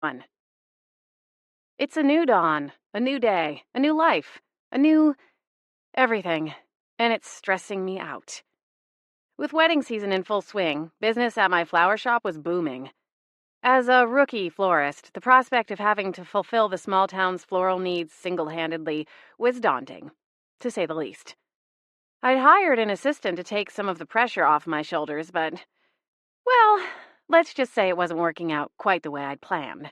1. It's a new dawn, a new day, a new life, a new everything, and it's stressing me out. With wedding season in full swing, business at my flower shop was booming. As a rookie florist, the prospect of having to fulfill the small town's floral needs single-handedly was daunting, to say the least. I'd hired an assistant to take some of the pressure off my shoulders, but, well, let's just say it wasn't working out quite the way I'd planned.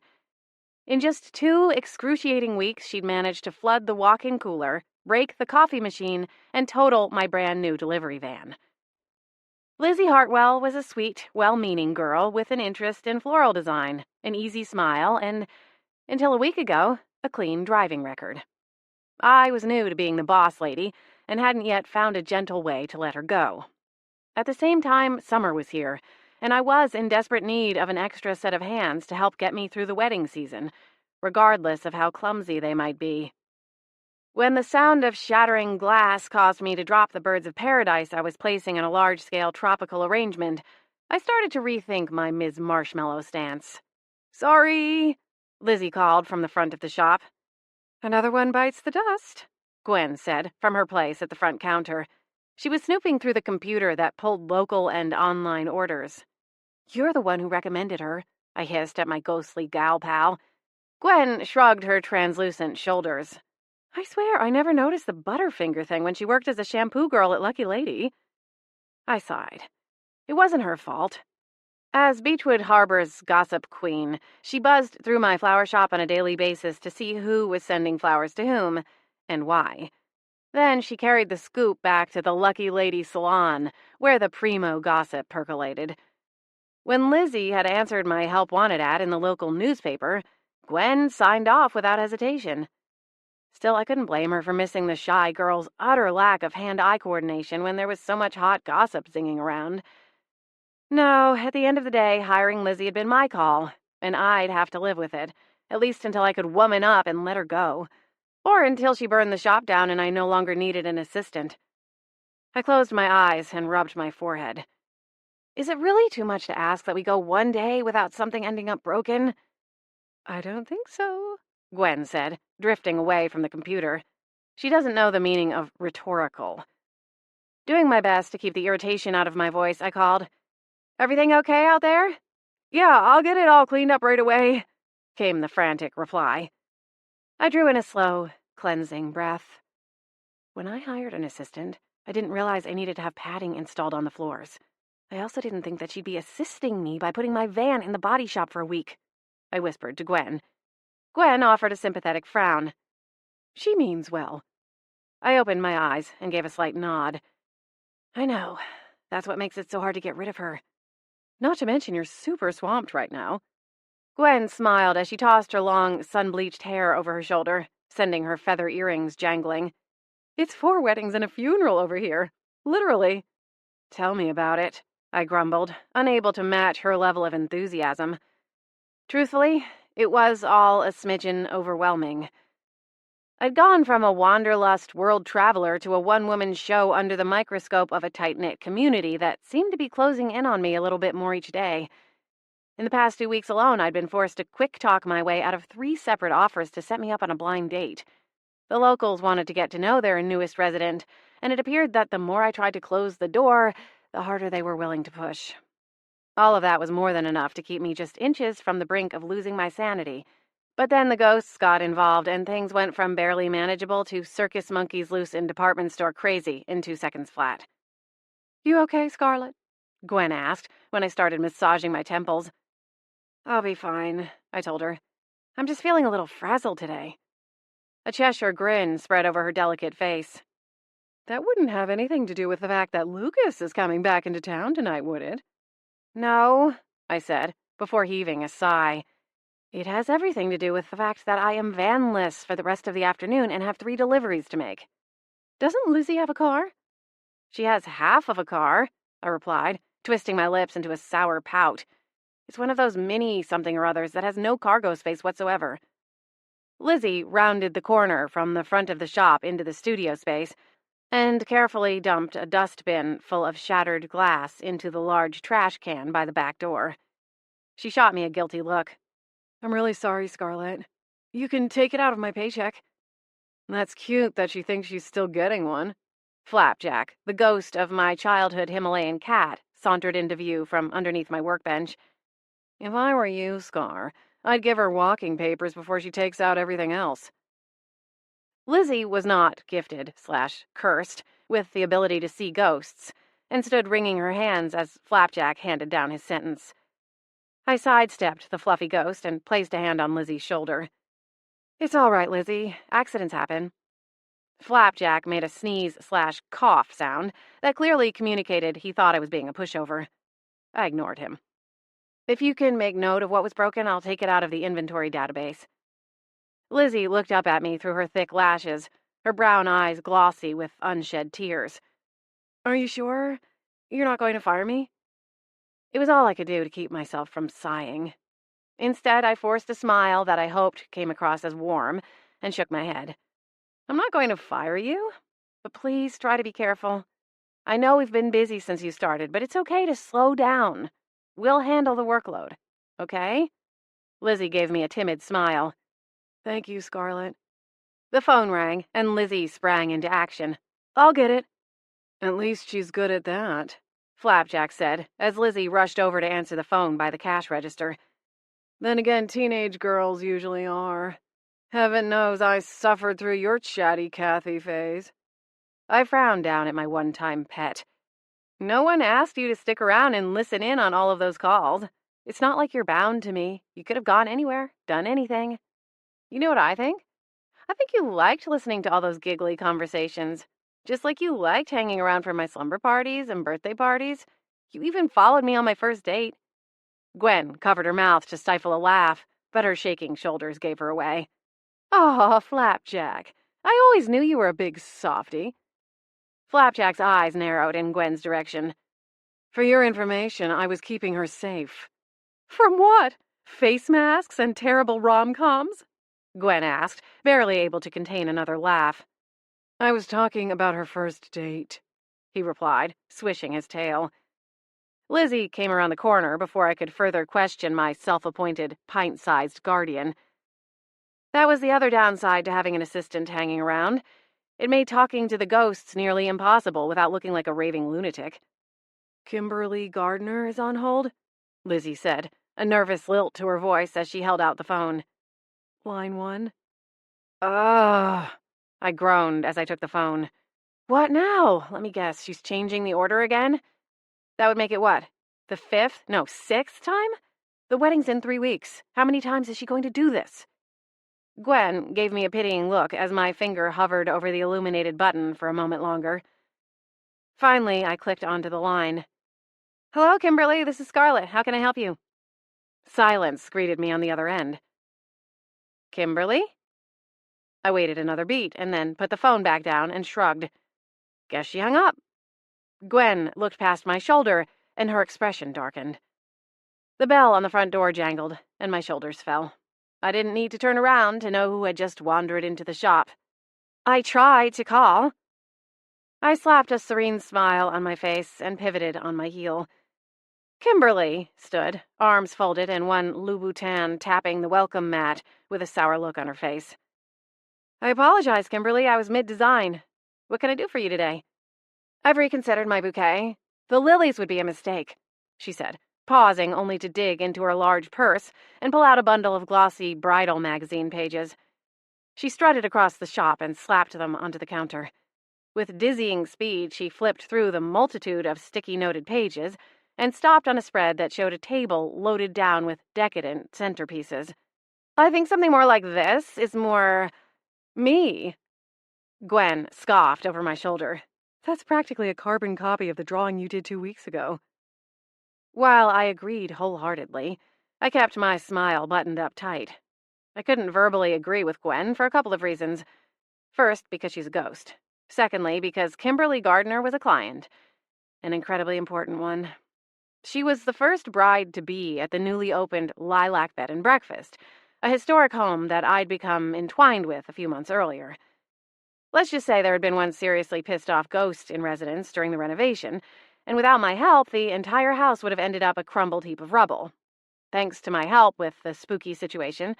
In just 2 excruciating weeks, she'd managed to flood the walk-in cooler, break the coffee machine, and total my brand new delivery van. Lizzie Hartwell was a sweet, well-meaning girl with an interest in floral design, an easy smile, and, until a week ago, a clean driving record. I was new to being the boss lady and hadn't yet found a gentle way to let her go. At the same time, summer was here, and I was in desperate need of an extra set of hands to help get me through the wedding season, regardless of how clumsy they might be. When the sound of shattering glass caused me to drop the birds of paradise I was placing in a large-scale tropical arrangement, I started to rethink my Ms. Marshmallow stance. "Sorry," Lizzie called from the front of the shop. "Another one bites the dust," Gwen said from her place at the front counter. She was snooping through the computer that pulled local and online orders. "You're the one who recommended her," I hissed at my ghostly gal pal. Gwen shrugged her translucent shoulders. "I swear I never noticed the Butterfinger thing when she worked as a shampoo girl at Lucky Lady." I sighed. It wasn't her fault. As Beechwood Harbor's gossip queen, she buzzed through my flower shop on a daily basis to see who was sending flowers to whom, and why. Then she carried the scoop back to the Lucky Lady salon, where the primo gossip percolated. When Lizzie had answered my help wanted ad in the local newspaper, Gwen signed off without hesitation. Still, I couldn't blame her for missing the shy girl's utter lack of hand-eye coordination when there was so much hot gossip zinging around. No, at the end of the day, hiring Lizzie had been my call, and I'd have to live with it, at least until I could woman up and let her go, or until she burned the shop down and I no longer needed an assistant. I closed my eyes and rubbed my forehead. Is it really too much to ask that we go one day without something ending up broken? "I don't think so," Gwen said, drifting away from the computer. She doesn't know the meaning of rhetorical. Doing my best to keep the irritation out of my voice, I called, "Everything okay out there?" "Yeah, I'll get it all cleaned up right away," came the frantic reply. I drew in a slow, cleansing breath. When I hired an assistant, I didn't realize I needed to have padding installed on the floors. I also didn't think that she'd be assisting me by putting my van in the body shop for a week, I whispered to Gwen. Gwen offered a sympathetic frown. She means well. I opened my eyes and gave a slight nod. I know. That's what makes it so hard to get rid of her. Not to mention you're super swamped right now. Gwen smiled as she tossed her long, sun-bleached hair over her shoulder, sending her feather earrings jangling. "It's 4 weddings and a funeral over here. Literally." "Tell me about it," I grumbled, unable to match her level of enthusiasm. Truthfully, it was all a smidgen overwhelming. I'd gone from a wanderlust world traveler to a one-woman show under the microscope of a tight-knit community that seemed to be closing in on me a little bit more each day. In the past 2 weeks alone, I'd been forced to quick-talk my way out of 3 separate offers to set me up on a blind date. The locals wanted to get to know their newest resident, and it appeared that the more I tried to close the door, the harder they were willing to push. All of that was more than enough to keep me just inches from the brink of losing my sanity. But then the ghosts got involved, and things went from barely manageable to circus monkeys loose in department store crazy in 2 seconds flat. "You okay, Scarlett?" Gwen asked when I started massaging my temples. "I'll be fine," I told her. "I'm just feeling a little frazzled today." A Cheshire grin spread over her delicate face. "That wouldn't have anything to do with the fact that Lucas is coming back into town tonight, would it?" "No," I said, before heaving a sigh. "It has everything to do with the fact that I am vanless for the rest of the afternoon and have 3 deliveries to make." "Doesn't Lizzie have a car?" "She has half of a car," I replied, twisting my lips into a sour pout. "It's one of those mini something or others that has no cargo space whatsoever." Lizzie rounded the corner from the front of the shop into the studio space and carefully dumped a dustbin full of shattered glass into the large trash can by the back door. She shot me a guilty look. I'm really sorry, Scarlett. You can take it out of my paycheck. That's cute that she thinks she's still getting one. Flapjack, the ghost of my childhood Himalayan cat, sauntered into view from underneath my workbench. If I were you, Scar, I'd give her walking papers before she takes out everything else. Lizzie was not gifted/cursed with the ability to see ghosts, and stood wringing her hands as Flapjack handed down his sentence. I sidestepped the fluffy ghost and placed a hand on Lizzie's shoulder. It's all right, Lizzie. Accidents happen. Flapjack made a sneeze/cough sound that clearly communicated he thought I was being a pushover. I ignored him. If you can make note of what was broken, I'll take it out of the inventory database. Lizzie looked up at me through her thick lashes, her brown eyes glossy with unshed tears. Are you sure? You're not going to fire me? It was all I could do to keep myself from sighing. Instead, I forced a smile that I hoped came across as warm and shook my head. I'm not going to fire you, but please try to be careful. I know we've been busy since you started, but it's okay to slow down. We'll handle the workload, okay? Lizzie gave me a timid smile. Thank you, Scarlett. The phone rang, and Lizzie sprang into action. I'll get it. At least she's good at that, Flapjack said, as Lizzie rushed over to answer the phone by the cash register. Then again, teenage girls usually are. Heaven knows I suffered through your chatty Cathy phase. I frowned down at my one-time pet. No one asked you to stick around and listen in on all of those calls. It's not like you're bound to me. You could have gone anywhere, done anything. You know what I think? I think you liked listening to all those giggly conversations. Just like you liked hanging around for my slumber parties and birthday parties. You even followed me on my first date. Gwen covered her mouth to stifle a laugh, but her shaking shoulders gave her away. Aw, Flapjack. I always knew you were a big softy. Flapjack's eyes narrowed in Gwen's direction. For your information, I was keeping her safe. From what? Face masks and terrible rom-coms? Gwen asked, barely able to contain another laugh. I was talking about her first date, he replied, swishing his tail. Lizzie came around the corner before I could further question my self-appointed, pint-sized guardian. That was the other downside to having an assistant hanging around. It made talking to the ghosts nearly impossible without looking like a raving lunatic. Kimberly Gardner is on hold, Lizzie said, a nervous lilt to her voice as she held out the phone. Line 1. Ugh, I groaned as I took the phone. What now? Let me guess, she's changing the order again? That would make it what? The 5th? No, 6th time? The wedding's in 3 weeks. How many times is she going to do this? Gwen gave me a pitying look as my finger hovered over the illuminated button for a moment longer. Finally, I clicked onto the line. Hello, Kimberly, this is Scarlett. How can I help you? Silence greeted me on the other end. Kimberly? I waited another beat and then put the phone back down and shrugged. Guess she hung up. Gwen looked past my shoulder, and her expression darkened. The bell on the front door jangled, and my shoulders fell. I didn't need to turn around to know who had just wandered into the shop. I tried to call. I slapped a serene smile on my face and pivoted on my heel. Kimberly stood, arms folded and one Louboutin tapping the welcome mat with a sour look on her face. I apologize, Kimberly. I was mid-design. What can I do for you today? I've reconsidered my bouquet. The lilies would be a mistake, she said, pausing only to dig into her large purse and pull out a bundle of glossy bridal magazine pages. She strutted across the shop and slapped them onto the counter. With dizzying speed, she flipped through the multitude of sticky-noted pages and stopped on a spread that showed a table loaded down with decadent centerpieces. I think something more like this is more me. Gwen scoffed over my shoulder. That's practically a carbon copy of the drawing you did 2 weeks ago. While I agreed wholeheartedly, I kept my smile buttoned up tight. I couldn't verbally agree with Gwen for a couple of reasons. First, because she's a ghost. Secondly, because Kimberly Gardner was a client. An incredibly important one. She was the first bride-to-be at the newly opened Lilac Bed and Breakfast, a historic home that I'd become entwined with a few months earlier. Let's just say there had been one seriously pissed-off ghost in residence during the renovation, and without my help, the entire house would have ended up a crumbled heap of rubble. thanks to my help with the spooky situation,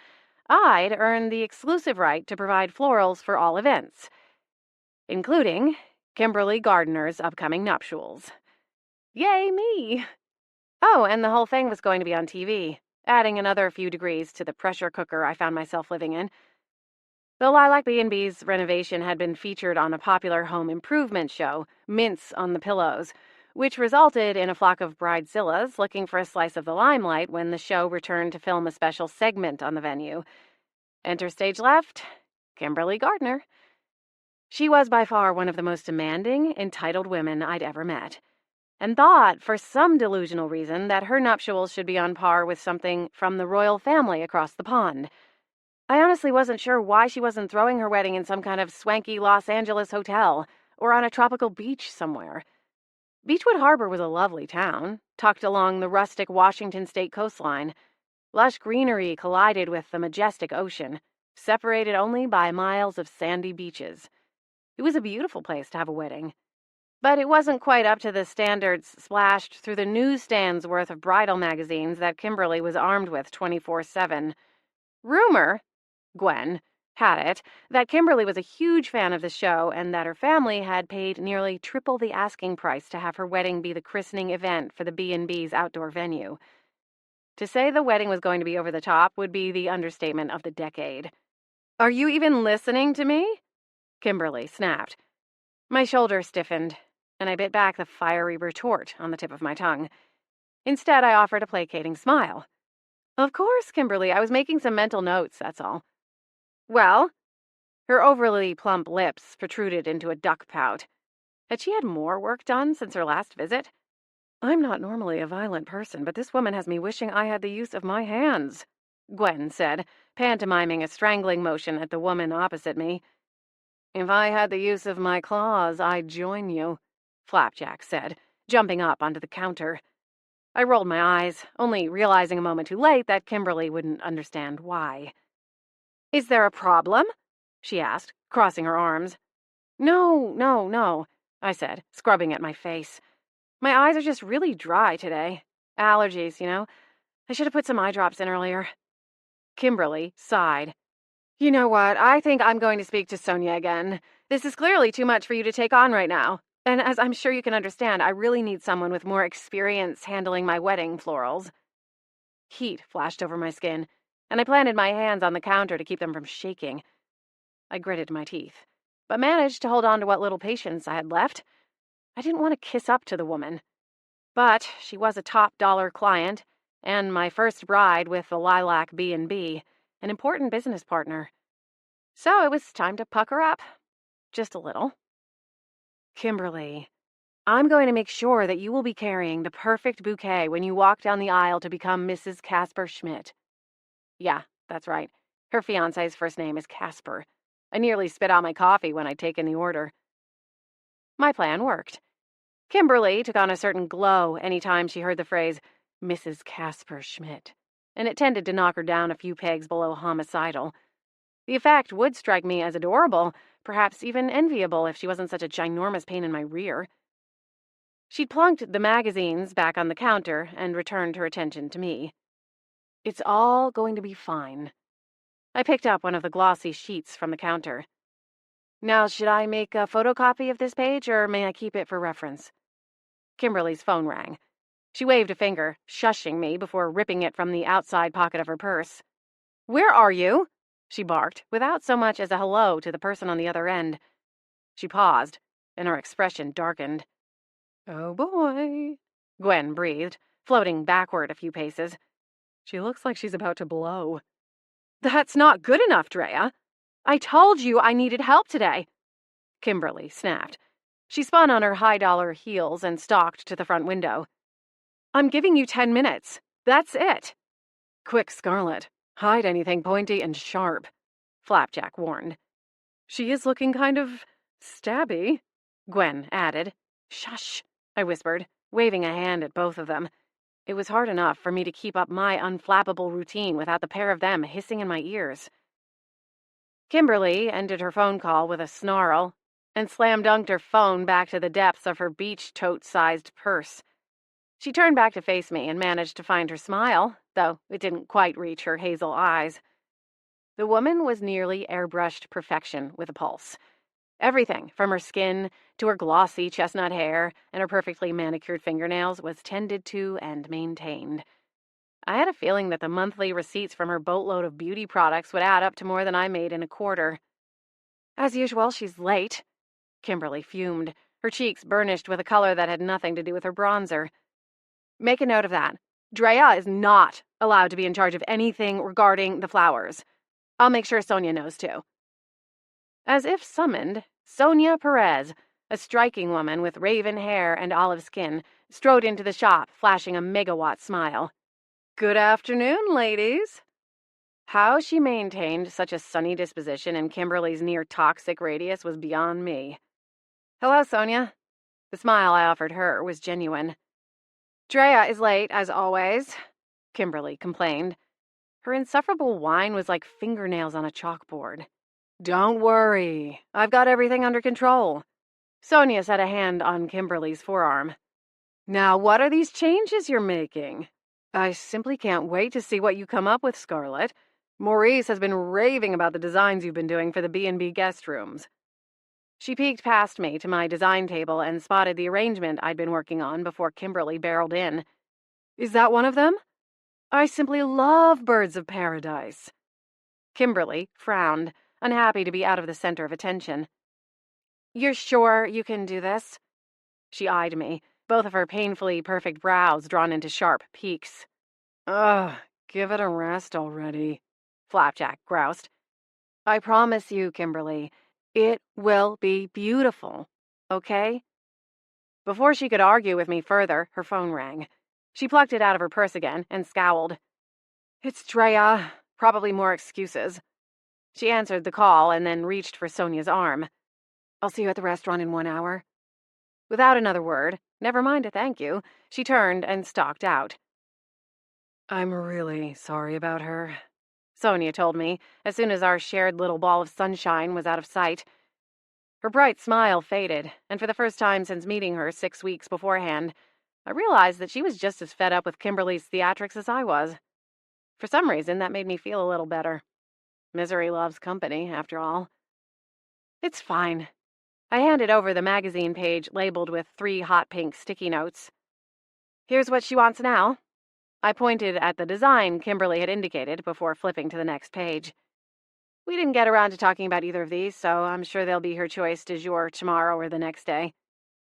I'd earned the exclusive right to provide florals for all events, including Kimberly Gardner's upcoming nuptials. Yay, me! Oh, and the whole thing was going to be on TV, adding another few degrees to the pressure cooker I found myself living in. The Lilac B&B's renovation had been featured on a popular home improvement show, Mints on the Pillows, which resulted in a flock of bridezillas looking for a slice of the limelight when the show returned to film a special segment on the venue. Enter stage left, Kimberly Gardner. She was by far one of the most demanding, entitled women I'd ever met, and thought, for some delusional reason, that her nuptials should be on par with something from the royal family across the pond. I honestly wasn't sure why she wasn't throwing her wedding in some kind of swanky Los Angeles hotel or on a tropical beach somewhere. Beechwood Harbor was a lovely town, tucked along the rustic Washington state coastline. Lush greenery collided with the majestic ocean, separated only by miles of sandy beaches. It was a beautiful place to have a wedding. But it wasn't quite up to the standards splashed through the newsstands worth of bridal magazines that Kimberly was armed with 24/7. Rumor, Gwen, had it that Kimberly was a huge fan of the show and that her family had paid nearly triple the asking price to have her wedding be the christening event for the B&B's outdoor venue. To say the wedding was going to be over the top would be the understatement of the decade. "Are you even listening to me?" Kimberly snapped. My shoulder stiffened, and I bit back the fiery retort on the tip of my tongue. Instead, I offered a placating smile. "Of course, Kimberly, I was making some mental notes, that's all." "Well?" Her overly plump lips protruded into a duck pout. Had she had more work done since her last visit? "I'm not normally a violent person, but this woman has me wishing I had the use of my hands," Gwen said, pantomiming a strangling motion at the woman opposite me. "If I had the use of my claws, I'd join you," Flapjack said, jumping up onto the counter. I rolled my eyes, only realizing a moment too late that Kimberly wouldn't understand why. "Is there a problem?" she asked, crossing her arms. No, I said, scrubbing at my face. My eyes are just really dry today. Allergies, you know. I should have put some eye drops in earlier. Kimberly sighed. "You know what? I think I'm going to speak to Sonia again. This is clearly too much for you to take on right now. And as I'm sure you can understand, I really need someone with more experience handling my wedding florals." Heat flashed over my skin, and I planted my hands on the counter to keep them from shaking. I gritted my teeth, but managed to hold on to what little patience I had left. I didn't want to kiss up to the woman, but she was a top-dollar client, and my first bride with the Lilac B&B, an important business partner. So it was time to pucker up, just a little. "Kimberly, I'm going to make sure that you will be carrying the perfect bouquet when you walk down the aisle to become Mrs. Casper Schmidt." Yeah, that's right. Her fiancé's first name is Casper. I nearly spit out my coffee when I'd taken the order. My plan worked. Kimberly took on a certain glow any time she heard the phrase, Mrs. Casper Schmidt, and it tended to knock her down a few pegs below homicidal. The effect would strike me as adorable, perhaps even enviable if she wasn't such a ginormous pain in my rear. She'd plunked the magazines back on the counter and returned her attention to me. "It's all going to be fine." I picked up one of the glossy sheets from the counter. "Now, should I make a photocopy of this page, or may I keep it for reference?" Kimberly's phone rang. She waved a finger, shushing me before ripping it from the outside pocket of her purse. "Where are you?" she barked, without so much as a hello to the person on the other end. She paused, and her expression darkened. "Oh boy," Gwen breathed, floating backward a few paces. "She looks like she's about to blow." "That's not good enough, Drea. I told you I needed help today," Kimberly snapped. She spun on her high-dollar heels and stalked to the front window. "I'm giving you 10 minutes. That's it." "Quick, Scarlet. Hide anything pointy and sharp," Flapjack warned. "She is looking kind of stabby," Gwen added. "Shush," I whispered, waving a hand at both of them. It was hard enough for me to keep up my unflappable routine without the pair of them hissing in my ears. Kimberly ended her phone call with a snarl and slam-dunked her phone back to the depths of her beach tote-sized purse. She turned back to face me and managed to find her smile, though it didn't quite reach her hazel eyes. The woman was nearly airbrushed perfection with a pulse. Everything, from her skin to her glossy chestnut hair and her perfectly manicured fingernails, was tended to and maintained. I had a feeling that the monthly receipts from her boatload of beauty products would add up to more than I made in a quarter. As usual, she's late. Kimberly fumed, her cheeks burnished with a color that had nothing to do with her bronzer. Make a note of that. Drea is not allowed to be in charge of anything regarding the flowers. I'll make sure Sonia knows too. As if summoned, Sonia Perez, a striking woman with raven hair and olive skin, strode into the shop, flashing a megawatt smile. Good afternoon, ladies. How she maintained such a sunny disposition in Kimberly's near-toxic radius was beyond me. Hello, Sonia. The smile I offered her was genuine. Drea is late, as always, Kimberly complained. Her insufferable whine was like fingernails on a chalkboard. Don't worry. I've got everything under control. Sonia set a hand on Kimberly's forearm. Now, what are these changes you're making? I simply can't wait to see what you come up with, Scarlett. Maurice has been raving about the designs you've been doing for the B&B guest rooms. She peeked past me to my design table and spotted the arrangement I'd been working on before Kimberly barreled in. Is that one of them? I simply love birds of paradise. Kimberly frowned, unhappy to be out of the center of attention. You're sure you can do this? She eyed me, both of her painfully perfect brows drawn into sharp peaks. Ugh, give it a rest already, Flapjack groused. I promise you, Kimberly, it will be beautiful, okay? Before she could argue with me further, her phone rang. She plucked it out of her purse again and scowled. It's Drea. Probably more excuses. She answered the call and then reached for Sonia's arm. I'll see you at the restaurant in 1 hour. Without another word, never mind a thank you, she turned and stalked out. I'm really sorry about her, Sonia told me as soon as our shared little ball of sunshine was out of sight. Her bright smile faded, and for the first time since meeting her 6 weeks beforehand, I realized that she was just as fed up with Kimberly's theatrics as I was. For some reason, that made me feel a little better. Misery loves company, after all. It's fine. I handed over the magazine page labeled with 3 hot pink sticky notes. Here's what she wants now. I pointed at the design Kimberly had indicated before flipping to the next page. We didn't get around to talking about either of these, so I'm sure they'll be her choice du jour tomorrow or the next day.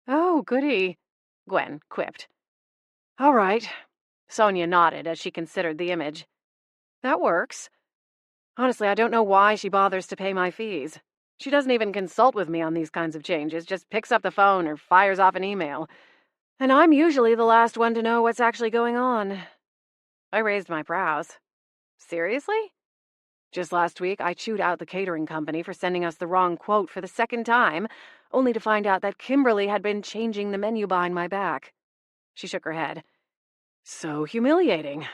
Oh, goody, Gwen quipped. All right. Sonia nodded as she considered the image. That works. Honestly, I don't know why she bothers to pay my fees. She doesn't even consult with me on these kinds of changes, just picks up the phone or fires off an email. And I'm usually the last one to know what's actually going on. I raised my brows. Seriously? Just last week, I chewed out the catering company for sending us the wrong quote for the 2nd time, only to find out that Kimberly had been changing the menu behind my back. She shook her head. So humiliating.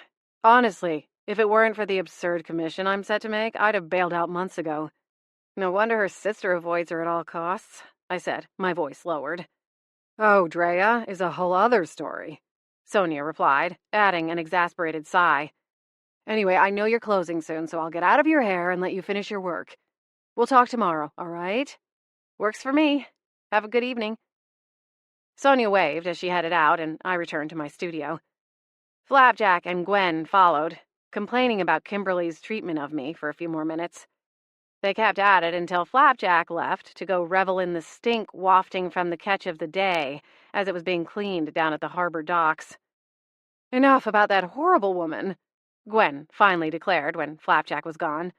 Honestly, if it weren't for the absurd commission I'm set to make, I'd have bailed out months ago. No wonder her sister avoids her at all costs, I said, my voice lowered. Oh, Drea is a whole other story, Sonia replied, adding an exasperated sigh. Anyway, I know you're closing soon, so I'll get out of your hair and let you finish your work. We'll talk tomorrow, all right? Works for me. Have a good evening. Sonia waved as she headed out, and I returned to my studio. Flapjack and Gwen followed, complaining about Kimberly's treatment of me for a few more minutes. They kept at it until Flapjack left to go revel in the stink wafting from the catch of the day as it was being cleaned down at the harbor docks. Enough about that horrible woman, Gwen finally declared when Flapjack was gone.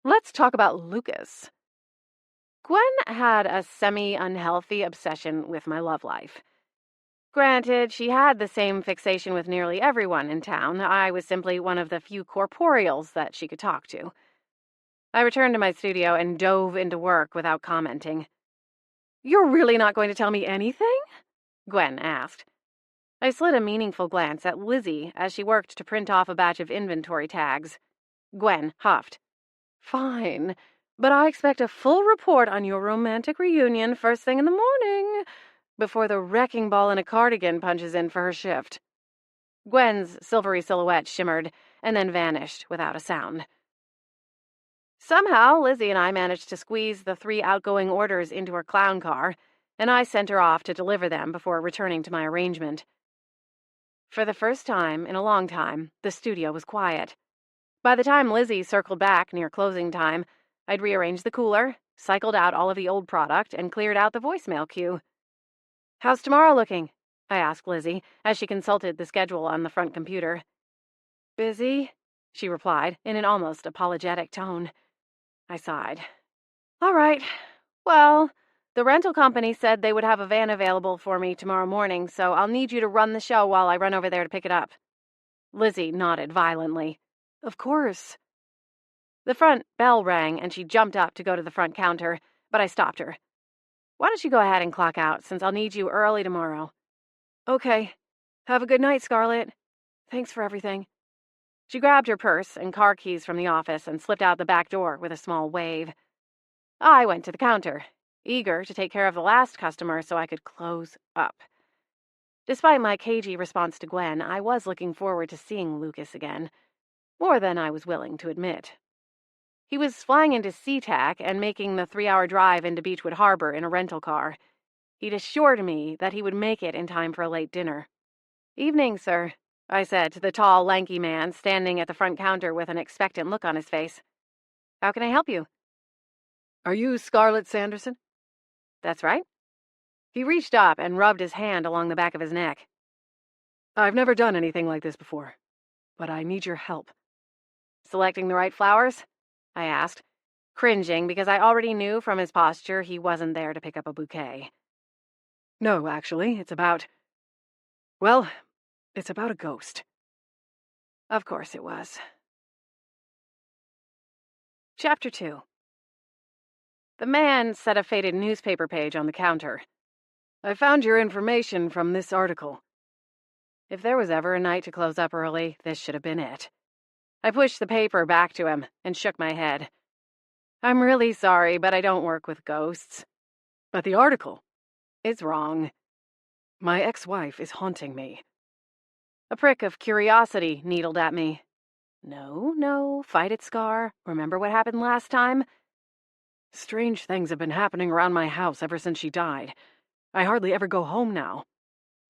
Let's talk about Lucas. Gwen had a semi-unhealthy obsession with my love life. Granted, she had the same fixation with nearly everyone in town. I was simply one of the few corporeals that she could talk to. I returned to my studio and dove into work without commenting. You're really not going to tell me anything? Gwen asked. I slid a meaningful glance at Lizzie as she worked to print off a batch of inventory tags. Gwen huffed. Fine, but I expect a full report on your romantic reunion first thing in the morning. before the wrecking ball in a cardigan punches in for her shift. Gwen's silvery silhouette shimmered and then vanished without a sound. Somehow, Lizzie and I managed to squeeze the 3 outgoing orders into her clown car, and I sent her off to deliver them before returning to my arrangement. For the first time in a long time, the studio was quiet. By the time Lizzie circled back near closing time, I'd rearranged the cooler, cycled out all of the old product, and cleared out the voicemail queue. "How's tomorrow looking?" I asked Lizzie as she consulted the schedule on the front computer. "Busy," she replied in an almost apologetic tone. I sighed. "All right. Well, the rental company said they would have a van available for me tomorrow morning, so I'll need you to run the show while I run over there to pick it up." Lizzie nodded violently. "Of course." The front bell rang, and she jumped up to go to the front counter, but I stopped her. "Why don't you go ahead and clock out, since I'll need you early tomorrow?" "Okay. Have a good night, Scarlett. Thanks for everything." She grabbed her purse and car keys from the office and slipped out the back door with a small wave. I went to the counter, eager to take care of the last customer so I could close up. Despite my cagey response to Gwen, I was looking forward to seeing Lucas again, more than I was willing to admit. He was flying into SeaTac and making the 3-hour drive into Beechwood Harbor in a rental car. He'd assured me that he would make it in time for a late dinner. "Evening, sir," I said to the tall, lanky man standing at the front counter with an expectant look on his face. "How can I help you?" "Are you Scarlett Sanderson?" "That's right." He reached up and rubbed his hand along the back of his neck. "I've never done anything like this before, but I need your help." "Selecting the right flowers?" I asked, cringing because I already knew from his posture he wasn't there to pick up a bouquet. "No, actually, it's about a ghost." Of course it was. Chapter 2. The man set a faded newspaper page on the counter. "I found your information from this article." If there was ever a night to close up early, this should have been it. I pushed the paper back to him and shook my head. "I'm really sorry, but I don't work with ghosts." "But the article?" "It's wrong." "My ex-wife is haunting me." A prick of curiosity needled at me. No, fight it, Scar. Remember what happened last time? "Strange things have been happening around my house ever since she died. I hardly ever go home now.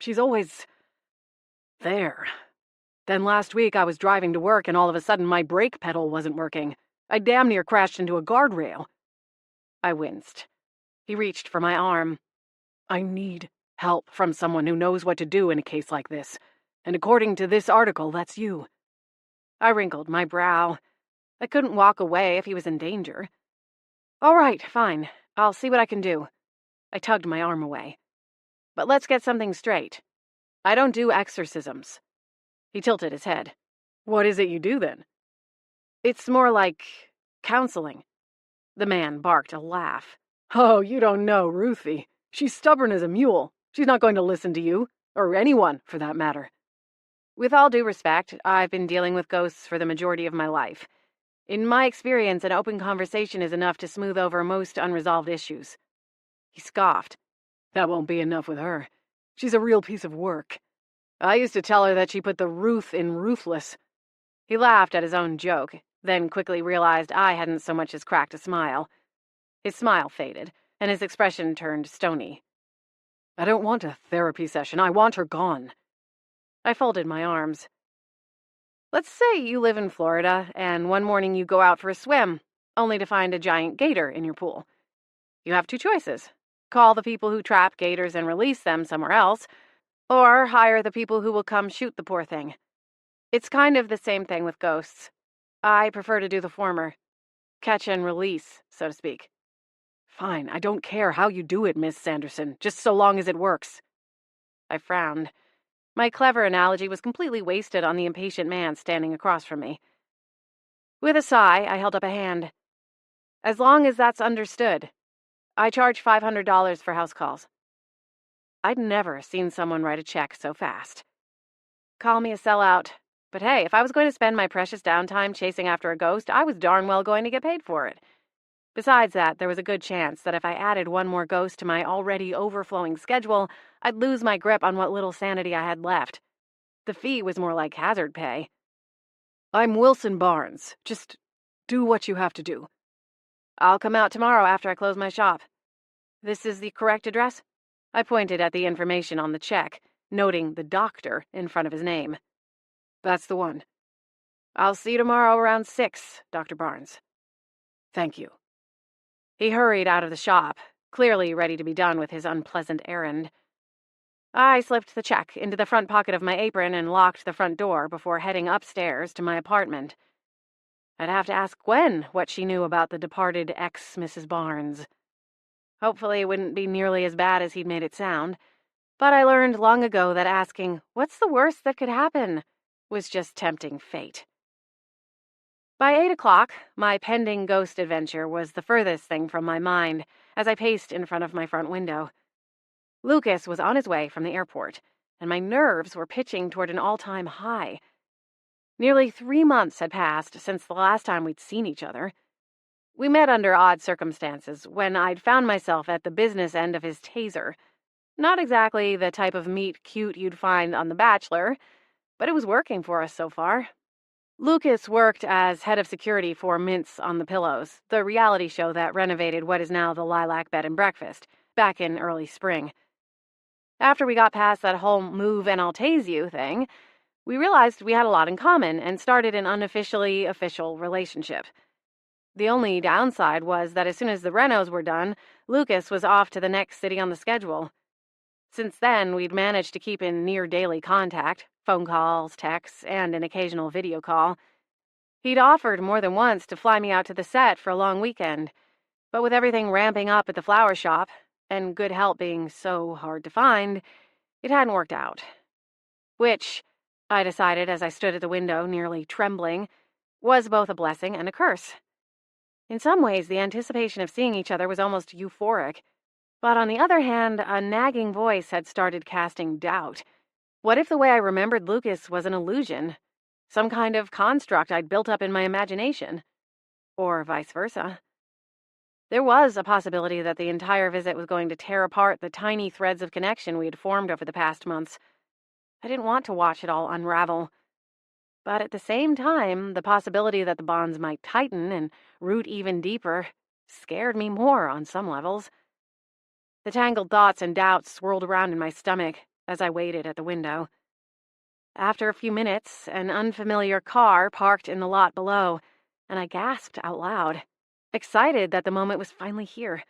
She's always there. Then last week I was driving to work and all of a sudden my brake pedal wasn't working. I damn near crashed into a guardrail." I winced. He reached for my arm. "I need help from someone who knows what to do in a case like this. And according to this article, that's you." I wrinkled my brow. I couldn't walk away if he was in danger. "All right, fine. I'll see what I can do." I tugged my arm away. "But let's get something straight. I don't do exorcisms." He tilted his head. "What is it you do, then?" "It's more like counseling." The man barked a laugh. "Oh, you don't know Ruthie. She's stubborn as a mule. She's not going to listen to you, or anyone, for that matter." With all due respect, I've been dealing with ghosts for the majority of my life. In my experience, an open conversation is enough to smooth over most unresolved issues. He scoffed. "That won't be enough with her. She's a real piece of work. I used to tell her that she put the Ruth in ruthless." He laughed at his own joke, then quickly realized I hadn't so much as cracked a smile. His smile faded, and his expression turned stony. "I don't want a therapy session. I want her gone." I folded my arms. "Let's say you live in Florida, and one morning you go out for a swim, only to find a giant gator in your pool. You have 2 choices. Call the people who trap gators and release them somewhere else, or hire the people who will come shoot the poor thing. It's kind of the same thing with ghosts. I prefer to do the former. Catch and release, so to speak." "Fine, I don't care how you do it, Miss Sanderson, just so long as it works." I frowned. My clever analogy was completely wasted on the impatient man standing across from me. With a sigh, I held up a hand. "As long as that's understood. I charge $500 for house calls." I'd never seen someone write a check so fast. Call me a sellout. But hey, if I was going to spend my precious downtime chasing after a ghost, I was darn well going to get paid for it. Besides that, there was a good chance that if I added one more ghost to my already overflowing schedule, I'd lose my grip on what little sanity I had left. The fee was more like hazard pay. I'm Wilson Barnes. Just do what you have to do. I'll come out tomorrow after I close my shop. This is the correct address? I pointed at the information on the check, noting the doctor in front of his name. That's the one. I'll see you tomorrow around 6, Dr. Barnes. Thank you. He hurried out of the shop, clearly ready to be done with his unpleasant errand. I slipped the check into the front pocket of my apron and locked the front door before heading upstairs to my apartment. I'd have to ask Gwen what she knew about the departed ex-Mrs. Barnes. Hopefully it wouldn't be nearly as bad as he'd made it sound, but I learned long ago that asking, "What's the worst that could happen?" was just tempting fate. By 8 o'clock, my pending ghost adventure was the furthest thing from my mind as I paced in front of my front window. Lucas was on his way from the airport, and my nerves were pitching toward an all-time high. Nearly 3 months had passed since the last time we'd seen each other. We met under odd circumstances when I'd found myself at the business end of his taser. Not exactly the type of meet cute you'd find on The Bachelor, but it was working for us so far. Lucas worked as head of security for Mints on the Pillows, the reality show that renovated what is now the Lilac Bed and Breakfast, back in early spring. After we got past that whole move and I'll tase you thing, we realized we had a lot in common and started an unofficially official relationship. The only downside was that as soon as the renos were done, Lucas was off to the next city on the schedule. Since then, we'd managed to keep in near-daily contact, phone calls, texts, and an occasional video call. He'd offered more than once to fly me out to the set for a long weekend, but with everything ramping up at the flower shop, and good help being so hard to find, it hadn't worked out. Which, I decided as I stood at the window, nearly trembling, was both a blessing and a curse. In some ways, the anticipation of seeing each other was almost euphoric. But on the other hand, a nagging voice had started casting doubt. What if the way I remembered Lucas was an illusion? Some kind of construct I'd built up in my imagination? Or vice versa. There was a possibility that the entire visit was going to tear apart the tiny threads of connection we had formed over the past months. I didn't want to watch it all unravel. But at the same time, the possibility that the bonds might tighten and root even deeper scared me more on some levels. The tangled thoughts and doubts swirled around in my stomach as I waited at the window. After a few minutes, an unfamiliar car parked in the lot below, and I gasped out loud, excited that the moment was finally here.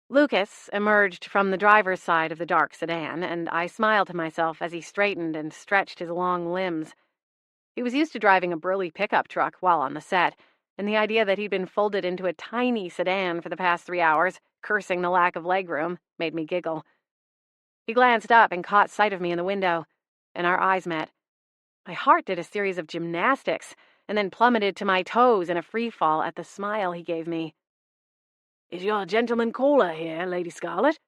Lucas emerged from the driver's side of the dark sedan, and I smiled to myself as he straightened and stretched his long limbs. He was used to driving a burly pickup truck while on the set, and the idea that he'd been folded into a tiny sedan for the past 3 hours, cursing the lack of legroom, made me giggle. He glanced up and caught sight of me in the window, and our eyes met. My heart did a series of gymnastics, and then plummeted to my toes in a free fall at the smile he gave me. "Is your gentleman caller here, Lady Scarlet?"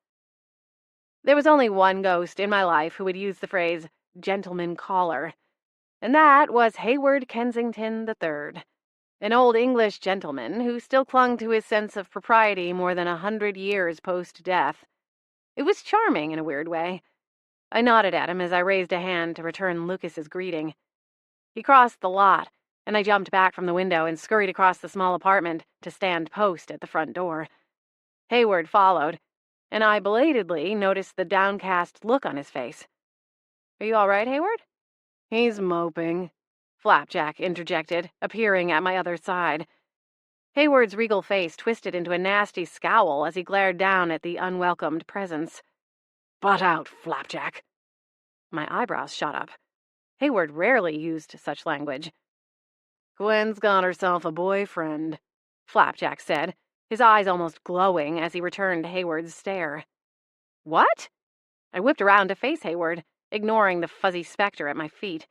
There was only one ghost in my life who would use the phrase, gentleman caller, and that was Hayward Kensington III, an old English gentleman who still clung to his sense of propriety more than 100 years post-death. It was charming in a weird way. I nodded at him as I raised a hand to return Lucas's greeting. He crossed the lot, and I jumped back from the window and scurried across the small apartment to stand post at the front door. Hayward followed, and I belatedly noticed the downcast look on his face. "Are you all right, Hayward?" "He's moping," Flapjack interjected, appearing at my other side. Hayward's regal face twisted into a nasty scowl as he glared down at the unwelcomed presence. "Butt out, Flapjack." My eyebrows shot up. Hayward rarely used such language. "Gwen's got herself a boyfriend," Flapjack said, his eyes almost glowing as he returned Hayward's stare. "What?" I whipped around to face Hayward, ignoring the fuzzy specter at my feet.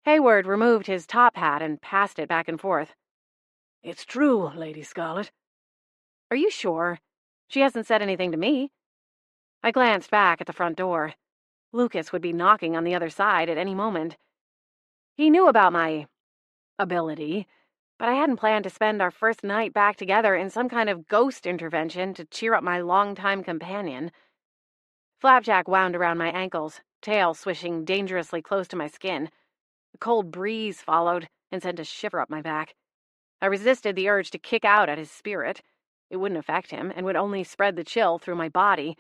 Hayward removed his top hat and passed it back and forth. "It's true, Lady Scarlet." "Are you sure? She hasn't said anything to me." I glanced back at the front door. Lucas would be knocking on the other side at any moment. He knew about my ability, but I hadn't planned to spend our first night back together in some kind of ghost intervention to cheer up my longtime companion. Flapjack wound around my ankles, tail swishing dangerously close to my skin. A cold breeze followed and sent a shiver up my back. I resisted the urge to kick out at his spirit. It wouldn't affect him and would only spread the chill through my body,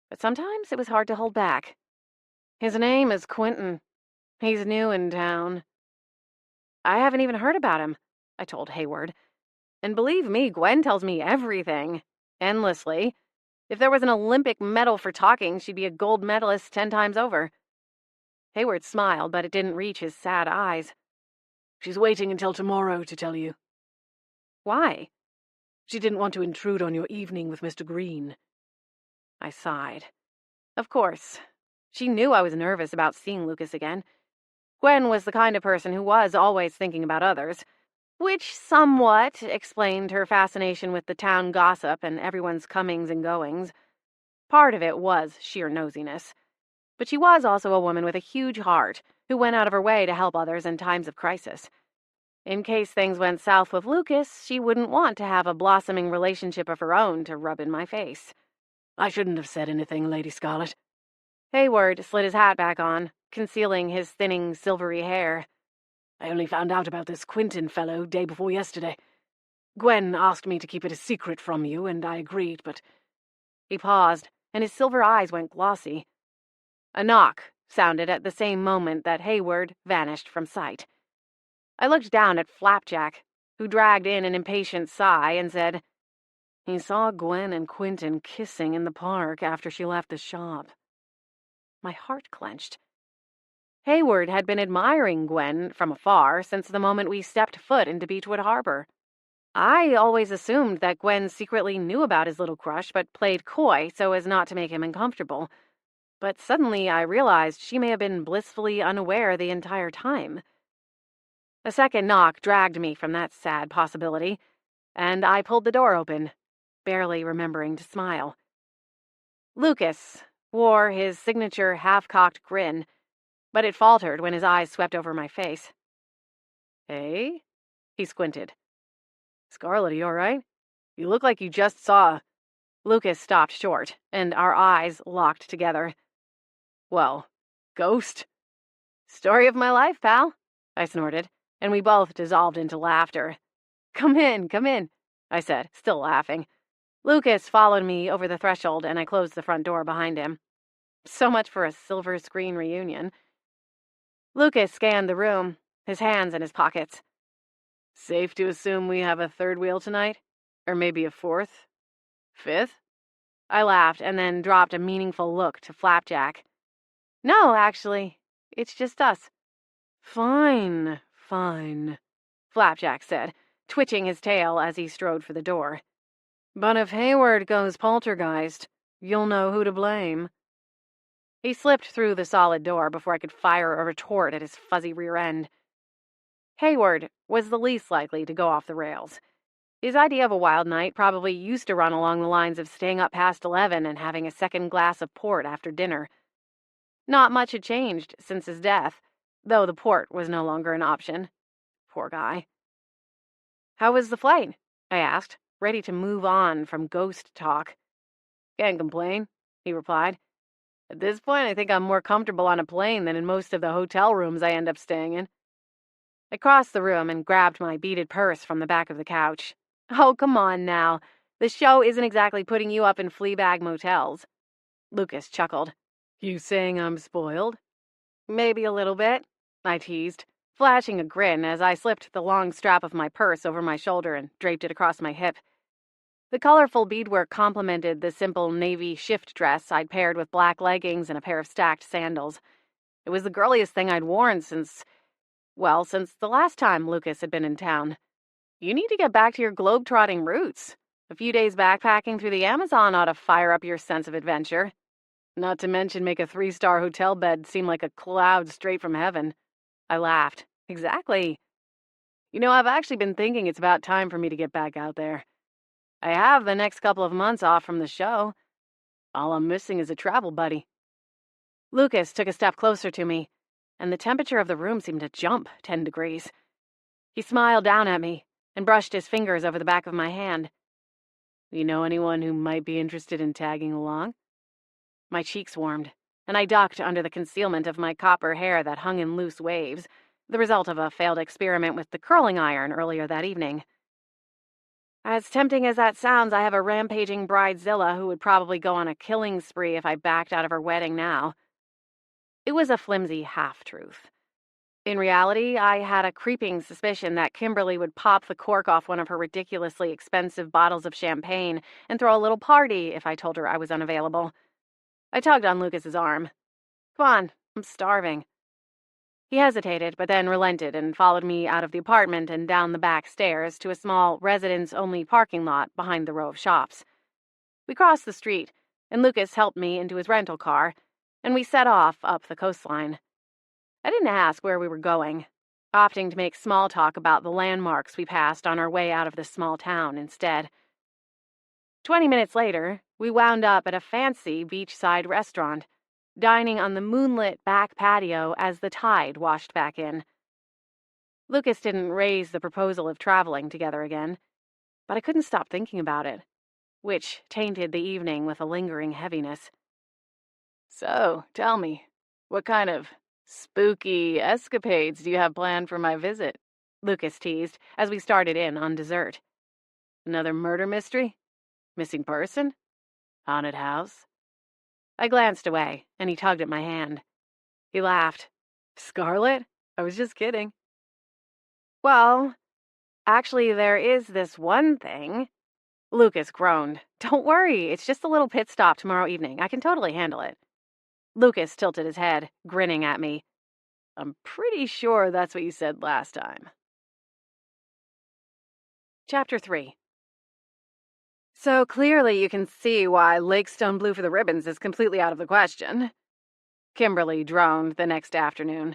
but sometimes it was hard to hold back. His name is Quentin. He's new in town. I haven't even heard about him, I told Hayward. And believe me, Gwen tells me everything. Endlessly. If there was an Olympic medal for talking, she'd be a gold medalist 10 times over. Hayward smiled, but it didn't reach his sad eyes. She's waiting until tomorrow to tell you. Why? She didn't want to intrude on your evening with Mr. Green. I sighed. Of course. She knew I was nervous about seeing Lucas again. Gwen was the kind of person who was always thinking about others, which somewhat explained her fascination with the town gossip and everyone's comings and goings. Part of it was sheer nosiness. But she was also a woman with a huge heart who went out of her way to help others in times of crisis. In case things went south with Lucas, she wouldn't want to have a blossoming relationship of her own to rub in my face. I shouldn't have said anything, Lady Scarlet. Hayward slid his hat back on, concealing his thinning, silvery hair. I only found out about this Quentin fellow day before yesterday. Gwen asked me to keep it a secret from you, and I agreed, but... He paused, and his silver eyes went glossy. A knock sounded at the same moment that Hayward vanished from sight. I looked down at Flapjack, who dragged in an impatient sigh and said, "He saw Gwen and Quentin kissing in the park after she left the shop." My heart clenched. Hayward had been admiring Gwen from afar since the moment we stepped foot into Beechwood Harbor. I always assumed that Gwen secretly knew about his little crush but played coy so as not to make him uncomfortable. But suddenly I realized she may have been blissfully unaware the entire time. A second knock dragged me from that sad possibility, and I pulled the door open, barely remembering to smile. Lucas wore his signature half-cocked grin, but it faltered when his eyes swept over my face. "Hey?" He squinted. "Scarlet, are you all right? You look like you just saw..." Lucas stopped short, and our eyes locked together. "Well, ghost?" "Story of my life, pal," I snorted, and we both dissolved into laughter. Come in," I said, still laughing. Lucas followed me over the threshold, and I closed the front door behind him. So much for a silver screen reunion. Lucas scanned the room, his hands in his pockets. "Safe to assume we have a third wheel tonight? Or maybe a fourth? Fifth?" I laughed and then dropped a meaningful look to Flapjack. "No, actually, it's just us." Fine, Flapjack said, twitching his tail as he strode for the door. "But if Hayward goes poltergeist, you'll know who to blame." He slipped through the solid door before I could fire a retort at his fuzzy rear end. Hayward was the least likely to go off the rails. His idea of a wild night probably used to run along the lines of staying up past 11 and having a second glass of port after dinner. Not much had changed since his death, though the port was no longer an option. Poor guy. "How was the flight?" I asked, ready to move on from ghost talk. "Can't complain," he replied. "At this point, I think I'm more comfortable on a plane than in most of the hotel rooms I end up staying in." I crossed the room and grabbed my beaded purse from the back of the couch. "Oh, come on now. The show isn't exactly putting you up in Fleabag motels." Lucas chuckled. "You saying I'm spoiled?" "Maybe a little bit," I teased, flashing a grin as I slipped the long strap of my purse over my shoulder and draped it across my hip. The colorful beadwork complemented the simple navy shift dress I'd paired with black leggings and a pair of stacked sandals. It was the girliest thing I'd worn since the last time Lucas had been in town. You need to get back to your globe-trotting roots. A few days backpacking through the Amazon ought to fire up your sense of adventure. Not to mention make a 3-star hotel bed seem like a cloud straight from heaven. I laughed. Exactly. You know, I've actually been thinking it's about time for me to get back out there. I have the next couple of months off from the show. All I'm missing is a travel buddy. Lucas took a step closer to me, and the temperature of the room seemed to jump 10 degrees. He smiled down at me, and brushed his fingers over the back of my hand. You know anyone who might be interested in tagging along? My cheeks warmed, and I ducked under the concealment of my copper hair that hung in loose waves, the result of a failed experiment with the curling iron earlier that evening. As tempting as that sounds, I have a rampaging bridezilla who would probably go on a killing spree if I backed out of her wedding now. It was a flimsy half-truth. In reality, I had a creeping suspicion that Kimberly would pop the cork off one of her ridiculously expensive bottles of champagne and throw a little party if I told her I was unavailable. I tugged on Lucas's arm. Come on, I'm starving. He hesitated, but then relented and followed me out of the apartment and down the back stairs to a small residence-only parking lot behind the row of shops. We crossed the street, and Lucas helped me into his rental car, and we set off up the coastline. I didn't ask where we were going, opting to make small talk about the landmarks we passed on our way out of this small town instead. 20 minutes later, we wound up at a fancy beachside restaurant, dining on the moonlit back patio as the tide washed back in. Lucas didn't raise the proposal of traveling together again, but I couldn't stop thinking about it, which tainted the evening with a lingering heaviness. So, tell me, what kind of spooky escapades do you have planned for my visit? Lucas teased as we started in on dessert. Another murder mystery? Missing person? Haunted house? I glanced away, and he tugged at my hand. He laughed. Scarlet? I was just kidding. Well, actually, there is this one thing. Lucas groaned. Don't worry, it's just a little pit stop tomorrow evening. I can totally handle it. Lucas tilted his head, grinning at me. I'm pretty sure that's what you said last time. Chapter 3. So clearly you can see why Lakestone Blue for the ribbons is completely out of the question. Kimberly droned the next afternoon.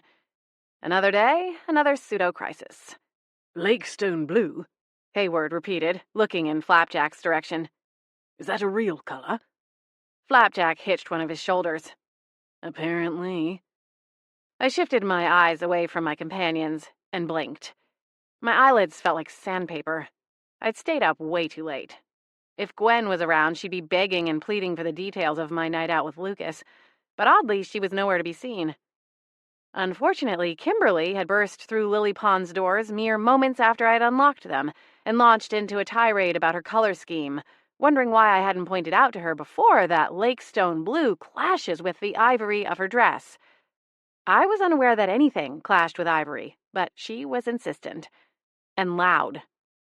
Another day, another pseudo-crisis. Lakestone Blue? Hayward repeated, looking in Flapjack's direction. Is that a real color? Flapjack hitched one of his shoulders. Apparently. I shifted my eyes away from my companions and blinked. My eyelids felt like sandpaper. I'd stayed up way too late. If Gwen was around, she'd be begging and pleading for the details of my night out with Lucas, but oddly, she was nowhere to be seen. Unfortunately, Kimberly had burst through Lily Pond's doors mere moments after I had unlocked them and launched into a tirade about her color scheme, wondering why I hadn't pointed out to her before that Lakestone Blue clashes with the ivory of her dress. I was unaware that anything clashed with ivory, but she was insistent. And loud.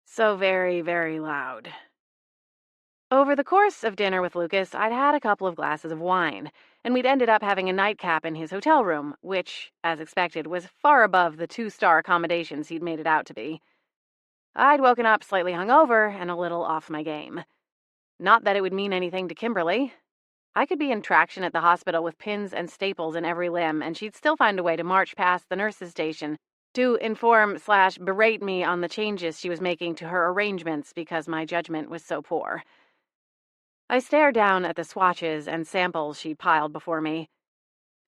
So very, very loud. Over the course of dinner with Lucas, I'd had a couple of glasses of wine, and we'd ended up having a nightcap in his hotel room, which, as expected, was far above the 2-star accommodations he'd made it out to be. I'd woken up slightly hungover and a little off my game. Not that it would mean anything to Kimberly. I could be in traction at the hospital with pins and staples in every limb, and she'd still find a way to march past the nurse's station to inform/berate me on the changes she was making to her arrangements because my judgment was so poor. I stared down at the swatches and samples she'd piled before me.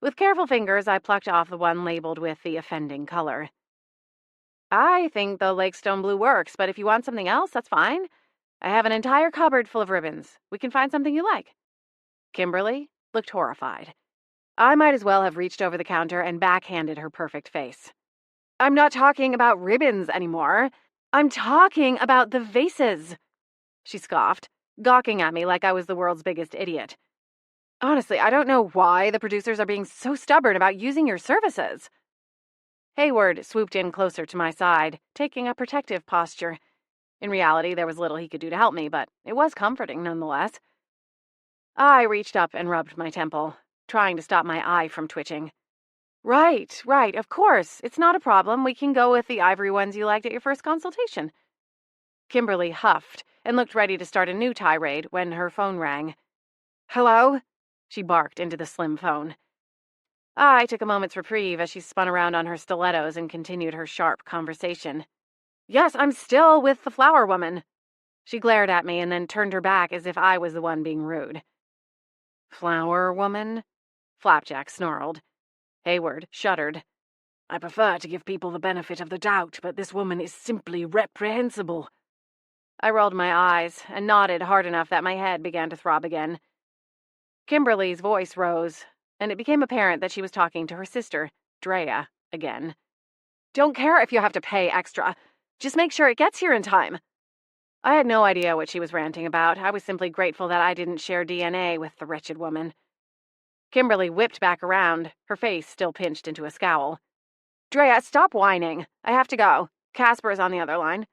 With careful fingers, I plucked off the one labeled with the offending color. I think the Lakestone Blue works, but if you want something else, that's fine. I have an entire cupboard full of ribbons. We can find something you like. Kimberly looked horrified. I might as well have reached over the counter and backhanded her perfect face. I'm not talking about ribbons anymore. I'm talking about the vases, she scoffed, gawking at me like I was the world's biggest idiot. Honestly, I don't know why the producers are being so stubborn about using your services. Hayward swooped in closer to my side, taking a protective posture. In reality, there was little he could do to help me, but it was comforting nonetheless. I reached up and rubbed my temple, trying to stop my eye from twitching. Right, of course. It's not a problem. We can go with the ivory ones you liked at your first consultation. Kimberly huffed and looked ready to start a new tirade when her phone rang. Hello? She barked into the slim phone. I took a moment's reprieve as she spun around on her stilettos and continued her sharp conversation. Yes, I'm still with the flower woman. She glared at me and then turned her back as if I was the one being rude. Flower woman? Flapjack snarled. Hayward shuddered. I prefer to give people the benefit of the doubt, but this woman is simply reprehensible. I rolled my eyes and nodded hard enough that my head began to throb again. Kimberly's voice rose, and it became apparent that she was talking to her sister, Drea, again. Don't care if you have to pay extra. Just make sure it gets here in time. I had no idea what she was ranting about. I was simply grateful that I didn't share DNA with the wretched woman. Kimberly whipped back around, her face still pinched into a scowl. Drea, stop whining. I have to go. Casper is on the other line.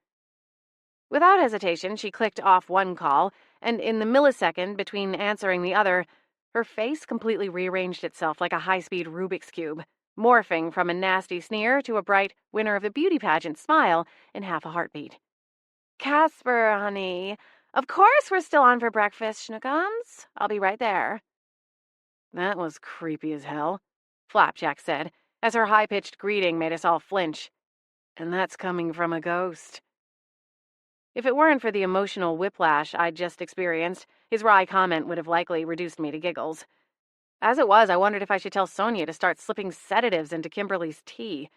Without hesitation, she clicked off one call, and in the millisecond between answering the other, her face completely rearranged itself like a high-speed Rubik's Cube, morphing from a nasty sneer to a bright winner of the beauty pageant smile in half a heartbeat. Casper, honey. Of course we're still on for breakfast, schnookums. I'll be right there. That was creepy as hell, Flapjack said, as her high-pitched greeting made us all flinch. And that's coming from a ghost. If it weren't for the emotional whiplash I'd just experienced, his wry comment would have likely reduced me to giggles. As it was, I wondered if I should tell Sonia to start slipping sedatives into Kimberly's tea.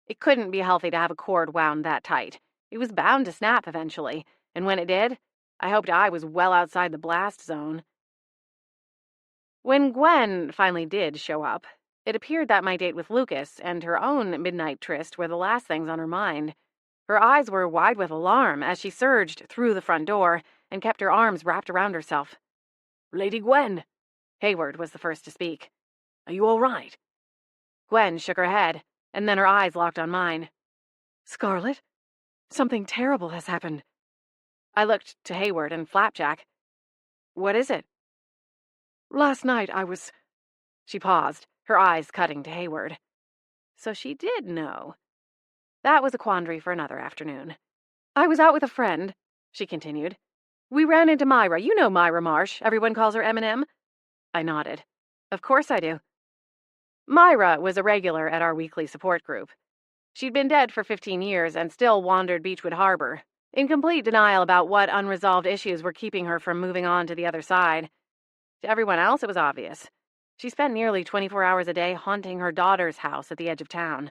It couldn't be healthy to have a cord wound that tight. It was bound to snap eventually, and when it did, I hoped I was well outside the blast zone. When Gwen finally did show up, it appeared that my date with Lucas and her own midnight tryst were the last things on her mind. Her eyes were wide with alarm as she surged through the front door and kept her arms wrapped around herself. Lady Gwen! Hayward was the first to speak. Are you all right? Gwen shook her head, and then her eyes locked on mine. Scarlet? Something terrible has happened. I looked to Hayward and Flapjack. What is it? Last night I was... She paused, her eyes cutting to Hayward. So she did know. That was a quandary for another afternoon. I was out with a friend, she continued. We ran into Myra. You know Myra Marsh. Everyone calls her M&M. I nodded. Of course I do. Myra was a regular at our weekly support group. She'd been dead for 15 years and still wandered Beechwood Harbor, in complete denial about what unresolved issues were keeping her from moving on to the other side. To everyone else, it was obvious. She spent nearly 24 hours a day haunting her daughter's house at the edge of town.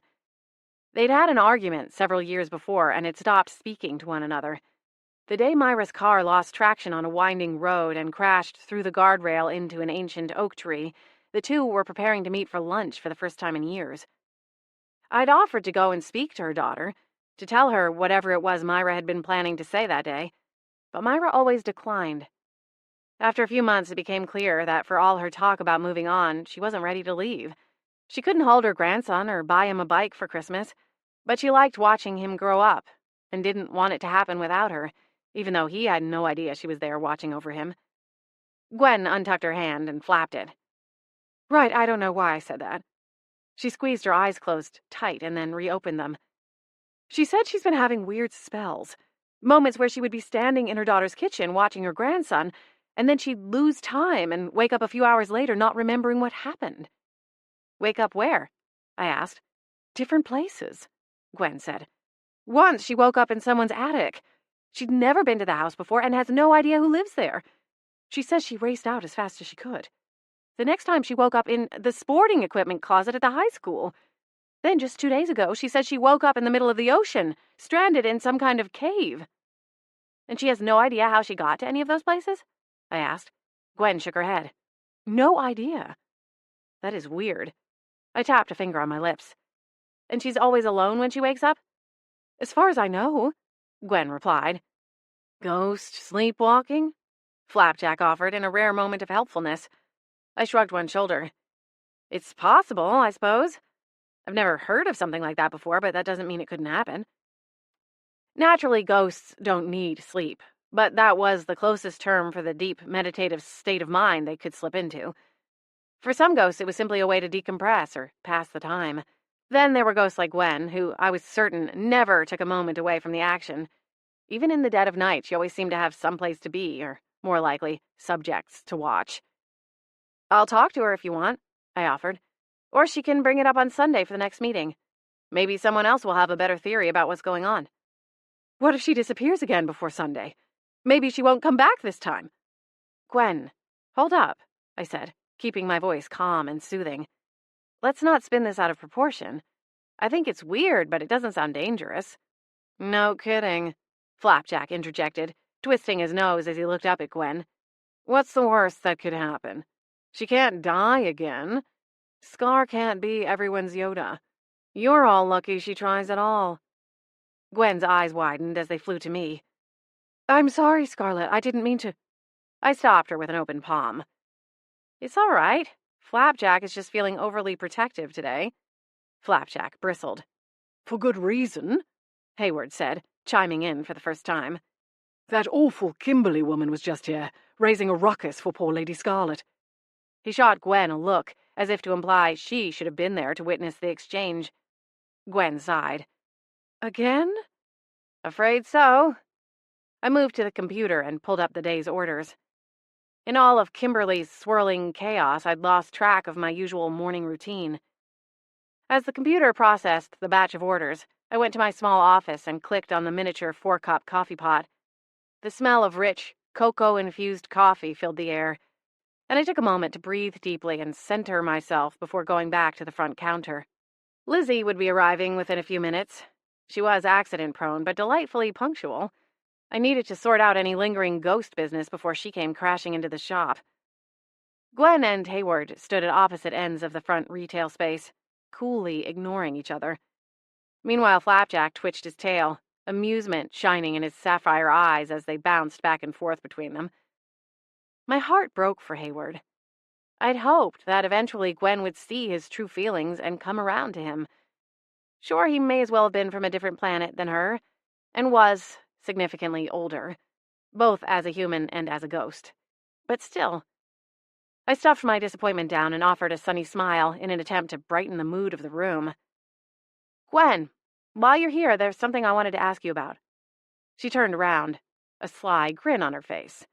They'd had an argument several years before and had stopped speaking to one another. The day Myra's car lost traction on a winding road and crashed through the guardrail into an ancient oak tree, the two were preparing to meet for lunch for the first time in years. I'd offered to go and speak to her daughter, to tell her whatever it was Myra had been planning to say that day, but Myra always declined. After a few months, it became clear that for all her talk about moving on, she wasn't ready to leave. She couldn't hold her grandson or buy him a bike for Christmas, but she liked watching him grow up and didn't want it to happen without her, even though he had no idea she was there watching over him. Gwen untucked her hand and flapped it. Right, I don't know why I said that. She squeezed her eyes closed tight and then reopened them. She said she's been having weird spells, moments where she would be standing in her daughter's kitchen watching her grandson, and then she'd lose time and wake up a few hours later not remembering what happened. Wake up where? I asked. Different places, Gwen said. Once she woke up in someone's attic. She'd never been to the house before and has no idea who lives there. She says she raced out as fast as she could. The next time she woke up in the sporting equipment closet at the high school. Then just 2 days ago, she said she woke up in the middle of the ocean, stranded in some kind of cave. And she has no idea how she got to any of those places? I asked. Gwen shook her head. No idea. That is weird. I tapped a finger on my lips. And she's always alone when she wakes up? As far as I know, Gwen replied. Ghost sleepwalking? Flapjack offered in a rare moment of helpfulness. I shrugged one shoulder. It's possible, I suppose. I've never heard of something like that before, but that doesn't mean it couldn't happen. Naturally, ghosts don't need sleep, but that was the closest term for the deep, meditative state of mind they could slip into. For some ghosts, it was simply a way to decompress or pass the time. Then there were ghosts like Gwen, who I was certain never took a moment away from the action. Even in the dead of night, she always seemed to have some place to be, or, more likely, subjects to watch. I'll talk to her if you want, I offered. Or she can bring it up on Sunday for the next meeting. Maybe someone else will have a better theory about what's going on. What if she disappears again before Sunday? Maybe she won't come back this time. Gwen, hold up, I said, keeping my voice calm and soothing. Let's not spin this out of proportion. I think it's weird, but it doesn't sound dangerous. No kidding, Flapjack interjected, twisting his nose as he looked up at Gwen. What's the worst that could happen? She can't die again. Scar can't be everyone's Yoda. You're all lucky she tries at all. Gwen's eyes widened as they flew to me. I'm sorry, Scarlet. I didn't mean to. I stopped her with an open palm. It's all right. Flapjack is just feeling overly protective today. Flapjack bristled. For good reason, Hayward said, chiming in for the first time. That awful Kimberly woman was just here, raising a ruckus for poor Lady Scarlet. He shot Gwen a look, as if to imply she should have been there to witness the exchange. Gwen sighed. Again? Afraid so. I moved to the computer and pulled up the day's orders. In all of Kimberly's swirling chaos, I'd lost track of my usual morning routine. As the computer processed the batch of orders, I went to my small office and clicked on the miniature 4-cup coffee pot. The smell of rich, cocoa-infused coffee filled the air, and I took a moment to breathe deeply and center myself before going back to the front counter. Lizzie would be arriving within a few minutes. She was accident-prone, but delightfully punctual. I needed to sort out any lingering ghost business before she came crashing into the shop. Gwen and Hayward stood at opposite ends of the front retail space, coolly ignoring each other. Meanwhile, Flapjack twitched his tail, amusement shining in his sapphire eyes as they bounced back and forth between them. My heart broke for Hayward. I'd hoped that eventually Gwen would see his true feelings and come around to him. Sure, he may as well have been from a different planet than her, and was significantly older, both as a human and as a ghost. But still. I stuffed my disappointment down and offered a sunny smile in an attempt to brighten the mood of the room. Gwen, while you're here, there's something I wanted to ask you about. She turned around, a sly grin on her face.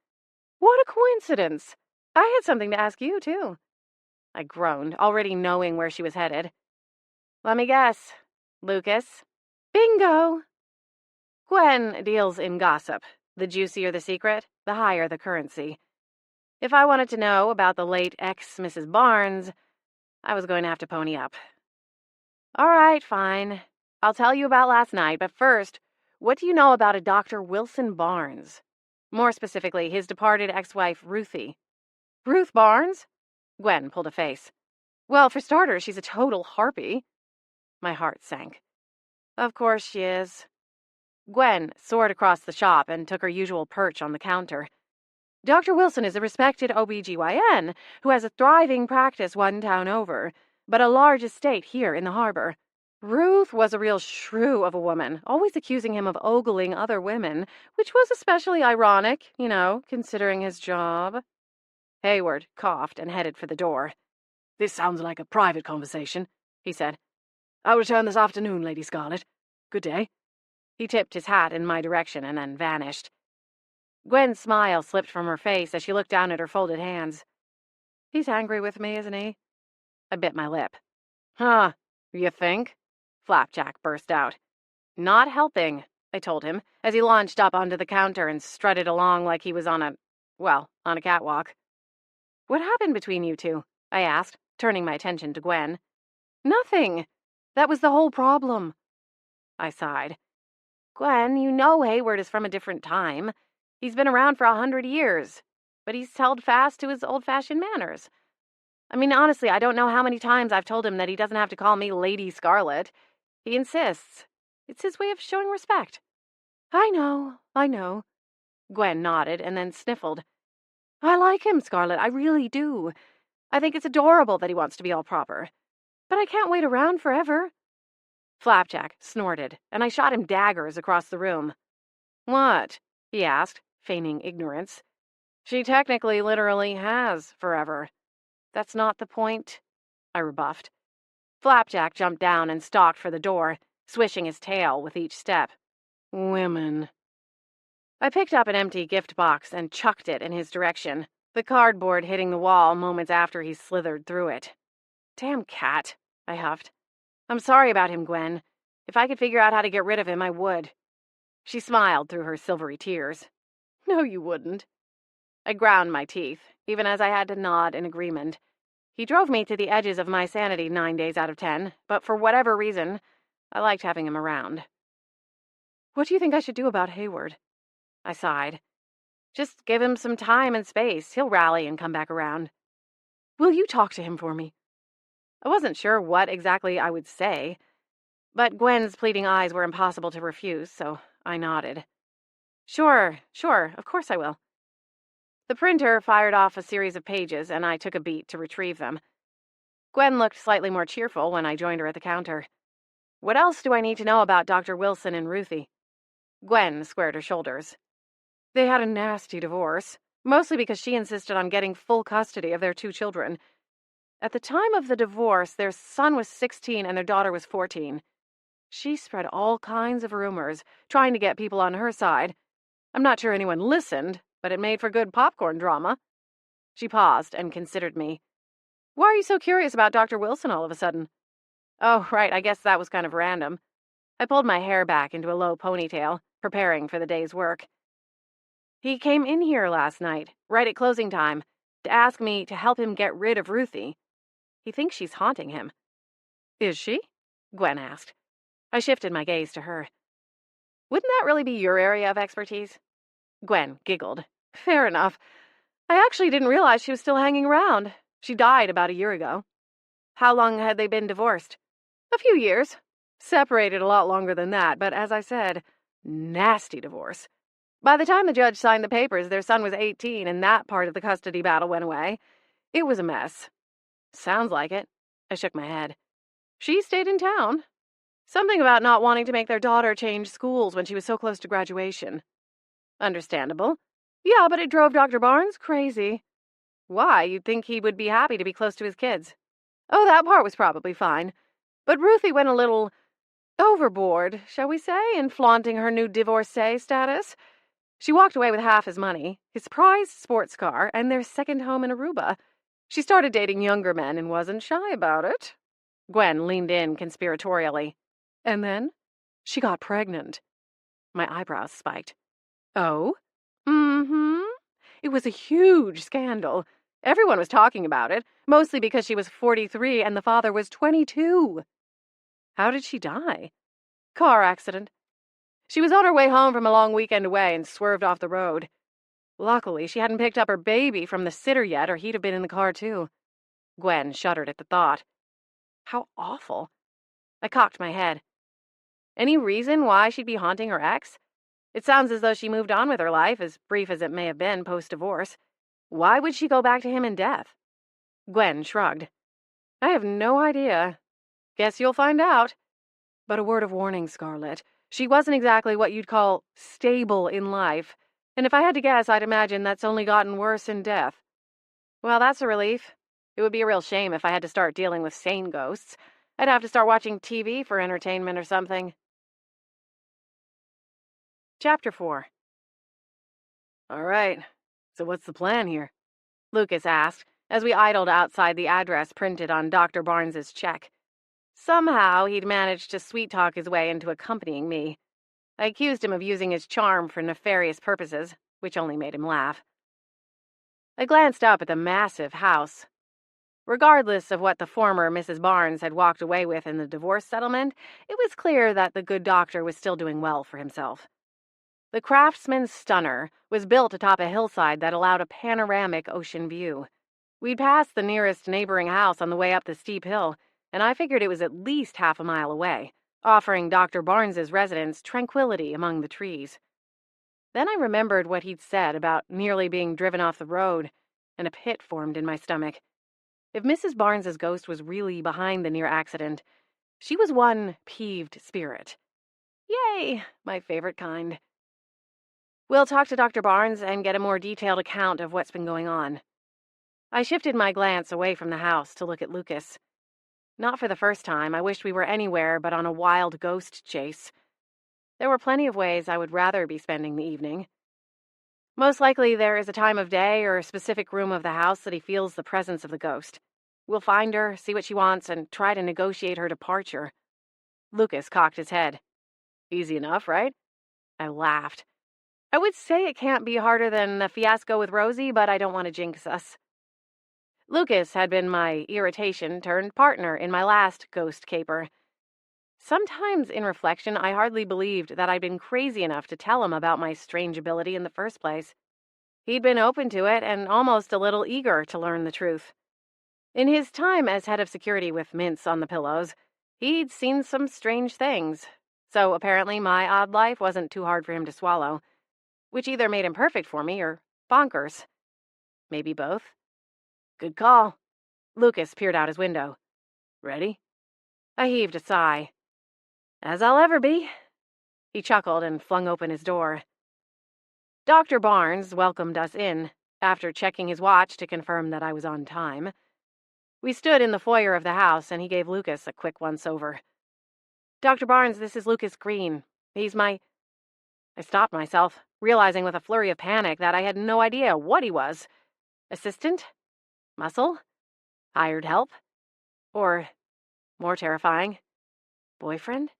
What a coincidence! I had something to ask you, too. I groaned, already knowing where she was headed. Let me guess. Lucas? Bingo! Gwen deals in gossip. The juicier the secret, the higher the currency. If I wanted to know about the late ex-Mrs. Barnes, I was going to have to pony up. All right, fine. I'll tell you about last night, but first, what do you know about a Dr. Wilson Barnes? More specifically, his departed ex-wife, Ruthie. Ruth Barnes? Gwen pulled a face. Well, for starters, she's a total harpy. My heart sank. Of course she is. Gwen soared across the shop and took her usual perch on the counter. Dr. Wilson is a respected OB-GYN who has a thriving practice one town over, but a large estate here in the harbor. Ruth was a real shrew of a woman, always accusing him of ogling other women, which was especially ironic, considering his job. Hayward coughed and headed for the door. This sounds like a private conversation, he said. I'll return this afternoon, Lady Scarlet. Good day. He tipped his hat in my direction and then vanished. Gwen's smile slipped from her face as she looked down at her folded hands. He's angry with me, isn't he? I bit my lip. Huh, you think? Flapjack burst out. Not helping, I told him, as he launched up onto the counter and strutted along like he was on a catwalk. What happened between you two? I asked, turning my attention to Gwen. Nothing. That was the whole problem. I sighed. Gwen, you know Hayward is from a different time. He's been around for 100 years, but he's held fast to his old-fashioned manners. I mean, honestly, I don't know how many times I've told him that he doesn't have to call me Lady Scarlet. He insists. It's his way of showing respect. I know. Gwen nodded and then sniffled. I like him, Scarlet, I really do. I think it's adorable that he wants to be all proper. But I can't wait around forever. Flapjack snorted, and I shot him daggers across the room. What? He asked, feigning ignorance. She technically literally has forever. That's not the point, I rebuffed. Flapjack jumped down and stalked for the door, swishing his tail with each step. Women. I picked up an empty gift box and chucked it in his direction, the cardboard hitting the wall moments after he slithered through it. Damn cat, I huffed. I'm sorry about him, Gwen. If I could figure out how to get rid of him, I would. She smiled through her silvery tears. No, you wouldn't. I ground my teeth, even as I had to nod in agreement. He drove me to the edges of my sanity 9 days out of 10, but for whatever reason, I liked having him around. What do you think I should do about Hayward? I sighed. Just give him some time and space. He'll rally and come back around. Will you talk to him for me? I wasn't sure what exactly I would say, but Gwen's pleading eyes were impossible to refuse, so I nodded. Sure, of course I will. The printer fired off a series of pages, and I took a beat to retrieve them. Gwen looked slightly more cheerful when I joined her at the counter. What else do I need to know about Dr. Wilson and Ruthie? Gwen squared her shoulders. They had a nasty divorce, mostly because she insisted on getting full custody of their 2 children. At the time of the divorce, their son was 16 and their daughter was 14. She spread all kinds of rumors, trying to get people on her side. I'm not sure anyone listened, but it made for good popcorn drama. She paused and considered me. Why are you so curious about Dr. Wilson all of a sudden? Oh, right, I guess that was kind of random. I pulled my hair back into a low ponytail, preparing for the day's work. He came in here last night, right at closing time, to ask me to help him get rid of Ruthie. He thinks she's haunting him. Is she? Gwen asked. I shifted my gaze to her. Wouldn't that really be your area of expertise? Gwen giggled. Fair enough. I actually didn't realize she was still hanging around. She died about a year ago. How long had they been divorced? A few years. Separated a lot longer than that, but as I said, nasty divorce. By the time the judge signed the papers, their son was 18, and that part of the custody battle went away. It was a mess. Sounds like it. I shook my head. She stayed in town. Something about not wanting to make their daughter change schools when she was so close to graduation. Understandable. Yeah, but it drove Dr. Barnes crazy. Why? You'd think he would be happy to be close to his kids. Oh, that part was probably fine. But Ruthie went a little overboard, shall we say, in flaunting her new divorcee status. She walked away with half his money, his prized sports car, and their second home in Aruba. She started dating younger men and wasn't shy about it. Gwen leaned in conspiratorially. And then she got pregnant. My eyebrows spiked. Oh? Mm-hmm. It was a huge scandal. Everyone was talking about it, mostly because she was 43 and the father was 22. How did she die? Car accident. She was on her way home from a long weekend away and swerved off the road. Luckily, she hadn't picked up her baby from the sitter yet, or he'd have been in the car too. Gwen shuddered at the thought. How awful. I cocked my head. Any reason why she'd be haunting her ex? It sounds as though she moved on with her life, as brief as it may have been post-divorce. Why would she go back to him in death? Gwen shrugged. I have no idea. Guess you'll find out. But a word of warning, Scarlett. She wasn't exactly what you'd call stable in life. And if I had to guess, I'd imagine that's only gotten worse in death. Well, that's a relief. It would be a real shame if I had to start dealing with sane ghosts. I'd have to start watching TV for entertainment or something. Chapter 4. All right, so what's the plan here? Lucas asked, as we idled outside the address printed on Dr. Barnes's check. Somehow he'd managed to sweet-talk his way into accompanying me. I accused him of using his charm for nefarious purposes, which only made him laugh. I glanced up at the massive house. Regardless of what the former Mrs. Barnes had walked away with in the divorce settlement, it was clear that the good doctor was still doing well for himself. The Craftsman's Stunner was built atop a hillside that allowed a panoramic ocean view. We'd passed the nearest neighboring house on the way up the steep hill, and I figured it was at least half a mile away, offering Dr. Barnes's residence tranquility among the trees. Then I remembered what he'd said about nearly being driven off the road, and a pit formed in my stomach. If Mrs. Barnes's ghost was really behind the near accident, she was one peeved spirit. Yay, my favorite kind. We'll talk to Dr. Barnes and get a more detailed account of what's been going on. I shifted my glance away from the house to look at Lucas. Not for the first time, I wished we were anywhere but on a wild ghost chase. There were plenty of ways I would rather be spending the evening. Most likely there is a time of day or a specific room of the house that he feels the presence of the ghost. We'll find her, see what she wants, and try to negotiate her departure. Lucas cocked his head. Easy enough, right? I laughed. I would say it can't be harder than the fiasco with Rosie, but I don't want to jinx us. Lucas had been my irritation-turned-partner in my last ghost caper. Sometimes, in reflection, I hardly believed that I'd been crazy enough to tell him about my strange ability in the first place. He'd been open to it and almost a little eager to learn the truth. In his time as head of security with mints on the pillows, he'd seen some strange things. So apparently my odd life wasn't too hard for him to swallow, which either made him perfect for me or bonkers. Maybe both. Good call. Lucas peered out his window. Ready? I heaved a sigh. As I'll ever be. He chuckled and flung open his door. Dr. Barnes welcomed us in, after checking his watch to confirm that I was on time. We stood in the foyer of the house, and he gave Lucas a quick once-over. Dr. Barnes, this is Lucas Green. He's my... I stopped myself, realizing with a flurry of panic that I had no idea what he was. Assistant? Muscle? Hired help? Or, more terrifying, boyfriend?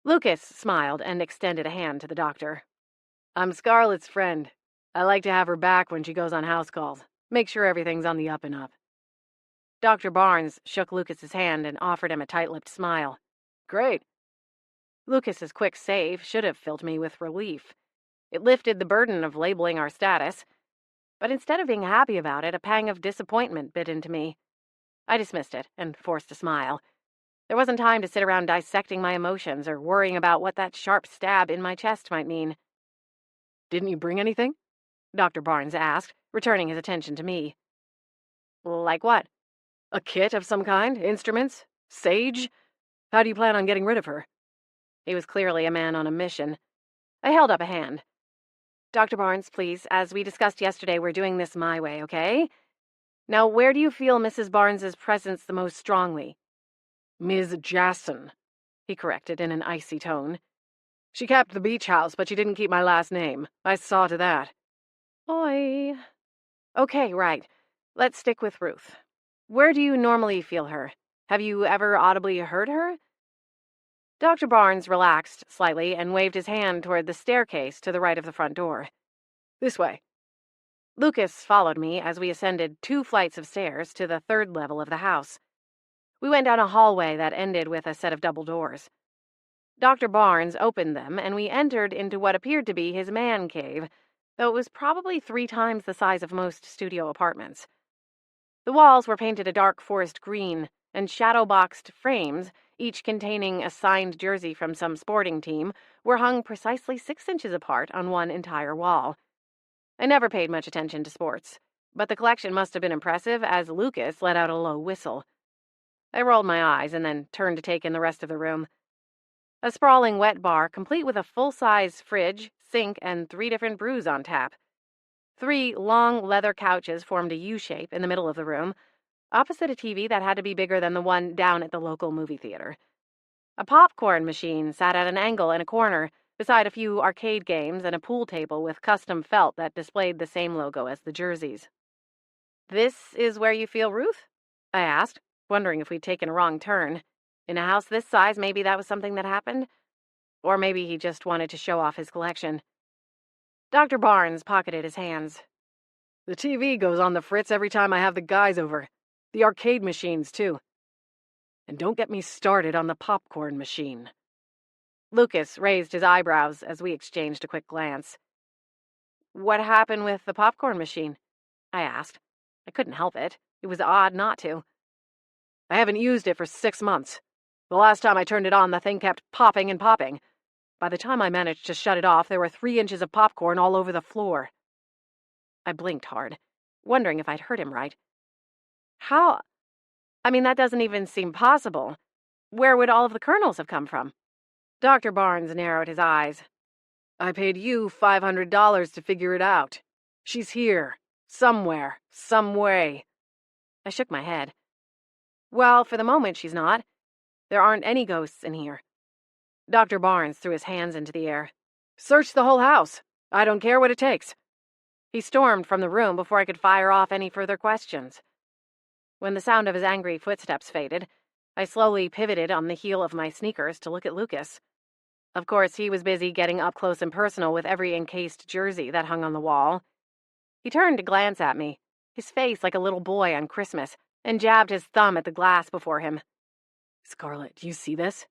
Lucas smiled and extended a hand to the doctor. I'm Scarlett's friend. I like to have her back when she goes on house calls. Make sure everything's on the up and up. Dr. Barnes shook Lucas's hand and offered him a tight-lipped smile. Great. Lucas's quick save should have filled me with relief. It lifted the burden of labeling our status. But instead of being happy about it, a pang of disappointment bit into me. I dismissed it and forced a smile. There wasn't time to sit around dissecting my emotions or worrying about what that sharp stab in my chest might mean. Didn't you bring anything? Dr. Barnes asked, returning his attention to me. Like what? A kit of some kind? Instruments? Sage? How do you plan on getting rid of her? He was clearly a man on a mission. I held up a hand. Dr. Barnes, please, as we discussed yesterday, we're doing this my way, okay? Now, where do you feel Mrs. Barnes's presence the most strongly? Ms. Jason, he corrected in an icy tone. She kept the beach house, but she didn't keep my last name. I saw to that. Oi. Okay, right. Let's stick with Ruth. Where do you normally feel her? Have you ever audibly heard her? Dr. Barnes relaxed slightly and waved his hand toward the staircase to the right of the front door. This way. Lucas followed me as we ascended 2 flights of stairs to the 3rd level of the house. We went down a hallway that ended with a set of double doors. Dr. Barnes opened them, and we entered into what appeared to be his man cave, though it was probably 3 times the size of most studio apartments. The walls were painted a dark forest green, and shadow-boxed frames, each containing a signed jersey from some sporting team, were hung precisely 6 inches apart on one entire wall. I never paid much attention to sports, but the collection must have been impressive as Lucas let out a low whistle. I rolled my eyes and then turned to take in the rest of the room. A sprawling wet bar, complete with a full-size fridge, sink, and 3 different brews on tap. 3 long leather couches formed a U-shape in the middle of the room, opposite a TV that had to be bigger than the one down at the local movie theater. A popcorn machine sat at an angle in a corner, beside a few arcade games and a pool table with custom felt that displayed the same logo as the jerseys. This is where you feel Ruth? I asked, wondering if we'd taken a wrong turn. In a house this size, maybe that was something that happened? Or maybe he just wanted to show off his collection. Dr. Barnes pocketed his hands. The TV goes on the fritz every time I have the guys over. The arcade machines, too. And don't get me started on the popcorn machine. Lucas raised his eyebrows as we exchanged a quick glance. What happened with the popcorn machine? I asked. I couldn't help it. It was odd not to. I haven't used it for 6 months. The last time I turned it on, the thing kept popping and popping. By the time I managed to shut it off, there were 3 inches of popcorn all over the floor. I blinked hard, wondering if I'd heard him right. How? I mean, that doesn't even seem possible. Where would all of the kernels have come from? Dr. Barnes narrowed his eyes. I paid you $500 to figure it out. She's here. Somewhere. Some way. I shook my head. Well, for the moment, she's not. There aren't any ghosts in here. Dr. Barnes threw his hands into the air. Search the whole house. I don't care what it takes. He stormed from the room before I could fire off any further questions. When the sound of his angry footsteps faded, I slowly pivoted on the heel of my sneakers to look at Lucas. Of course, he was busy getting up close and personal with every encased jersey that hung on the wall. He turned to glance at me, his face like a little boy on Christmas, and jabbed his thumb at the glass before him. Scarlett, do you see this?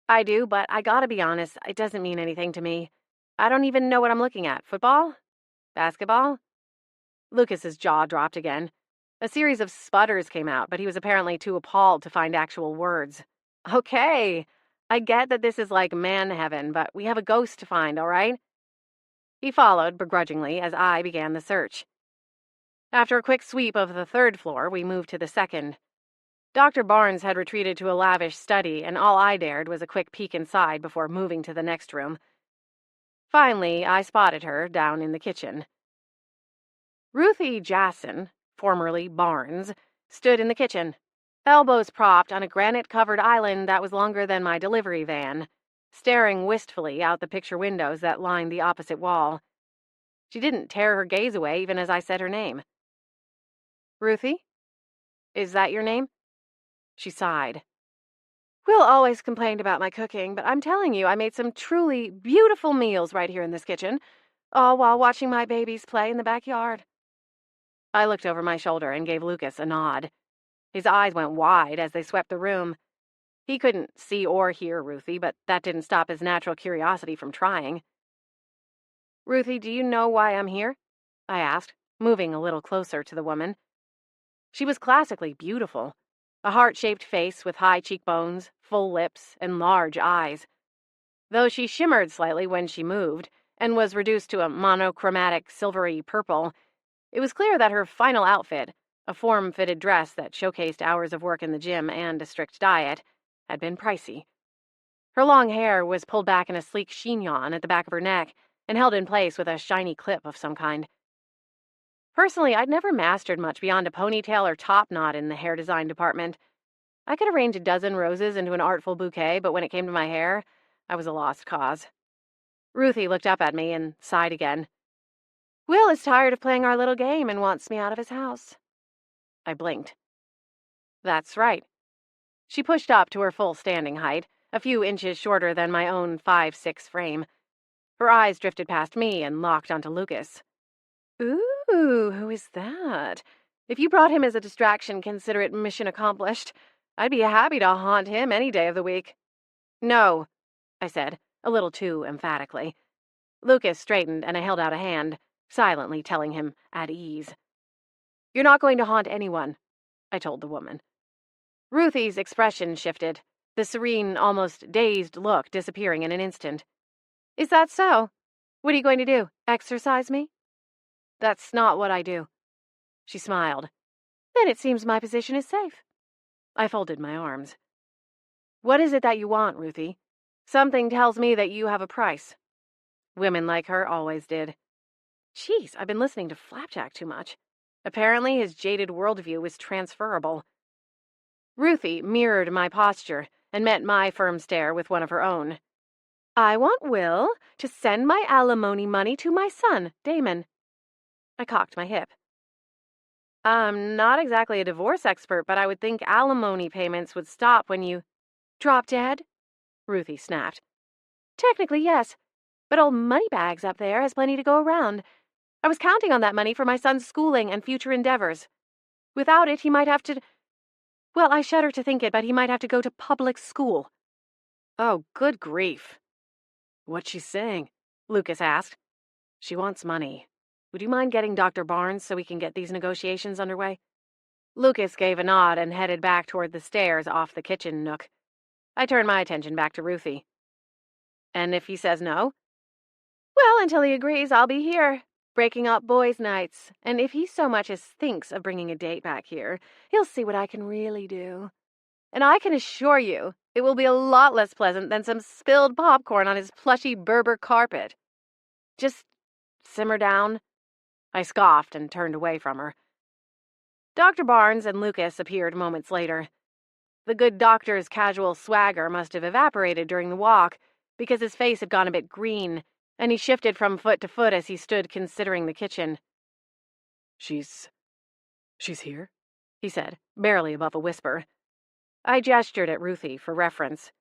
I do, but I gotta be honest, it doesn't mean anything to me. I don't even know what I'm looking at. Football? Basketball? Lucas's jaw dropped again. A series of sputters came out, but he was apparently too appalled to find actual words. Okay, I get that this is like man heaven, but we have a ghost to find, all right? He followed, begrudgingly, as I began the search. After a quick sweep of the third floor, we moved to the second. Dr. Barnes had retreated to a lavish study, and all I dared was a quick peek inside before moving to the next room. Finally, I spotted her down in the kitchen. Ruthie Jasson, formerly Barnes, stood in the kitchen, elbows propped on a granite-covered island that was longer than my delivery van, staring wistfully out the picture windows that lined the opposite wall. She didn't tear her gaze away even as I said her name. Ruthie? Is that your name? She sighed. Will always complained about my cooking, but I'm telling you, I made some truly beautiful meals right here in this kitchen, all while watching my babies play in the backyard. I looked over my shoulder and gave Lucas a nod. His eyes went wide as they swept the room. He couldn't see or hear Ruthie, but that didn't stop his natural curiosity from trying. Ruthie, do you know why I'm here? I asked, moving a little closer to the woman. She was classically beautiful. A heart-shaped face with high cheekbones, full lips, and large eyes. Though she shimmered slightly when she moved, and was reduced to a monochromatic silvery purple, it was clear that her final outfit, a form-fitted dress that showcased hours of work in the gym and a strict diet, had been pricey. Her long hair was pulled back in a sleek chignon at the back of her neck and held in place with a shiny clip of some kind. Personally, I'd never mastered much beyond a ponytail or top knot in the hair design department. I could arrange a dozen roses into an artful bouquet, but when it came to my hair, I was a lost cause. Ruthie looked up at me and sighed again. Will is tired of playing our little game and wants me out of his house. I blinked. That's right. She pushed up to her full standing height, a few inches shorter than my own 5'6" frame. Her eyes drifted past me and locked onto Lucas. Ooh, who is that? If you brought him as a distraction, consider it mission accomplished. I'd be happy to haunt him any day of the week. No, I said, a little too emphatically. Lucas straightened, and I held out a hand, silently telling him at ease. You're not going to haunt anyone, I told the woman. Ruthie's expression shifted, the serene, almost dazed look disappearing in an instant. Is that so? What are you going to do, exorcise me? That's not what I do. She smiled. Then it seems my position is safe. I folded my arms. What is it that you want, Ruthie? Something tells me that you have a price. Women like her always did. Jeez, I've been listening to Flapjack too much. Apparently his jaded worldview was transferable. Ruthie mirrored my posture and met my firm stare with one of her own. I want Will to send my alimony money to my son, Damon. I cocked my hip. I'm not exactly a divorce expert, but I would think alimony payments would stop when you drop dead, Ruthie snapped. Technically, yes, but old Moneybags up there has plenty to go around. I was counting on that money for my son's schooling and future endeavors. Without it, he might have to... Well, I shudder to think it, but he might have to go to public school. Oh, good grief. What's she saying? Lucas asked. She wants money. Would you mind getting Dr. Barnes so we can get these negotiations underway? Lucas gave a nod and headed back toward the stairs off the kitchen nook. I turned my attention back to Ruthie. And if he says no? Well, until he agrees, I'll be here, breaking up boys' nights. And if he so much as thinks of bringing a date back here, he'll see what I can really do. And I can assure you, it will be a lot less pleasant than some spilled popcorn on his plushy Berber carpet. Just simmer down. I scoffed and turned away from her. Dr. Barnes and Lucas appeared moments later. The good doctor's casual swagger must have evaporated during the walk, because his face had gone a bit green, and he shifted from foot to foot as he stood considering the kitchen. She's here, he said, barely above a whisper. I gestured at Ruthie for reference.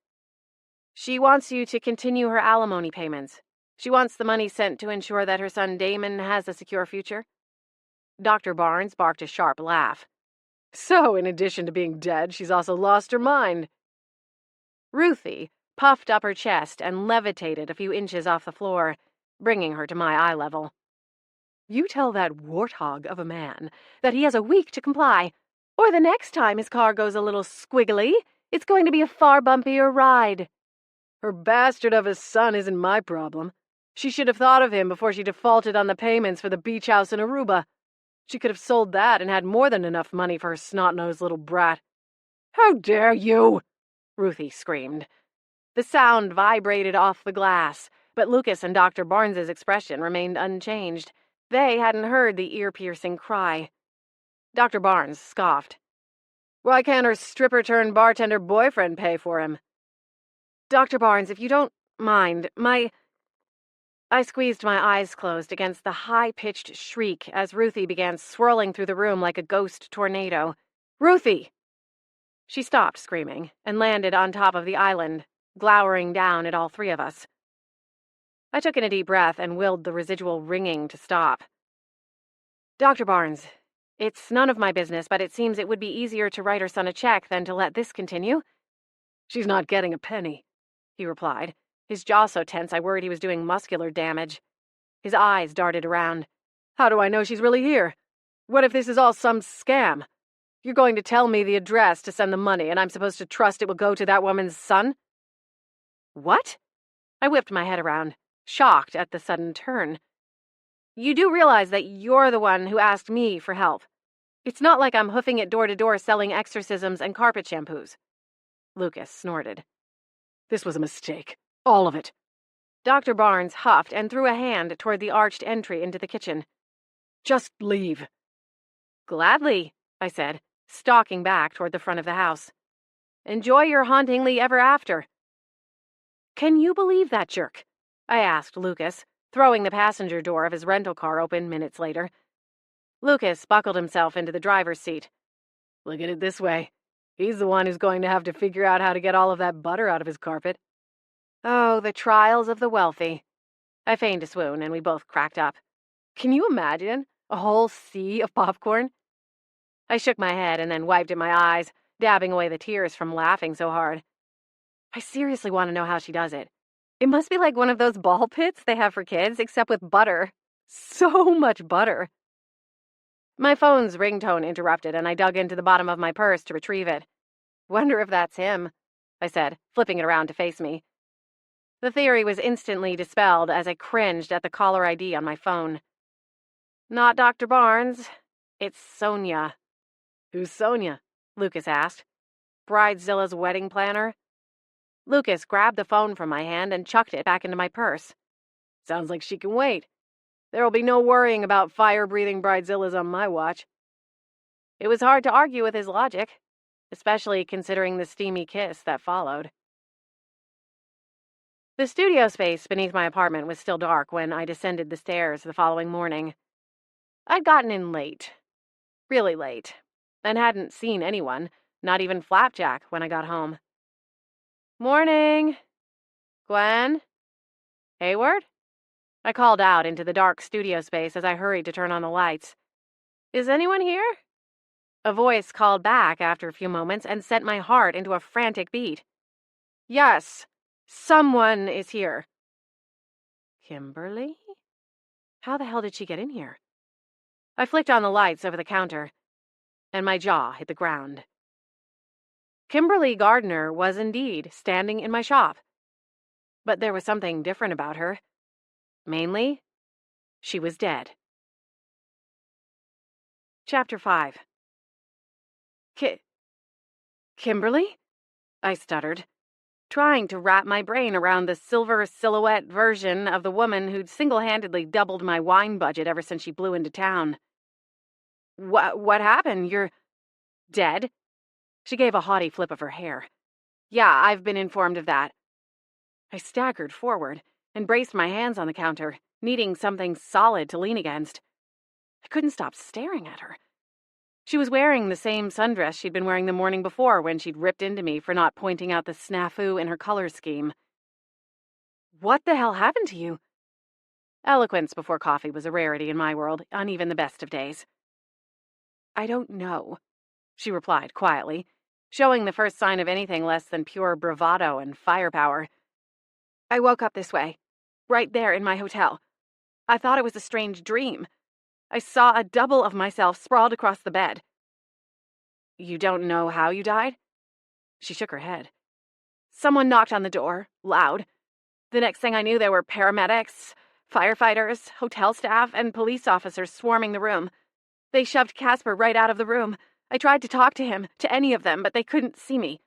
She wants you to continue her alimony payments. She wants the money sent to ensure that her son Damon has a secure future. Dr. Barnes barked a sharp laugh. So, in addition to being dead, she's also lost her mind. Ruthie, puffed up her chest and levitated a few inches off the floor, bringing her to my eye level. You tell that warthog of a man that he has a week to comply, or the next time his car goes a little squiggly, it's going to be a far bumpier ride. Her bastard of a son isn't my problem. She should have thought of him before she defaulted on the payments for the beach house in Aruba. She could have sold that and had more than enough money for her snot-nosed little brat. How dare you! Ruthie screamed. The sound vibrated off the glass, but Lucas and Dr. Barnes's expression remained unchanged. They hadn't heard the ear-piercing cry. Dr. Barnes scoffed. Why can't her stripper-turned-bartender boyfriend pay for him? Dr. Barnes, if you don't mind, I squeezed my eyes closed against the high-pitched shriek as Ruthie began swirling through the room like a ghost tornado. Ruthie! She stopped screaming and landed on top of the island, glowering down at all three of us. I took in a deep breath and willed the residual ringing to stop. Dr. Barnes, it's none of my business, but it seems it would be easier to write her son a check than to let this continue. She's not getting a penny, he replied, his jaw so tense I worried he was doing muscular damage. His eyes darted around. How do I know she's really here? What if this is all some scam? You're going to tell me the address to send the money, and I'm supposed to trust it will go to that woman's son? What? I whipped my head around, shocked at the sudden turn. You do realize that you're the one who asked me for help. It's not like I'm hoofing it door to door selling exorcisms and carpet shampoos. Lucas snorted. This was a mistake. All of it. Dr. Barnes huffed and threw a hand toward the arched entry into the kitchen. Just leave. Gladly, I said, stalking back toward the front of the house. Enjoy your hauntingly ever after. Can you believe that jerk? I asked Lucas, throwing the passenger door of his rental car open minutes later. Lucas buckled himself into the driver's seat. Look at it this way. He's the one who's going to have to figure out how to get all of that butter out of his carpet. Oh, the trials of the wealthy. I feigned a swoon, and we both cracked up. Can you imagine? A whole sea of popcorn? I shook my head and then wiped at my eyes, dabbing away the tears from laughing so hard. I seriously want to know how she does it. It must be like one of those ball pits they have for kids, except with butter. So much butter. My phone's ringtone interrupted, and I dug into the bottom of my purse to retrieve it. Wonder if that's him, I said, flipping it around to face me. The theory was instantly dispelled as I cringed at the caller ID on my phone. Not Dr. Barnes. It's Sonia. Who's Sonia? Lucas asked. Bridezilla's wedding planner. Lucas grabbed the phone from my hand and chucked it back into my purse. Sounds like she can wait. There'll be no worrying about fire-breathing bridezillas on my watch. It was hard to argue with his logic, especially considering the steamy kiss that followed. The studio space beneath my apartment was still dark when I descended the stairs the following morning. I'd gotten in late. Really late. And hadn't seen anyone, not even Flapjack, when I got home. Morning. Gwen? Hayward? I called out into the dark studio space as I hurried to turn on the lights. Is anyone here? A voice called back after a few moments and sent my heart into a frantic beat. Yes, someone is here. Kimberly? How the hell did she get in here? I flicked on the lights over the counter, and my jaw hit the ground. Kimberly Gardner was indeed standing in my shop. But there was something different about her. Mainly, she was dead. Chapter 5. Kimberly? I stuttered, trying to wrap my brain around the silver silhouette version of the woman who'd single-handedly doubled my wine budget ever since she blew into town. What happened? You're dead? She gave a haughty flip of her hair. Yeah, I've been informed of that. I staggered forward and braced my hands on the counter, needing something solid to lean against. I couldn't stop staring at her. She was wearing the same sundress she'd been wearing the morning before when she'd ripped into me for not pointing out the snafu in her color scheme. What the hell happened to you? Eloquence before coffee was a rarity in my world, on even the best of days. I don't know, she replied quietly, showing the first sign of anything less than pure bravado and firepower. I woke up this way, right there in my hotel. I thought it was a strange dream. I saw a double of myself sprawled across the bed. You don't know how you died? She shook her head. Someone knocked on the door, loud. The next thing I knew, there were paramedics, firefighters, hotel staff, and police officers swarming the room. They shoved Casper right out of the room. I tried to talk to him, to any of them, but they couldn't see me.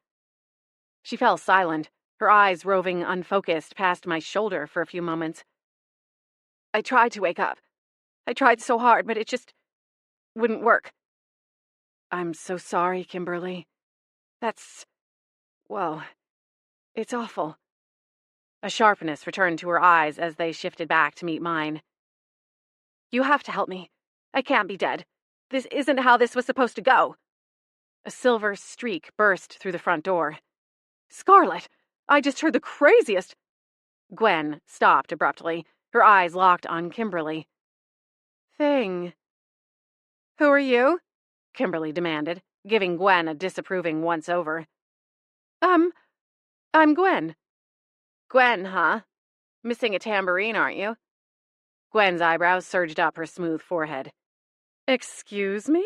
She fell silent, her eyes roving unfocused past my shoulder for a few moments. I tried to wake up. I tried so hard, but it just wouldn't work. I'm so sorry, Kimberly. Well, it's awful. A sharpness returned to her eyes as they shifted back to meet mine. You have to help me. I can't be dead. This isn't how this was supposed to go. A silver streak burst through the front door. Scarlet! I just heard the craziest... Gwen stopped abruptly, her eyes locked on Kimberly. Thing. Who are you? Kimberly demanded, giving Gwen a disapproving once-over. I'm Gwen. Gwen, huh? Missing a tambourine, aren't you? Gwen's eyebrows surged up her smooth forehead. Excuse me?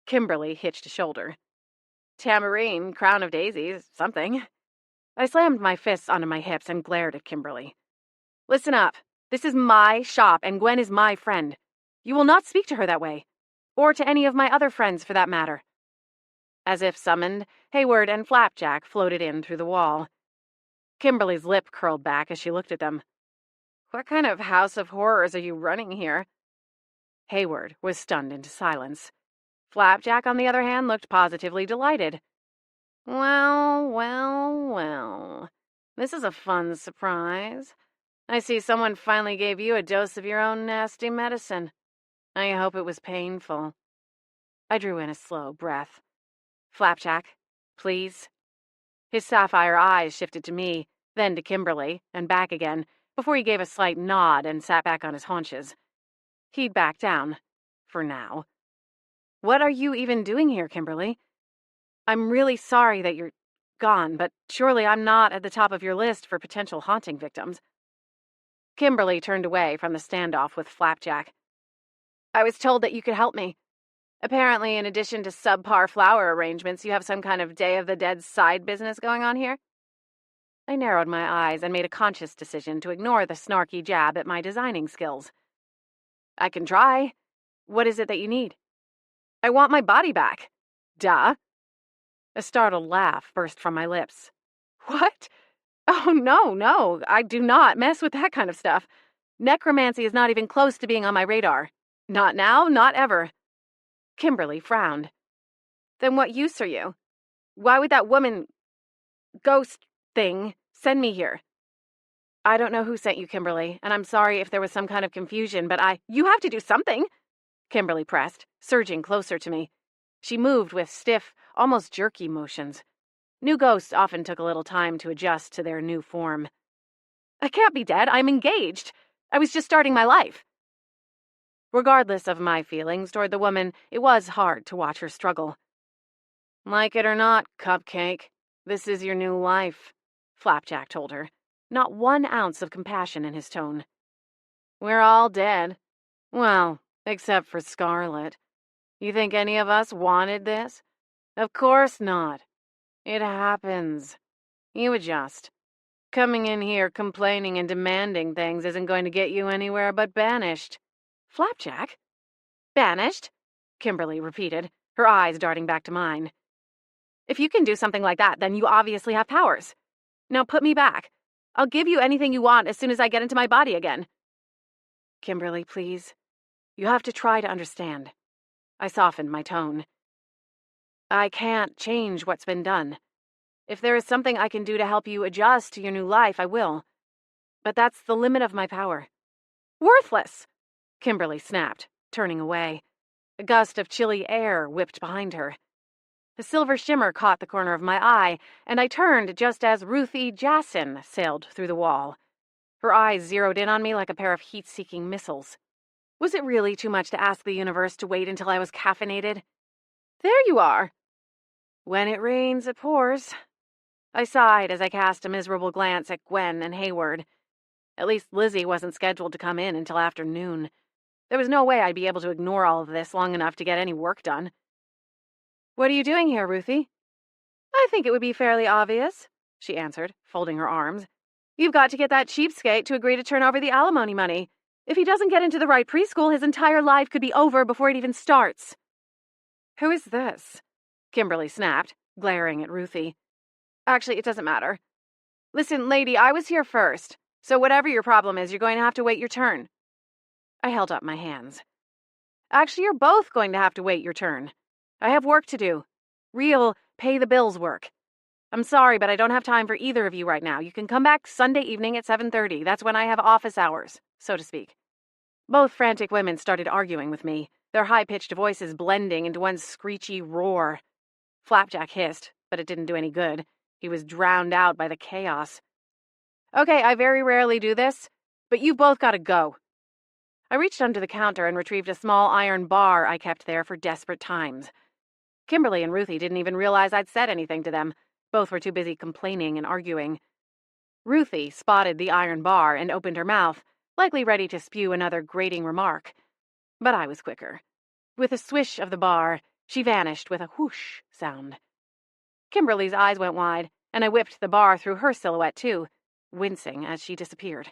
Kimberly hitched a shoulder. Tambourine, crown of daisies, something. I slammed my fists onto my hips and glared at Kimberly. Listen up. This is my shop, and Gwen is my friend. You will not speak to her that way. Or to any of my other friends, for that matter. As if summoned, Hayward and Flapjack floated in through the wall. Kimberly's lip curled back as she looked at them. What kind of house of horrors are you running here? Hayward was stunned into silence. Flapjack, on the other hand, looked positively delighted. Well. This is a fun surprise. I see someone finally gave you a dose of your own nasty medicine. I hope it was painful. I drew in a slow breath. Flapjack, please. His sapphire eyes shifted to me, then to Kimberly, and back again, before he gave a slight nod and sat back on his haunches. He'd back down, for now. What are you even doing here, Kimberly? I'm really sorry that you're gone, but surely I'm not at the top of your list for potential haunting victims. Kimberly turned away from the standoff with Flapjack. I was told that you could help me. Apparently, in addition to subpar flower arrangements, you have some kind of Day of the Dead side business going on here? I narrowed my eyes and made a conscious decision to ignore the snarky jab at my designing skills. I can try. What is it that you need? I want my body back. Duh. A startled laugh burst from my lips. What? Oh, no, I do not mess with that kind of stuff. Necromancy is not even close to being on my radar. Not now, not ever. Kimberly frowned. Then what use are you? Why would that woman... ghost thing send me here? I don't know who sent you, Kimberly, and I'm sorry if there was some kind of confusion, but You have to do something, Kimberly pressed, surging closer to me. She moved with stiff, almost jerky motions. New ghosts often took a little time to adjust to their new form. I can't be dead. I'm engaged. I was just starting my life. Regardless of my feelings toward the woman, it was hard to watch her struggle. Like it or not, Cupcake, this is your new life, Flapjack told her, not 1 ounce of compassion in his tone. We're all dead. Well, except for Scarlet. You think any of us wanted this? Of course not. It happens. You adjust. Coming in here complaining and demanding things isn't going to get you anywhere but banished. Flapjack? Banished? Kimberly repeated, her eyes darting back to mine. If you can do something like that, then you obviously have powers. Now put me back. I'll give you anything you want as soon as I get into my body again. Kimberly, please. You have to try to understand. I softened my tone. I can't change what's been done. If there is something I can do to help you adjust to your new life, I will. But that's the limit of my power. Worthless! Kimberly snapped, turning away. A gust of chilly air whipped behind her. The silver shimmer caught the corner of my eye, and I turned just as Ruthie Jason sailed through the wall. Her eyes zeroed in on me like a pair of heat-seeking missiles. Was it really too much to ask the universe to wait until I was caffeinated? There you are! When it rains, it pours. I sighed as I cast a miserable glance at Gwen and Hayward. At least Lizzie wasn't scheduled to come in until afternoon. There was no way I'd be able to ignore all of this long enough to get any work done. What are you doing here, Ruthie? I think it would be fairly obvious, she answered, folding her arms. You've got to get that cheapskate to agree to turn over the alimony money. If he doesn't get into the right preschool, his entire life could be over before it even starts. Who is this? Kimberly snapped, glaring at Ruthie. Actually, it doesn't matter. Listen, lady, I was here first, so whatever your problem is, you're going to have to wait your turn. I held up my hands. Actually, you're both going to have to wait your turn. I have work to do. Real, pay-the-bills work. I'm sorry, but I don't have time for either of you right now. You can come back Sunday evening at 7:30. That's when I have office hours, so to speak. Both frantic women started arguing with me, their high-pitched voices blending into one screechy roar. Flapjack hissed, but it didn't do any good. He was drowned out by the chaos. Okay, I very rarely do this, but you've both got to go. I reached under the counter and retrieved a small iron bar I kept there for desperate times. Kimberly and Ruthie didn't even realize I'd said anything to them. Both were too busy complaining and arguing. Ruthie spotted the iron bar and opened her mouth, likely ready to spew another grating remark. But I was quicker. With a swish of the bar, she vanished with a whoosh sound. Kimberly's eyes went wide, and I whipped the bar through her silhouette too, wincing as she disappeared.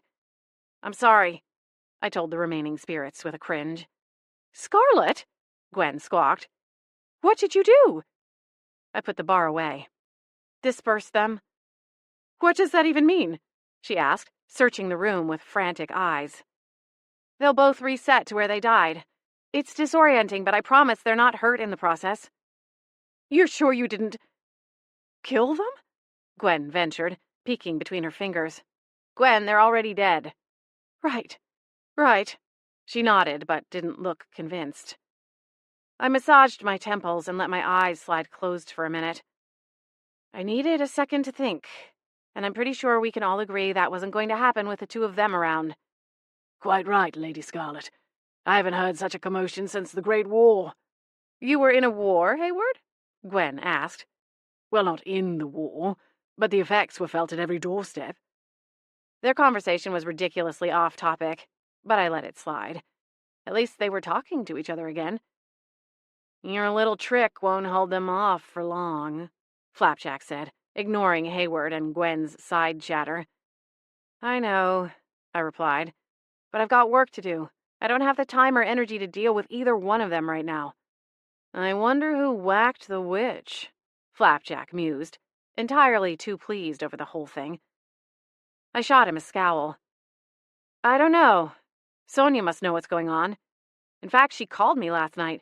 I'm sorry, I told the remaining spirits with a cringe. Scarlet? Gwen squawked. What did you do? I put the bar away. Disperse them. What does that even mean? She asked, searching the room with frantic eyes. They'll both reset to where they died. It's disorienting, but I promise they're not hurt in the process. You're sure you didn't kill them? Gwen ventured, peeking between her fingers. Gwen, they're already dead. Right. She nodded, but didn't look convinced. I massaged my temples and let my eyes slide closed for a minute. I needed a second to think, and I'm pretty sure we can all agree that wasn't going to happen with the two of them around. Quite right, Lady Scarlet. I haven't heard such a commotion since the Great War. You were in a war, Hayward? Gwen asked. Well, not in the war, but the effects were felt at every doorstep. Their conversation was ridiculously off-topic, but I let it slide. At least they were talking to each other again. Your little trick won't hold them off for long, Flapjack said, ignoring Hayward and Gwen's side chatter. I know, I replied, but I've got work to do. I don't have the time or energy to deal with either one of them right now. I wonder who whacked the witch, Flapjack mused, entirely too pleased over the whole thing. I shot him a scowl. I don't know. Sonia must know what's going on. In fact, she called me last night.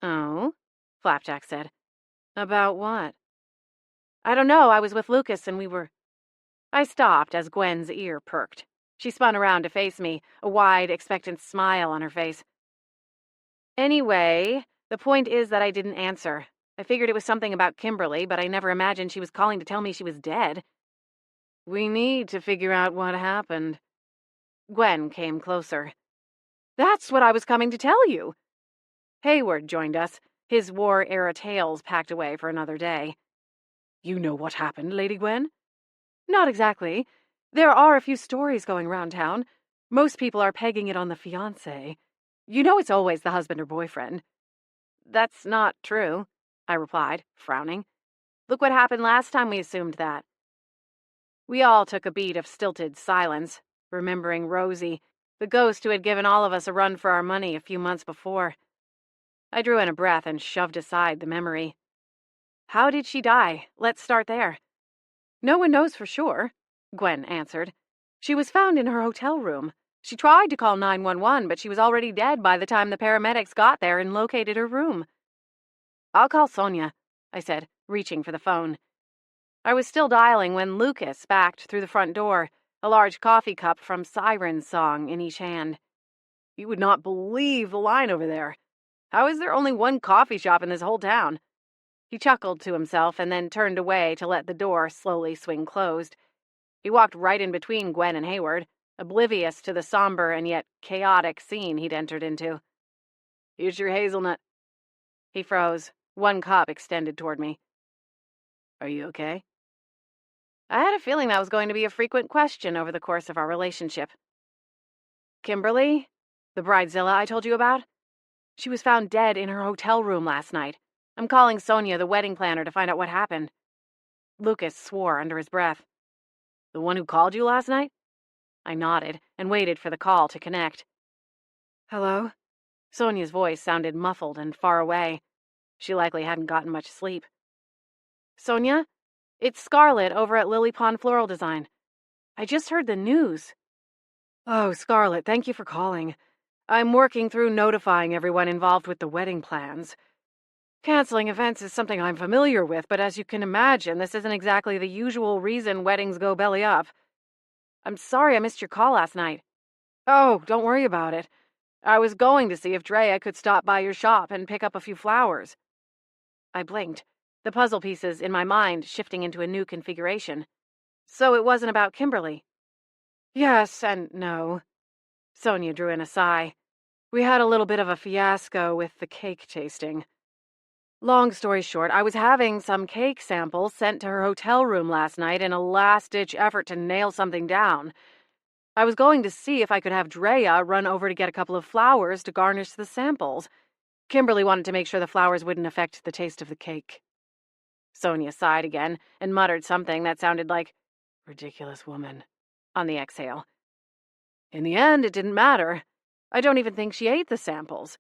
Oh? Flapjack said. About what? I don't know. I was with Lucas and we were... I stopped as Gwen's ear perked. She spun around to face me, a wide, expectant smile on her face. Anyway, the point is that I didn't answer. I figured it was something about Kimberly, but I never imagined she was calling to tell me she was dead. We need to figure out what happened. Gwen came closer. That's what I was coming to tell you. Hayward joined us, his war-era tales packed away for another day. You know what happened, Lady Gwen? Not exactly. There are a few stories going round town. Most people are pegging it on the fiancé. You know it's always the husband or boyfriend. That's not true, I replied, frowning. Look what happened last time we assumed that. We all took a beat of stilted silence, remembering Rosie, the ghost who had given all of us a run for our money a few months before. I drew in a breath and shoved aside the memory. How did she die? Let's start there. No one knows for sure, Gwen answered. She was found in her hotel room. She tried to call 911, but she was already dead by the time the paramedics got there and located her room. I'll call Sonia, I said, reaching for the phone. I was still dialing when Lucas backed through the front door, a large coffee cup from Siren's song in each hand. You would not believe the line over there. How is there only one coffee shop in this whole town? He chuckled to himself and then turned away to let the door slowly swing closed. He walked right in between Gwen and Hayward, oblivious to the somber and yet chaotic scene he'd entered into. Here's your hazelnut. He froze, one cup extended toward me. Are you okay? I had a feeling that was going to be a frequent question over the course of our relationship. Kimberly, the bridezilla I told you about, she was found dead in her hotel room last night. I'm calling Sonia, the wedding planner, to find out what happened. Lucas swore under his breath. The one who called you last night? I nodded and waited for the call to connect. Hello? Sonia's voice sounded muffled and far away. She likely hadn't gotten much sleep. Sonia, it's Scarlett over at Lily Pond Floral Design. I just heard the news. Oh, Scarlett, thank you for calling. I'm working through notifying everyone involved with the wedding plans. Canceling events is something I'm familiar with, but as you can imagine, this isn't exactly the usual reason weddings go belly up. I'm sorry I missed your call last night. Oh, don't worry about it. I was going to see if Drea could stop by your shop and pick up a few flowers. I blinked, the puzzle pieces in my mind shifting into a new configuration. So it wasn't about Kimberly. Yes and no. Sonia drew in a sigh. We had a little bit of a fiasco with the cake tasting. Long story short, I was having some cake samples sent to her hotel room last night in a last-ditch effort to nail something down. I was going to see if I could have Drea run over to get a couple of flowers to garnish the samples. Kimberly wanted to make sure the flowers wouldn't affect the taste of the cake. Sonia sighed again and muttered something that sounded like, "Ridiculous woman," on the exhale. In the end, it didn't matter. I don't even think she ate the samples.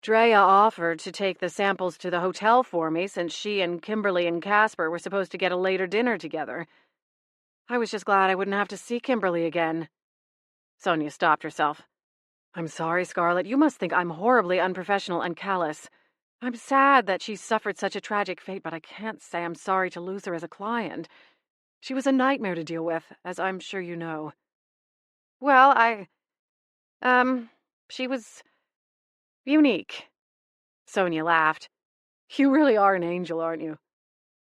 Drea offered to take the samples to the hotel for me since she and Kimberly and Casper were supposed to get a later dinner together. I was just glad I wouldn't have to see Kimberly again. Sonia stopped herself. I'm sorry, Scarlett. You must think I'm horribly unprofessional and callous. I'm sad that she suffered such a tragic fate, but I can't say I'm sorry to lose her as a client. She was a nightmare to deal with, as I'm sure you know. Well, she was unique. Sonia laughed. You really are an angel, aren't you?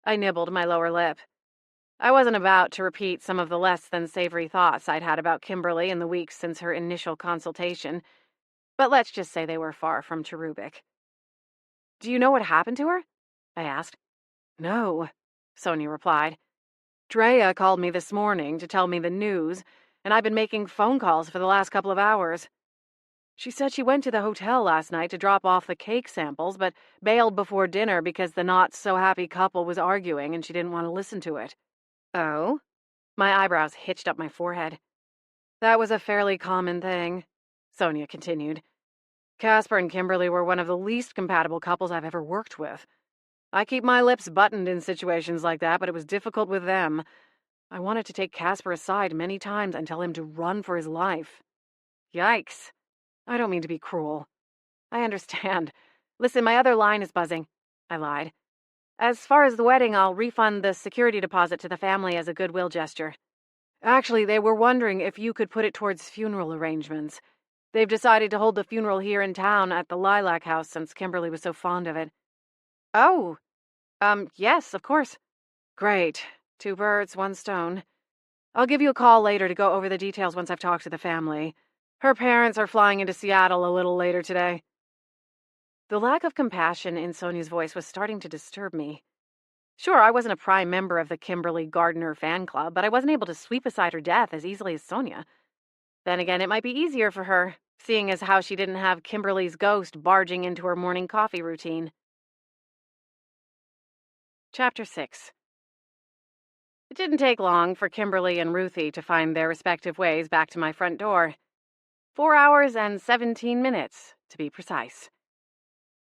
I nibbled my lower lip. I wasn't about to repeat some of the less than savory thoughts I'd had about Kimberly in the weeks since her initial consultation, but let's just say they were far from cherubic. Do you know what happened to her? I asked. No, Sonia replied. Drea called me this morning to tell me the news, and I've been making phone calls for the last couple of hours. She said she went to the hotel last night to drop off the cake samples, but bailed before dinner because the not-so-happy couple was arguing and she didn't want to listen to it. Oh? My eyebrows hitched up my forehead. That was a fairly common thing, Sonia continued. Casper and Kimberly were one of the least compatible couples I've ever worked with. I keep my lips buttoned in situations like that, but it was difficult with them. I wanted to take Casper aside many times and tell him to run for his life. Yikes. I don't mean to be cruel. I understand. Listen, my other line is buzzing. I lied. As far as the wedding, I'll refund the security deposit to the family as a goodwill gesture. Actually, they were wondering if you could put it towards funeral arrangements. They've decided to hold the funeral here in town at the Lilac House since Kimberly was so fond of it. Oh, yes, of course. Great. 2 birds, 1 stone. I'll give you a call later to go over the details once I've talked to the family. Her parents are flying into Seattle a little later today. The lack of compassion in Sonia's voice was starting to disturb me. Sure, I wasn't a prime member of the Kimberly Gardner fan club, but I wasn't able to sweep aside her death as easily as Sonia. Then again, it might be easier for her, seeing as how she didn't have Kimberly's ghost barging into her morning coffee routine. Chapter 6. It didn't take long for Kimberly and Ruthie to find their respective ways back to my front door. 4 hours and 17 minutes, to be precise.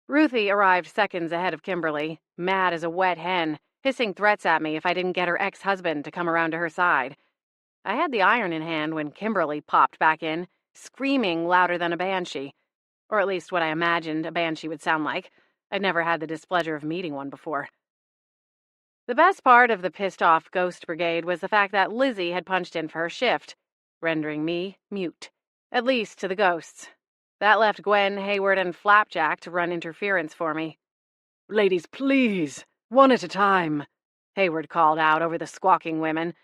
Ruthie arrived seconds ahead of Kimberly, mad as a wet hen, hissing threats at me if I didn't get her ex-husband to come around to her side. I had the iron in hand when Kimberly popped back in, screaming louder than a banshee, or at least what I imagined a banshee would sound like. I'd never had the displeasure of meeting one before. The best part of the pissed-off ghost brigade was the fact that Lizzie had punched in for her shift, rendering me mute, at least to the ghosts. That left Gwen, Hayward, and Flapjack to run interference for me. "Ladies, please, one at a time," Hayward called out over the squawking women.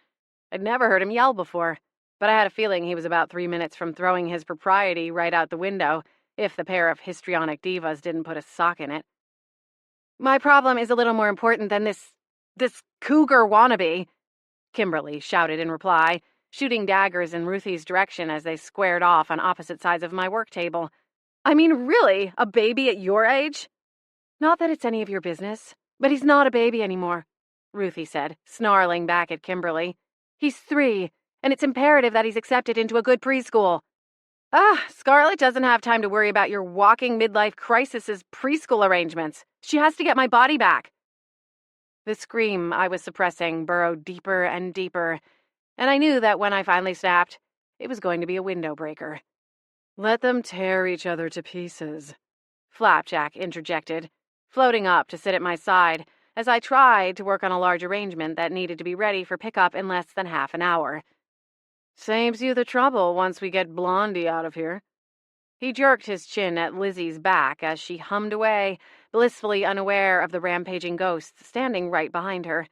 I'd never heard him yell before, but I had a feeling he was about 3 minutes from throwing his propriety right out the window if the pair of histrionic divas didn't put a sock in it. My problem is a little more important than this This cougar wannabe," Kimberly shouted in reply, shooting daggers in Ruthie's direction as they squared off on opposite sides of my work table. "I mean, really? A baby at your age?" "Not that it's any of your business, but he's not a baby anymore," Ruthie said, snarling back at Kimberly. "He's 3, and it's imperative that he's accepted into a good preschool." Scarlett doesn't have time to worry about your walking midlife crisis' preschool arrangements. She has to get my body back. The scream I was suppressing burrowed deeper and deeper, and I knew that when I finally snapped, it was going to be a window breaker. "Let them tear each other to pieces," Flapjack interjected, floating up to sit at my side as I tried to work on a large arrangement that needed to be ready for pickup in less than half an hour. "Saves you the trouble once we get Blondie out of here." He jerked his chin at Lizzie's back as she hummed away, blissfully unaware of the rampaging ghosts standing right behind her.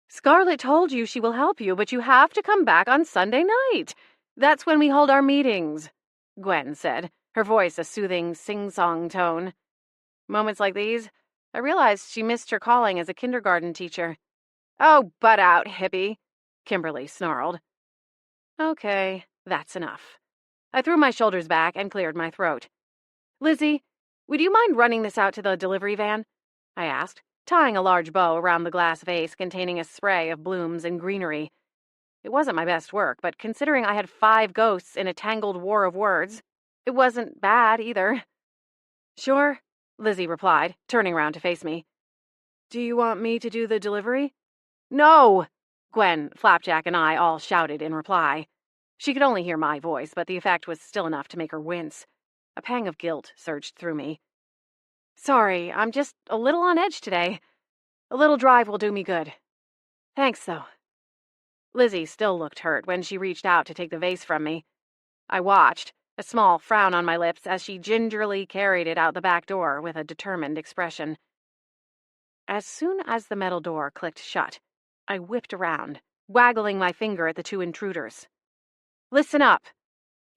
"Scarlett told you she will help you, but you have to come back on Sunday night. That's when we hold our meetings," Gwen said, her voice a soothing sing-song tone. Moments like these, I realized she missed her calling as a kindergarten teacher. "Oh, butt out, hippie," Kimberly snarled. "Okay, that's enough." I threw my shoulders back and cleared my throat. "Lizzie, would you mind running this out to the delivery van?" I asked, tying a large bow around the glass vase containing a spray of blooms and greenery. It wasn't my best work, but considering I had 5 ghosts in a tangled war of words, it wasn't bad either. "Sure," Lizzie replied, turning around to face me. "Do you want me to do the delivery?" "No!" Gwen, Flapjack, and I all shouted in reply. She could only hear my voice, but the effect was still enough to make her wince. A pang of guilt surged through me. "Sorry, I'm just a little on edge today. A little drive will do me good. Thanks, though." Lizzie still looked hurt when she reached out to take the vase from me. I watched, a small frown on my lips, as she gingerly carried it out the back door with a determined expression. As soon as the metal door clicked shut, I whipped around, waggling my finger at the 2 intruders. "Listen up.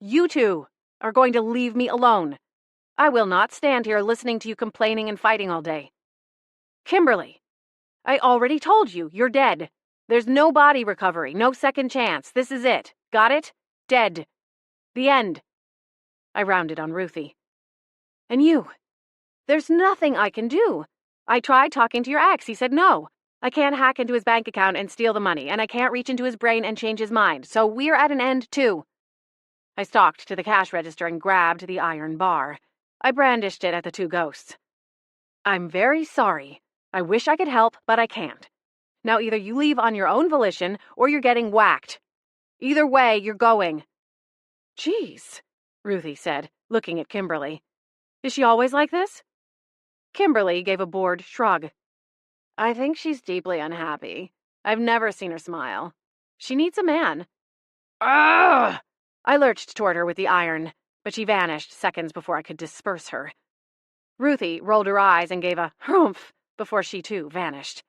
You 2 are going to leave me alone. I will not stand here listening to you complaining and fighting all day. Kimberly, I already told you, you're dead. There's no body recovery, no second chance. This is it. Got it? Dead. The end." I rounded on Ruthie. "And you? There's nothing I can do. I tried talking to your ex. He said no. I can't hack into his bank account and steal the money, and I can't reach into his brain and change his mind, so we're at an end, too." I stalked to the cash register and grabbed the iron bar. I brandished it at the 2 ghosts. "I'm very sorry. I wish I could help, but I can't. Now either you leave on your own volition, or you're getting whacked. Either way, you're going." "Geez," Ruthie said, looking at Kimberly. "Is she always like this?" Kimberly gave a bored shrug. "I think she's deeply unhappy. I've never seen her smile. She needs a man." "Ugh!" I lurched toward her with the iron, but she vanished seconds before I could disperse her. Ruthie rolled her eyes and gave a humph before she too vanished.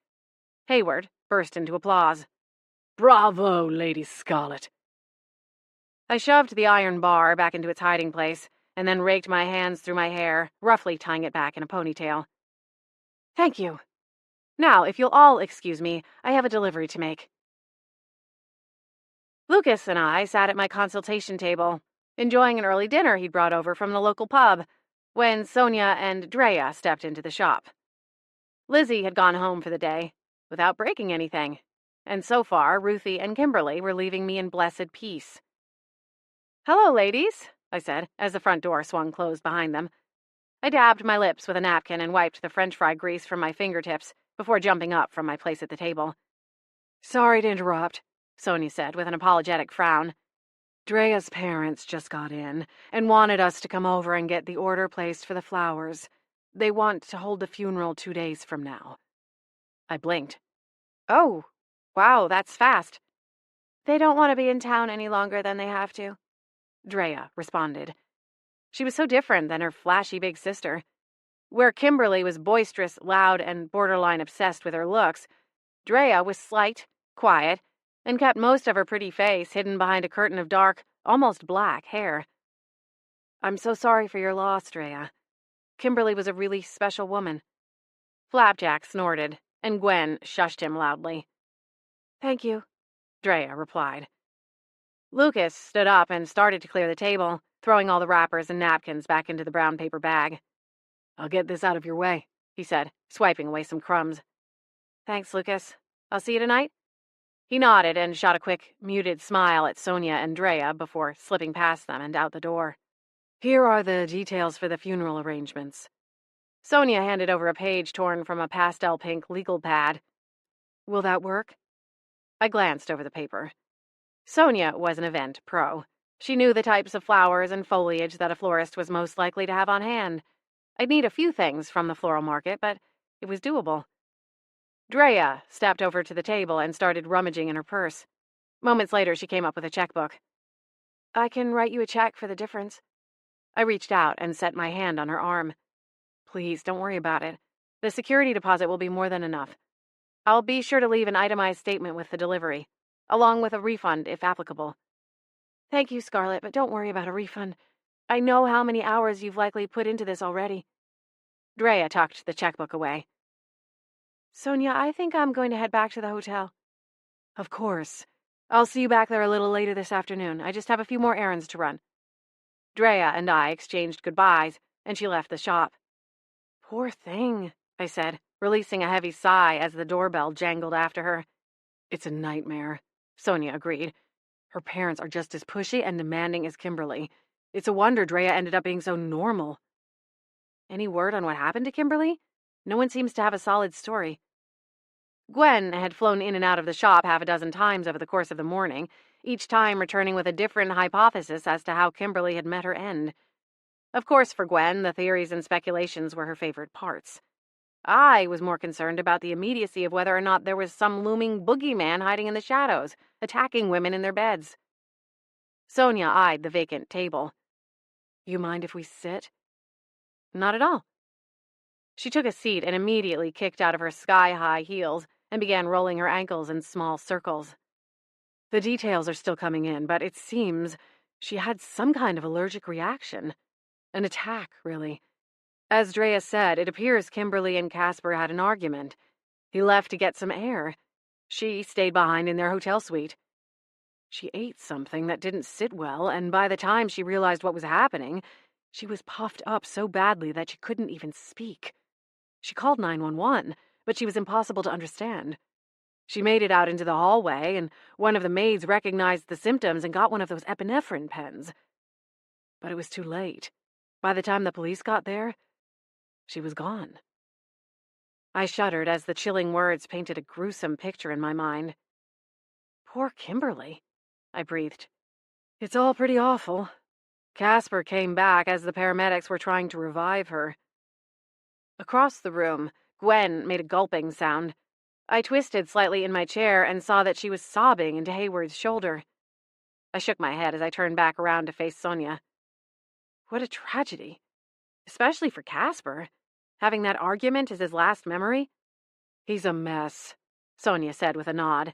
Hayward burst into applause. "Bravo, Lady Scarlett." I shoved the iron bar back into its hiding place and then raked my hands through my hair, roughly tying it back in a ponytail. "Thank you. Now, if you'll all excuse me, I have a delivery to make." Lucas and I sat at my consultation table, enjoying an early dinner he'd brought over from the local pub, when Sonia and Drea stepped into the shop. Lizzie had gone home for the day, without breaking anything, and so far Ruthie and Kimberly were leaving me in blessed peace. "Hello, ladies," I said, as the front door swung closed behind them. I dabbed my lips with a napkin and wiped the French fry grease from my fingertips before jumping up from my place at the table. "Sorry to interrupt," Sonia said with an apologetic frown. "Drea's parents just got in and wanted us to come over and get the order placed for the flowers. They want to hold the funeral 2 days from now." I blinked. "Oh, wow, that's fast." "They don't want to be in town any longer than they have to," Drea responded. She was so different than her flashy big sister. Where Kimberly was boisterous, loud, and borderline obsessed with her looks, Drea was slight, quiet, and kept most of her pretty face hidden behind a curtain of dark, almost black hair. "I'm so sorry for your loss, Drea. Kimberly was a really special woman." Flapjack snorted, and Gwen shushed him loudly. "Thank you," Drea replied. Lucas stood up and started to clear the table, throwing all the wrappers and napkins back into the brown paper bag. "I'll get this out of your way," he said, swiping away some crumbs. "Thanks, Lucas. I'll see you tonight?" He nodded and shot a quick, muted smile at Sonia and Drea before slipping past them and out the door. "Here are the details for the funeral arrangements." Sonia handed over a page torn from a pastel pink legal pad. "Will that work?" I glanced over the paper. Sonia was an event pro. She knew the types of flowers and foliage that a florist was most likely to have on hand. I'd need a few things from the floral market, but it was doable. Drea stepped over to the table and started rummaging in her purse. Moments later, she came up with a checkbook. "I can write you a check for the difference." I reached out and set my hand on her arm. "Please, don't worry about it. The security deposit will be more than enough. I'll be sure to leave an itemized statement with the delivery, along with a refund if applicable." "Thank you, Scarlett, but don't worry about a refund. I know how many hours you've likely put into this already." Drea tucked the checkbook away. "Sonia, I think I'm going to head back to the hotel." "Of course. I'll see you back there a little later this afternoon. I just have a few more errands to run." Drea and I exchanged goodbyes, and she left the shop. "Poor thing," I said, releasing a heavy sigh as the doorbell jangled after her. "It's a nightmare," Sonia agreed. "Her parents are just as pushy and demanding as Kimberly. It's a wonder Drea ended up being so normal." "Any word on what happened to Kimberly? No one seems to have a solid story." Gwen had flown in and out of the shop half a dozen times over the course of the morning, each time returning with a different hypothesis as to how Kimberly had met her end. Of course, for Gwen, the theories and speculations were her favorite parts. I was more concerned about the immediacy of whether or not there was some looming boogeyman hiding in the shadows, attacking women in their beds. Sonia eyed the vacant table. "You mind if we sit?" "Not at all." She took a seat and immediately kicked out of her sky-high heels and began rolling her ankles in small circles. "The details are still coming in, but it seems she had some kind of allergic reaction. An attack, really. As Drea said, it appears Kimberly and Casper had an argument. He left to get some air. She stayed behind in their hotel suite. She ate something that didn't sit well, and by the time she realized what was happening, she was puffed up so badly that she couldn't even speak. She called 911, but she was impossible to understand. She made it out into the hallway, and one of the maids recognized the symptoms and got one of those epinephrine pens. But it was too late. By the time the police got there, she was gone." I shuddered as the chilling words painted a gruesome picture in my mind. "Poor Kimberly," I breathed. "It's all pretty awful. Casper came back as the paramedics were trying to revive her." Across the room, Gwen made a gulping sound. I twisted slightly in my chair and saw that she was sobbing into Hayward's shoulder. I shook my head as I turned back around to face Sonia. What a tragedy. Especially for Casper. Having that argument as his last memory? "He's a mess," Sonia said with a nod.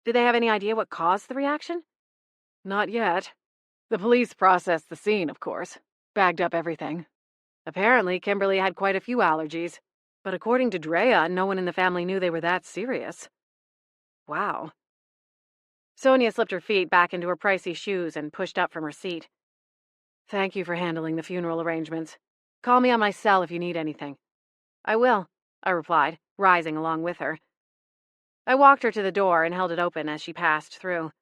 Did they have any idea what caused the reaction? "Not yet. The police processed the scene, of course. Bagged up everything. Apparently, Kimberly had quite a few allergies. But according to Drea, no one in the family knew they were that serious." Wow. Sonia slipped her feet back into her pricey shoes and pushed up from her seat. "Thank you for handling the funeral arrangements. Call me on my cell if you need anything." "I will," I replied, rising along with her. I walked her to the door and held it open as she passed through.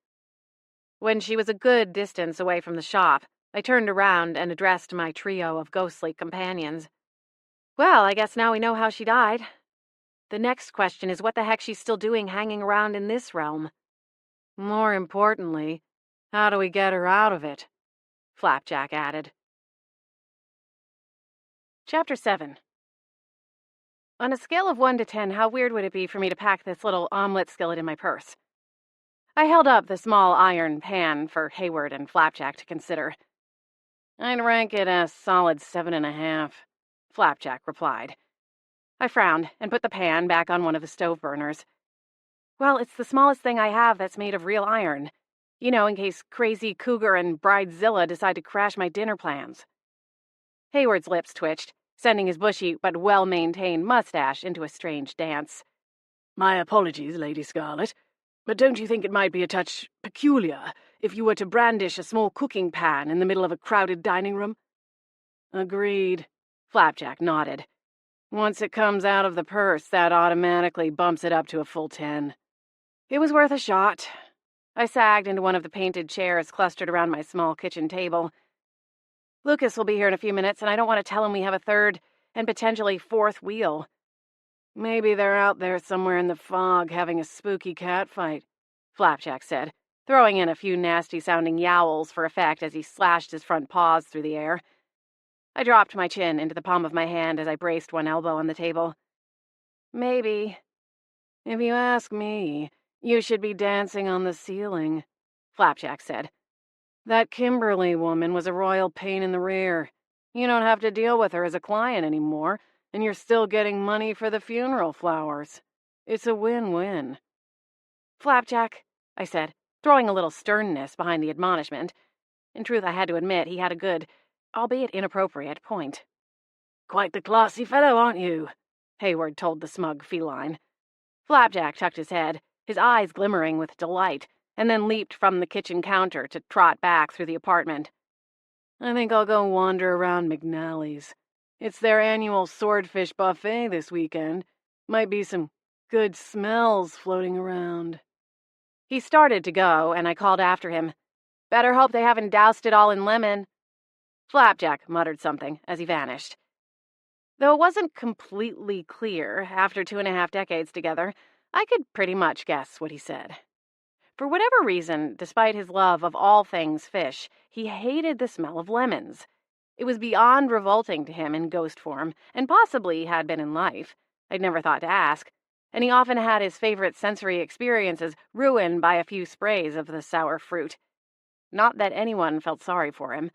When she was a good distance away from the shop, I turned around and addressed my trio of ghostly companions. "Well, I guess now we know how she died. The next question is what the heck she's still doing hanging around in this realm." "More importantly, how do we get her out of it?" Flapjack added. Chapter 7. On a scale of 1 to 10, how weird would it be for me to pack this little omelet skillet in my purse? I held up the small iron pan for Hayward and Flapjack to consider. "I'd rank it a solid 7.5, Flapjack replied. I frowned and put the pan back on one of the stove burners. "Well, it's the smallest thing I have that's made of real iron. You know, in case crazy cougar and bridezilla decide to crash my dinner plans." Hayward's lips twitched. sending his bushy but well-maintained mustache into a strange dance. "My apologies, Lady Scarlet, but don't you think it might be a touch peculiar if you were to brandish a small cooking pan in the middle of a crowded dining room?" "Agreed," Flapjack nodded. "Once it comes out of the purse, that automatically bumps it up to a full 10. It was worth a shot." I sagged into one of the painted chairs clustered around my small kitchen table. "Lucas will be here in a few minutes, and I don't want to tell him we have a third and potentially fourth wheel." "Maybe they're out there somewhere in the fog having a spooky catfight," Flapjack said, throwing in a few nasty-sounding yowls for effect as he slashed his front paws through the air. I dropped my chin into the palm of my hand as I braced one elbow on the table. "Maybe. If you ask me, you should be dancing on the ceiling," Flapjack said. "That Kimberly woman was a royal pain in the rear. You don't have to deal with her as a client anymore, and you're still getting money for the funeral flowers. It's a win-win." "Flapjack," I said, throwing a little sternness behind the admonishment. In truth, I had to admit he had a good, albeit inappropriate, point. "Quite the classy fellow, aren't you?" Hayward told the smug feline. Flapjack tucked his head, his eyes glimmering with delight, and then leaped from the kitchen counter to trot back through the apartment. "I think I'll go wander around McNally's. It's their annual swordfish buffet this weekend. Might be some good smells floating around." He started to go, and I called after him. "Better hope they haven't doused it all in lemon." Flapjack muttered something as he vanished. Though it wasn't completely clear, after 2.5 decades together, I could pretty much guess what he said. For whatever reason, despite his love of all things fish, he hated the smell of lemons. It was beyond revolting to him in ghost form, and possibly had been in life. I'd never thought to ask, and he often had his favorite sensory experiences ruined by a few sprays of the sour fruit. Not that anyone felt sorry for him.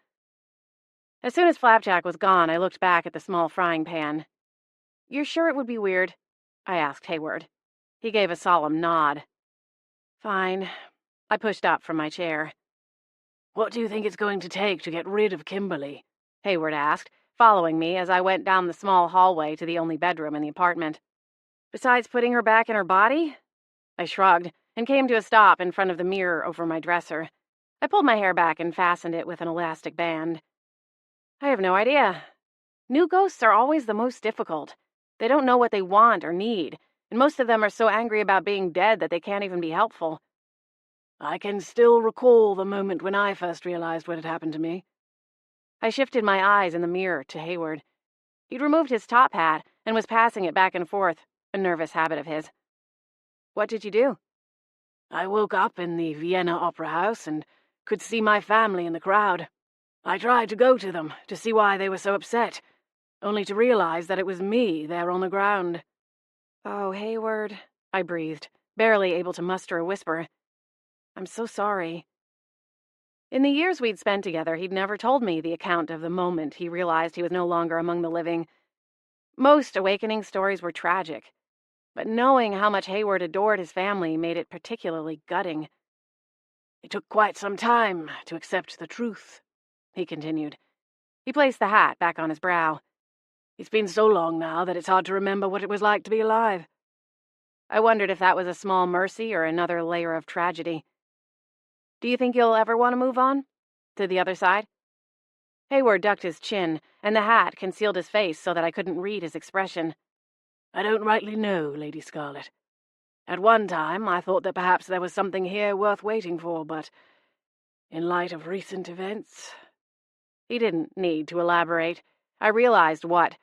As soon as Flapjack was gone, I looked back at the small frying pan. "You're sure it would be weird?" I asked Hayward. He gave a solemn nod. "Fine." I pushed up from my chair. "What do you think it's going to take to get rid of Kimberly?" Hayward asked, following me as I went down the small hallway to the only bedroom in the apartment. "Besides putting her back in her body?" I shrugged and came to a stop in front of the mirror over my dresser. I pulled my hair back and fastened it with an elastic band. "I have no idea. New ghosts are always the most difficult. They don't know what they want or need, and most of them are so angry about being dead that they can't even be helpful." "I can still recall the moment when I first realized what had happened to me." I shifted my eyes in the mirror to Hayward. He'd removed his top hat and was passing it back and forth, a nervous habit of his. "What did you do?" "I woke up in the Vienna Opera House and could see my family in the crowd. I tried to go to them to see why they were so upset, only to realize that it was me there on the ground." "Oh, Hayward," I breathed, barely able to muster a whisper. "I'm so sorry." In the years we'd spent together, he'd never told me the account of the moment he realized he was no longer among the living. Most awakening stories were tragic, but knowing how much Hayward adored his family made it particularly gutting. "It took quite some time to accept the truth," he continued. He placed the hat back on his brow. "It's been so long now that it's hard to remember what it was like to be alive." I wondered if that was a small mercy or another layer of tragedy. "Do you think you'll ever want to move on? To the other side?" Hayward ducked his chin, and the hat concealed his face so that I couldn't read his expression. "I don't rightly know, Lady Scarlet. At one time, I thought that perhaps there was something here worth waiting for, but in light of recent events—" He didn't need to elaborate. I realized what,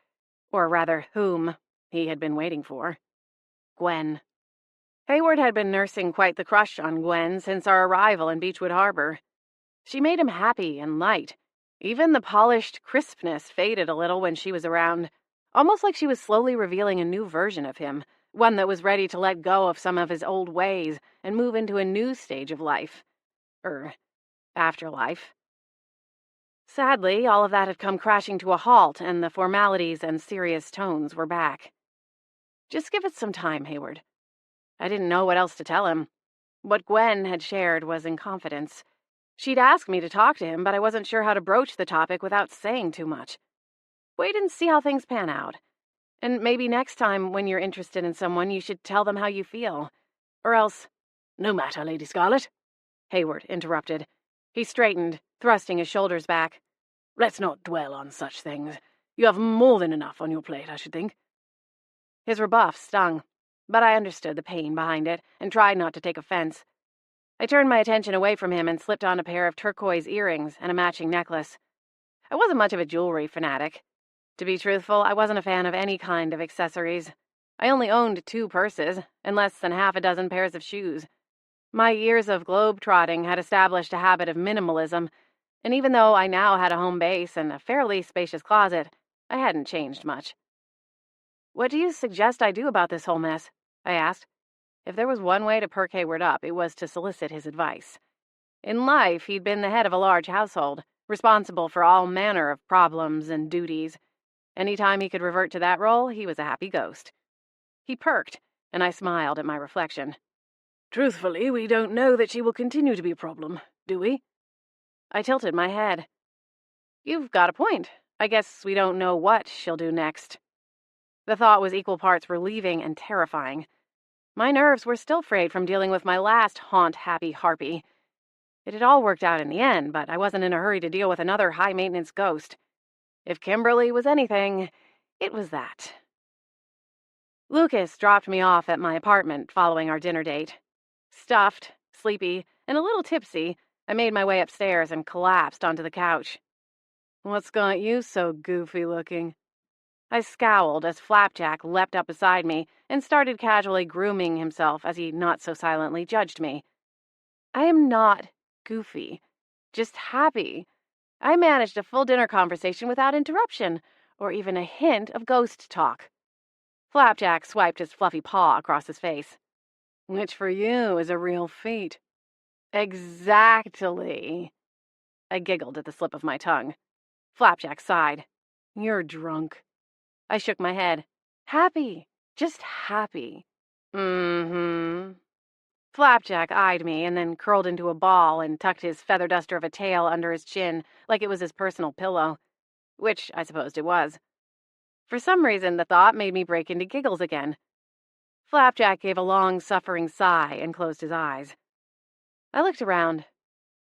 or rather whom, he had been waiting for. Gwen. Hayward had been nursing quite the crush on Gwen since our arrival in Beechwood Harbor. She made him happy and light. Even the polished crispness faded a little when she was around, almost like she was slowly revealing a new version of him, one that was ready to let go of some of his old ways and move into a new stage of life. Afterlife. Sadly, all of that had come crashing to a halt, and the formalities and serious tones were back. "Just give it some time, Hayward." I didn't know what else to tell him. What Gwen had shared was in confidence. She'd asked me to talk to him, but I wasn't sure how to broach the topic without saying too much. Wait and see how things pan out. And maybe next time when you're interested in someone, you should tell them how you feel. Or else—" "No matter, Lady Scarlet," Hayward interrupted. He straightened, thrusting his shoulders back. "Let's not dwell on such things. You have more than enough on your plate, I should think." His rebuff stung, but I understood the pain behind it and tried not to take offense. I turned my attention away from him and slipped on a pair of turquoise earrings and a matching necklace. I wasn't much of a jewelry fanatic. To be truthful, I wasn't a fan of any kind of accessories. I only owned 2 purses and less than half a dozen pairs of shoes. My years of globe-trotting had established a habit of minimalism, and even though I now had a home base and a fairly spacious closet, I hadn't changed much. "What do you suggest I do about this whole mess?" I asked. If there was one way to perk Hayward up, it was to solicit his advice. In life, he'd been the head of a large household, responsible for all manner of problems and duties. Any time he could revert to that role, he was a happy ghost. He perked, and I smiled at my reflection. "Truthfully, we don't know that she will continue to be a problem, do we?" I tilted my head. "You've got a point. I guess we don't know what she'll do next." The thought was equal parts relieving and terrifying. My nerves were still frayed from dealing with my last haunt-happy harpy. It had all worked out in the end, but I wasn't in a hurry to deal with another high-maintenance ghost. If Kimberly was anything, it was that. Lucas dropped me off at my apartment following our dinner date. Stuffed, sleepy, and a little tipsy, I made my way upstairs and collapsed onto the couch. "What's got you so goofy-looking?" I scowled as Flapjack leapt up beside me and started casually grooming himself as he not-so-silently judged me. I am not goofy, just happy. I managed a full dinner conversation without interruption, or even a hint of ghost talk. Flapjack swiped his fluffy paw across his face. "Which for you is a real feat." "Exactly." I giggled at the slip of my tongue. Flapjack sighed. "You're drunk." I shook my head. "Happy. Just happy." "Mm-hmm." Flapjack eyed me and then curled into a ball and tucked his feather duster of a tail under his chin like it was his personal pillow, which I supposed it was. For some reason, the thought made me break into giggles again. Flapjack gave a long-suffering sigh and closed his eyes. I looked around.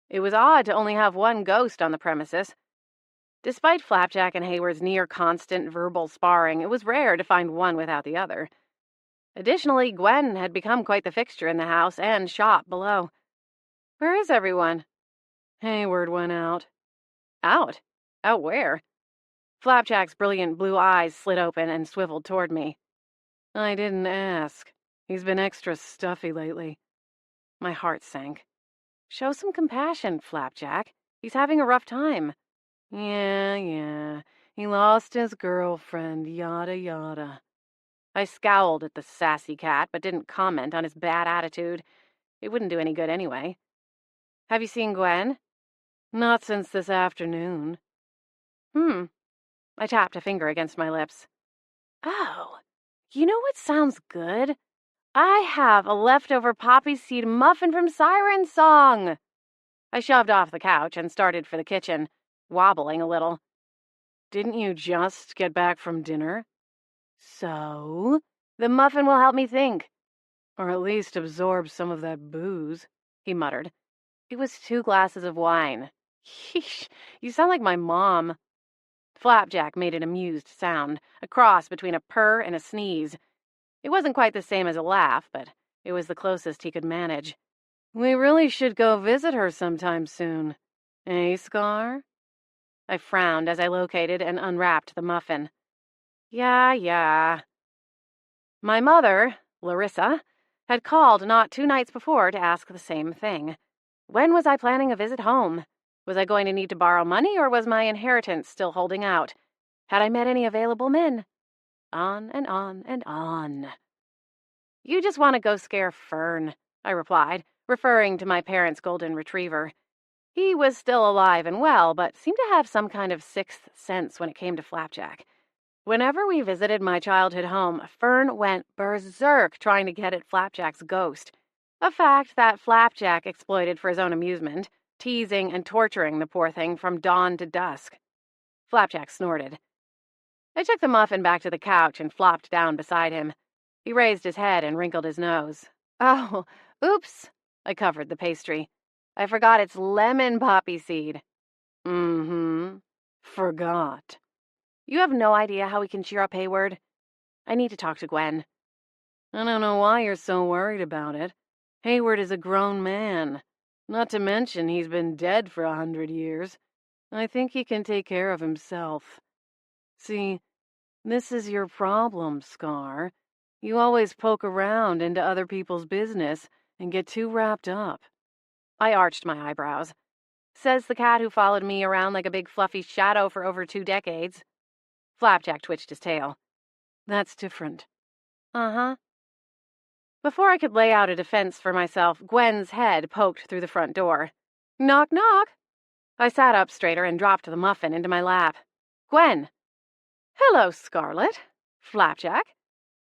It was odd to only have one ghost on the premises. Despite Flapjack and Hayward's near-constant verbal sparring, it was rare to find one without the other. Additionally, Gwen had become quite the fixture in the house and shop below. "Where is everyone?" "Hayward went out." "Out? Out where?" Flapjack's brilliant blue eyes slid open and swiveled toward me. "I didn't ask. He's been extra stuffy lately." My heart sank. "Show some compassion, Flapjack. He's having a rough time." Yeah. He lost his girlfriend, yada yada." I scowled at the sassy cat, but didn't comment on his bad attitude. It wouldn't do any good anyway. "Have you seen Gwen?" "Not since this afternoon." I tapped a finger against my lips. "Oh, you know what sounds good? I have a leftover poppy seed muffin from Siren Song." I shoved off the couch and started for the kitchen, wobbling a little. "Didn't you just get back from dinner?" "So? The muffin will help me think." "Or at least absorb some of that booze," he muttered. "It was 2 glasses of wine." "Yeesh, you sound like my mom." Flapjack made an amused sound, a cross between a purr and a sneeze. It wasn't quite the same as a laugh, but it was the closest he could manage. "We really should go visit her sometime soon. Eh, Scar?" I frowned as I located and unwrapped the muffin. Yeah. My mother, Larissa, had called not 2 nights before to ask the same thing. When was I planning a visit home? Was I going to need to borrow money, or was my inheritance still holding out? Had I met any available men? On and on and on. "You just want to go scare Fern," I replied, referring to my parents' golden retriever. He was still alive and well, but seemed to have some kind of sixth sense when it came to Flapjack. Whenever we visited my childhood home, Fern went berserk trying to get at Flapjack's ghost, a fact that Flapjack exploited for his own amusement, teasing and torturing the poor thing from dawn to dusk. Flapjack snorted. I took the muffin back to the couch and flopped down beside him. He raised his head and wrinkled his nose. Oh, oops. I covered the pastry. I forgot it's lemon poppy seed. Mm-hmm. Forgot. You have no idea how we can cheer up Hayward? I need to talk to Gwen. I don't know why you're so worried about it. Hayward is a grown man. Not to mention he's been dead for 100 years. I think he can take care of himself. See, this is your problem, Scar. You always poke around into other people's business and get too wrapped up. I arched my eyebrows. Says the cat who followed me around like a big fluffy shadow for over 2 decades. Flapjack twitched his tail. That's different. Uh-huh. Before I could lay out a defense for myself, Gwen's head poked through the front door. Knock, knock. I sat up straighter and dropped the muffin into my lap. Gwen. Hello, Scarlet. Flapjack.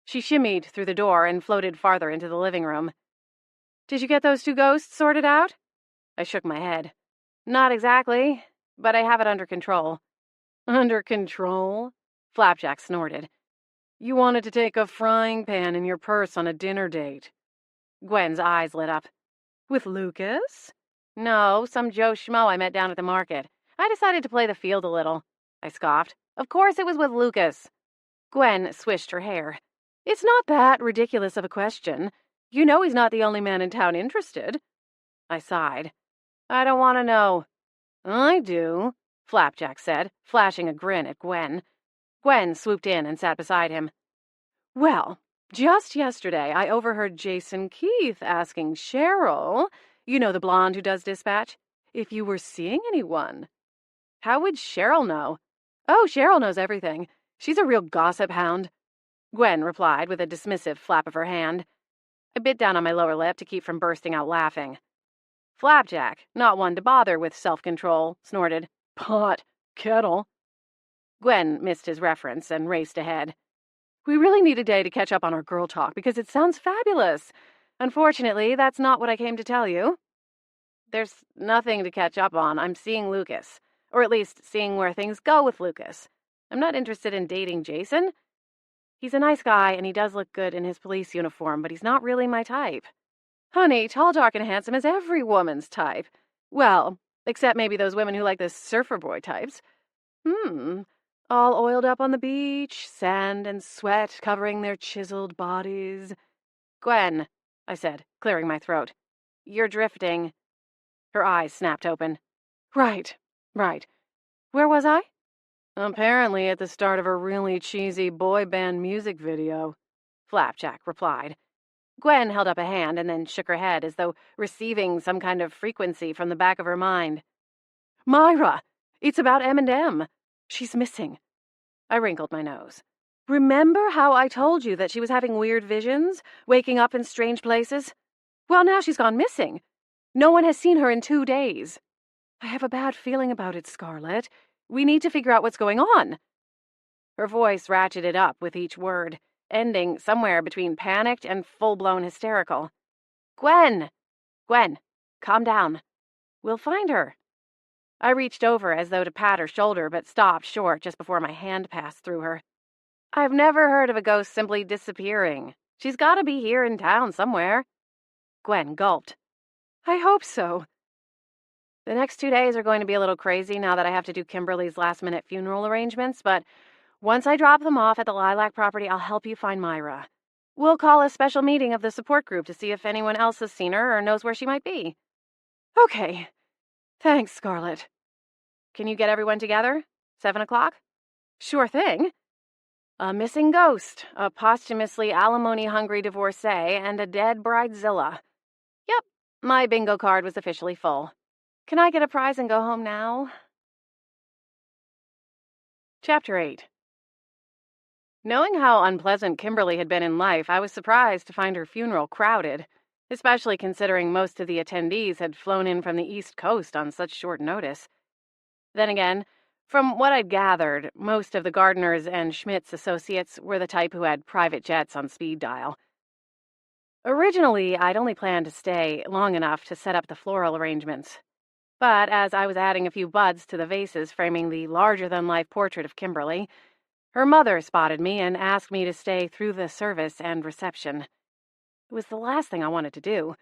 She shimmied through the door and floated farther into the living room. Did you get those 2 ghosts sorted out? I shook my head. Not exactly, but I have it under control. Under control? Flapjack snorted. You wanted to take a frying pan in your purse on a dinner date. Gwen's eyes lit up. With Lucas? No, some Joe Schmo I met down at the market. I decided to play the field a little. I scoffed. Of course it was with Lucas. Gwen swished her hair. It's not that ridiculous of a question. You know he's not the only man in town interested. I sighed. I don't want to know. I do, Flapjack said, flashing a grin at Gwen. Gwen swooped in and sat beside him. Well, just yesterday I overheard Jason Keith asking Cheryl, you know the blonde who does dispatch, if you were seeing anyone. How would Cheryl know? Oh, Cheryl knows everything. She's a real gossip hound. Gwen replied with a dismissive flap of her hand. I bit down on my lower lip to keep from bursting out laughing. Flapjack, not one to bother with self-control, snorted. Pot. Kettle. Gwen missed his reference and raced ahead. We really need a day to catch up on our girl talk because it sounds fabulous. Unfortunately, that's not what I came to tell you. There's nothing to catch up on. I'm seeing Lucas. Or at least seeing where things go with Lucas. I'm not interested in dating Jason. He's a nice guy and he does look good in his police uniform, but he's not really my type. Honey, tall, dark, and handsome is every woman's type. Well, except maybe those women who like the surfer boy types. All oiled up on the beach, sand and sweat covering their chiseled bodies. Gwen, I said, clearing my throat. You're drifting. Her eyes snapped open. Right. Where was I? Apparently at the start of a really cheesy boy band music video, Flapjack replied. Gwen held up a hand and then shook her head as though receiving some kind of frequency from the back of her mind. Myra! It's about M&M. She's missing. I wrinkled my nose. Remember how I told you that she was having weird visions, waking up in strange places? Well, now she's gone missing. No one has seen her in 2 days. I have a bad feeling about it, Scarlet. We need to figure out what's going on. Her voice ratcheted up with each word, ending somewhere between panicked and full-blown hysterical. Gwen, calm down. We'll find her. I reached over as though to pat her shoulder, but stopped short just before my hand passed through her. I've never heard of a ghost simply disappearing. She's got to be here in town somewhere. Gwen gulped. I hope so. The next 2 days are going to be a little crazy now that I have to do Kimberly's last-minute funeral arrangements, but once I drop them off at the Lilac property, I'll help you find Myra. We'll call a special meeting of the support group to see if anyone else has seen her or knows where she might be. Okay. Thanks, Scarlet. Can you get everyone together? 7 o'clock? Sure thing. A missing ghost, a posthumously alimony-hungry divorcee, and a dead bridezilla. Yep, my bingo card was officially full. Can I get a prize and go home now? Chapter 8. Knowing how unpleasant Kimberly had been in life, I was surprised to find her funeral crowded, especially considering most of the attendees had flown in from the East Coast on such short notice. Then again, from what I'd gathered, most of the Gardners and Schmidt's associates were the type who had private jets on speed dial. Originally, I'd only planned to stay long enough to set up the floral arrangements. But as I was adding a few buds to the vases framing the larger-than-life portrait of Kimberly, Her mother spotted me and asked me to stay through the service and reception. It was the last thing I wanted to do,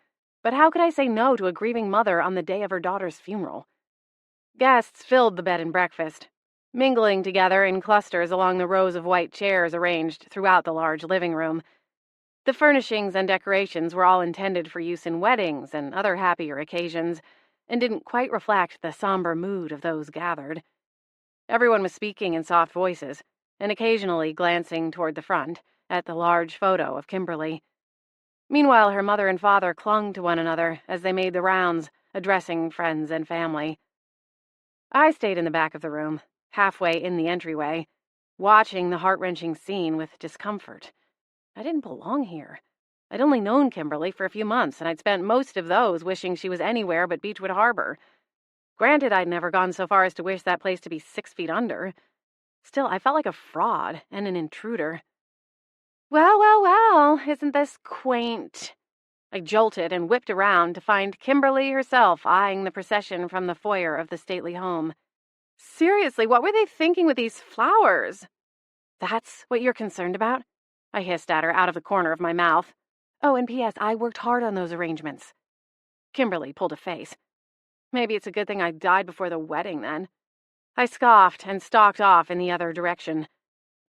but how could I say no to a grieving mother on the day of her daughter's funeral? Guests filled the bed and breakfast, mingling together in clusters along the rows of white chairs arranged throughout the large living room. The furnishings and decorations were all intended for use in weddings and other happier occasions, and didn't quite reflect the somber mood of those gathered. Everyone was speaking in soft voices, and occasionally glancing toward the front at the large photo of Kimberly. Meanwhile, her mother and father clung to one another as they made the rounds, addressing friends and family. I stayed in the back of the room, halfway in the entryway, watching the heart-wrenching scene with discomfort. I didn't belong here. I'd only known Kimberly for a few months, and I'd spent most of those wishing she was anywhere but Beechwood Harbor. Granted, I'd never gone so far as to wish that place to be 6 feet under. Still, I felt like a fraud and an intruder. Well, isn't this quaint? I jolted and whipped around to find Kimberly herself eyeing the procession from the foyer of the stately home. Seriously, what were they thinking with these flowers? That's what you're concerned about? I hissed at her out of the corner of my mouth. Oh, and P.S., I worked hard on those arrangements. Kimberly pulled a face. Maybe it's a good thing I died before the wedding, then. I scoffed and stalked off in the other direction.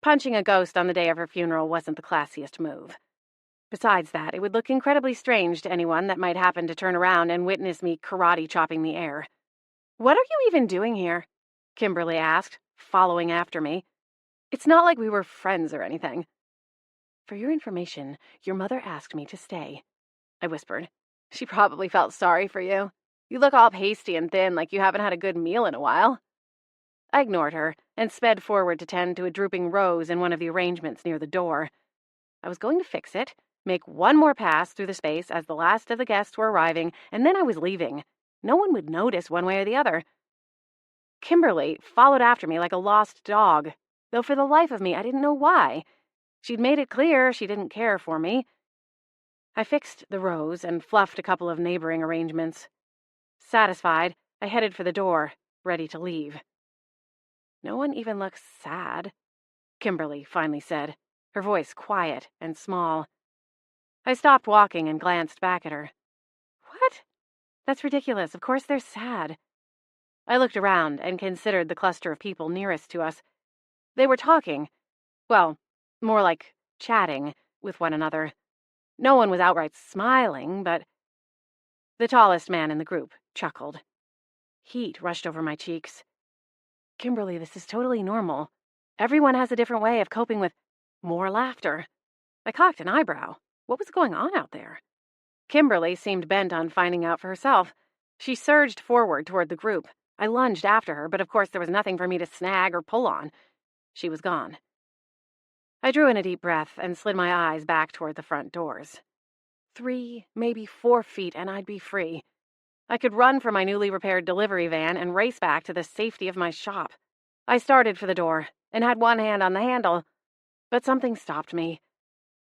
Punching a ghost on the day of her funeral wasn't the classiest move. Besides that, it would look incredibly strange to anyone that might happen to turn around and witness me karate-chopping the air. What are you even doing here? Kimberly asked, following after me. It's not like we were friends or anything. For your information, your mother asked me to stay, I whispered. She probably felt sorry for you. You look all pasty and thin like you haven't had a good meal in a while. I ignored her and sped forward to tend to a drooping rose in one of the arrangements near the door. I was going to fix it, make one more pass through the space as the last of the guests were arriving, and then I was leaving. No one would notice one way or the other. Kimberly followed after me like a lost dog, though for the life of me I didn't know why. She'd made it clear she didn't care for me. I fixed the rose and fluffed a couple of neighboring arrangements. Satisfied, I headed for the door, ready to leave. No one even looks sad, Kimberly finally said, her voice quiet and small. I stopped walking and glanced back at her. What? That's ridiculous. Of course they're sad. I looked around and considered the cluster of people nearest to us. They were talking. Well, more like chatting with one another. No one was outright smiling, but the tallest man in the group chuckled. Heat rushed over my cheeks. Kimberly, this is totally normal. Everyone has a different way of coping with more laughter. I cocked an eyebrow. What was going on out there? Kimberly seemed bent on finding out for herself. She surged forward toward the group. I lunged after her, but of course there was nothing for me to snag or pull on. She was gone. I drew in a deep breath and slid my eyes back toward the front doors. 3, maybe 4 feet, and I'd be free. I could run for my newly repaired delivery van and race back to the safety of my shop. I started for the door and had one hand on the handle, but something stopped me.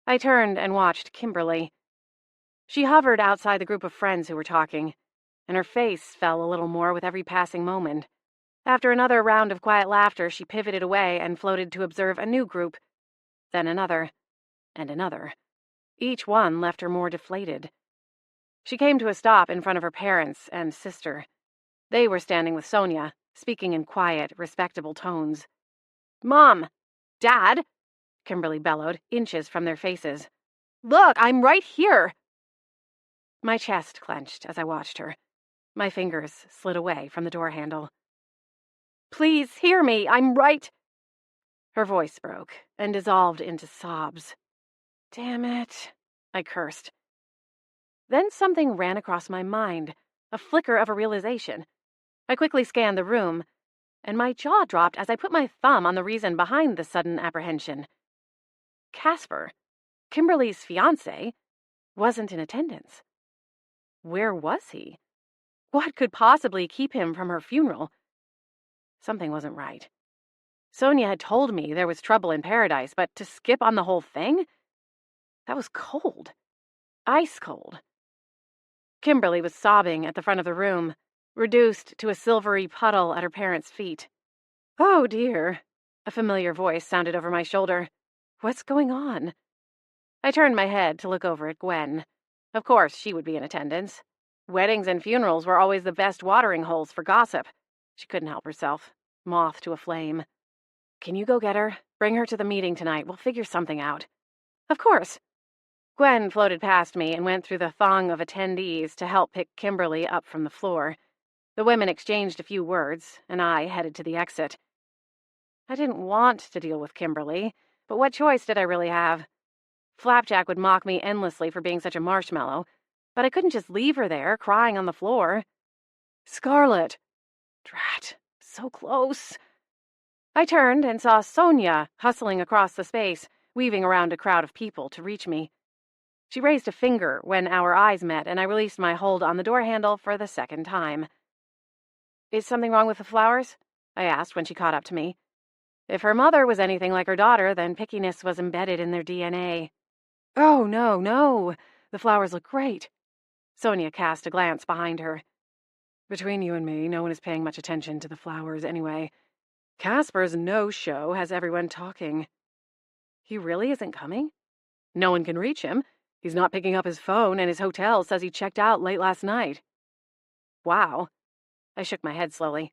I turned and watched Kimberly. She hovered outside the group of friends who were talking, and her face fell a little more with every passing moment. After another round of quiet laughter, she pivoted away and floated to observe a new group, then another, and another. Each one left her more deflated. She came to a stop in front of her parents and sister. They were standing with Sonia, speaking in quiet, respectable tones. "Mom! Dad!" Kimberly bellowed, inches from their faces. "Look, I'm right here!" My chest clenched as I watched her. My fingers slid away from the door handle. "Please hear me, I'm right—" Her voice broke and dissolved into sobs. "Damn it," I cursed. Then something ran across my mind, a flicker of a realization. I quickly scanned the room, and my jaw dropped as I put my thumb on the reason behind the sudden apprehension. Casper, Kimberly's fiancé, wasn't in attendance. Where was he? What could possibly keep him from her funeral? Something wasn't right. Sonia had told me there was trouble in paradise, but to skip on the whole thing? That was cold. Ice cold. Kimberly was sobbing at the front of the room, reduced to a silvery puddle at her parents' feet. "Oh, dear," A familiar voice sounded over my shoulder. What's going on? I turned my head to look over at Gwen. Of course, she would be in attendance. Weddings and funerals were always the best watering holes for gossip. She couldn't help herself. Moth to a flame. Can you go get her? Bring her to the meeting tonight. We'll figure something out. Of course. Gwen floated past me and went through the throng of attendees to help pick Kimberly up from the floor. The women exchanged a few words, and I headed to the exit. I didn't want to deal with Kimberly, but what choice did I really have? Flapjack would mock me endlessly for being such a marshmallow, but I couldn't just leave her there, crying on the floor. Scarlet! Drat, so close. I turned and saw Sonia hustling across the space, weaving around a crowd of people to reach me. She raised a finger when our eyes met, and I released my hold on the door handle for the second time. Is something wrong with the flowers? I asked when she caught up to me. If her mother was anything like her daughter, then pickiness was embedded in their DNA. Oh, no. The flowers look great. Sonia cast a glance behind her. Between you and me, no one is paying much attention to the flowers anyway. Casper's no-show has everyone talking. He really isn't coming? No one can reach him. He's not picking up his phone, and his hotel says he checked out late last night. Wow. I shook my head slowly.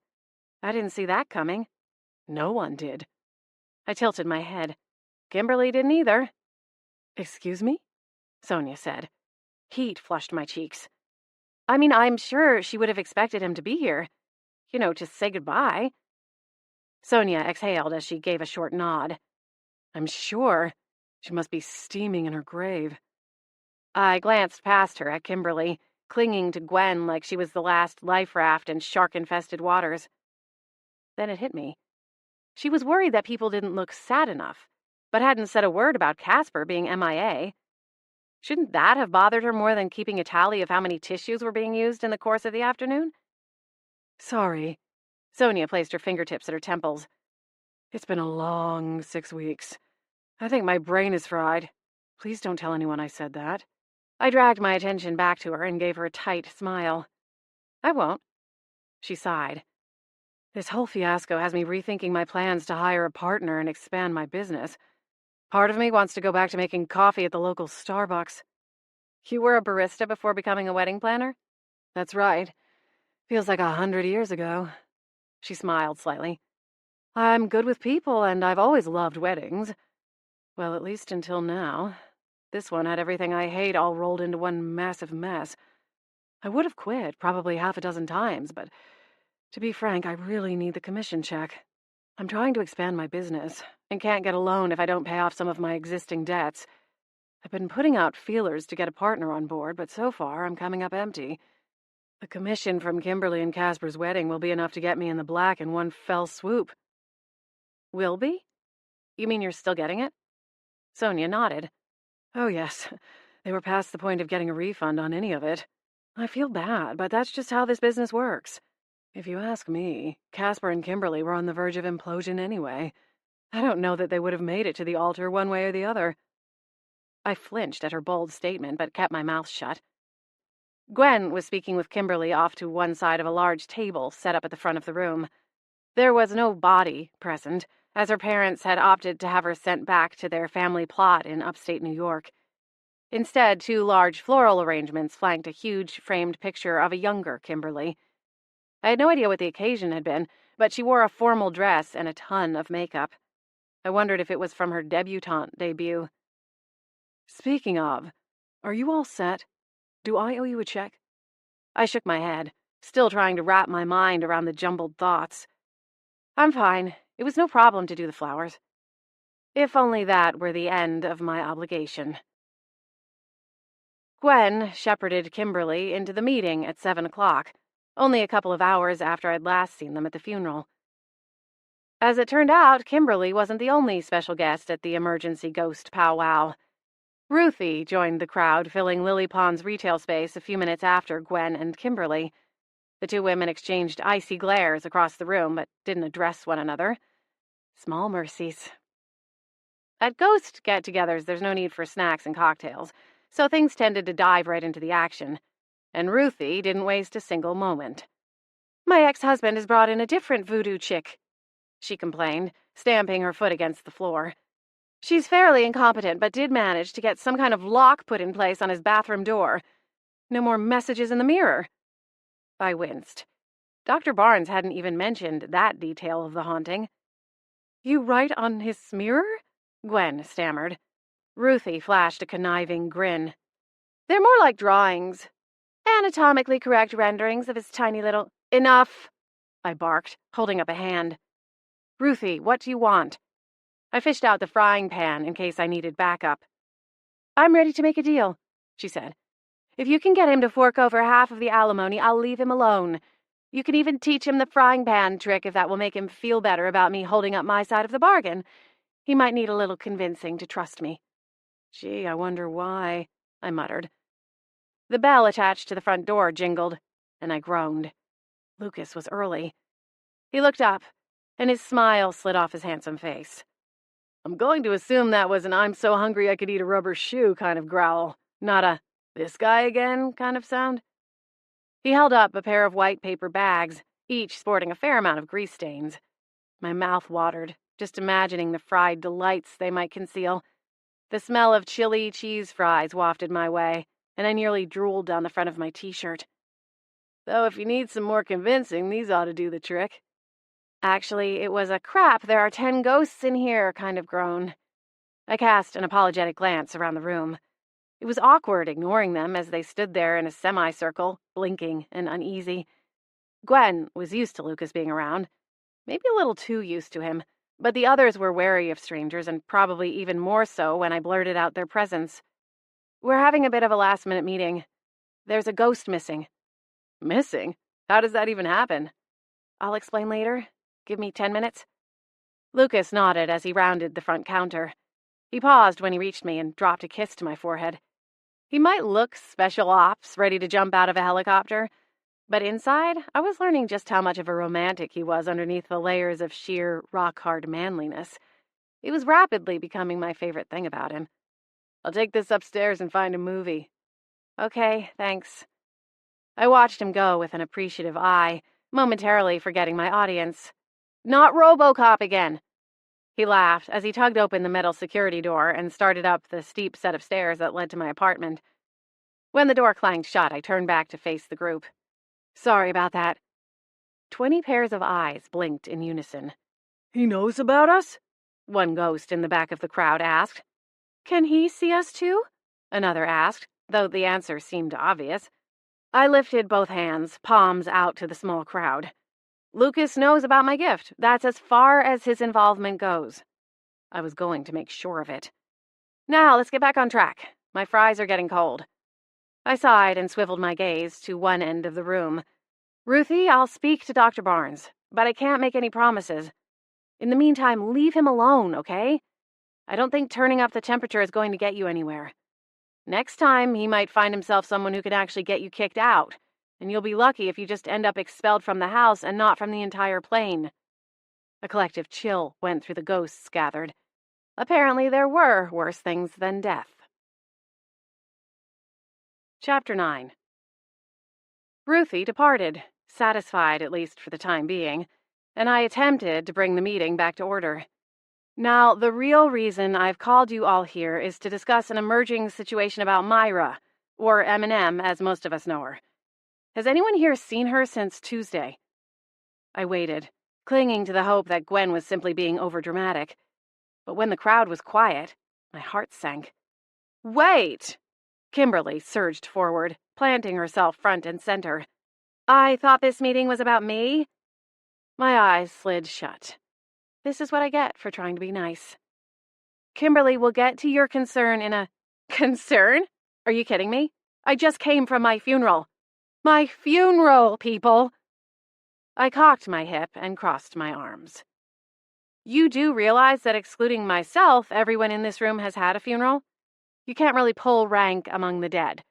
I didn't see that coming. No one did. I tilted my head. Kimberly didn't either. Excuse me? Sonia said. Heat flushed my cheeks. I mean, I'm sure she would have expected him to be here. To say goodbye. Sonia exhaled as she gave a short nod. I'm sure. She must be steaming in her grave. I glanced past her at Kimberly, clinging to Gwen like she was the last life raft in shark-infested waters. Then it hit me. She was worried that people didn't look sad enough, but hadn't said a word about Casper being MIA. Shouldn't that have bothered her more than keeping a tally of how many tissues were being used in the course of the afternoon? Sorry. Sonia placed her fingertips at her temples. It's been a long 6 weeks. I think my brain is fried. Please don't tell anyone I said that. I dragged my attention back to her and gave her a tight smile. I won't. She sighed. This whole fiasco has me rethinking my plans to hire a partner and expand my business. Part of me wants to go back to making coffee at the local Starbucks. You were a barista before becoming a wedding planner? That's right. Feels like 100 years ago. She smiled slightly. I'm good with people, and I've always loved weddings. Well, at least until now. This one had everything I hate all rolled into one massive mess. I would have quit probably 6 times, but to be frank, I really need the commission check. I'm trying to expand my business, and can't get a loan if I don't pay off some of my existing debts. I've been putting out feelers to get a partner on board, but so far I'm coming up empty. The commission from Kimberly and Casper's wedding will be enough to get me in the black in one fell swoop. Will be? You mean you're still getting it? Sonia nodded. Oh, yes. They were past the point of getting a refund on any of it. I feel bad, but that's just how this business works. If you ask me, Casper and Kimberly were on the verge of implosion anyway. I don't know that they would have made it to the altar one way or the other. I flinched at her bold statement, but kept my mouth shut. Gwen was speaking with Kimberly off to one side of a large table set up at the front of the room. There was no body present, as her parents had opted to have her sent back to their family plot in upstate New York. Instead, 2 large floral arrangements flanked a huge framed picture of a younger Kimberly. I had no idea what the occasion had been, but she wore a formal dress and a ton of makeup. I wondered if it was from her debutante debut. Speaking of, are you all set? Do I owe you a check? I shook my head, still trying to wrap my mind around the jumbled thoughts. I'm fine. It was no problem to do the flowers. If only that were the end of my obligation. Gwen shepherded Kimberly into the meeting at 7 o'clock, only a couple of hours after I'd last seen them at the funeral. As it turned out, Kimberly wasn't the only special guest at the emergency ghost powwow. Ruthie joined the crowd filling Lily Pond's retail space a few minutes after Gwen and Kimberly. The 2 women exchanged icy glares across the room, but didn't address one another. Small mercies. At ghost get-togethers, there's no need for snacks and cocktails, so things tended to dive right into the action. And Ruthie didn't waste a single moment. My ex-husband has brought in a different voodoo chick, she complained, stamping her foot against the floor. She's fairly incompetent, but did manage to get some kind of lock put in place on his bathroom door. No more messages in the mirror. I winced. Dr. Barnes hadn't even mentioned that detail of the haunting. You write on his mirror? Gwen stammered. Ruthie flashed a conniving grin. They're more like drawings. Anatomically correct renderings of his tiny little... Enough! I barked, holding up a hand. Ruthie, what do you want? I fished out the frying pan in case I needed backup. I'm ready to make a deal, she said. If you can get him to fork over half of the alimony, I'll leave him alone. You can even teach him the frying pan trick if that will make him feel better about me holding up my side of the bargain. He might need a little convincing to trust me. Gee, I wonder why, I muttered. The bell attached to the front door jingled, and I groaned. Lucas was early. He looked up, and his smile slid off his handsome face. I'm going to assume that was an I'm so hungry I could eat a rubber shoe kind of growl, not a this guy again kind of sound. He held up a pair of white paper bags, each sporting a fair amount of grease stains. My mouth watered, just imagining the fried delights they might conceal. The smell of chili cheese fries wafted my way, and I nearly drooled down the front of my t-shirt. Though if you need some more convincing, these ought to do the trick. Actually, it was a crap, there are 10 ghosts in here kind of groan. I cast an apologetic glance around the room. It was awkward ignoring them as they stood there in a semicircle, blinking and uneasy. Gwen was used to Lucas being around, maybe a little too used to him, but the others were wary of strangers and probably even more so when I blurted out their presence. We're having a bit of a last-minute meeting. There's a ghost missing. Missing? How does that even happen? I'll explain later. Give me 10 minutes. Lucas nodded as he rounded the front counter. He paused when he reached me and dropped a kiss to my forehead. He might look special ops, ready to jump out of a helicopter, but inside, I was learning just how much of a romantic he was underneath the layers of sheer, rock-hard manliness. It was rapidly becoming my favorite thing about him. I'll take this upstairs and find a movie. Okay, thanks. I watched him go with an appreciative eye, momentarily forgetting my audience. Not RoboCop again! He laughed as he tugged open the metal security door and started up the steep set of stairs that led to my apartment. When the door clanged shut, I turned back to face the group. Sorry about that. 20 pairs of eyes blinked in unison. He knows about us? One ghost in the back of the crowd asked. Can he see us too? Another asked, though the answer seemed obvious. I lifted both hands, palms out to the small crowd. Lucas knows about my gift. That's as far as his involvement goes. I was going to make sure of it. Now, let's get back on track. My fries are getting cold. I sighed and swiveled my gaze to one end of the room. Ruthie, I'll speak to Dr. Barnes, but I can't make any promises. In the meantime, leave him alone, okay? I don't think turning up the temperature is going to get you anywhere. Next time, he might find himself someone who can actually get you kicked out. And you'll be lucky if you just end up expelled from the house and not from the entire plane. A collective chill went through the ghosts gathered. Apparently there were worse things than death. Chapter 9. Ruthie departed, satisfied at least for the time being, and I attempted to bring the meeting back to order. Now, the real reason I've called you all here is to discuss an emerging situation about Myra, or M&M as most of us know her. Has anyone here seen her since Tuesday? I waited, clinging to the hope that Gwen was simply being overdramatic. But when the crowd was quiet, my heart sank. Wait! Kimberly surged forward, planting herself front and center. I thought this meeting was about me? My eyes slid shut. This is what I get for trying to be nice. Kimberly, we'll get to your concern in a... Concern? Are you kidding me? I just came from my funeral. My funeral, people! I cocked my hip and crossed my arms. You do realize that excluding myself, everyone in this room has had a funeral? You can't really pull rank among the dead.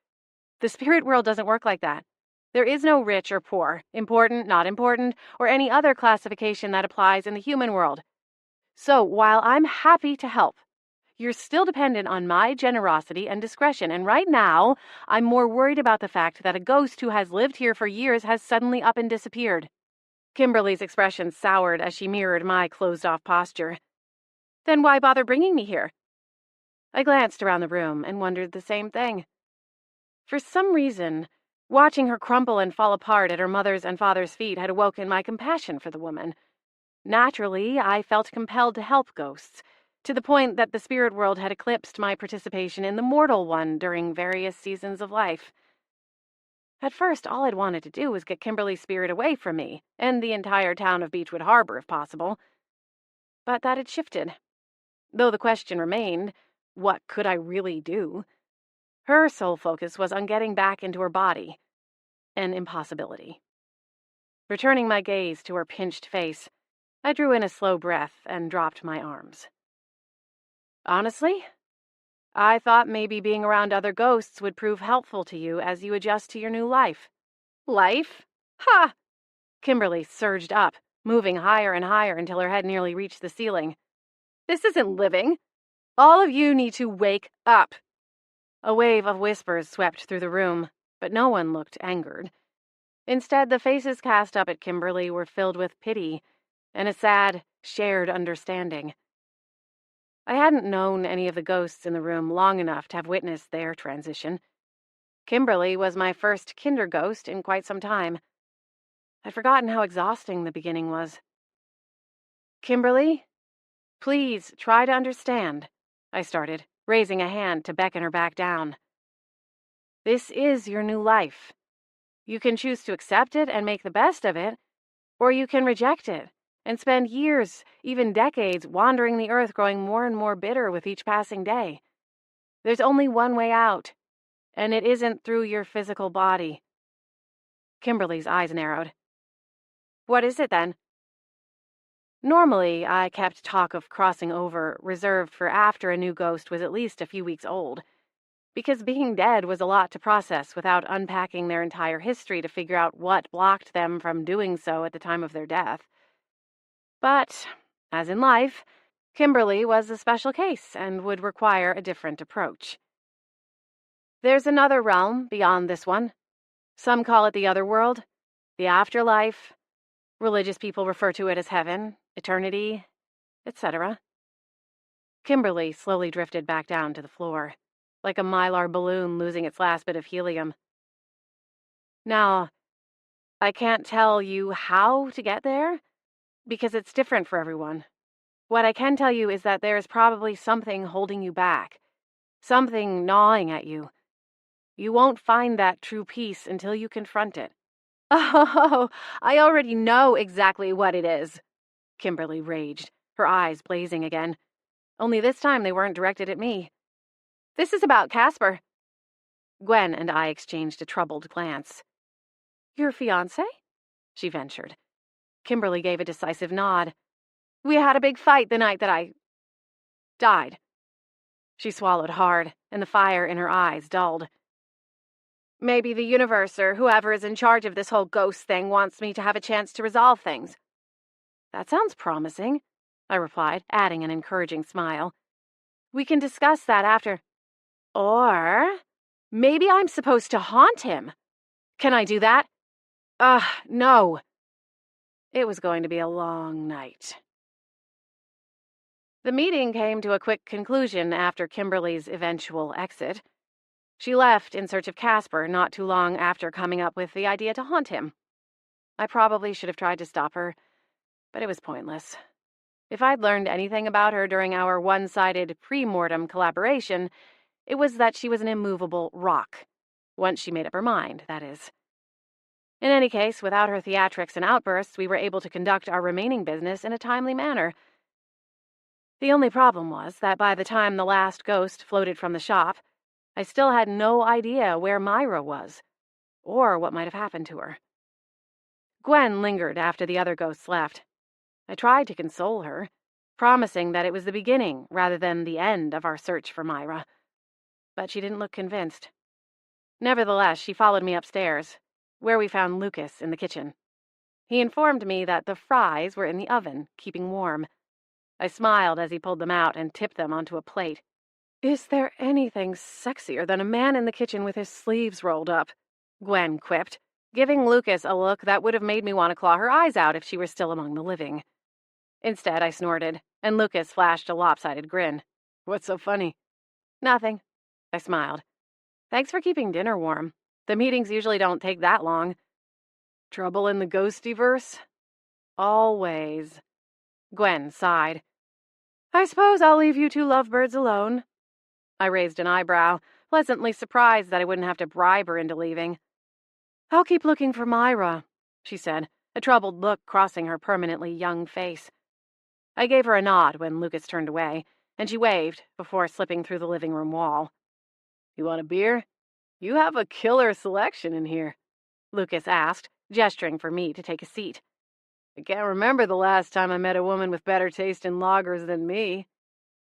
The spirit world doesn't work like that. There is no rich or poor, important, not important, or any other classification that applies in the human world. So, while I'm happy to help, you're still dependent on my generosity and discretion, and right now, I'm more worried about the fact that a ghost who has lived here for years has suddenly up and disappeared. Kimberly's expression soured as she mirrored my closed-off posture. Then why bother bringing me here? I glanced around the room and wondered the same thing. For some reason, watching her crumple and fall apart at her mother's and father's feet had awoken my compassion for the woman. Naturally, I felt compelled to help ghosts, to the point that the spirit world had eclipsed my participation in the mortal one during various seasons of life. At first, all I'd wanted to do was get Kimberly's spirit away from me, and the entire town of Beechwood Harbor if possible. But that had shifted. Though the question remained, what could I really do? Her sole focus was on getting back into her body. An impossibility. Returning my gaze to her pinched face, I drew in a slow breath and dropped my arms. Honestly, I thought maybe being around other ghosts would prove helpful to you as you adjust to your new life. Life? Ha! Kimberly surged up, moving higher and higher until her head nearly reached the ceiling. This isn't living. All of you need to wake up. A wave of whispers swept through the room, but no one looked angered. Instead, the faces cast up at Kimberly were filled with pity and a sad, shared understanding. I hadn't known any of the ghosts in the room long enough to have witnessed their transition. Kimberly was my first kinder ghost in quite some time. I'd forgotten how exhausting the beginning was. Kimberly, please try to understand, I started, raising a hand to beckon her back down. This is your new life. You can choose to accept it and make the best of it, or you can reject it and spend years, even decades, wandering the earth growing more and more bitter with each passing day. There's only one way out, and it isn't through your physical body. Kimberly's eyes narrowed. What is it then? Normally, I kept talk of crossing over reserved for after a new ghost was at least a few weeks old, because being dead was a lot to process without unpacking their entire history to figure out what blocked them from doing so at the time of their death. But, as in life, Kimberly was a special case and would require a different approach. There's another realm beyond this one. Some call it the other world, the afterlife. Religious people refer to it as heaven, eternity, etc. Kimberly slowly drifted back down to the floor, like a mylar balloon losing its last bit of helium. Now, I can't tell you how to get there, because it's different for everyone. What I can tell you is that there is probably something holding you back, something gnawing at you. You won't find that true peace until you confront it. Oh, I already know exactly what it is, Kimberly raged, her eyes blazing again. Only this time they weren't directed at me. This is about Casper. Gwen and I exchanged a troubled glance. Your fiancé? She ventured. Kimberly gave a decisive nod. We had a big fight the night that I died. She swallowed hard, and the fire in her eyes dulled. Maybe the universe or whoever is in charge of this whole ghost thing wants me to have a chance to resolve things. That sounds promising, I replied, adding an encouraging smile. We can discuss that after. Or maybe I'm supposed to haunt him. Can I do that? No. It was going to be a long night. The meeting came to a quick conclusion after Kimberly's eventual exit. She left in search of Casper not too long after coming up with the idea to haunt him. I probably should have tried to stop her, but it was pointless. If I'd learned anything about her during our one-sided pre-mortem collaboration, it was that she was an immovable rock. Once she made up her mind, that is. In any case, without her theatrics and outbursts, we were able to conduct our remaining business in a timely manner. The only problem was that by the time the last ghost floated from the shop, I still had no idea where Myra was, or what might have happened to her. Gwen lingered after the other ghosts left. I tried to console her, promising that it was the beginning rather than the end of our search for Myra. But she didn't look convinced. Nevertheless, she followed me upstairs, where we found Lucas in the kitchen. He informed me that the fries were in the oven, keeping warm. I smiled as he pulled them out and tipped them onto a plate. Is there anything sexier than a man in the kitchen with his sleeves rolled up? Gwen quipped. giving Lucas a look that would have made me want to claw her eyes out if she were still among the living. Instead, I snorted, and Lucas flashed a lopsided grin. "What's so funny?" "Nothing." I smiled. "Thanks for keeping dinner warm. The meetings usually don't take that long." "Trouble in the ghostyverse?" "Always." Gwen sighed. "I suppose I'll leave you two lovebirds alone." I raised an eyebrow, pleasantly surprised that I wouldn't have to bribe her into leaving. "I'll keep looking for Myra," she said, a troubled look crossing her permanently young face. I gave her a nod when Lucas turned away, and she waved before slipping through the living room wall. "You want a beer? You have a killer selection in here," Lucas asked, gesturing for me to take a seat. "I can't remember the last time I met a woman with better taste in lagers than me."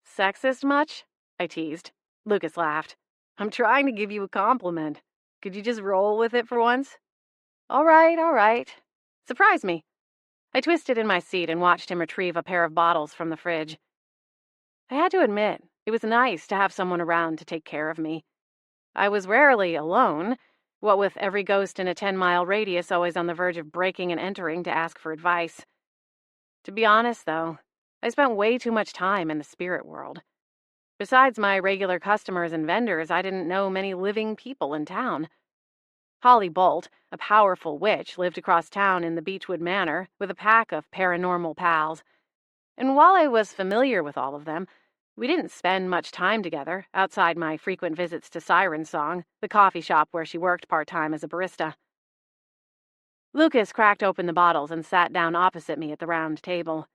"Sexist much?" I teased. Lucas laughed. "I'm trying to give you a compliment. Could you just roll with it for once?" All right. Surprise me." I twisted in my seat and watched him retrieve a pair of bottles from the fridge. I had to admit, it was nice to have someone around to take care of me. I was rarely alone, what with every ghost in a 10-mile radius always on the verge of breaking and entering to ask for advice. To be honest, though, I spent way too much time in the spirit world. Besides my regular customers and vendors, I didn't know many living people in town. Holly Bolt, a powerful witch, lived across town in the Beechwood Manor with a pack of paranormal pals. And while I was familiar with all of them, we didn't spend much time together outside my frequent visits to Siren Song, the coffee shop where she worked part-time as a barista. Lucas cracked open the bottles and sat down opposite me at the round table.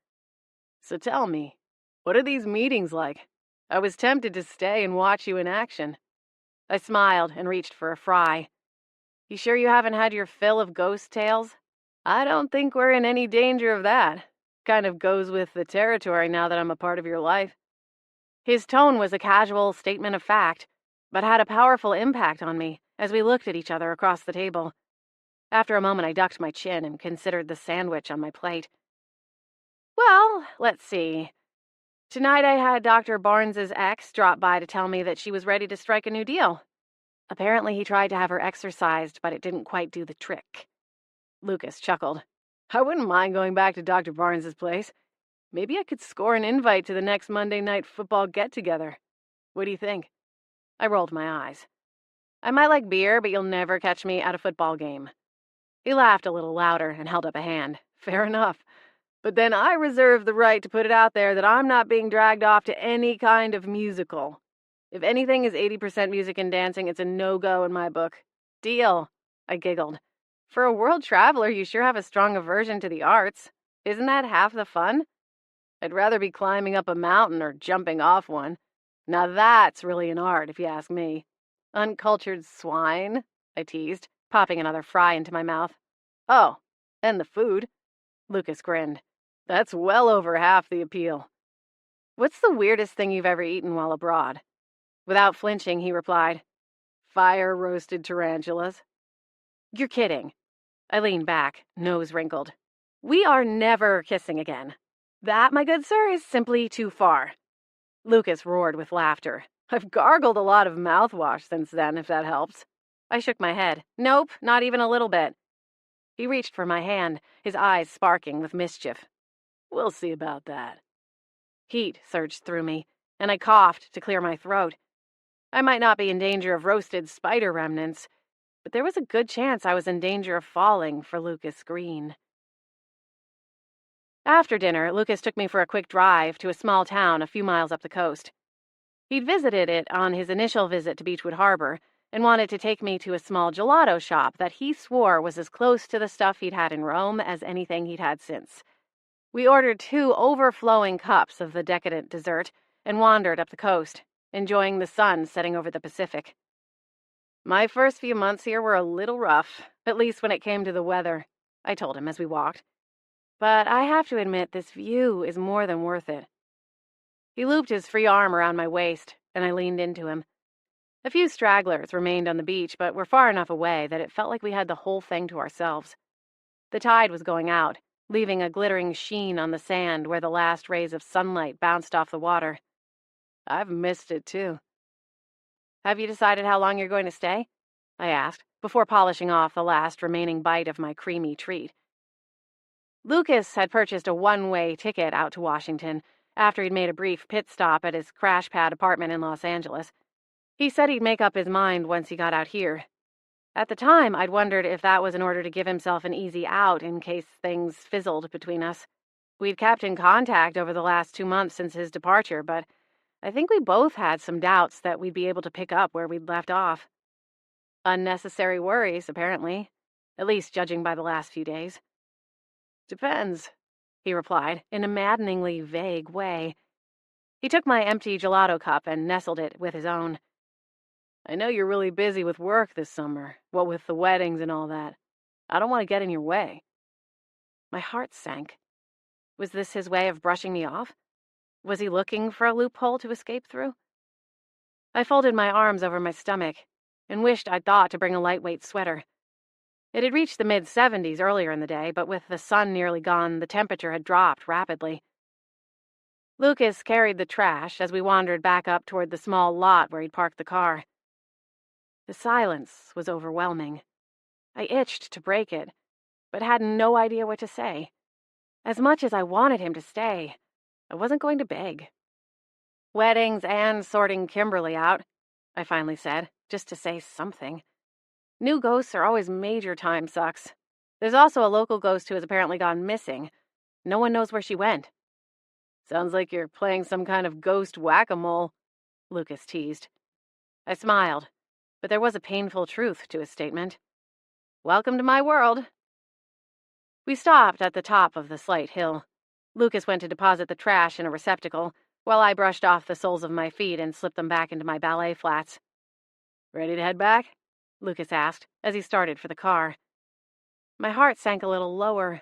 "So tell me, what are these meetings like? I was tempted to stay and watch you in action." I smiled and reached for a fry. "You sure you haven't had your fill of ghost tales?" "I don't think we're in any danger of that. Kind of goes with the territory now that I'm a part of your life." His tone was a casual statement of fact, but had a powerful impact on me as we looked at each other across the table. After a moment, I ducked my chin and considered the sandwich on my plate. "Well, let's see. Tonight I had Dr. Barnes's ex drop by to tell me that she was ready to strike a new deal. Apparently he tried to have her exorcised, but it didn't quite do the trick." Lucas chuckled. "I wouldn't mind going back to Dr. Barnes's place. Maybe I could score an invite to the next Monday night football get-together. What do you think?" I rolled my eyes. "I might like beer, but you'll never catch me at a football game." He laughed a little louder and held up a hand. "Fair enough. But then I reserve the right to put it out there that I'm not being dragged off to any kind of musical. If anything is 80% music and dancing, it's a no-go in my book." "Deal," I giggled. "For a world traveler, you sure have a strong aversion to the arts. Isn't that half the fun?" "I'd rather be climbing up a mountain or jumping off one. Now that's really an art, if you ask me." "Uncultured swine," I teased, popping another fry into my mouth. "Oh, and the food." Lucas grinned. "That's well over half the appeal." "What's the weirdest thing you've ever eaten while abroad?" Without flinching, he replied, "Fire-roasted tarantulas." "You're kidding." I leaned back, nose wrinkled. "We are never kissing again. That, my good sir, is simply too far." Lucas roared with laughter. "I've gargled a lot of mouthwash since then, if that helps." I shook my head. "Nope, not even a little bit." He reached for my hand, his eyes sparking with mischief. "We'll see about that." Heat surged through me, and I coughed to clear my throat. I might not be in danger of roasted spider remnants, but there was a good chance I was in danger of falling for Lucas Green. After dinner, Lucas took me for a quick drive to a small town a few miles up the coast. He'd visited it on his initial visit to Beechwood Harbor and wanted to take me to a small gelato shop that he swore was as close to the stuff he'd had in Rome as anything he'd had since. We ordered 2 overflowing cups of the decadent dessert and wandered up the coast, enjoying the sun setting over the Pacific. "My first few months here were a little rough, at least when it came to the weather," I told him as we walked. "But I have to admit this view is more than worth it." He looped his free arm around my waist, and I leaned into him. A few stragglers remained on the beach, but were far enough away that it felt like we had the whole thing to ourselves. The tide was going out, leaving a glittering sheen on the sand where the last rays of sunlight bounced off the water. "I've missed it, too." "Have you decided how long you're going to stay?" I asked, before polishing off the last remaining bite of my creamy treat. Lucas had purchased a one-way ticket out to Washington after he'd made a brief pit stop at his crash pad apartment in Los Angeles. He said he'd make up his mind once he got out here. At the time, I'd wondered if that was in order to give himself an easy out in case things fizzled between us. We'd kept in contact over the last 2 months since his departure, but I think we both had some doubts that we'd be able to pick up where we'd left off. Unnecessary worries, apparently, at least judging by the last few days. Depends, he replied, in a maddeningly vague way. He took my empty gelato cup and nestled it with his own. I know you're really busy with work this summer, what with the weddings and all that. I don't want to get in your way. My heart sank. Was this his way of brushing me off? Was he looking for a loophole to escape through? I folded my arms over my stomach and wished I'd thought to bring a lightweight sweater. It had reached the mid-70s earlier in the day, but with the sun nearly gone, the temperature had dropped rapidly. Lucas carried the trash as we wandered back up toward the small lot where he'd parked the car. The silence was overwhelming. I itched to break it, but had no idea what to say. As much as I wanted him to stay, I wasn't going to beg. Weddings and sorting Kimberly out, I finally said, just to say something. New ghosts are always major time sucks. There's also a local ghost who has apparently gone missing. No one knows where she went. Sounds like you're playing some kind of ghost whack-a-mole, Lucas teased. I smiled, but there was a painful truth to his statement. Welcome to my world. We stopped at the top of the slight hill. Lucas went to deposit the trash in a receptacle, while I brushed off the soles of my feet and slipped them back into my ballet flats. Ready to head back? Lucas asked, as he started for the car. My heart sank a little lower,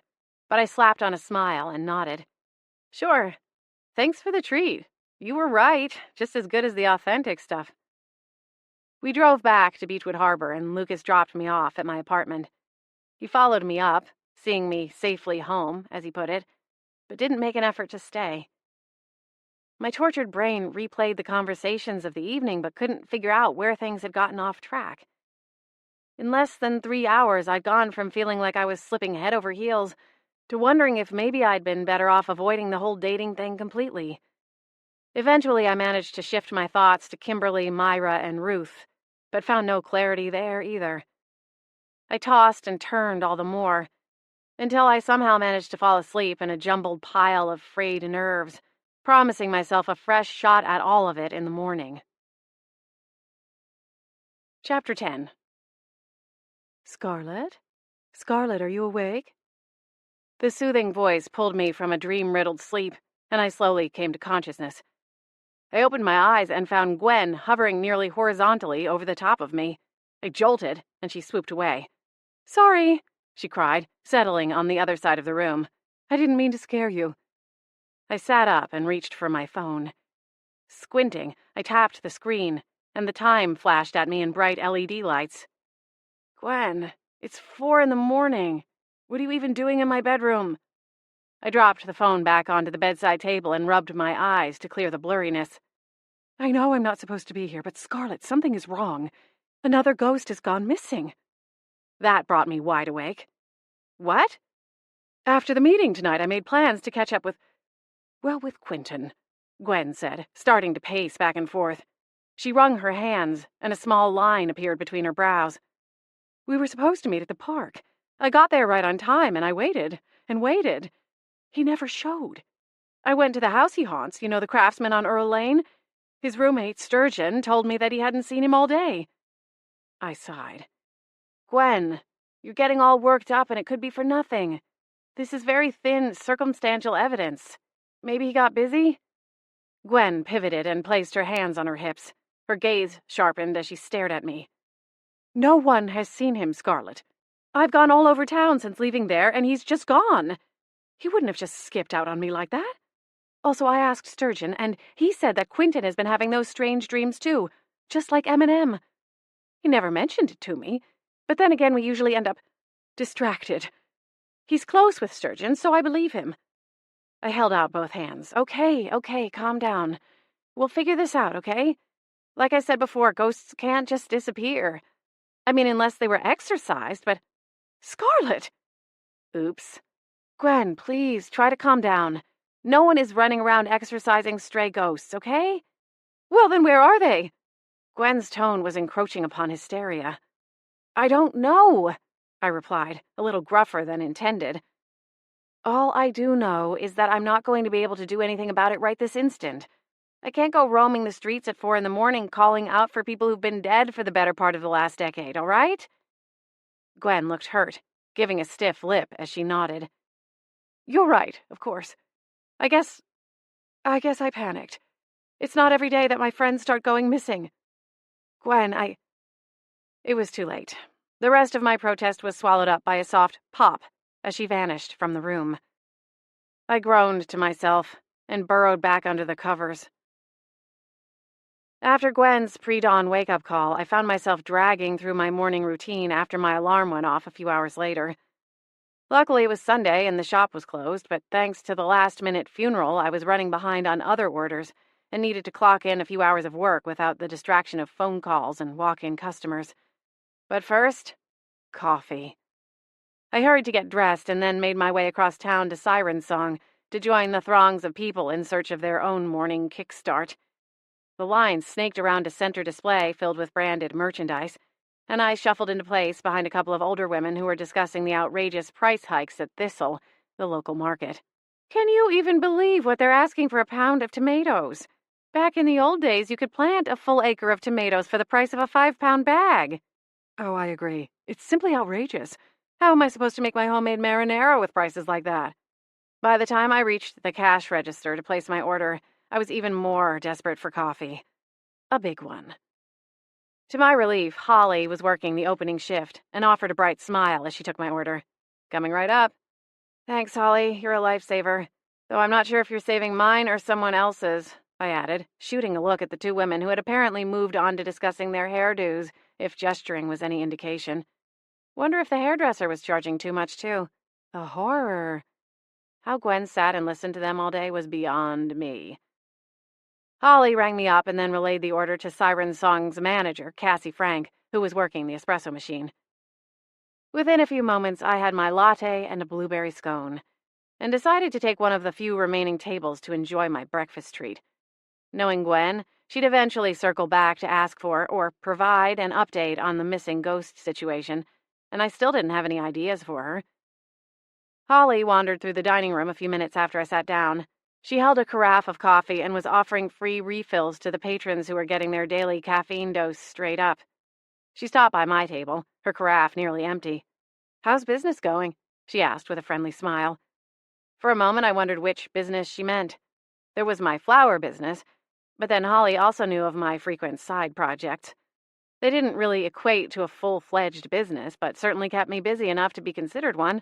but I slapped on a smile and nodded. Sure. Thanks for the treat. You were right, just as good as the authentic stuff. We drove back to Beechwood Harbor, and Lucas dropped me off at my apartment. He followed me up, seeing me safely home, as he put it, but didn't make an effort to stay. My tortured brain replayed the conversations of the evening, but couldn't figure out where things had gotten off track. In less than 3 hours, I'd gone from feeling like I was slipping head over heels to wondering if maybe I'd been better off avoiding the whole dating thing completely. Eventually, I managed to shift my thoughts to Kimberly, Myra, and Ruth, but found no clarity there either. I tossed and turned all the more, until I somehow managed to fall asleep in a jumbled pile of frayed nerves, promising myself a fresh shot at all of it in the morning. Chapter 10. Scarlet? Scarlet, are you awake? The soothing voice pulled me from a dream-riddled sleep, and I slowly came to consciousness. I opened my eyes and found Gwen hovering nearly horizontally over the top of me. I jolted, and she swooped away. Sorry, she cried, settling on the other side of the room. I didn't mean to scare you. I sat up and reached for my phone. Squinting, I tapped the screen, and the time flashed at me in bright LED lights. Gwen, it's 4 a.m. What are you even doing in my bedroom? I dropped the phone back onto the bedside table and rubbed my eyes to clear the blurriness. I know I'm not supposed to be here, but Scarlet, something is wrong. Another ghost has gone missing. That brought me wide awake. What? After the meeting tonight, I made plans to catch up with Quentin, Gwen said, starting to pace back and forth. She wrung her hands, and a small line appeared between her brows. We were supposed to meet at the park. I got there right on time, and I waited and waited. He never showed. I went to the house he haunts, the craftsman on Earl Lane. His roommate, Sturgeon, told me that he hadn't seen him all day. I sighed. Gwen, you're getting all worked up, and it could be for nothing. This is very thin, circumstantial evidence. Maybe he got busy? Gwen pivoted and placed her hands on her hips. Her gaze sharpened as she stared at me. No one has seen him, Scarlet. I've gone all over town since leaving there, and he's just gone. He wouldn't have just skipped out on me like that. Also, I asked Sturgeon, and he said that Quentin has been having those strange dreams too, just like Eminem. He never mentioned it to me, but then again we usually end up distracted. He's close with Sturgeon, so I believe him. I held out both hands. Okay, calm down. We'll figure this out, okay? Like I said before, ghosts can't just disappear. I mean, unless they were exorcised, but... Scarlet! Oops. Gwen, please, try to calm down. No one is running around exorcising stray ghosts, okay? Well, then where are they? Gwen's tone was encroaching upon hysteria. I don't know, I replied, a little gruffer than intended. All I do know is that I'm not going to be able to do anything about it right this instant. I can't go roaming the streets at 4 a.m. calling out for people who've been dead for the better part of the last decade, all right? Gwen looked hurt, giving a stiff lip as she nodded. You're right, of course. I guess I panicked. It's not every day that my friends start going missing. Gwen, It was too late. The rest of my protest was swallowed up by a soft pop as she vanished from the room. I groaned to myself and burrowed back under the covers. After Gwen's pre-dawn wake-up call, I found myself dragging through my morning routine after my alarm went off a few hours later. Luckily, it was Sunday and the shop was closed, but thanks to the last-minute funeral, I was running behind on other orders and needed to clock in a few hours of work without the distraction of phone calls and walk-in customers. But first, coffee. I hurried to get dressed and then made my way across town to Siren Song to join the throngs of people in search of their own morning kickstart. The line snaked around a center display filled with branded merchandise, and I shuffled into place behind a couple of older women who were discussing the outrageous price hikes at Thistle, the local market. Can you even believe what they're asking for a pound of tomatoes? Back in the old days, you could plant a full acre of tomatoes for the price of a 5-pound bag. Oh, I agree. It's simply outrageous. How am I supposed to make my homemade marinara with prices like that? By the time I reached the cash register to place my order, I was even more desperate for coffee. A big one. To my relief, Holly was working the opening shift and offered a bright smile as she took my order. Coming right up. Thanks, Holly. You're a lifesaver. Though I'm not sure if you're saving mine or someone else's, I added, shooting a look at the two women who had apparently moved on to discussing their hairdos, if gesturing was any indication. Wonder if the hairdresser was charging too much, too. The horror. How Gwen sat and listened to them all day was beyond me. Holly rang me up and then relayed the order to Siren Song's manager, Cassie Frank, who was working the espresso machine. Within a few moments, I had my latte and a blueberry scone, and decided to take one of the few remaining tables to enjoy my breakfast treat. Knowing Gwen, she'd eventually circle back to ask for or provide an update on the missing ghost situation, and I still didn't have any ideas for her. Holly wandered through the dining room a few minutes after I sat down. She held a carafe of coffee and was offering free refills to the patrons who were getting their daily caffeine dose straight up. She stopped by my table, her carafe nearly empty. How's business going? She asked with a friendly smile. For a moment, I wondered which business she meant. There was my flower business, but then Holly also knew of my frequent side projects. They didn't really equate to a full-fledged business, but certainly kept me busy enough to be considered one.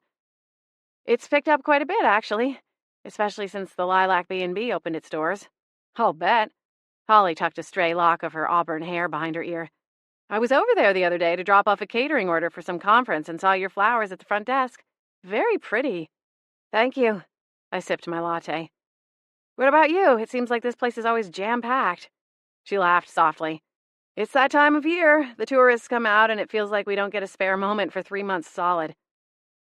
It's picked up quite a bit, actually, especially since the Lilac B&B opened its doors. I'll bet. Holly tucked a stray lock of her auburn hair behind her ear. I was over there the other day to drop off a catering order for some conference and saw your flowers at the front desk. Very pretty. Thank you. I sipped my latte. What about you? It seems like this place is always jam-packed. She laughed softly. It's that time of year. The tourists come out and it feels like we don't get a spare moment for 3 months solid.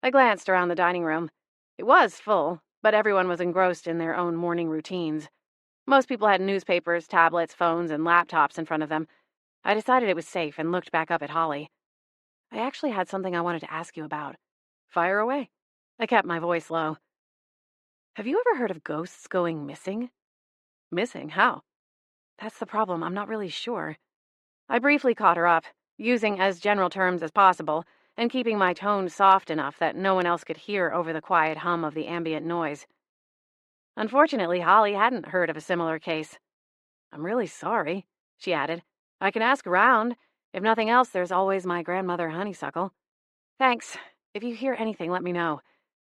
I glanced around the dining room. It was full, but everyone was engrossed in their own morning routines. Most people had newspapers, tablets, phones, and laptops in front of them. I decided it was safe and looked back up at Holly. I actually had something I wanted to ask you about. Fire away. I kept my voice low. Have you ever heard of ghosts going missing? Missing? How? That's the problem. I'm not really sure. I briefly caught her up, using as general terms as possible, and keeping my tone soft enough that no one else could hear over the quiet hum of the ambient noise. Unfortunately, Holly hadn't heard of a similar case. I'm really sorry, she added. I can ask around. If nothing else, there's always my grandmother Honeysuckle. Thanks. If you hear anything, let me know.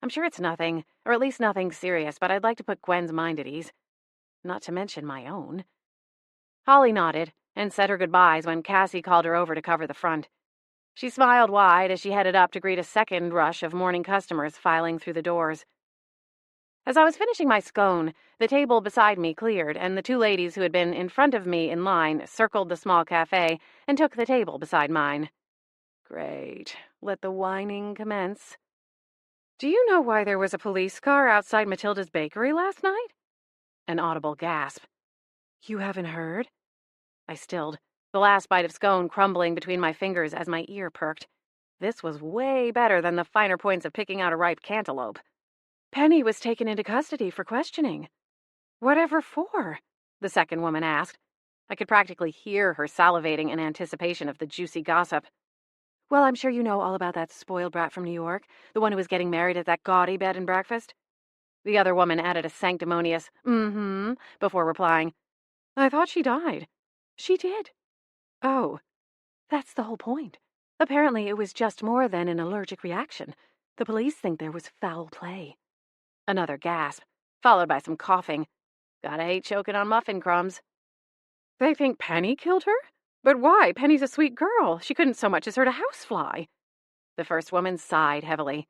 I'm sure it's nothing, or at least nothing serious, but I'd like to put Gwen's mind at ease. Not to mention my own. Holly nodded and said her goodbyes when Cassie called her over to cover the front. She smiled wide as she headed up to greet a second rush of morning customers filing through the doors. As I was finishing my scone, the table beside me cleared, and the two ladies who had been in front of me in line circled the small cafe and took the table beside mine. Great. Let the whining commence. Do you know why there was a police car outside Matilda's bakery last night? An audible gasp. You haven't heard? I stilled, the last bite of scone crumbling between my fingers as my ear perked. This was way better than the finer points of picking out a ripe cantaloupe. Penny was taken into custody for questioning. Whatever for? The second woman asked. I could practically hear her salivating in anticipation of the juicy gossip. Well, I'm sure you know all about that spoiled brat from New York, the one who was getting married at that gaudy bed and breakfast. The other woman added a sanctimonious before replying. I thought she died. She did. Oh, that's the whole point. Apparently it was just more than an allergic reaction. The police think there was foul play. Another gasp, followed by some coughing. Gotta hate choking on muffin crumbs. They think Penny killed her? But why? Penny's a sweet girl. She couldn't so much as hurt a housefly. The first woman sighed heavily.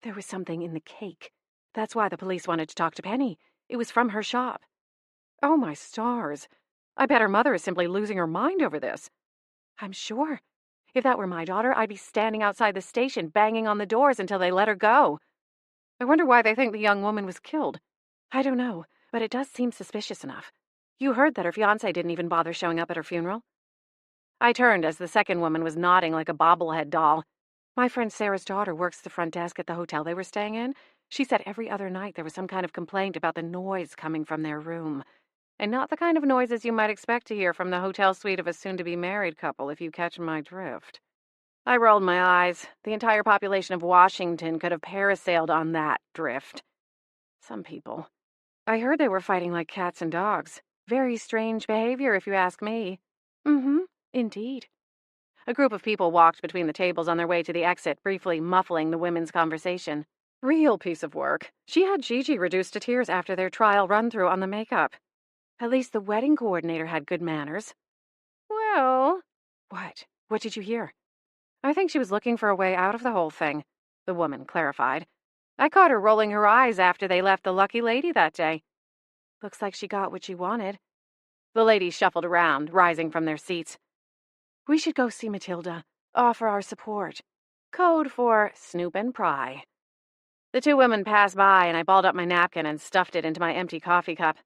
There was something in the cake. That's why the police wanted to talk to Penny. It was from her shop. Oh, my stars. I bet her mother is simply losing her mind over this. I'm sure. If that were my daughter, I'd be standing outside the station banging on the doors until they let her go. I wonder why they think the young woman was killed. I don't know, but it does seem suspicious enough. You heard that her fiancé didn't even bother showing up at her funeral? I turned as the second woman was nodding like a bobblehead doll. My friend Sarah's daughter works the front desk at the hotel they were staying in. She said every other night there was some kind of complaint about the noise coming from their room. And not the kind of noises you might expect to hear from the hotel suite of a soon-to-be-married couple, if you catch my drift. I rolled my eyes. The entire population of Washington could have parasailed on that drift. Some people. I heard they were fighting like cats and dogs. Very strange behavior, if you ask me. Indeed. A group of people walked between the tables on their way to the exit, briefly muffling the women's conversation. Real piece of work. She had Gigi reduced to tears after their trial run-through on the makeup. At least the wedding coordinator had good manners. Well... What? What did you hear? I think she was looking for a way out of the whole thing, the woman clarified. I caught her rolling her eyes after they left the lucky lady that day. Looks like she got what she wanted. The ladies shuffled around, rising from their seats. We should go see Matilda, offer our support. Code for snoop and pry. The two women passed by, and I balled up my napkin and stuffed it into my empty coffee cup.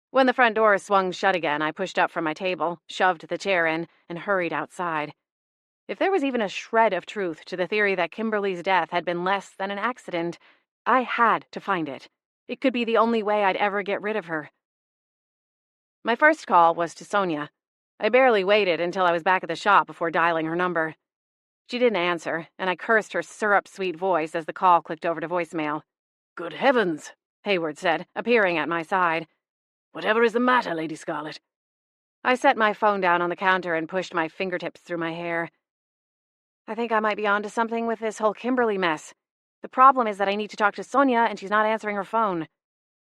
When the front door swung shut again, I pushed up from my table, shoved the chair in, and hurried outside. If there was even a shred of truth to the theory that Kimberly's death had been less than an accident, I had to find it. It could be the only way I'd ever get rid of her. My first call was to Sonia. I barely waited until I was back at the shop before dialing her number. She didn't answer, and I cursed her syrup-sweet voice as the call clicked over to voicemail. Good heavens, Hayward said, appearing at my side. Whatever is the matter, Lady Scarlet? I set my phone down on the counter and pushed my fingertips through my hair. I think I might be onto something with this whole Kimberly mess. The problem is that I need to talk to Sonia, and she's not answering her phone.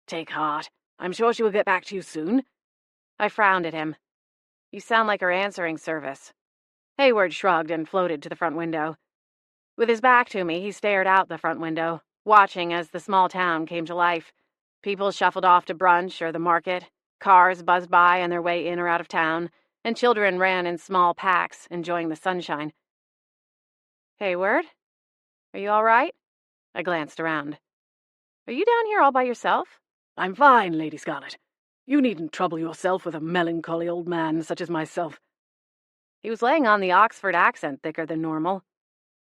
Take heart. I'm sure she will get back to you soon. I frowned at him. You sound like her answering service. Hayward shrugged and floated to the front window. With his back to me, he stared out the front window, watching as the small town came to life. People shuffled off to brunch or the market. Cars buzzed by on their way in or out of town, and children ran in small packs, enjoying the sunshine. Hayward? Are you all right? I glanced around. Are you down here all by yourself? I'm fine, Lady Scarlet. You needn't trouble yourself with a melancholy old man such as myself. He was laying on the Oxford accent thicker than normal.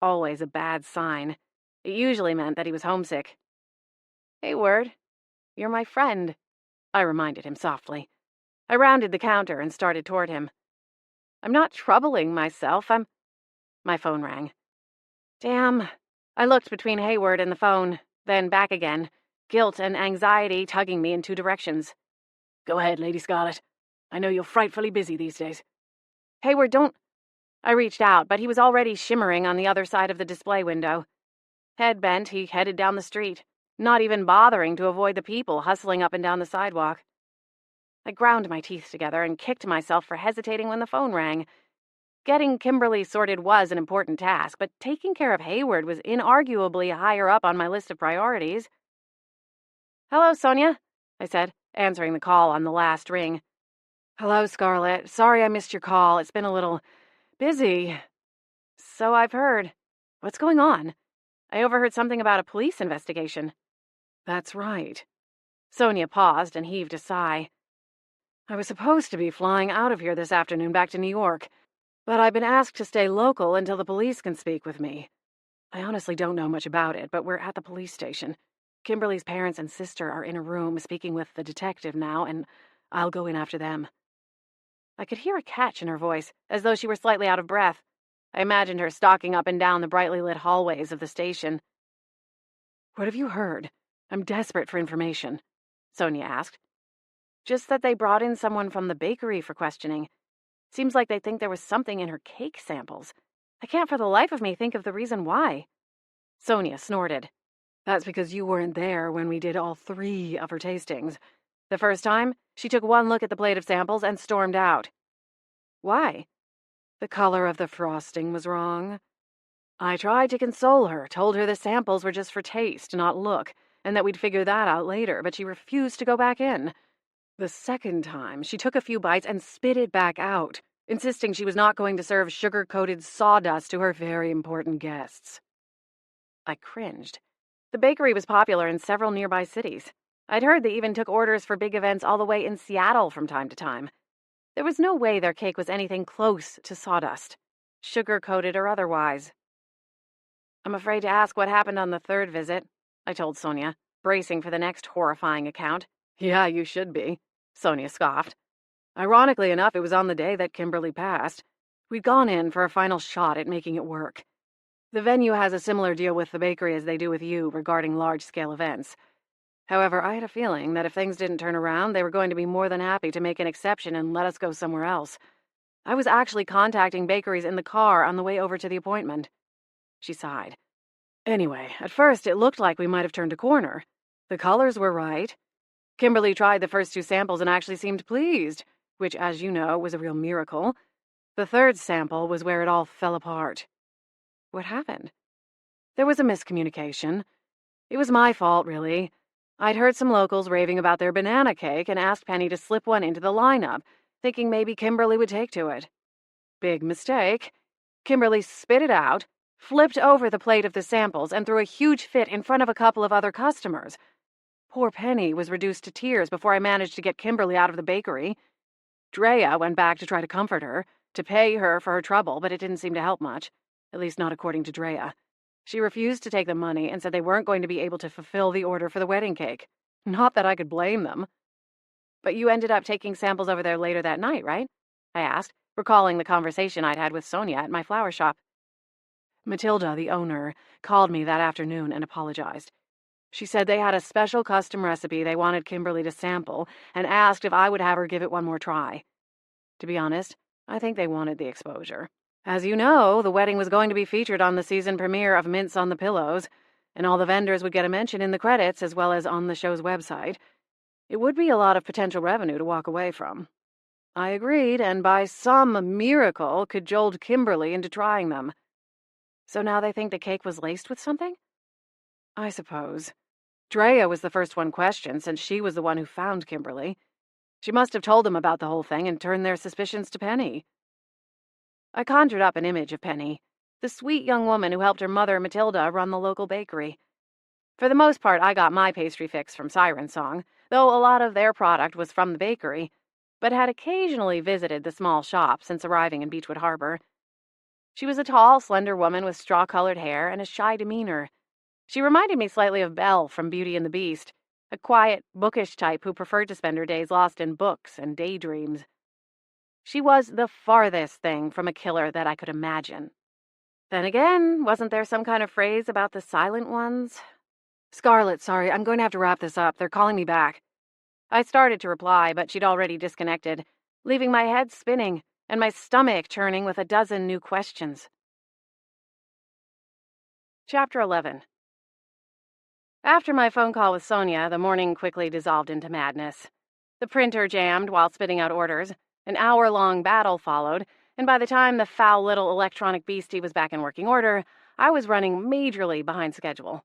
Always a bad sign. It usually meant that he was homesick. Hayward, you're my friend, I reminded him softly. I rounded the counter and started toward him. I'm not troubling myself, My phone rang. Damn. I looked between Hayward and the phone, then back again, guilt and anxiety tugging me in two directions. Go ahead, Lady Scarlet. I know you're frightfully busy these days. Hayward, don't... I reached out, but he was already shimmering on the other side of the display window. Head bent, he headed down the street, not even bothering to avoid the people hustling up and down the sidewalk. I ground my teeth together and kicked myself for hesitating when the phone rang. Getting Kimberly sorted was an important task, but taking care of Hayward was inarguably higher up on my list of priorities. Hello, Sonia, I said, answering the call on the last ring. Hello, Scarlett. Sorry I missed your call. It's been a little busy. So I've heard. What's going on? I overheard something about a police investigation. That's right. Sonia paused and heaved a sigh. I was supposed to be flying out of here this afternoon back to New York, but I've been asked to stay local until the police can speak with me. I honestly don't know much about it, but we're at the police station. Kimberly's parents and sister are in a room speaking with the detective now, and I'll go in after them. I could hear a catch in her voice, as though she were slightly out of breath. I imagined her stalking up and down the brightly lit hallways of the station. What have you heard? I'm desperate for information, Sonia asked. Just that they brought in someone from the bakery for questioning. Seems like they think there was something in her cake samples. I can't for the life of me think of the reason why. Sonia snorted. That's because you weren't there when we did all 3 of her tastings. The first time, she took one look at the plate of samples and stormed out. Why? The color of the frosting was wrong. I tried to console her, told her the samples were just for taste, not look, and that we'd figure that out later, but she refused to go back in. The second time, she took a few bites and spit it back out, insisting she was not going to serve sugar-coated sawdust to her very important guests. I cringed. The bakery was popular in several nearby cities. I'd heard they even took orders for big events all the way in Seattle from time to time. There was no way their cake was anything close to sawdust, sugar-coated or otherwise. I'm afraid to ask what happened on the 3rd visit, I told Sonia, bracing for the next horrifying account. Yeah, you should be, Sonia scoffed. Ironically enough, it was on the day that Kimberly passed. We'd gone in for a final shot at making it work. The venue has a similar deal with the bakery as they do with you regarding large-scale events. However, I had a feeling that if things didn't turn around, they were going to be more than happy to make an exception and let us go somewhere else. I was actually contacting bakeries in the car on the way over to the appointment. She sighed. Anyway, at first it looked like we might have turned a corner. The colors were right. Kimberly tried the first 2 samples and actually seemed pleased, which, as you know, was a real miracle. The 3rd sample was where it all fell apart. What happened? There was a miscommunication. It was my fault, really. I'd heard some locals raving about their banana cake and asked Penny to slip one into the lineup, thinking maybe Kimberly would take to it. Big mistake. Kimberly spit it out, flipped over the plate of the samples, and threw a huge fit in front of a couple of other customers. Poor Penny was reduced to tears before I managed to get Kimberly out of the bakery. Drea went back to try to comfort her, to pay her for her trouble, but it didn't seem to help much, at least not according to Drea. She refused to take the money and said they weren't going to be able to fulfill the order for the wedding cake. Not that I could blame them. But you ended up taking samples over there later that night, right? I asked, recalling the conversation I'd had with Sonia at my flower shop. Matilda, the owner, called me that afternoon and apologized. She said they had a special custom recipe they wanted Kimberly to sample and asked if I would have her give it one more try. To be honest, I think they wanted the exposure. As you know, the wedding was going to be featured on the season premiere of Mints on the Pillows, and all the vendors would get a mention in the credits as well as on the show's website. It would be a lot of potential revenue to walk away from. I agreed, and by some miracle cajoled Kimberly into trying them. So now they think the cake was laced with something? I suppose. Drea was the first one questioned, since she was the one who found Kimberly. She must have told them about the whole thing and turned their suspicions to Penny. I conjured up an image of Penny, the sweet young woman who helped her mother, Matilda, run the local bakery. For the most part, I got my pastry fix from Siren Song, though a lot of their product was from the bakery, but had occasionally visited the small shop since arriving in Beechwood Harbor. She was a tall, slender woman with straw-colored hair and a shy demeanor. She reminded me slightly of Belle from Beauty and the Beast, a quiet, bookish type who preferred to spend her days lost in books and daydreams. She was the farthest thing from a killer that I could imagine. Then again, wasn't there some kind of phrase about the silent ones? Scarlett, sorry, I'm going to have to wrap this up. They're calling me back. I started to reply, but she'd already disconnected, leaving my head spinning and my stomach churning with a dozen new questions. Chapter 11. After my phone call with Sonia, the morning quickly dissolved into madness. The printer jammed while spitting out orders. An hour-long battle followed, and by the time the foul little electronic beastie was back in working order, I was running majorly behind schedule.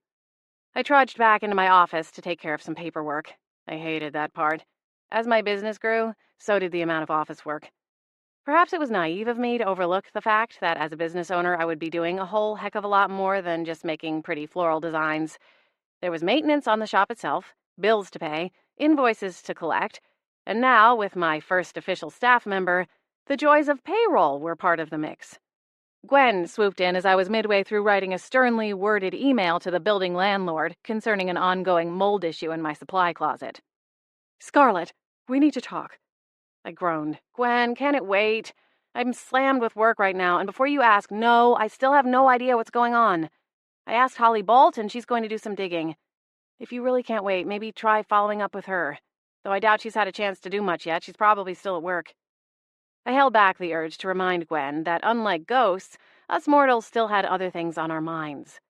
I trudged back into my office to take care of some paperwork. I hated that part. As my business grew, so did the amount of office work. Perhaps it was naive of me to overlook the fact that as a business owner, I would be doing a whole heck of a lot more than just making pretty floral designs. There was maintenance on the shop itself, bills to pay, invoices to collect, and now, with my first official staff member, the joys of payroll were part of the mix. Gwen swooped in as I was midway through writing a sternly worded email to the building landlord concerning an ongoing mold issue in my supply closet. "Scarlett, we need to talk." I groaned. "Gwen, can it wait? I'm slammed with work right now, and before you ask, no, I still have no idea what's going on. I asked Holly Bolt, and she's going to do some digging. If you really can't wait, maybe try following up with her. Though I doubt she's had a chance to do much yet, she's probably still at work." I held back the urge to remind Gwen that, unlike ghosts, us mortals still had other things on our minds.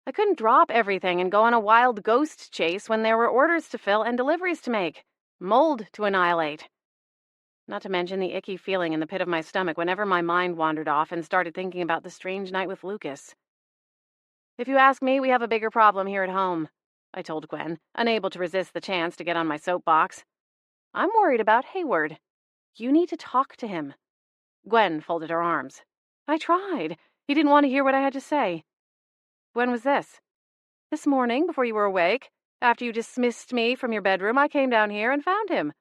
I couldn't drop everything and go on a wild ghost chase when there were orders to fill and deliveries to make, mold to annihilate. Not to mention the icky feeling in the pit of my stomach whenever my mind wandered off and started thinking about the strange night with Lucas. "If you ask me, we have a bigger problem here at home," I told Gwen, unable to resist the chance to get on my soapbox. "I'm worried about Hayward. You need to talk to him." Gwen folded her arms. "I tried. He didn't want to hear what I had to say." "When was this?" "This morning, before you were awake. After you dismissed me from your bedroom, I came down here and found him."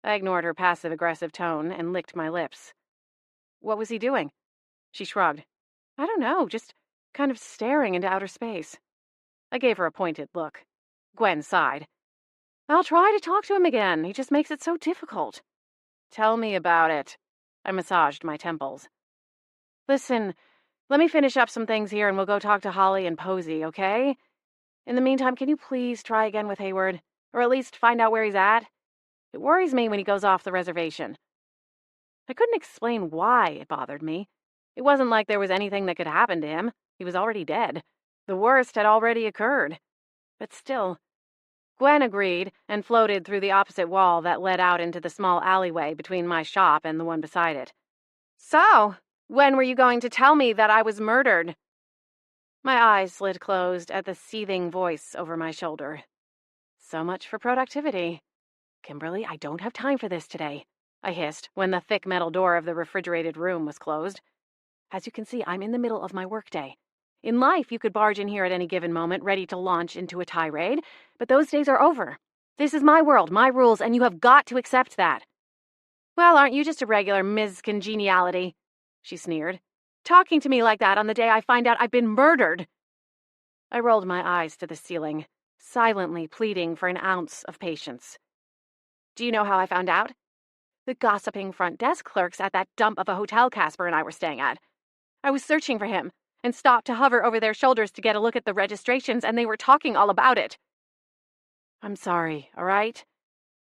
I ignored her passive-aggressive tone and licked my lips. "What was he doing?" She shrugged. "I don't know, just kind of staring into outer space." I gave her a pointed look. Gwen sighed. "I'll try to talk to him again. He just makes it so difficult." "Tell me about it." I massaged my temples. "Listen, let me finish up some things here and we'll go talk to Holly and Posey, okay? In the meantime, can you please try again with Hayward? Or at least find out where he's at? It worries me when he goes off the reservation." I couldn't explain why it bothered me. It wasn't like there was anything that could happen to him. He was already dead. The worst had already occurred. But still. Gwen agreed and floated through the opposite wall that led out into the small alleyway between my shop and the one beside it. "So, when were you going to tell me that I was murdered?" My eyes slid closed at the seething voice over my shoulder. So much for productivity. "Kimberly, I don't have time for this today," I hissed when the thick metal door of the refrigerated room was closed. "As you can see, I'm in the middle of my workday. In life, you could barge in here at any given moment, ready to launch into a tirade, but those days are over. This is my world, my rules, and you have got to accept that." "Well, aren't you just a regular Ms. Congeniality?" she sneered. "Talking to me like that on the day I find out I've been murdered." I rolled my eyes to the ceiling, silently pleading for an ounce of patience. "Do you know how I found out? The gossiping front desk clerks at that dump of a hotel Casper and I were staying at. I was searching for him and stopped to hover over their shoulders to get a look at the registrations, and they were talking all about it." "I'm sorry, all right?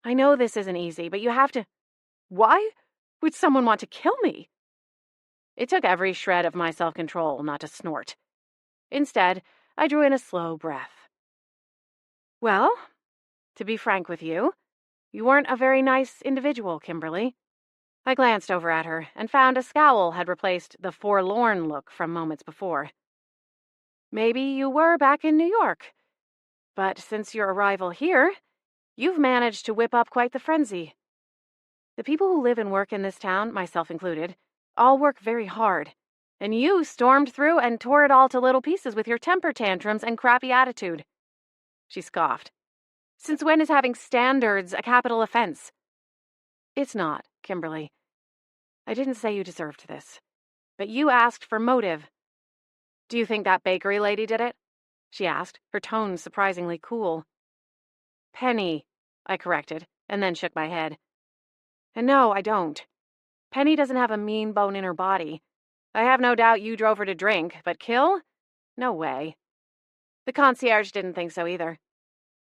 I know this isn't easy, but you have to—" "Why would someone want to kill me?" It took every shred of my self-control not to snort. Instead, I drew in a slow breath. "Well, to be frank with you, you weren't a very nice individual, Kimberly." I glanced over at her and found a scowl had replaced the forlorn look from moments before. "Maybe you were back in New York, but since your arrival here, you've managed to whip up quite the frenzy. The people who live and work in this town, myself included, all work very hard, and you stormed through and tore it all to little pieces with your temper tantrums and crappy attitude." She scoffed. "Since when is having standards a capital offense?" "It's not, Kimberly. I didn't say you deserved this, but you asked for motive." "Do you think that bakery lady did it?" she asked, her tone surprisingly cool. "Penny," I corrected, and then shook my head. "And no, I don't. Penny doesn't have a mean bone in her body. I have no doubt you drove her to drink, but kill? No way." "The concierge didn't think so either,"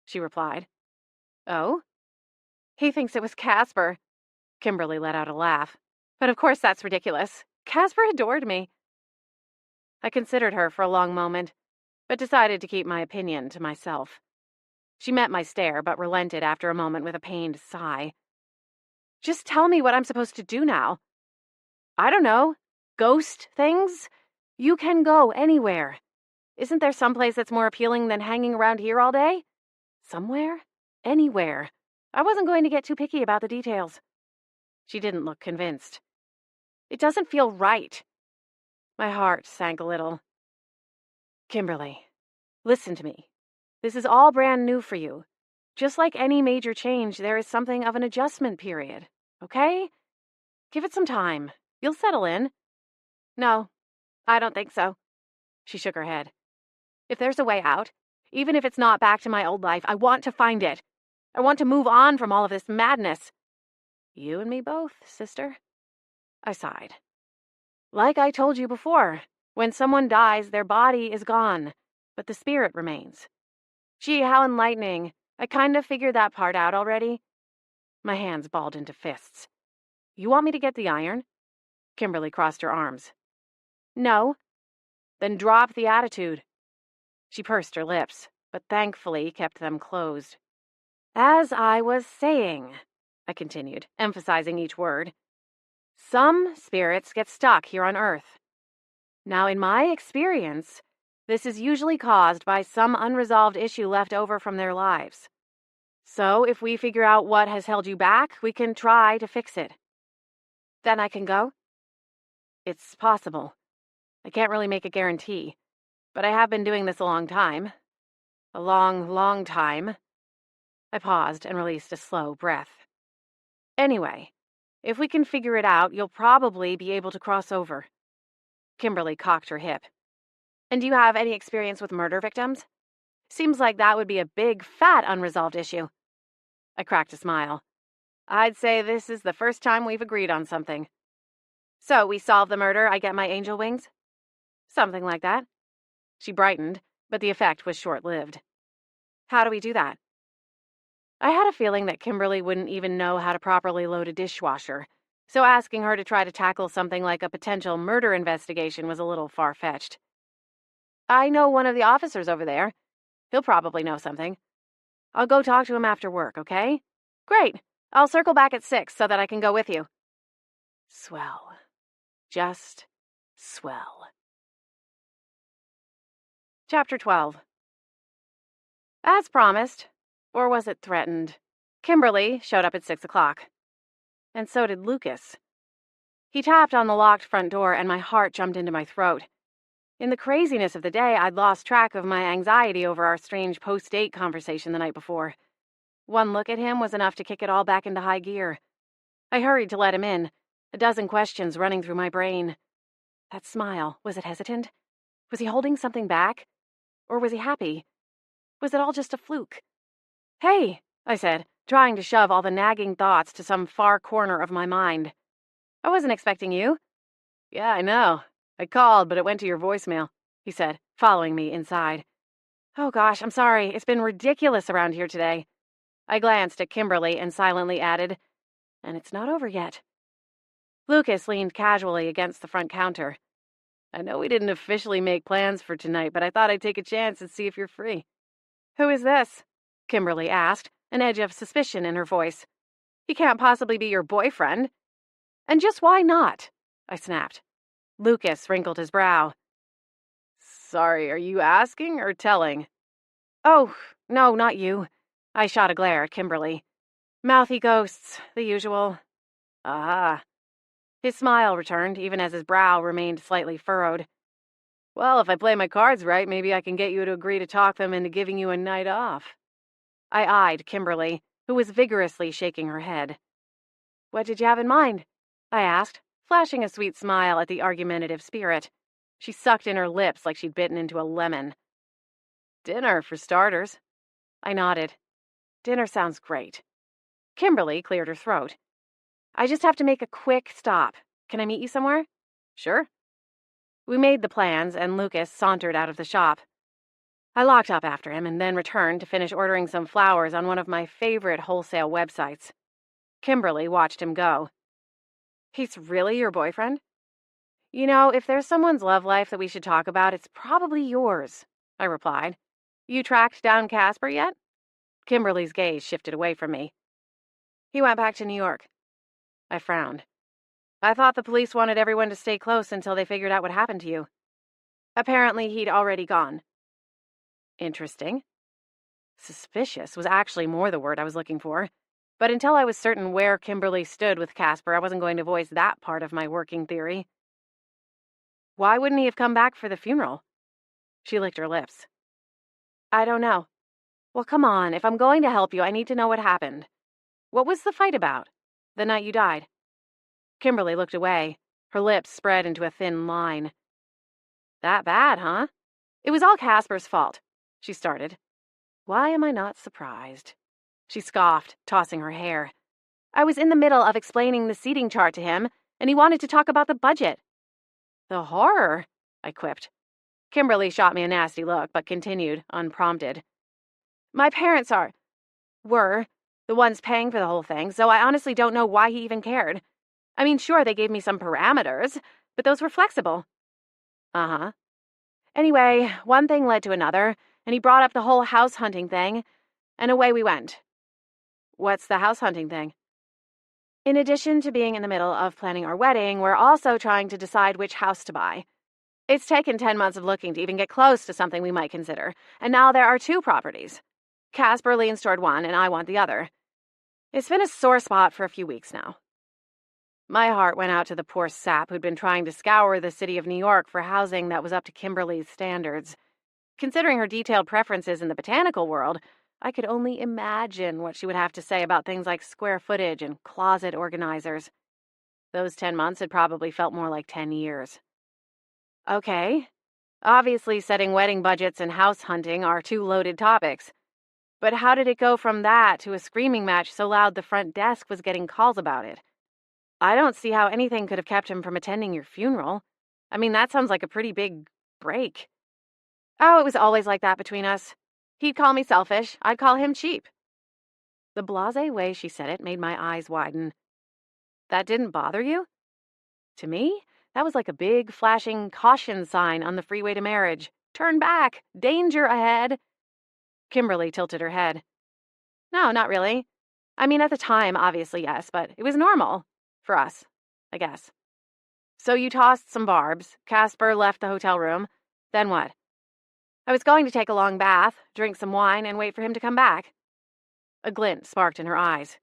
she replied. "Oh?" "He thinks it was Casper." Kimberly let out a laugh. "But of course that's ridiculous. Casper adored me." I considered her for a long moment, but decided to keep my opinion to myself. She met my stare, but relented after a moment with a pained sigh. "Just tell me what I'm supposed to do now." "I don't know. Ghost things? You can go anywhere. Isn't there someplace that's more appealing than hanging around here all day? Somewhere? Anywhere. I wasn't going to get too picky about the details." She didn't look convinced. It doesn't feel right. My heart sank a little. Kimberly, listen to me. This is all brand new for you. Just like any major change, there is something of an adjustment period, okay? Give it some time. You'll settle in. No, I don't think so. She shook her head. If there's a way out, even if it's not back to my old life, I want to find it. I want to move on from all of this madness. You and me both, sister. I sighed. Like I told you before, when someone dies, their body is gone, but the spirit remains. Gee, how enlightening. I kind of figured that part out already. My hands balled into fists. You want me to get the iron? Kimberly crossed her arms. No. Then drop the attitude. She pursed her lips, but thankfully kept them closed. As I was saying, I continued, emphasizing each word, some spirits get stuck here on Earth. Now, in my experience, this is usually caused by some unresolved issue left over from their lives. So, if we figure out what has held you back, we can try to fix it. Then I can go? It's possible. I can't really make a guarantee, but I have been doing this a long time. A long, long time. I paused and released a slow breath. Anyway, if we can figure it out, you'll probably be able to cross over. Kimberly cocked her hip. And do you have any experience with murder victims? Seems like that would be a big, fat, unresolved issue. I cracked a smile. I'd say this is the first time we've agreed on something. So, we solve the murder, I get my angel wings? Something like that. She brightened, but the effect was short-lived. How do we do that? I had a feeling that Kimberly wouldn't even know how to properly load a dishwasher, so asking her to try to tackle something like a potential murder investigation was a little far-fetched. I know one of the officers over there. He'll probably know something. I'll go talk to him after work, okay? Great. I'll circle back at 6 so that I can go with you. Swell. Just swell. Chapter 12. As promised, or was it threatened, Kimberly showed up at 6 o'clock. And so did Lucas. He tapped on the locked front door and my heart jumped into my throat. In the craziness of the day, I'd lost track of my anxiety over our strange post-date conversation the night before. One look at him was enough to kick it all back into high gear. I hurried to let him in, a dozen questions running through my brain. That smile, was it hesitant? Was he holding something back? Or was he happy? Was it all just a fluke? Hey, I said, trying to shove all the nagging thoughts to some far corner of my mind. I wasn't expecting you. Yeah, I know. I called, but it went to your voicemail, he said, following me inside. Oh gosh, I'm sorry. It's been ridiculous around here today. I glanced at Kimberly and silently added, and it's not over yet. Lucas leaned casually against the front counter. I know we didn't officially make plans for tonight, but I thought I'd take a chance and see if you're free. Who is this? Kimberly asked, an edge of suspicion in her voice. He can't possibly be your boyfriend. And just why not? I snapped. Lucas wrinkled his brow. Sorry, are you asking or telling? Oh, no, not you. I shot a glare at Kimberly. Mouthy ghosts, the usual. Ah. His smile returned, even as his brow remained slightly furrowed. Well, if I play my cards right, maybe I can get you to agree to talk them into giving you a night off. I eyed Kimberly, who was vigorously shaking her head. What did you have in mind? I asked, flashing a sweet smile at the argumentative spirit. She sucked in her lips like she'd bitten into a lemon. Dinner, for starters. I nodded. Dinner sounds great. Kimberly cleared her throat. I just have to make a quick stop. Can I meet you somewhere? Sure. We made the plans, and Lucas sauntered out of the shop. I locked up after him and then returned to finish ordering some flowers on one of my favorite wholesale websites. Kimberly watched him go. He's really your boyfriend? You know, if there's someone's love life that we should talk about, it's probably yours, I replied. You tracked down Casper yet? Kimberly's gaze shifted away from me. He went back to New York. I frowned. I thought the police wanted everyone to stay close until they figured out what happened to you. Apparently, he'd already gone. Interesting. Suspicious was actually more the word I was looking for. But until I was certain where Kimberly stood with Casper, I wasn't going to voice that part of my working theory. Why wouldn't he have come back for the funeral? She licked her lips. I don't know. Well, come on. If I'm going to help you, I need to know what happened. What was the fight about? The night you died? Kimberly looked away. Her lips spread into a thin line. That bad, huh? It was all Casper's fault, she started. Why am I not surprised? She scoffed, tossing her hair. I was in the middle of explaining the seating chart to him, and he wanted to talk about the budget. The horror, I quipped. Kimberly shot me a nasty look, but continued, unprompted. My parents were the ones paying for the whole thing, so I honestly don't know why he even cared. I mean, sure, they gave me some parameters, but those were flexible. Uh-huh. Anyway, one thing led to another, and he brought up the whole house hunting thing, and away we went. What's the house hunting thing? In addition to being in the middle of planning our wedding, we're also trying to decide which house to buy. It's taken 10 months of looking to even get close to something we might consider, and now there are 2 properties. Casper leans toward one, and I want the other. It's been a sore spot for a few weeks now. My heart went out to the poor sap who'd been trying to scour the city of New York for housing that was up to Kimberly's standards. Considering her detailed preferences in the botanical world, I could only imagine what she would have to say about things like square footage and closet organizers. Those 10 months had probably felt more like 10 years. Okay. Obviously, setting wedding budgets and house hunting are 2 loaded topics. But how did it go from that to a screaming match so loud the front desk was getting calls about it? I don't see how anything could have kept him from attending your funeral. I mean, that sounds like a pretty big break. Oh, it was always like that between us. He'd call me selfish. I'd call him cheap. The blasé way she said it made my eyes widen. That didn't bother you? To me, that was like a big, flashing caution sign on the freeway to marriage. Turn back! Danger ahead! Kimberly tilted her head. No, not really. I mean, at the time, obviously, yes, but it was normal. For us, I guess. So you tossed some barbs. Casper left the hotel room. Then what? I was going to take a long bath, drink some wine, and wait for him to come back. A glint sparked in her eyes.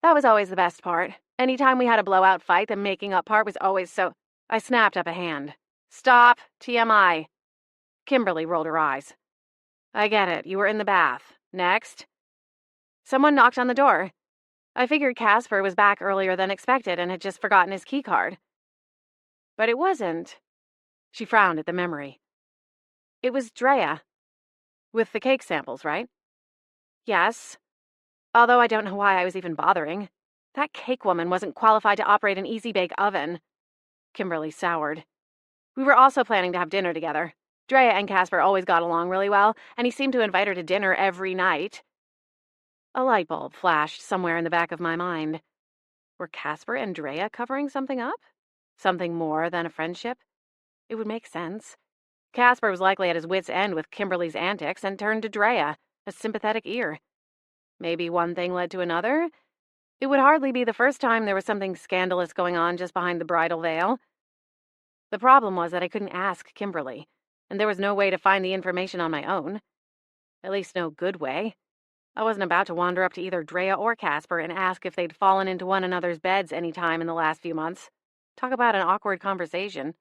That was always the best part. Anytime we had a blowout fight, the making up part was always so... I snapped up a hand. Stop, TMI. Kimberly rolled her eyes. I get it. You were in the bath. Next. Someone knocked on the door. I figured Casper was back earlier than expected and had just forgotten his key card. But it wasn't. She frowned at the memory. It was Drea. With the cake samples, right? Yes. Although I don't know why I was even bothering. That cake woman wasn't qualified to operate an easy-bake oven. Kimberly soured. We were also planning to have dinner together. Drea and Casper always got along really well, and he seemed to invite her to dinner every night. A light bulb flashed somewhere in the back of my mind. Were Casper and Drea covering something up? Something more than a friendship? It would make sense. Casper was likely at his wit's end with Kimberly's antics and turned to Drea, a sympathetic ear. Maybe one thing led to another? It would hardly be the first time there was something scandalous going on just behind the bridal veil. The problem was that I couldn't ask Kimberly, and there was no way to find the information on my own. At least no good way. I wasn't about to wander up to either Drea or Casper and ask if they'd fallen into one another's beds any time in the last few months. Talk about an awkward conversation.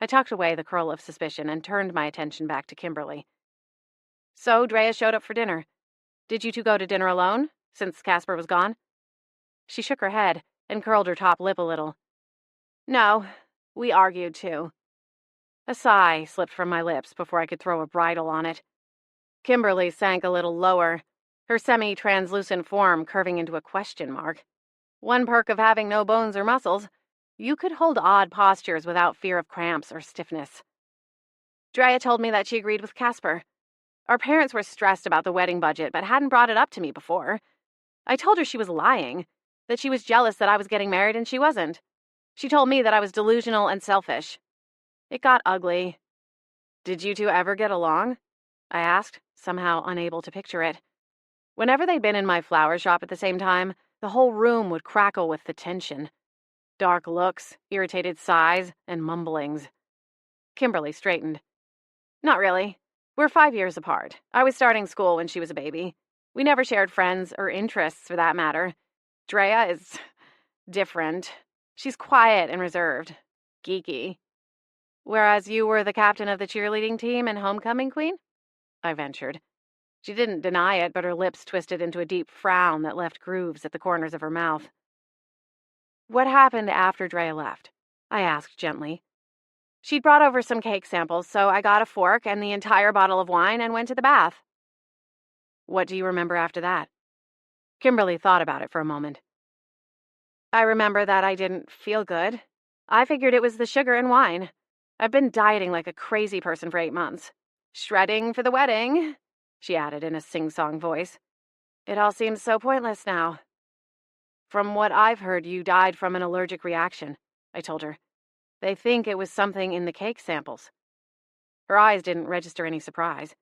I tucked away the curl of suspicion and turned my attention back to Kimberly. So, Drea showed up for dinner. Did you 2 go to dinner alone, since Casper was gone? She shook her head and curled her top lip a little. No, we argued too. A sigh slipped from my lips before I could throw a bridle on it. Kimberly sank a little lower, her semi-translucent form curving into a question mark. One perk of having no bones or muscles, you could hold odd postures without fear of cramps or stiffness. Drea told me that she agreed with Casper. Our parents were stressed about the wedding budget, but hadn't brought it up to me before. I told her she was lying, that she was jealous that I was getting married and she wasn't. She told me that I was delusional and selfish. It got ugly. Did you 2 ever get along? I asked, somehow unable to picture it. Whenever they'd been in my flower shop at the same time, the whole room would crackle with the tension. Dark looks, irritated sighs, and mumblings. Kimberly straightened. Not really. We're 5 years apart. I was starting school when she was a baby. We never shared friends or interests, for that matter. Drea is different. She's quiet and reserved. Geeky. Whereas you were the captain of the cheerleading team and homecoming queen? I ventured. She didn't deny it, but her lips twisted into a deep frown that left grooves at the corners of her mouth. What happened after Drea left? I asked gently. She'd brought over some cake samples, so I got a fork and the entire bottle of wine and went to the bath. What do you remember after that? Kimberly thought about it for a moment. I remember that I didn't feel good. I figured it was the sugar and wine. I've been dieting like a crazy person for 8 months. Shredding for the wedding, she added in a sing-song voice. It all seems so pointless now. From what I've heard, you died from an allergic reaction, I told her. They think it was something in the cake samples. Her eyes didn't register any surprise.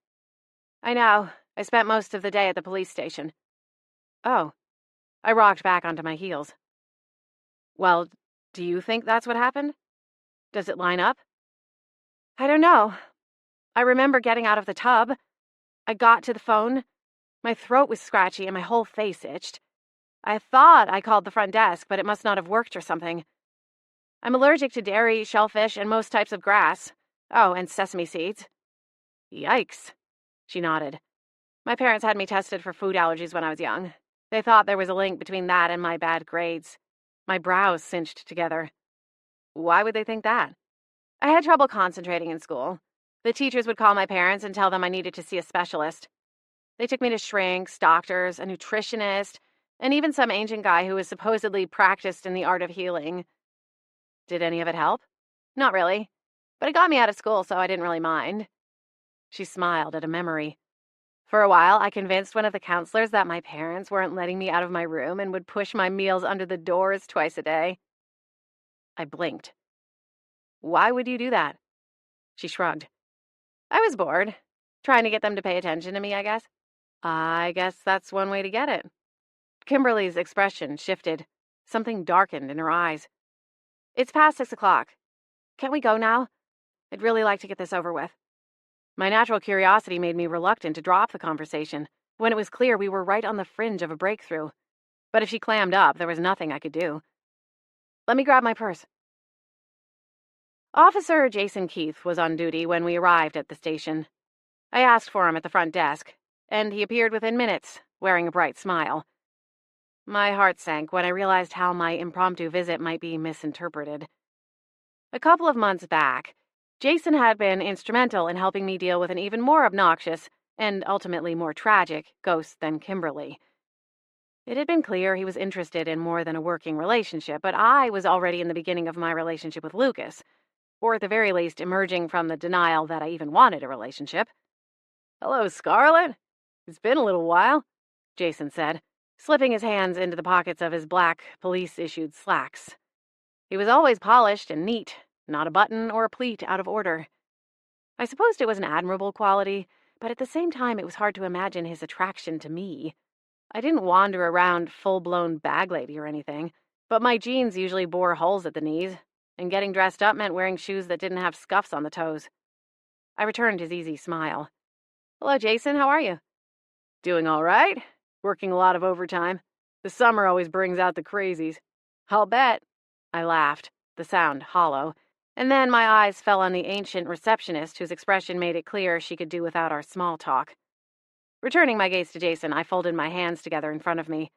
I know. I spent most of the day at the police station. Oh. I rocked back onto my heels. Well, do you think that's what happened? Does it line up? I don't know. I remember getting out of the tub. I got to the phone. My throat was scratchy and my whole face itched. I thought I called the front desk, but it must not have worked or something. I'm allergic to dairy, shellfish, and most types of grass. Oh, and sesame seeds. Yikes, she nodded. My parents had me tested for food allergies when I was young. They thought there was a link between that and my bad grades. My brows cinched together. Why would they think that? I had trouble concentrating in school. The teachers would call my parents and tell them I needed to see a specialist. They took me to shrinks, doctors, a nutritionist, and even some ancient guy who was supposedly practiced in the art of healing. Did any of it help? Not really. But it got me out of school, so I didn't really mind. She smiled at a memory. For a while, I convinced one of the counselors that my parents weren't letting me out of my room and would push my meals under the doors twice a day. I blinked. Why would you do that? She shrugged. I was bored. Trying to get them to pay attention to me, I guess. I guess that's one way to get it. Kimberly's expression shifted. Something darkened in her eyes. It's past 6 o'clock. Can't we go now? I'd really like to get this over with. My natural curiosity made me reluctant to drop the conversation when it was clear we were right on the fringe of a breakthrough. But if she clammed up, there was nothing I could do. Let me grab my purse. Officer Jason Keith was on duty when we arrived at the station. I asked for him at the front desk, and he appeared within minutes, wearing a bright smile. My heart sank when I realized how my impromptu visit might be misinterpreted. A couple of months back, Jason had been instrumental in helping me deal with an even more obnoxious, and ultimately more tragic, ghost than Kimberly. It had been clear he was interested in more than a working relationship, but I was already in the beginning of my relationship with Lucas, or at the very least emerging from the denial that I even wanted a relationship. Hello, Scarlett. It's been a little while, Jason said, slipping his hands into the pockets of his black, police-issued slacks. He was always polished and neat, not a button or a pleat out of order. I supposed it was an admirable quality, but at the same time it was hard to imagine his attraction to me. I didn't wander around full-blown bag lady or anything, but my jeans usually bore holes at the knees, and getting dressed up meant wearing shoes that didn't have scuffs on the toes. I returned his easy smile. Hello, Jason, how are you? Doing all right. Working a lot of overtime. The summer always brings out the crazies. I'll bet. I laughed, the sound hollow, and then my eyes fell on the ancient receptionist whose expression made it clear she could do without our small talk. Returning my gaze to Jason, I folded my hands together in front of me.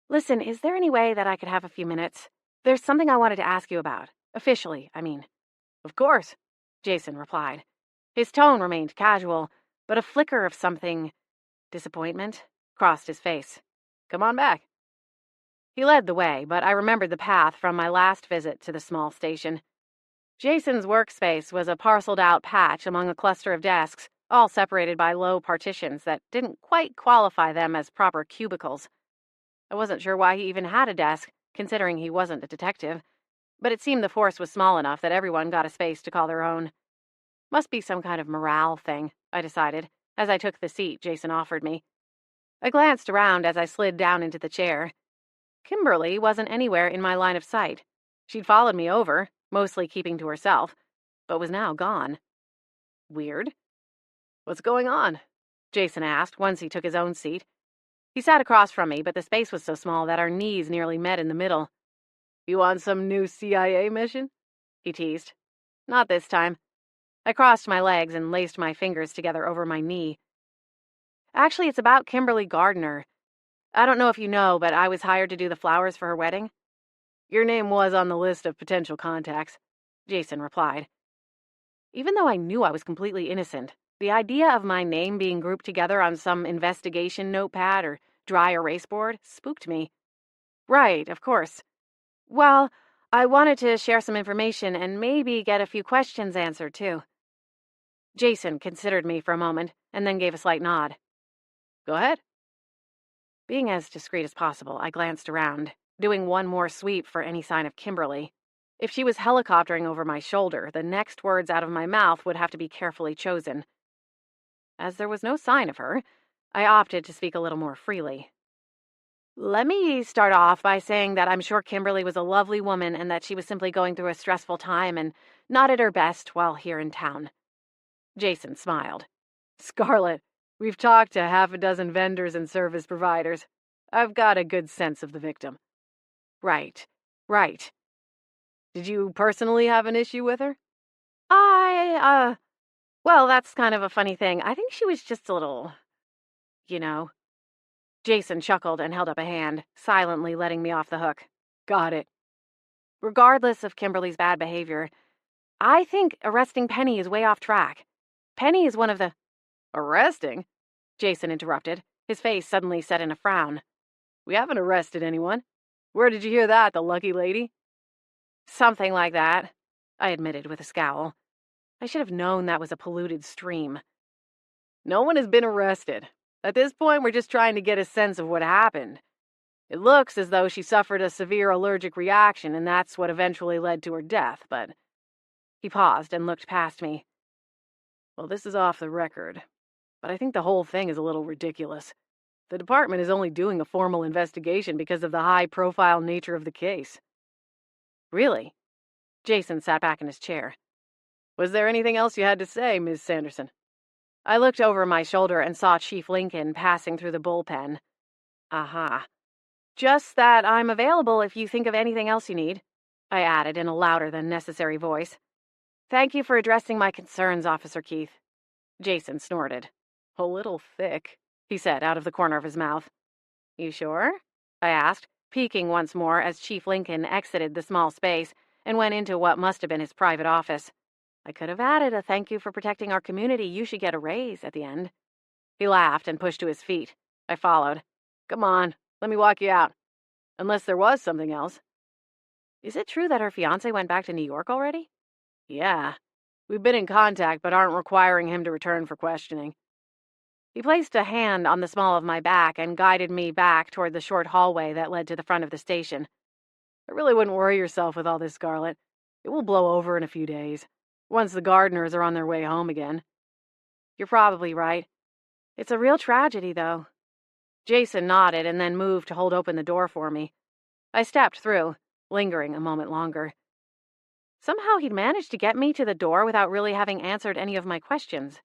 Listen, is there any way that I could have a few minutes? There's something I wanted to ask you about. Officially, I mean. Of course, Jason replied. His tone remained casual, but a flicker of something, disappointment, crossed his face. Come on back. He led the way, but I remembered the path from my last visit to the small station. Jason's workspace was a parceled-out patch among a cluster of desks, all separated by low partitions that didn't quite qualify them as proper cubicles. I wasn't sure why he even had a desk, considering he wasn't a detective, but it seemed the force was small enough that everyone got a space to call their own. Must be some kind of morale thing, I decided, as I took the seat Jason offered me. I glanced around as I slid down into the chair. Kimberly wasn't anywhere in my line of sight. She'd followed me over, mostly keeping to herself, but was now gone. Weird. What's going on? Jason asked once he took his own seat. He sat across from me, but the space was so small that our knees nearly met in the middle. "You on some new CIA mission?" he teased. "Not this time." I crossed my legs and laced my fingers together over my knee. "Actually, it's about Kimberly Gardner. I don't know if you know, but I was hired to do the flowers for her wedding." "Your name was on the list of potential contacts," Jason replied. Even though I knew I was completely innocent, the idea of my name being grouped together on some investigation notepad or dry erase board spooked me. "Right, of course. Well, I wanted to share some information and maybe get a few questions answered, too." Jason considered me for a moment and then gave a slight nod. "Go ahead." Being as discreet as possible, I glanced around, doing one more sweep for any sign of Kimberly. If she was helicoptering over my shoulder, the next words out of my mouth would have to be carefully chosen. As there was no sign of her, I opted to speak a little more freely. "Let me start off by saying that I'm sure Kimberly was a lovely woman and that she was simply going through a stressful time and not at her best while here in town." Jason smiled. "Scarlett, we've talked to half a dozen vendors and service providers. I've got a good sense of the victim." Right. Did you personally have an issue with her?" Well, that's kind of a funny thing. I think she was just a little, you know." Jason chuckled and held up a hand, silently letting me off the hook. "Got it." Regardless of Kimberly's bad behavior, I think arresting Penny is way off track. Penny is one of the— "Arresting?" Jason interrupted, his face suddenly set in a frown. "We haven't arrested anyone. Where did you hear that, the lucky lady?" "Something like that," I admitted with a scowl. I should have known that was a polluted stream. "No one has been arrested. At this point, we're just trying to get a sense of what happened. It looks as though she suffered a severe allergic reaction, and that's what eventually led to her death, but—" He paused and looked past me. "Well, this is off the record, but I think the whole thing is a little ridiculous. The department is only doing a formal investigation because of the high-profile nature of the case." "Really?" Jason sat back in his chair. "Was there anything else you had to say, Ms. Sanderson?" I looked over my shoulder and saw Chief Lincoln passing through the bullpen. "Aha. Just that I'm available if you think of anything else you need," I added in a louder than necessary voice. "Thank you for addressing my concerns, Officer Keith." Jason snorted. "A little thick," he said out of the corner of his mouth. "You sure?" I asked, peeking once more as Chief Lincoln exited the small space and went into what must have been his private office. I could have added a "thank you for protecting our community, you should get a raise" at the end. He laughed and pushed to his feet. I followed. "Come on, let me walk you out. Unless there was something else." "Is it true that her fiancé went back to New York already?" "Yeah. We've been in contact but aren't requiring him to return for questioning." He placed a hand on the small of my back and guided me back toward the short hallway that led to the front of the station. "I really wouldn't worry yourself with all this, Scarlett. It will blow over in a few days, once the Gardners are on their way home again." "You're probably right. It's a real tragedy, though." Jason nodded and then moved to hold open the door for me. I stepped through, lingering a moment longer. Somehow he'd managed to get me to the door without really having answered any of my questions.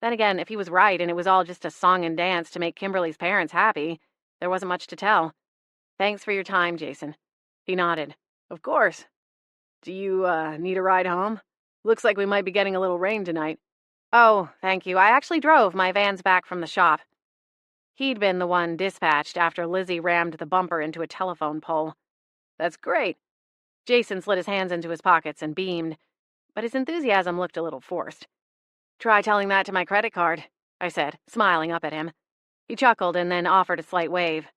Then again, if he was right and it was all just a song and dance to make Kimberly's parents happy, there wasn't much to tell. "Thanks for your time, Jason." He nodded. "Of course. Do you, need a ride home? Looks like we might be getting a little rain tonight." "Oh, thank you. I actually drove. My van's back from the shop." He'd been the one dispatched after Lizzie rammed the bumper into a telephone pole. "That's great." Jason slid his hands into his pockets and beamed, but his enthusiasm looked a little forced. "Try telling that to my credit card," I said, smiling up at him. He chuckled and then offered a slight wave.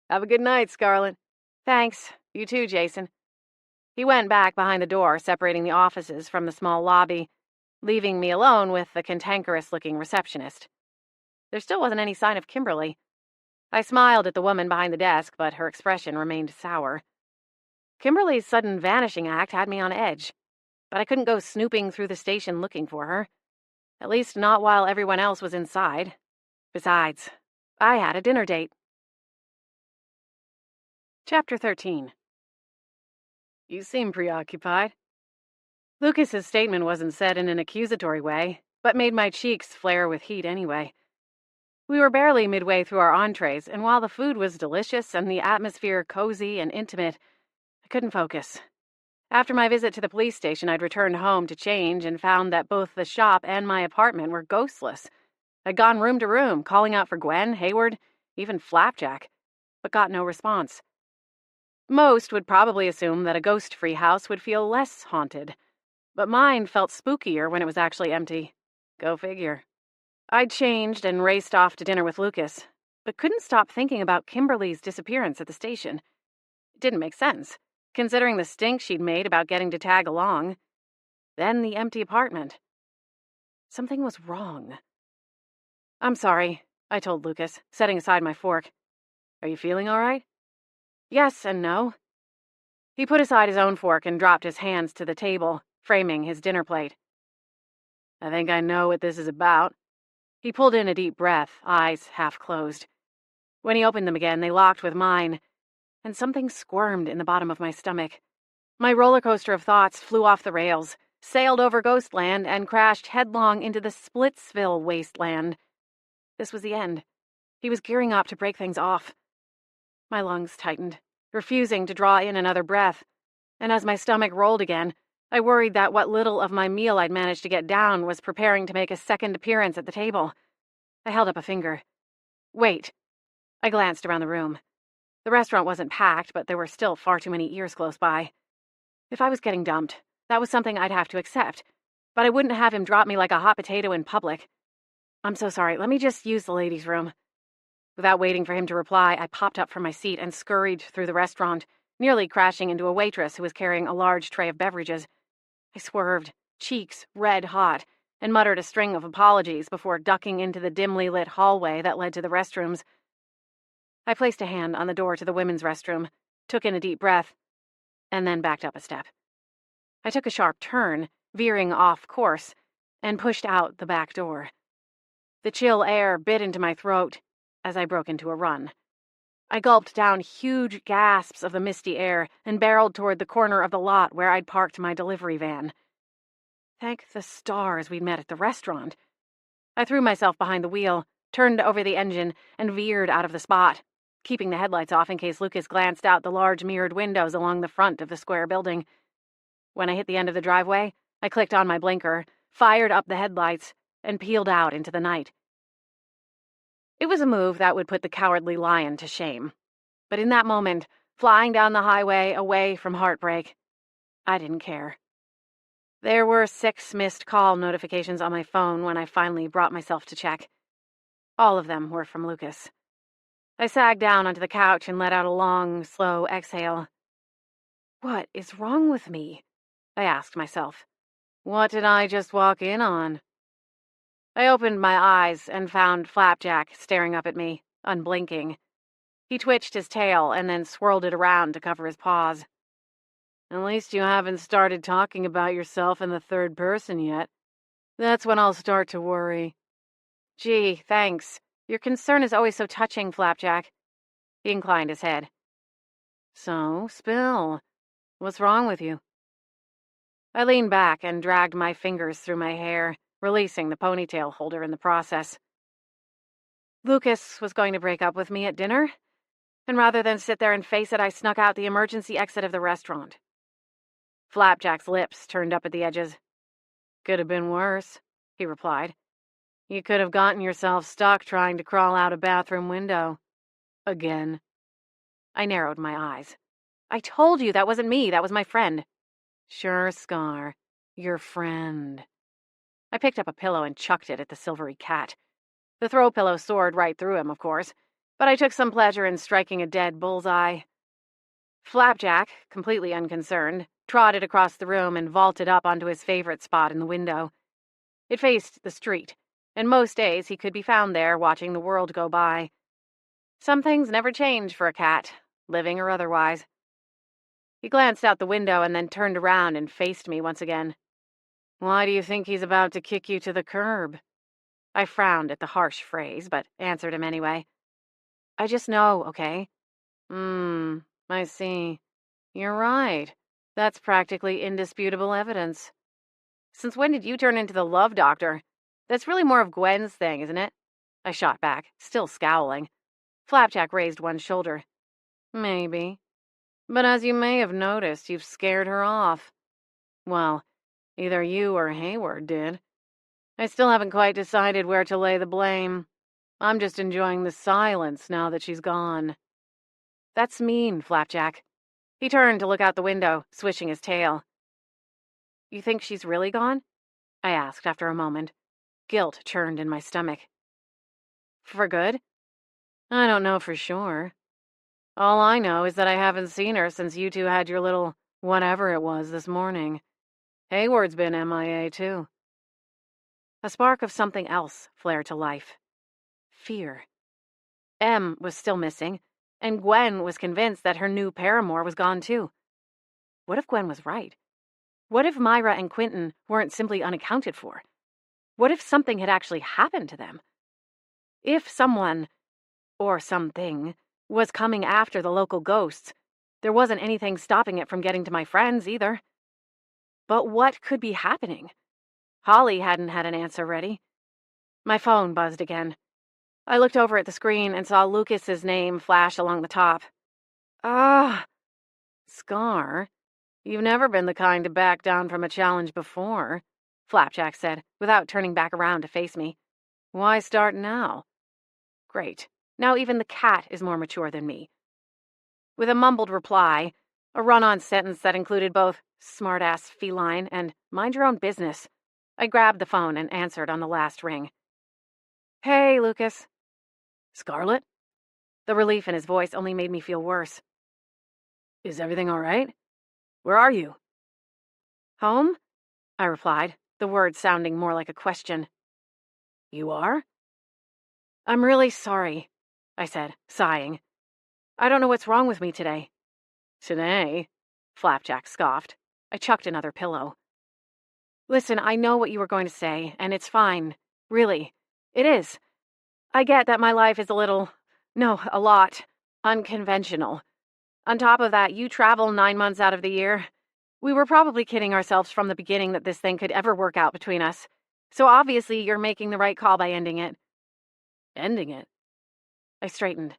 "Have a good night, Scarlett." "Thanks. You too, Jason." He went back behind the door, separating the offices from the small lobby, leaving me alone with the cantankerous-looking receptionist. There still wasn't any sign of Kimberly. I smiled at the woman behind the desk, but her expression remained sour. Kimberly's sudden vanishing act had me on edge, but I couldn't go snooping through the station looking for her. At least not while everyone else was inside. Besides, I had a dinner date. Chapter 13. "You seem preoccupied." Lucas's statement wasn't said in an accusatory way, but made my cheeks flare with heat anyway. We were barely midway through our entrees, and while the food was delicious and the atmosphere cozy and intimate, I couldn't focus. After my visit to the police station, I'd returned home to change and found that both the shop and my apartment were ghostless. I'd gone room to room, calling out for Gwen, Hayward, even Flapjack, but got no response. Most would probably assume that a ghost-free house would feel less haunted, but mine felt spookier when it was actually empty. Go figure. I'd changed and raced off to dinner with Lucas, but couldn't stop thinking about Kimberly's disappearance at the station. It didn't make sense, considering the stink she'd made about getting to tag along. Then the empty apartment. Something was wrong. "I'm sorry," I told Lucas, setting aside my fork. "Are you feeling all right?" "Yes and no." He put aside his own fork and dropped his hands to the table, framing his dinner plate. "I think I know what this is about." He pulled in a deep breath, eyes half closed. When he opened them again, they locked with mine, and something squirmed in the bottom of my stomach. My roller coaster of thoughts flew off the rails, sailed over Ghostland, and crashed headlong into the Splitsville wasteland. This was the end. He was gearing up to break things off. My lungs tightened, refusing to draw in another breath, and as my stomach rolled again, I worried that what little of my meal I'd managed to get down was preparing to make a second appearance at the table. I held up a finger. "Wait." I glanced around the room. The restaurant wasn't packed, but there were still far too many ears close by. If I was getting dumped, that was something I'd have to accept, but I wouldn't have him drop me like a hot potato in public. "I'm so sorry, let me just use the ladies' room." Without waiting for him to reply, I popped up from my seat and scurried through the restaurant, nearly crashing into a waitress who was carrying a large tray of beverages. I swerved, cheeks red hot, and muttered a string of apologies before ducking into the dimly lit hallway that led to the restrooms. I placed a hand on the door to the women's restroom, took in a deep breath, and then backed up a step. I took a sharp turn, veering off course, and pushed out the back door. The chill air bit into my throat as I broke into a run. I gulped down huge gasps of the misty air and barreled toward the corner of the lot where I'd parked my delivery van. Thank the stars we'd met at the restaurant. I threw myself behind the wheel, turned over the engine, and veered out of the spot, keeping the headlights off in case Lucas glanced out the large mirrored windows along the front of the square building. When I hit the end of the driveway, I clicked on my blinker, fired up the headlights, and peeled out into the night. It was a move that would put the cowardly lion to shame. But in that moment, flying down the highway away from heartbreak, I didn't care. There were 6 missed call notifications on my phone when I finally brought myself to check. All of them were from Lucas. I sagged down onto the couch and let out a long, slow exhale. What is wrong with me? I asked myself. What did I just walk in on? I opened my eyes and found Flapjack staring up at me, unblinking. He twitched his tail and then swirled it around to cover his paws. At least you haven't started talking about yourself in the third person yet. That's when I'll start to worry. Gee, thanks. Your concern is always so touching, Flapjack. He inclined his head. So, spill. What's wrong with you? I leaned back and dragged my fingers through my hair, releasing the ponytail holder in the process. Lucas was going to break up with me at dinner, and rather than sit there and face it, I snuck out the emergency exit of the restaurant. Flapjack's lips turned up at the edges. Could have been worse, he replied. You could have gotten yourself stuck trying to crawl out a bathroom window. Again. I narrowed my eyes. I told you that wasn't me, that was my friend. Sure, Scar. Your friend. I picked up a pillow and chucked it at the silvery cat. The throw pillow soared right through him, of course, but I took some pleasure in striking a dead bullseye. Flapjack, completely unconcerned, trotted across the room and vaulted up onto his favorite spot in the window. It faced the street, and most days he could be found there watching the world go by. Some things never change for a cat, living or otherwise. He glanced out the window and then turned around and faced me once again. Why do you think he's about to kick you to the curb? I frowned at the harsh phrase, but answered him anyway. I just know, okay? I see. You're right. That's practically indisputable evidence. Since when did you turn into the love doctor? That's really more of Gwen's thing, isn't it? I shot back, still scowling. Flapjack raised one shoulder. Maybe. But as you may have noticed, you've scared her off. Well, either you or Hayward did. I still haven't quite decided where to lay the blame. I'm just enjoying the silence now that she's gone. That's mean, Flapjack. He turned to look out the window, swishing his tail. You think she's really gone? I asked after a moment. Guilt churned in my stomach. For good? I don't know for sure. All I know is that I haven't seen her since you two had your little whatever it was this morning. Hayward's been MIA too. A spark of something else flared to life. Fear. Em was still missing, and Gwen was convinced that her new paramour was gone too. What if Gwen was right? What if Myra and Quentin weren't simply unaccounted for? What if something had actually happened to them? If someone, or something, was coming after the local ghosts, there wasn't anything stopping it from getting to my friends either. But what could be happening? Holly hadn't had an answer ready. My phone buzzed again. I looked over at the screen and saw Lucas's name flash along the top. Ah, Scar, you've never been the kind to back down from a challenge before, Flapjack said, without turning back around to face me. Why start now? Great. Now even the cat is more mature than me. With a mumbled reply, a run-on sentence that included both smart-ass feline and mind your own business, I grabbed the phone and answered on the last ring. Hey, Lucas. Scarlet? The relief in his voice only made me feel worse. Is everything all right? Where are you? Home? I replied, the words sounding more like a question. You are? I'm really sorry, I said, sighing. I don't know what's wrong with me today. Today? Flapjack scoffed. I chucked another pillow. Listen, I know what you were going to say, and it's fine. Really. It is. I get that my life is a lot, unconventional. On top of that, you travel 9 months out of the year. We were probably kidding ourselves from the beginning that this thing could ever work out between us. So obviously you're making the right call by ending it. Ending it? I straightened.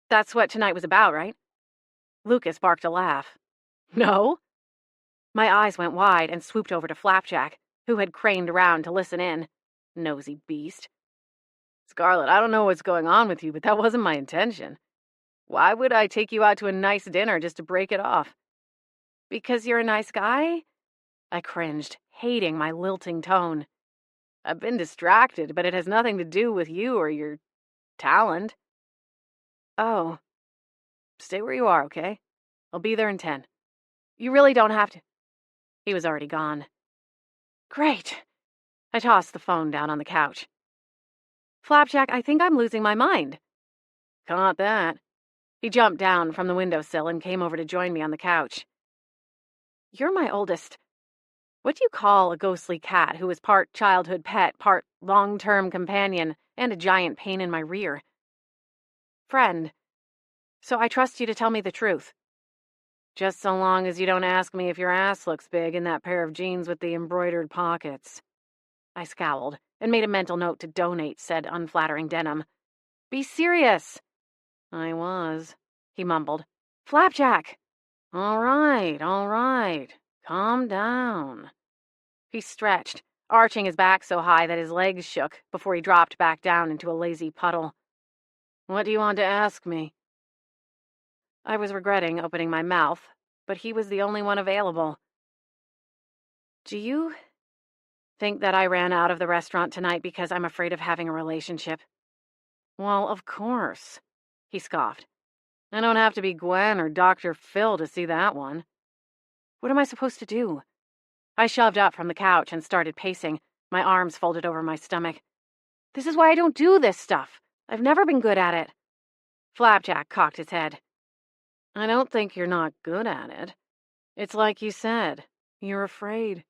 That's what tonight was about, right? Lucas barked a laugh. No? My eyes went wide and swooped over to Flapjack, who had craned around to listen in. Nosy beast. Scarlet, I don't know what's going on with you, but that wasn't my intention. Why would I take you out to a nice dinner just to break it off? Because you're a nice guy? I cringed, hating my lilting tone. I've been distracted, but it has nothing to do with you or your talent. Oh. Stay where you are, okay? I'll be there in 10. You really don't have to. He was already gone. Great. I tossed the phone down on the couch. Flapjack, I think I'm losing my mind. Caught that. He jumped down from the windowsill and came over to join me on the couch. You're my oldest. What do you call a ghostly cat who is part childhood pet, part long-term companion, and a giant pain in my rear? Friend. So I trust you to tell me the truth. Just so long as you don't ask me if your ass looks big in that pair of jeans with the embroidered pockets. I scowled and made a mental note to donate said unflattering denim. Be serious. I was, he mumbled. Flapjack. All right. Calm down. He stretched, arching his back so high that his legs shook before he dropped back down into a lazy puddle. What do you want to ask me? I was regretting opening my mouth, but he was the only one available. Do you think that I ran out of the restaurant tonight because I'm afraid of having a relationship? Well, of course, he scoffed. I don't have to be Gwen or Dr. Phil to see that one. What am I supposed to do? I shoved up from the couch and started pacing, my arms folded over my stomach. This is why I don't do this stuff. I've never been good at it. Flapjack cocked his head. I don't think you're not good at it. It's like you said, you're afraid.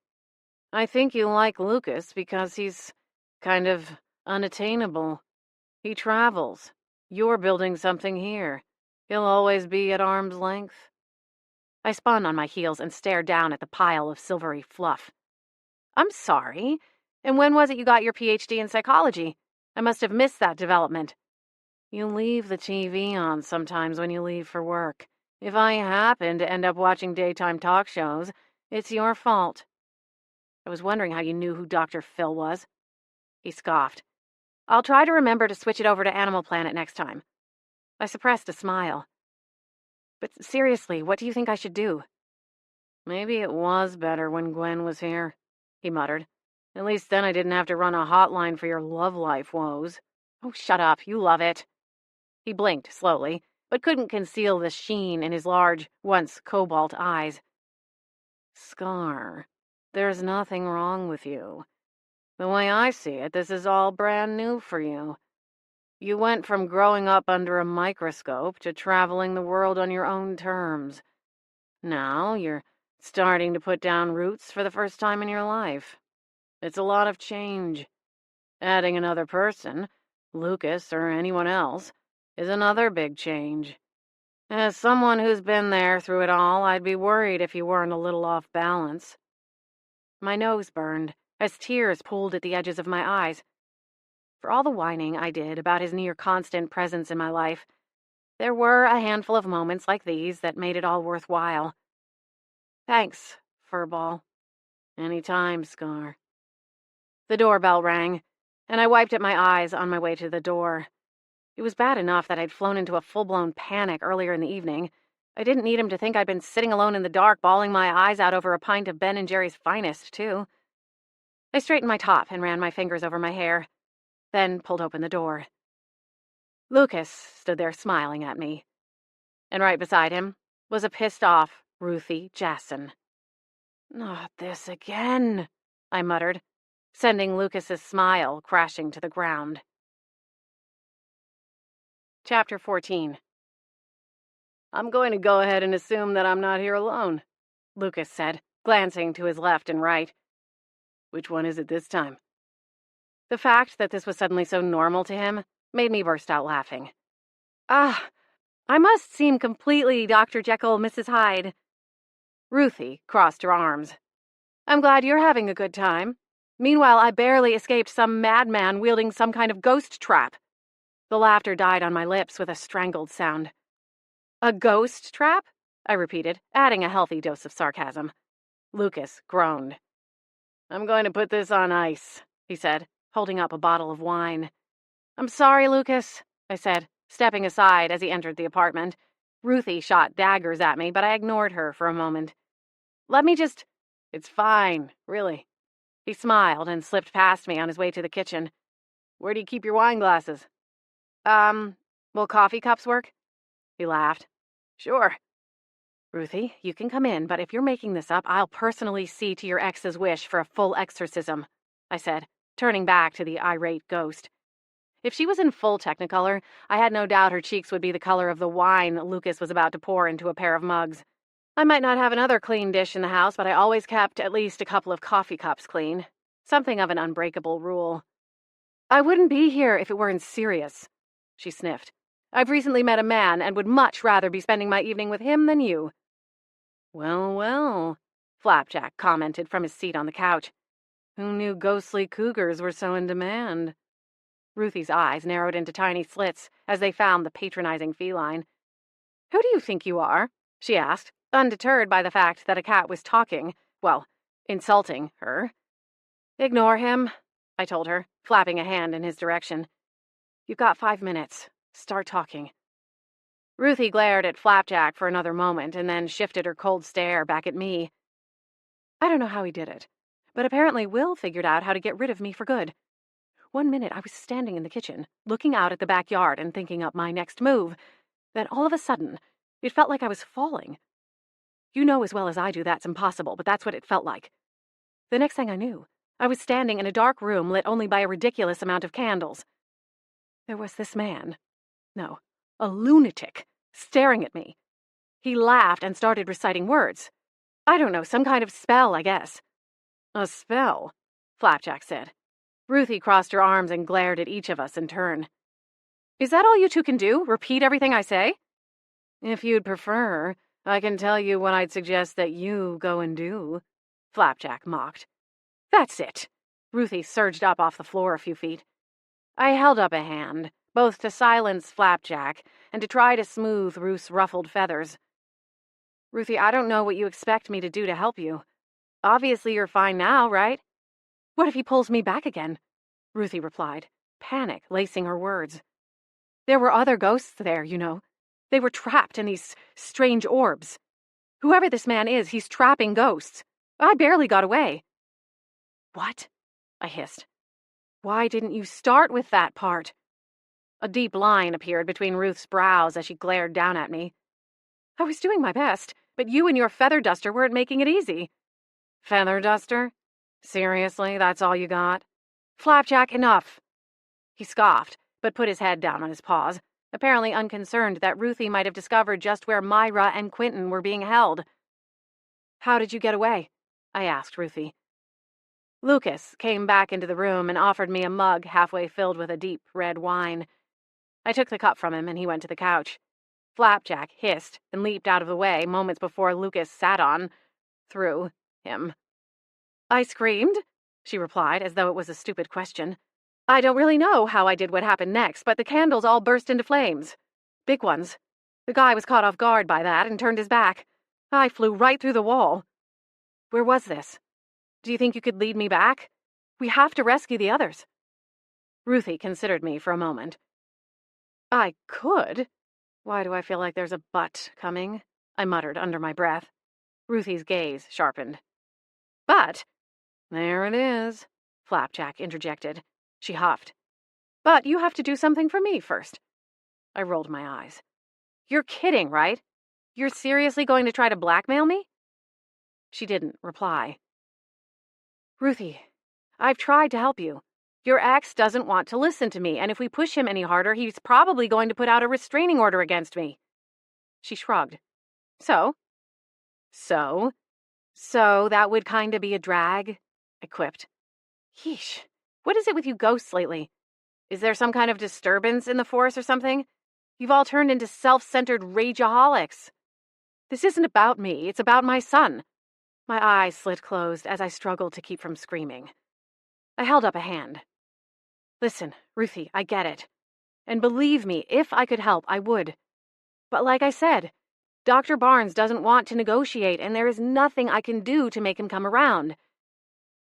I think you like Lucas because he's kind of unattainable. He travels. You're building something here. He'll always be at arm's length. I spun on my heels and stared down at the pile of silvery fluff. I'm sorry. And when was it you got your PhD in psychology? I must have missed that development. You leave the TV on sometimes when you leave for work. If I happen to end up watching daytime talk shows, it's your fault. I was wondering how you knew who Dr. Phil was. He scoffed. I'll try to remember to switch it over to Animal Planet next time. I suppressed a smile. But seriously, what do you think I should do? Maybe it was better when Gwen was here, he muttered. At least then I didn't have to run a hotline for your love life woes. Oh, shut up. You love it. He blinked slowly, but couldn't conceal the sheen in his large, once cobalt eyes. Scar, there's nothing wrong with you. The way I see it, this is all brand new for you. You went from growing up under a microscope to traveling the world on your own terms. Now you're starting to put down roots for the first time in your life. It's a lot of change. Adding another person, Lucas or anyone else, is another big change. As someone who's been there through it all, I'd be worried if you weren't a little off balance. My nose burned as tears pooled at the edges of my eyes. For all the whining I did about his near-constant presence in my life, there were a handful of moments like these that made it all worthwhile. Thanks, Furball. Anytime, Scar. The doorbell rang, and I wiped at my eyes on my way to the door. It was bad enough that I'd flown into a full-blown panic earlier in the evening. I didn't need him to think I'd been sitting alone in the dark, bawling my eyes out over a pint of Ben & Jerry's finest, too. I straightened my top and ran my fingers over my hair, then pulled open the door. Lucas stood there smiling at me, and right beside him was a pissed-off Ruthie Jason. Not this again, I muttered, sending Lucas's smile crashing to the ground. Chapter 14. I'm going to go ahead and assume that I'm not here alone, Lucas said, glancing to his left and right. Which one is it this time? The fact that this was suddenly so normal to him made me burst out laughing. I must seem completely Dr. Jekyll, Mrs. Hyde. Ruthie crossed her arms. I'm glad you're having a good time. Meanwhile, I barely escaped some madman wielding some kind of ghost trap. The laughter died on my lips with a strangled sound. A ghost trap? I repeated, adding a healthy dose of sarcasm. Lucas groaned. I'm going to put this on ice, he said, holding up a bottle of wine. I'm sorry, Lucas, I said, stepping aside as he entered the apartment. Ruthie shot daggers at me, but I ignored her for a moment. Let me just... It's fine, really. He smiled and slipped past me on his way to the kitchen. Where do you keep your wine glasses? Will coffee cups work? He laughed. Sure. Ruthie, you can come in, but if you're making this up, I'll personally see to your ex's wish for a full exorcism, I said, turning back to the irate ghost. If she was in full Technicolor, I had no doubt her cheeks would be the color of the wine Lucas was about to pour into a pair of mugs. I might not have another clean dish in the house, but I always kept at least a couple of coffee cups clean. Something of an unbreakable rule. I wouldn't be here if it weren't serious, she sniffed. I've recently met a man and would much rather be spending my evening with him than you. Well, well, Flapjack commented from his seat on the couch. Who knew ghostly cougars were so in demand? Ruthie's eyes narrowed into tiny slits as they found the patronizing feline. Who do you think you are? She asked, undeterred by the fact that a cat was talking, well, insulting her. Ignore him, I told her, flapping a hand in his direction. You've got 5 minutes. Start talking. Ruthie glared at Flapjack for another moment and then shifted her cold stare back at me. I don't know how he did it, but apparently Will figured out how to get rid of me for good. 1 minute I was standing in the kitchen, looking out at the backyard and thinking up my next move. Then all of a sudden, it felt like I was falling. You know as well as I do that's impossible, but that's what it felt like. The next thing I knew, I was standing in a dark room lit only by a ridiculous amount of candles. There was this man. No, a lunatic, staring at me. He laughed and started reciting words. I don't know, some kind of spell, I guess. A spell, Flapjack said. Ruthie crossed her arms and glared at each of us in turn. Is that all you two can do? Repeat everything I say? If you'd prefer, I can tell you what I'd suggest that you go and do, Flapjack mocked. That's it. Ruthie surged up off the floor a few feet. I held up a hand, both to silence Flapjack and to try to smooth Ruth's ruffled feathers. Ruthie, I don't know what you expect me to do to help you. Obviously you're fine now, right? What if he pulls me back again? Ruthie replied, panic lacing her words. There were other ghosts there, you know. They were trapped in these strange orbs. Whoever this man is, he's trapping ghosts. I barely got away. What? I hissed. Why didn't you start with that part? A deep line appeared between Ruth's brows as she glared down at me. I was doing my best, but you and your feather duster weren't making it easy. Feather duster? Seriously, that's all you got? Flapjack, enough. He scoffed, but put his head down on his paws, apparently unconcerned that Ruthie might have discovered just where Myra and Quentin were being held. How did you get away? I asked Ruthie. Lucas came back into the room and offered me a mug halfway filled with a deep red wine. I took the cup from him and he went to the couch. Flapjack hissed and leaped out of the way moments before Lucas sat on, through, him. I screamed, she replied as though it was a stupid question. I don't really know how I did what happened next, but the candles all burst into flames. Big ones. The guy was caught off guard by that and turned his back. I flew right through the wall. Where was this? Do you think you could lead me back? We have to rescue the others. Ruthie considered me for a moment. I could. Why do I feel like there's a but coming? I muttered under my breath. Ruthie's gaze sharpened. But, there it is, Flapjack interjected. She huffed. But you have to do something for me first. I rolled my eyes. You're kidding, right? You're seriously going to try to blackmail me? She didn't reply. Ruthie, I've tried to help you. Your ex doesn't want to listen to me, and if we push him any harder, he's probably going to put out a restraining order against me. She shrugged. So that would kinda be a drag, I quipped. Yeesh, what is it with you ghosts lately? Is there some kind of disturbance in the force or something? You've all turned into self-centered rageaholics. This isn't about me, it's about my son. My eyes slid closed as I struggled to keep from screaming. I held up a hand. Listen, Ruthie, I get it. And believe me, if I could help, I would. But like I said, Dr. Barnes doesn't want to negotiate, and there is nothing I can do to make him come around.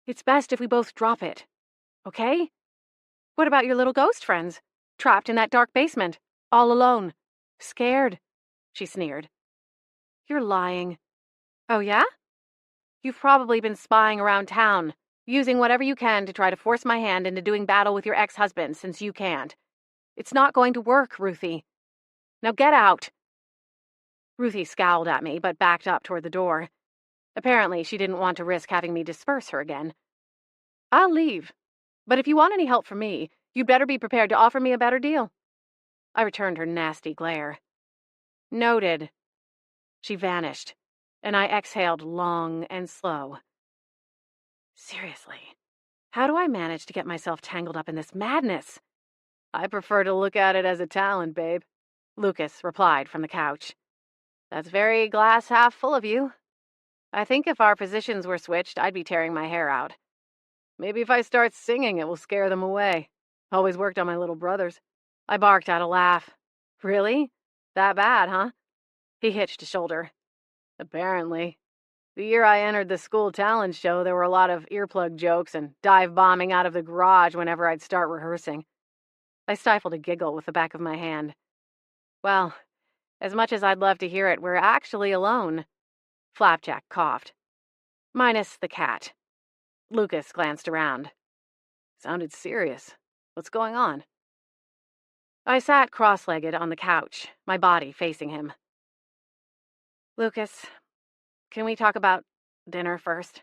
It's best if we both drop it. Okay? What about your little ghost friends? Trapped in that dark basement, all alone. Scared, she sneered. You're lying. Oh, yeah? You've probably been spying around town, using whatever you can to try to force my hand into doing battle with your ex-husband since you can't. It's not going to work, Ruthie. Now get out. Ruthie scowled at me, but backed up toward the door. Apparently, she didn't want to risk having me disperse her again. I'll leave. But if you want any help from me, you'd better be prepared to offer me a better deal. I returned her nasty glare. Noted. She vanished, and I exhaled long and slow. Seriously, how do I manage to get myself tangled up in this madness? I prefer to look at it as a talent, babe, Lucas replied from the couch. That's very glass half full of you. I think if our positions were switched, I'd be tearing my hair out. Maybe if I start singing, it will scare them away. Always worked on my little brothers. I barked out a laugh. Really? That bad, huh? He hitched a shoulder. Apparently. The year I entered the school talent show, there were a lot of earplug jokes and dive bombing out of the garage whenever I'd start rehearsing. I stifled a giggle with the back of my hand. Well, as much as I'd love to hear it, we're actually alone. Flapjack coughed. Minus the cat. Lucas glanced around. Sounded serious. What's going on? I sat cross-legged on the couch, my body facing him. Lucas, can we talk about dinner first?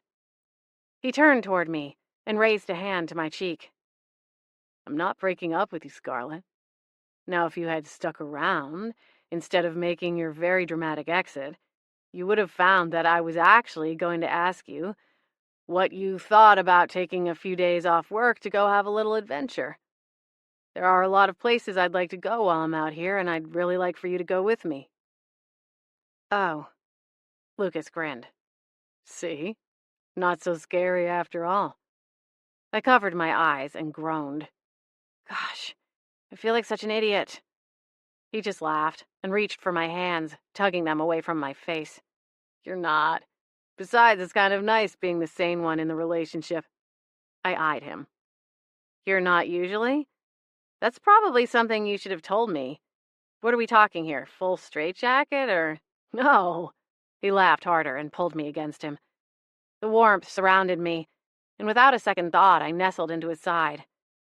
He turned toward me and raised a hand to my cheek. I'm not breaking up with you, Scarlett. Now, if you had stuck around, instead of making your very dramatic exit, you would have found that I was actually going to ask you what you thought about taking a few days off work to go have a little adventure. There are a lot of places I'd like to go while I'm out here, and I'd really like for you to go with me. Oh. Lucas grinned. See? Not so scary after all. I covered my eyes and groaned. Gosh, I feel like such an idiot. He just laughed and reached for my hands, tugging them away from my face. You're not. Besides, it's kind of nice being the sane one in the relationship. I eyed him. You're not usually? That's probably something you should have told me. What are we talking here? Full straitjacket or... No. He laughed harder and pulled me against him. The warmth surrounded me, and without a second thought, I nestled into his side.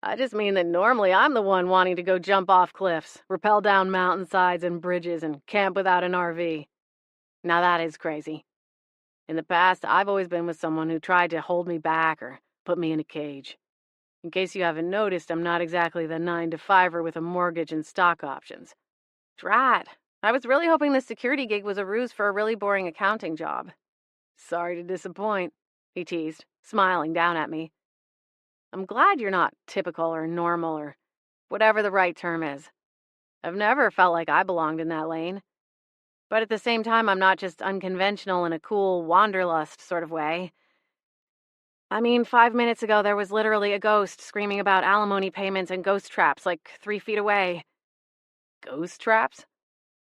I just mean that normally I'm the one wanting to go jump off cliffs, rappel down mountainsides and bridges, and camp without an RV. Now that is crazy. In the past, I've always been with someone who tried to hold me back or put me in a cage. In case you haven't noticed, I'm not exactly the 9-to-5er with a mortgage and stock options. Drat. I was really hoping this security gig was a ruse for a really boring accounting job. Sorry to disappoint, he teased, smiling down at me. I'm glad you're not typical or normal or whatever the right term is. I've never felt like I belonged in that lane. But at the same time, I'm not just unconventional in a cool wanderlust sort of way. I mean, 5 minutes ago, there was literally a ghost screaming about alimony payments and ghost traps like 3 feet away. Ghost traps?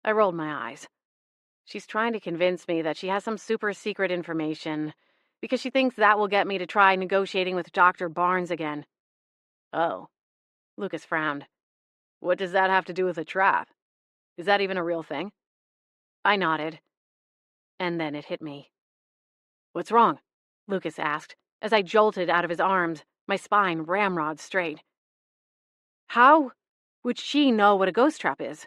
I rolled my eyes. She's trying to convince me that she has some super secret information because she thinks that will get me to try negotiating with Dr. Barnes again. Oh. Lucas frowned. What does that have to do with a trap? Is that even a real thing? I nodded. And then it hit me. What's wrong? Lucas asked, as I jolted out of his arms, my spine ramrod straight. How would she know what a ghost trap is?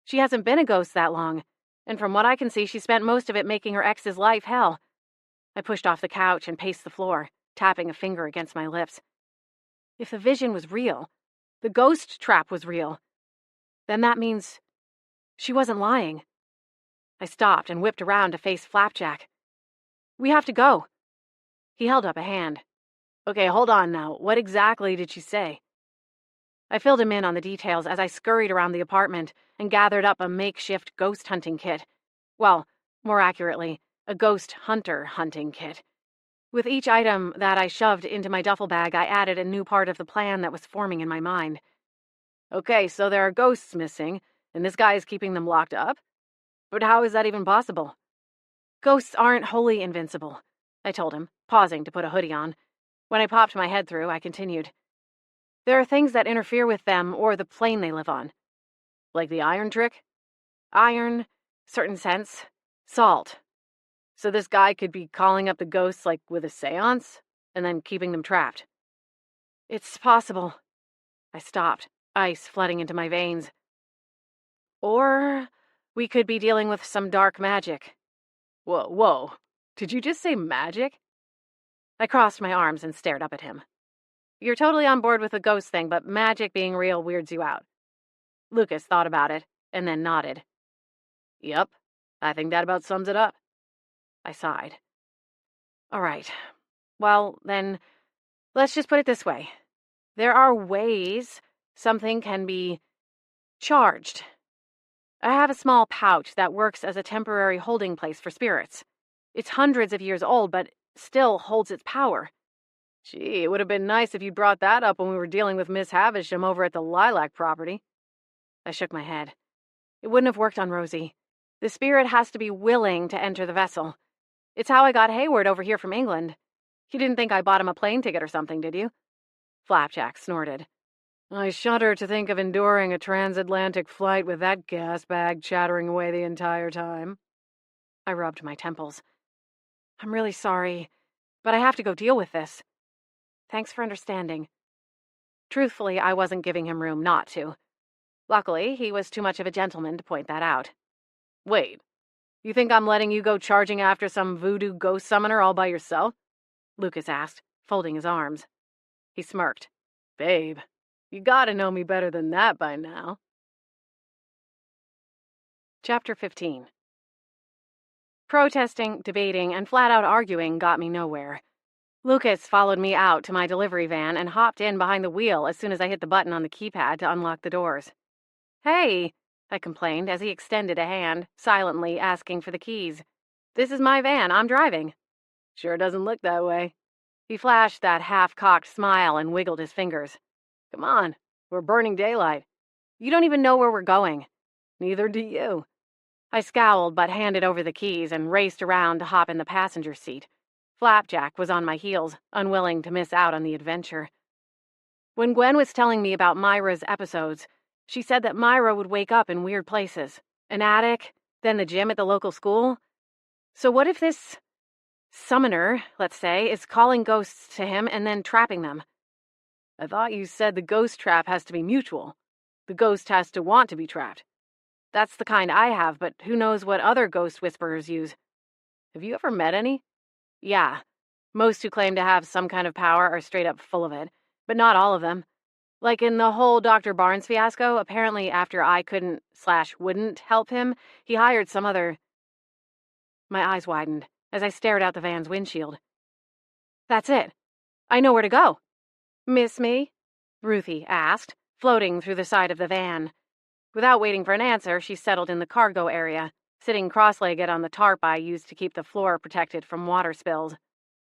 She hasn't been a ghost that long, and from what I can see, she spent most of it making her ex's life hell. I pushed off the couch and paced the floor, tapping a finger against my lips. If the vision was real, the ghost trap was real, then that means she wasn't lying. I stopped and whipped around to face Flapjack. We have to go. He held up a hand. Okay, hold on now. What exactly did she say? I filled him in on the details as I scurried around the apartment and gathered up a makeshift ghost hunting kit. Well, more accurately, a ghost hunter hunting kit. With each item that I shoved into my duffel bag, I added a new part of the plan that was forming in my mind. Okay, so there are ghosts missing, and this guy is keeping them locked up? But how is that even possible? Ghosts aren't wholly invincible, I told him, pausing to put a hoodie on. When I popped my head through, I continued. There are things that interfere with them or the plane they live on. Like the iron trick? Iron, certain sense, salt. So this guy could be calling up the ghosts like with a seance, and then keeping them trapped. It's possible. I stopped, ice flooding into my veins. Or we could be dealing with some dark magic. Whoa. Did you just say magic? I crossed my arms and stared up at him. You're totally on board with the ghost thing, but magic being real weirds you out. Lucas thought about it, and then nodded. Yep, I think that about sums it up. I sighed. All right. Well, then, let's just put it this way. There are ways something can be charged. I have a small pouch that works as a temporary holding place for spirits. It's hundreds of years old, but still holds its power. Gee, it would have been nice if you brought that up when we were dealing with Miss Havisham over at the Lilac property. I shook my head. It wouldn't have worked on Rosie. The spirit has to be willing to enter the vessel. It's how I got Hayward over here from England. You didn't think I bought him a plane ticket or something, did you? Flapjack snorted. I shudder to think of enduring a transatlantic flight with that gas bag chattering away the entire time. I rubbed my temples. I'm really sorry, but I have to go deal with this. Thanks for understanding. Truthfully, I wasn't giving him room not to. Luckily, he was too much of a gentleman to point that out. Wait, you think I'm letting you go charging after some voodoo ghost summoner all by yourself? Lucas asked, folding his arms. He smirked. Babe, you gotta know me better than that by now. Chapter 15. Protesting, debating, and flat-out arguing got me nowhere. Lucas followed me out to my delivery van and hopped in behind the wheel as soon as I hit the button on the keypad to unlock the doors. Hey, I complained as he extended a hand, silently asking for the keys. This is my van, I'm driving. Sure doesn't look that way. He flashed that half-cocked smile and wiggled his fingers. Come on, We're burning daylight. You don't even know where we're going. Neither do you. I scowled but handed over the keys and raced around to hop in the passenger seat. Flapjack was on my heels, unwilling to miss out on the adventure. When Gwen was telling me about Myra's episodes, she said that Myra would wake up in weird places. An attic, then the gym at the local school. So what if this summoner, let's say, is calling ghosts to him and then trapping them? I thought you said the ghost trap has to be mutual. The ghost has to want to be trapped. That's the kind I have, but who knows what other ghost whisperers use. Have you ever met any? Yeah. Most who claim to have some kind of power are straight up full of it, but not all of them. Like in the whole Dr. Barnes fiasco, apparently after I couldn't/wouldn't help him, he hired some other... My eyes widened as I stared out the van's windshield. That's it. I know where to go. Miss me? Ruthie asked, floating through the side of the van. Without waiting for an answer, she settled in the cargo area, sitting cross-legged on the tarp I used to keep the floor protected from water spills.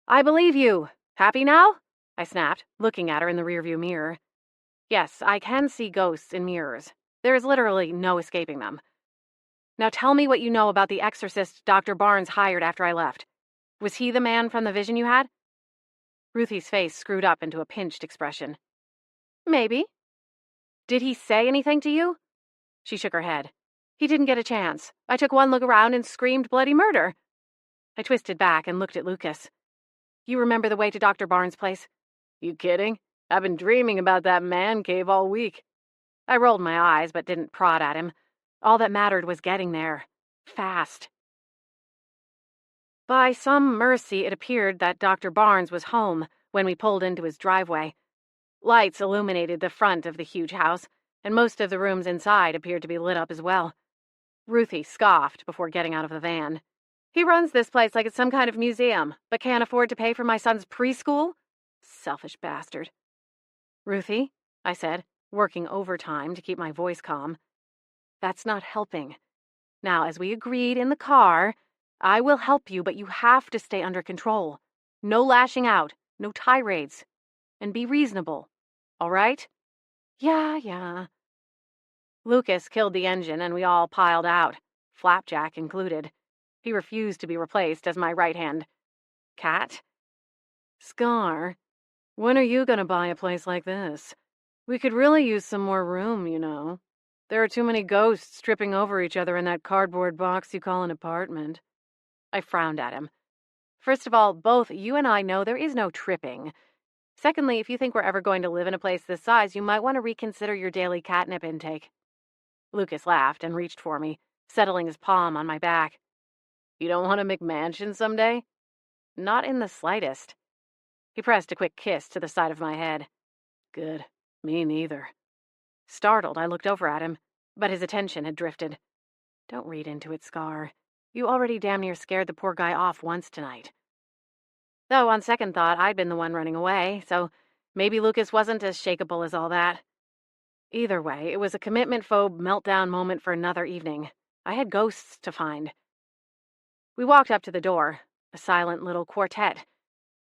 I believe you. Happy now? I snapped, looking at her in the rearview mirror. Yes, I can see ghosts in mirrors. There is literally no escaping them. Now tell me what you know about the exorcist Dr. Barnes hired after I left. Was he the man from the vision you had? Ruthie's face screwed up into a pinched expression. Maybe. Did he say anything to you? She shook her head. He didn't get a chance. I took one look around and screamed bloody murder. I twisted back and looked at Lucas. You remember the way to Dr. Barnes' place? You kidding? I've been dreaming about that man cave all week. I rolled my eyes but didn't prod at him. All that mattered was getting there. Fast. By some mercy, it appeared that Dr. Barnes was home when we pulled into his driveway. Lights illuminated the front of the huge house, and most of the rooms inside appeared to be lit up as well. Ruthie scoffed before getting out of the van. He runs this place like it's some kind of museum, but can't afford to pay for my son's preschool? Selfish bastard. Ruthie, I said, working overtime to keep my voice calm. That's not helping. Now, as we agreed in the car, I will help you, but you have to stay under control. No lashing out, no tirades. And be reasonable. All right? Yeah. Lucas killed the engine and we all piled out, Flapjack included. He refused to be replaced as my right hand. Cat? Scar, when are you gonna buy a place like this? We could really use some more room, you know. There are too many ghosts tripping over each other in that cardboard box you call an apartment. I frowned at him. First of all, both you and I know there is no tripping. Secondly, if you think we're ever going to live in a place this size, you might want to reconsider your daily catnip intake. Lucas laughed and reached for me, settling his palm on my back. You don't want a McMansion someday? Not in the slightest. He pressed a quick kiss to the side of my head. Good. Me neither. Startled, I looked over at him, but his attention had drifted. Don't read into it, Scar. You already damn near scared the poor guy off once tonight. Though, on second thought, I'd been the one running away, so maybe Lucas wasn't as shakeable as all that. Either way, it was a commitment-phobe meltdown moment for another evening. I had ghosts to find. We walked up to the door, a silent little quartet,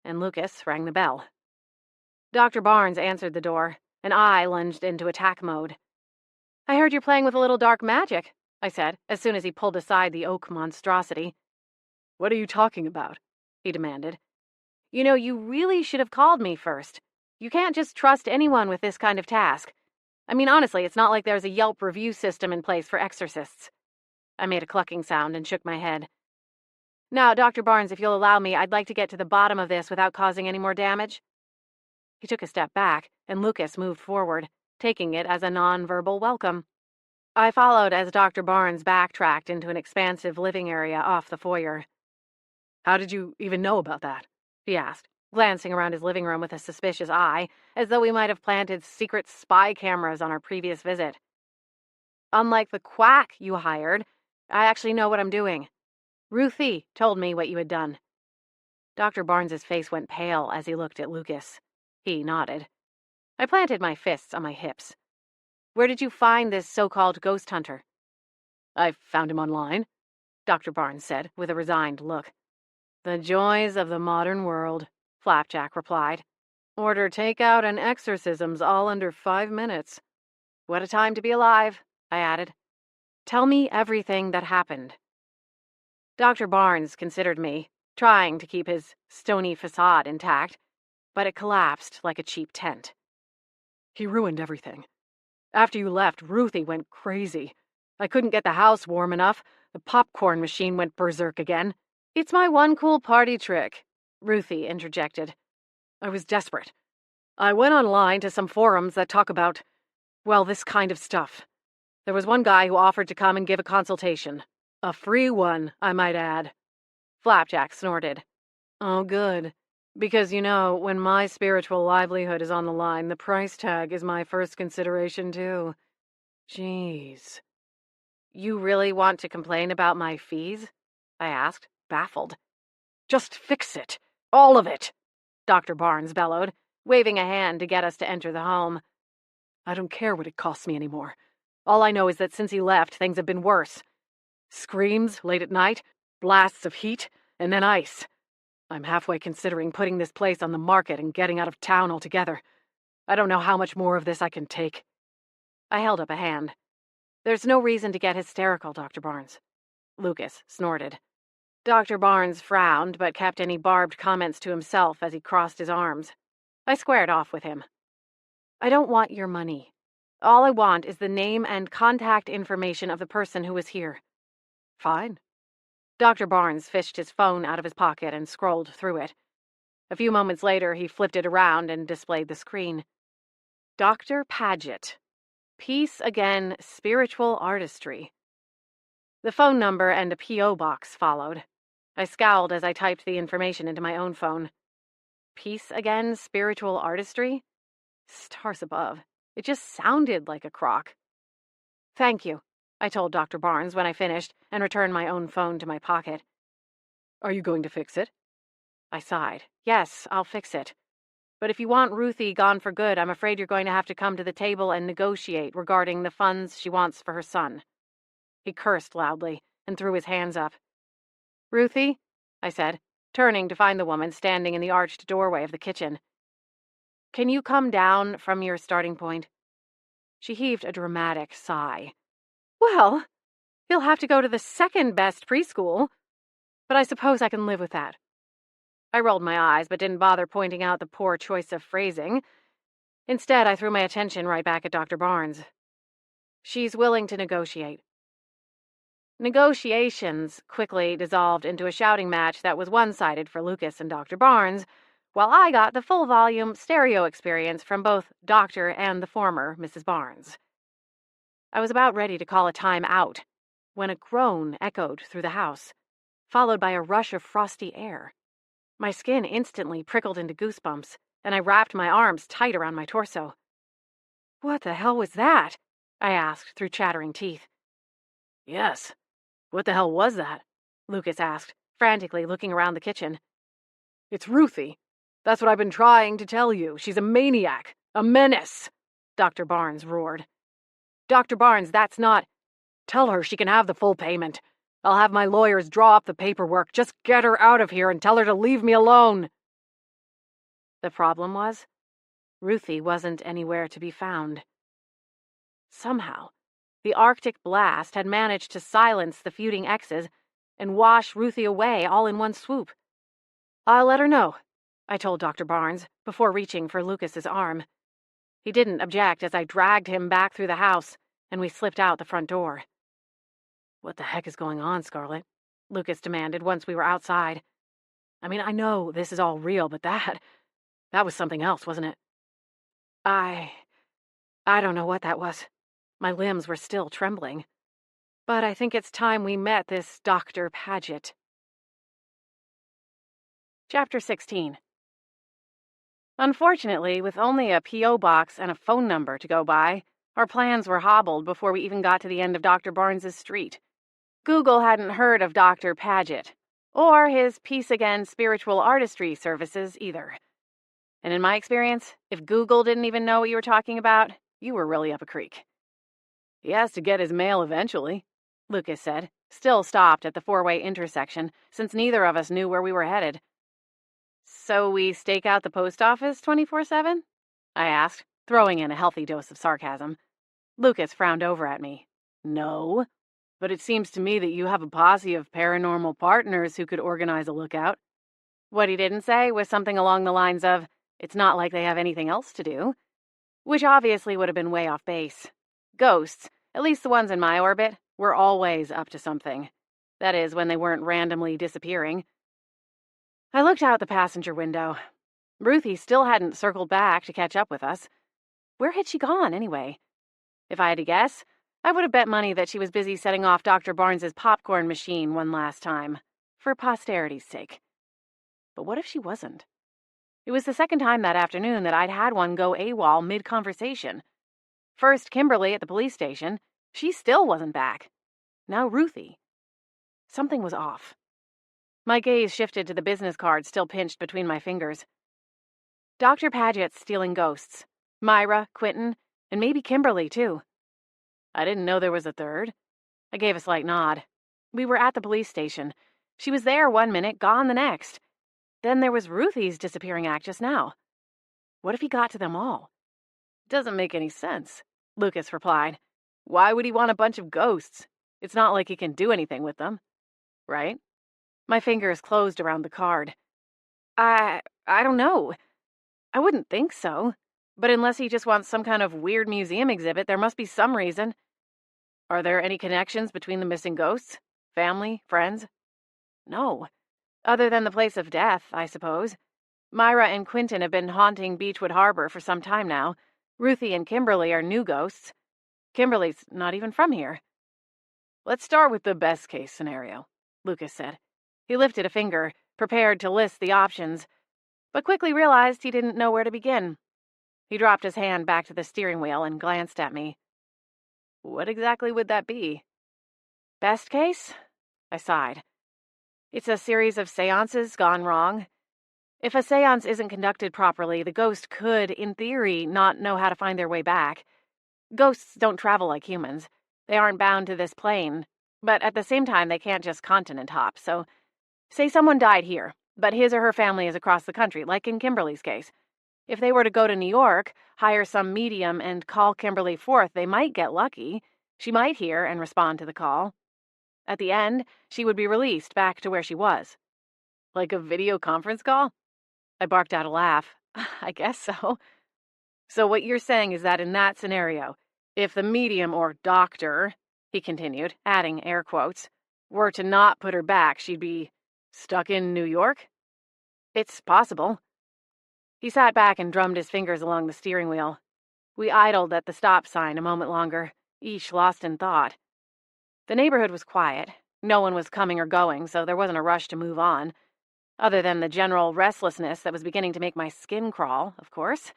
and Lucas rang the bell. Dr. Barnes answered the door, and I lunged into attack mode. I heard you're playing with a little dark magic, I said, as soon as he pulled aside the oak monstrosity. What are you talking about? He demanded. You know, you really should have called me first. You can't just trust anyone with this kind of task. I mean, honestly, it's not like there's a Yelp review system in place for exorcists. I made a clucking sound and shook my head. Now, Dr. Barnes, if you'll allow me, I'd like to get to the bottom of this without causing any more damage. He took a step back, and Lucas moved forward, taking it as a non-verbal welcome. I followed as Dr. Barnes backtracked into an expansive living area off the foyer. How did you even know about that? He asked, glancing around his living room with a suspicious eye, as though we might have planted secret spy cameras on our previous visit. Unlike the quack you hired, I actually know what I'm doing. Ruthie told me what you had done. Dr. Barnes's face went pale as he looked at Lucas. He nodded. I planted my fists on my hips. Where did you find this so-called ghost hunter? I found him online, Dr. Barnes said, with a resigned look. The joys of the modern world, Flapjack replied. Order takeout and exorcisms all under 5 minutes. What a time to be alive, I added. Tell me everything that happened. Dr. Barnes considered me, trying to keep his stony facade intact, but it collapsed like a cheap tent. He ruined everything. After you left, Ruthie went crazy. I couldn't get the house warm enough. The popcorn machine went berserk again. It's my one cool party trick, Ruthie interjected. I was desperate. I went online to some forums that talk about, well, this kind of stuff. There was one guy who offered to come and give a consultation. A free one, I might add. Flapjack snorted. Oh, good. Because, when my spiritual livelihood is on the line, the price tag is my first consideration, too. Jeez. You really want to complain about my fees? I asked, baffled. Just fix it. All of it, Dr. Barnes bellowed, waving a hand to get us to enter the home. I don't care what it costs me anymore. All I know is that since he left, things have been worse. Screams late at night, blasts of heat, and then ice. I'm halfway considering putting this place on the market and getting out of town altogether. I don't know how much more of this I can take. I held up a hand. There's no reason to get hysterical, Dr. Barnes. Lucas snorted. Dr. Barnes frowned, but kept any barbed comments to himself as he crossed his arms. I squared off with him. I don't want your money. All I want is the name and contact information of the person who was here. Fine. Dr. Barnes fished his phone out of his pocket and scrolled through it. A few moments later, he flipped it around and displayed the screen. Dr. Paget. Peace Again, Spiritual Artistry. The phone number and a P.O. box followed. I scowled as I typed the information into my own phone. Peace Again, Spiritual Artistry? Stars above. It just sounded like a crock. Thank you, I told Dr. Barnes when I finished and returned my own phone to my pocket. Are you going to fix it? I sighed. Yes, I'll fix it. But if you want Ruthie gone for good, I'm afraid you're going to have to come to the table and negotiate regarding the funds she wants for her son. He cursed loudly and threw his hands up. Ruthie, I said, turning to find the woman standing in the arched doorway of the kitchen. Can you come down from your starting point? She heaved a dramatic sigh. Well, he'll have to go to the second best preschool, but I suppose I can live with that. I rolled my eyes, but didn't bother pointing out the poor choice of phrasing. Instead, I threw my attention right back at Dr. Barnes. She's willing to negotiate. Negotiations quickly dissolved into a shouting match that was one-sided for Lucas and Dr. Barnes, while I got the full-volume stereo experience from both Dr. and the former Mrs. Barnes. I was about ready to call a time out when a groan echoed through the house, followed by a rush of frosty air. My skin instantly prickled into goosebumps, and I wrapped my arms tight around my torso. What the hell was that? I asked through chattering teeth. Yes, what the hell was that? Lucas asked, frantically looking around the kitchen. It's Ruthie. That's what I've been trying to tell you. She's a maniac, a menace, Dr. Barnes roared. Dr. Barnes, that's not... Tell her she can have the full payment. I'll have my lawyers draw up the paperwork. Just get her out of here and tell her to leave me alone. The problem was, Ruthie wasn't anywhere to be found. Somehow, the Arctic blast had managed to silence the feuding exes and wash Ruthie away all in one swoop. I'll let her know, I told Dr. Barnes before reaching for Lucas's arm. He didn't object as I dragged him back through the house, and we slipped out the front door. What the heck is going on, Scarlett? Lucas demanded once we were outside. I mean, I know this is all real, but that was something else, wasn't it? I don't know what that was. My limbs were still trembling. But I think it's time we met this Dr. Paget. Chapter 16. Unfortunately, with only a P.O. box and a phone number to go by, our plans were hobbled before we even got to the end of Dr. Barnes's street. Google hadn't heard of Dr. Paget, or his Peace Again spiritual artistry services either. And in my experience, if Google didn't even know what you were talking about, you were really up a creek. He has to get his mail eventually, Lucas said, still stopped at the four-way intersection, since neither of us knew where we were headed. So we stake out the post office 24/7? I asked, throwing in a healthy dose of sarcasm. Lucas frowned over at me. No, but it seems to me that you have a posse of paranormal partners who could organize a lookout. What he didn't say was something along the lines of, it's not like they have anything else to do, which obviously would have been way off base. Ghosts, at least the ones in my orbit, were always up to something. That is, when they weren't randomly disappearing. I looked out the passenger window. Ruthie still hadn't circled back to catch up with us. Where had she gone, anyway? If I had to guess, I would have bet money that she was busy setting off Dr. Barnes's popcorn machine one last time, for posterity's sake. But what if she wasn't? It was the second time that afternoon that I'd had one go AWOL mid-conversation. First, Kimberly at the police station. She still wasn't back. Now Ruthie. Something was off. My gaze shifted to the business card still pinched between my fingers. Dr. Paget's stealing ghosts. Myra, Quentin, and maybe Kimberly, too. I didn't know there was a third. I gave a slight nod. We were at the police station. She was there one minute, gone the next. Then there was Ruthie's disappearing act just now. What if he got to them all? Doesn't make any sense, Lucas replied. Why would he want a bunch of ghosts? It's not like he can do anything with them. Right? My fingers closed around the card. I don't know. I wouldn't think so. But unless he just wants some kind of weird museum exhibit, there must be some reason. Are there any connections between the missing ghosts? Family? Friends? No. Other than the place of death, I suppose. Myra and Quentin have been haunting Beechwood Harbor for some time now. Ruthie and Kimberly are new ghosts. Kimberly's not even from here. Let's start with the best-case scenario, Lucas said. He lifted a finger, prepared to list the options, but quickly realized he didn't know where to begin. He dropped his hand back to the steering wheel and glanced at me. What exactly would that be? Best case? I sighed. It's a series of seances gone wrong. If a seance isn't conducted properly, the ghost could, in theory, not know how to find their way back. Ghosts don't travel like humans. They aren't bound to this plane. But at the same time, they can't just continent hop, so say someone died here, but his or her family is across the country, like in Kimberly's case. If they were to go to New York, hire some medium, and call Kimberly forth, they might get lucky. She might hear and respond to the call. At the end, she would be released back to where she was. Like a video conference call? I barked out a laugh. I guess so. So what you're saying is that in that scenario, if the medium or doctor, he continued, adding air quotes, were to not put her back, she'd be stuck in New York? It's possible. He sat back and drummed his fingers along the steering wheel. We idled at the stop sign a moment longer, each lost in thought. The neighborhood was quiet. No one was coming or going, so there wasn't a rush to move on. Other than the general restlessness that was beginning to make my skin crawl, of course.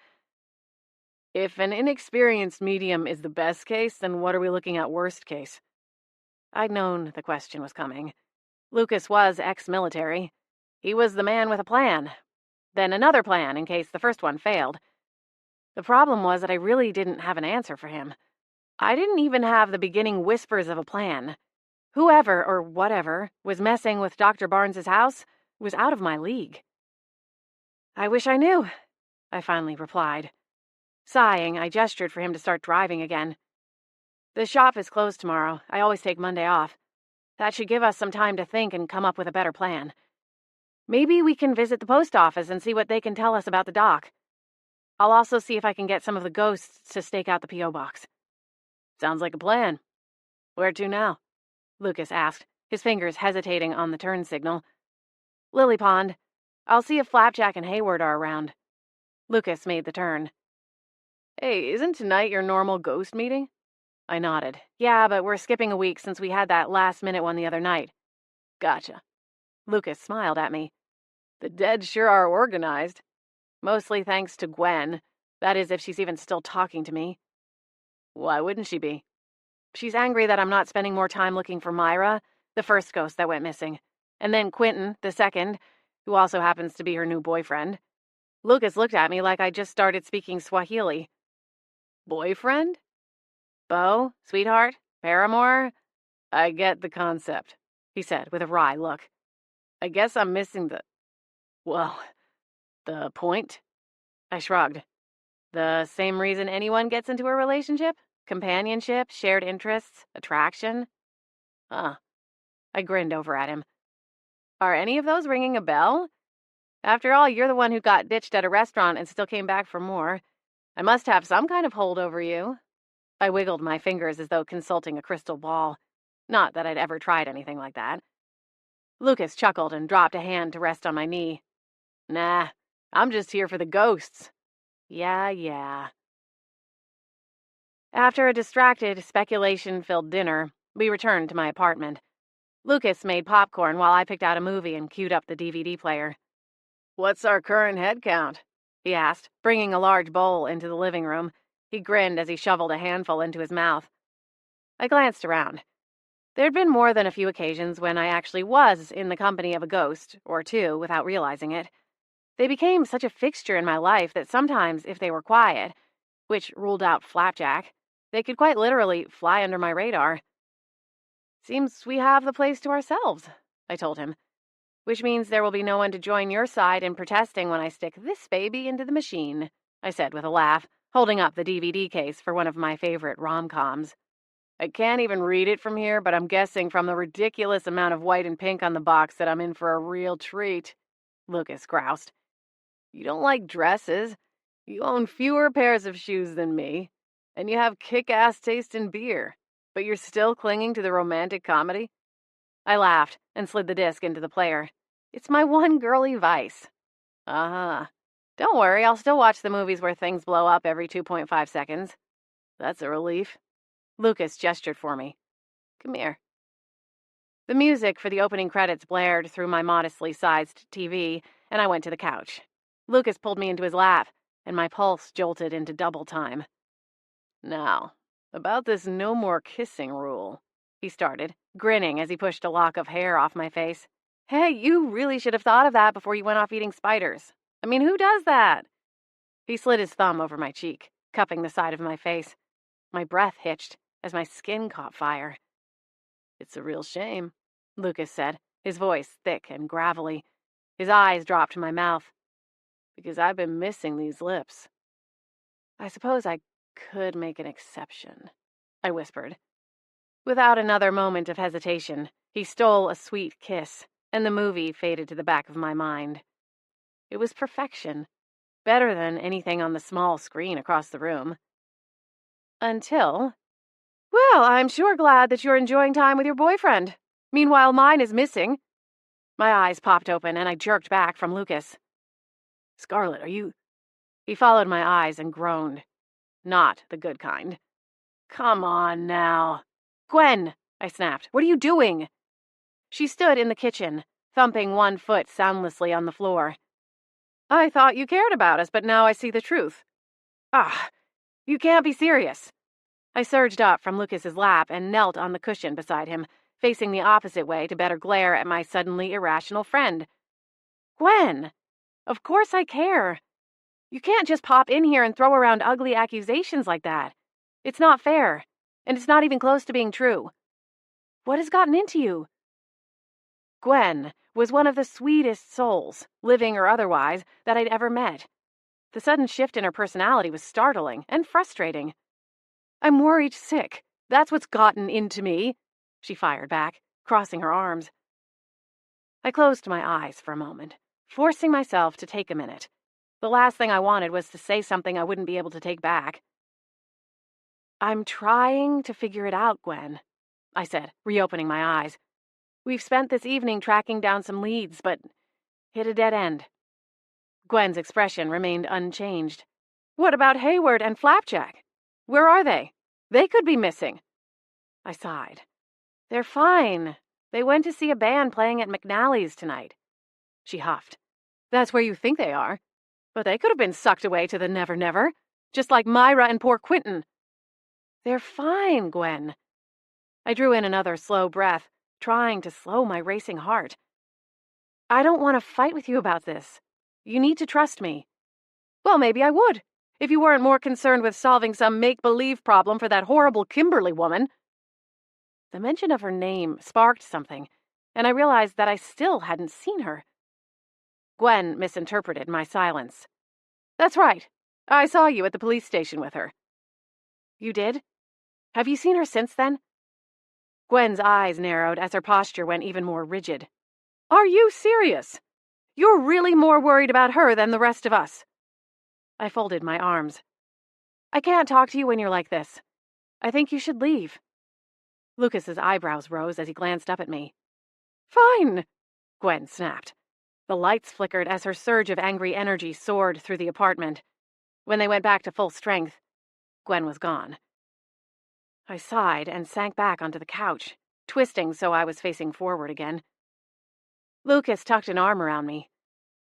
If an inexperienced medium is the best case, then what are we looking at worst case? I'd known the question was coming. Lucas was ex-military. He was the man with a plan. Then another plan in case the first one failed. The problem was that I really didn't have an answer for him. I didn't even have the beginning whispers of a plan. Whoever or whatever was messing with Dr. Barnes's house was out of my league. I wish I knew, I finally replied. Sighing, I gestured for him to start driving again. The shop is closed tomorrow. I always take Monday off. That should give us some time to think and come up with a better plan. Maybe we can visit the post office and see what they can tell us about the dock. I'll also see if I can get some of the ghosts to stake out the P.O. box. Sounds like a plan. Where to now? Lucas asked, his fingers hesitating on the turn signal. Lily Pond. I'll see if Flapjack and Hayward are around. Lucas made the turn. Hey, isn't tonight your normal ghost meeting? I nodded. Yeah, but we're skipping a week since we had that last-minute one the other night. Gotcha. Lucas smiled at me. The dead sure are organized. Mostly thanks to Gwen. That is, if she's even still talking to me. Why wouldn't she be? She's angry that I'm not spending more time looking for Myra, the first ghost that went missing, and then Quentin, the second, who also happens to be her new boyfriend. Lucas looked at me like I just started speaking Swahili. Boyfriend? Beau? Sweetheart? Paramour? I get the concept, he said with a wry look. I guess I'm missing the point? I shrugged. The same reason anyone gets into a relationship? Companionship? Shared interests? Attraction? Huh. I grinned over at him. Are any of those ringing a bell? After all, you're the one who got ditched at a restaurant and still came back for more. I must have some kind of hold over you. I wiggled my fingers as though consulting a crystal ball. Not that I'd ever tried anything like that. Lucas chuckled and dropped a hand to rest on my knee. Nah, I'm just here for the ghosts. Yeah. After a distracted, speculation-filled dinner, we returned to my apartment. Lucas made popcorn while I picked out a movie and queued up the DVD player. What's our current head count? He asked, bringing a large bowl into the living room. He grinned as he shoveled a handful into his mouth. I glanced around. There'd been more than a few occasions when I actually was in the company of a ghost, or two, without realizing it. They became such a fixture in my life that sometimes, if they were quiet, which ruled out Flapjack, they could quite literally fly under my radar. Seems we have the place to ourselves, I told him, which means there will be no one to join your side in protesting when I stick this baby into the machine, I said with a laugh, holding up the DVD case for one of my favorite rom-coms. I can't even read it from here, but I'm guessing from the ridiculous amount of white and pink on the box that I'm in for a real treat, Lucas groused. You don't like dresses. You own fewer pairs of shoes than me, and you have kick-ass taste in beer, but you're still clinging to the romantic comedy? I laughed and slid the disc into the player. It's my one girly vice. Uh-huh. Don't worry, I'll still watch the movies where things blow up every 2.5 seconds. That's a relief. Lucas gestured for me. Come here. The music for the opening credits blared through my modestly sized TV, and I went to the couch. Lucas pulled me into his lap, and my pulse jolted into double time. Now, about this no more kissing rule, he started, grinning as he pushed a lock of hair off my face. Hey, you really should have thought of that before you went off eating spiders. I mean, who does that? He slid his thumb over my cheek, cupping the side of my face. My breath hitched as my skin caught fire. It's a real shame, Lucas said, his voice thick and gravelly. His eyes dropped to my mouth. Because I've been missing these lips. I suppose I could make an exception, I whispered. Without another moment of hesitation, he stole a sweet kiss, and the movie faded to the back of my mind. It was perfection, better than anything on the small screen across the room. Until... Well, I'm sure glad that you're enjoying time with your boyfriend. Meanwhile, mine is missing. My eyes popped open, and I jerked back from Lucas. Scarlett, are you... He followed my eyes and groaned. Not the good kind. Come on now. Gwen, I snapped. What are you doing? She stood in the kitchen, thumping one foot soundlessly on the floor. I thought you cared about us, but now I see the truth. Ah, you can't be serious. I surged up from Lucas's lap and knelt on the cushion beside him, facing the opposite way to better glare at my suddenly irrational friend. Gwen, of course I care. You can't just pop in here and throw around ugly accusations like that. It's not fair, and it's not even close to being true. What has gotten into you? Gwen was one of the sweetest souls, living or otherwise, that I'd ever met. The sudden shift in her personality was startling and frustrating. I'm worried sick. That's what's gotten into me, she fired back, crossing her arms. I closed my eyes for a moment, forcing myself to take a minute. The last thing I wanted was to say something I wouldn't be able to take back. I'm trying to figure it out, Gwen, I said, reopening my eyes. We've spent this evening tracking down some leads, but hit a dead end. Gwen's expression remained unchanged. What about Hayward and Flapjack? Where are they? They could be missing. I sighed. They're fine. They went to see a band playing at McNally's tonight. She huffed. That's where you think they are. But they could have been sucked away to the never-never, just like Myra and poor Quentin. They're fine, Gwen. I drew in another slow breath, trying to slow my racing heart. I don't want to fight with you about this. You need to trust me. Well, maybe I would, if you weren't more concerned with solving some make-believe problem for that horrible Kimberly woman. The mention of her name sparked something, and I realized that I still hadn't seen her. Gwen misinterpreted my silence. That's right. I saw you at the police station with her. You did? Have you seen her since then?" Gwen's eyes narrowed as her posture went even more rigid. "Are you serious? You're really more worried about her than the rest of us." I folded my arms. "I can't talk to you when you're like this. I think you should leave." Lucas's eyebrows rose as he glanced up at me. "Fine," Gwen snapped. The lights flickered as her surge of angry energy soared through the apartment. When they went back to full strength, Gwen was gone. I sighed and sank back onto the couch, twisting so I was facing forward again. Lucas tucked an arm around me.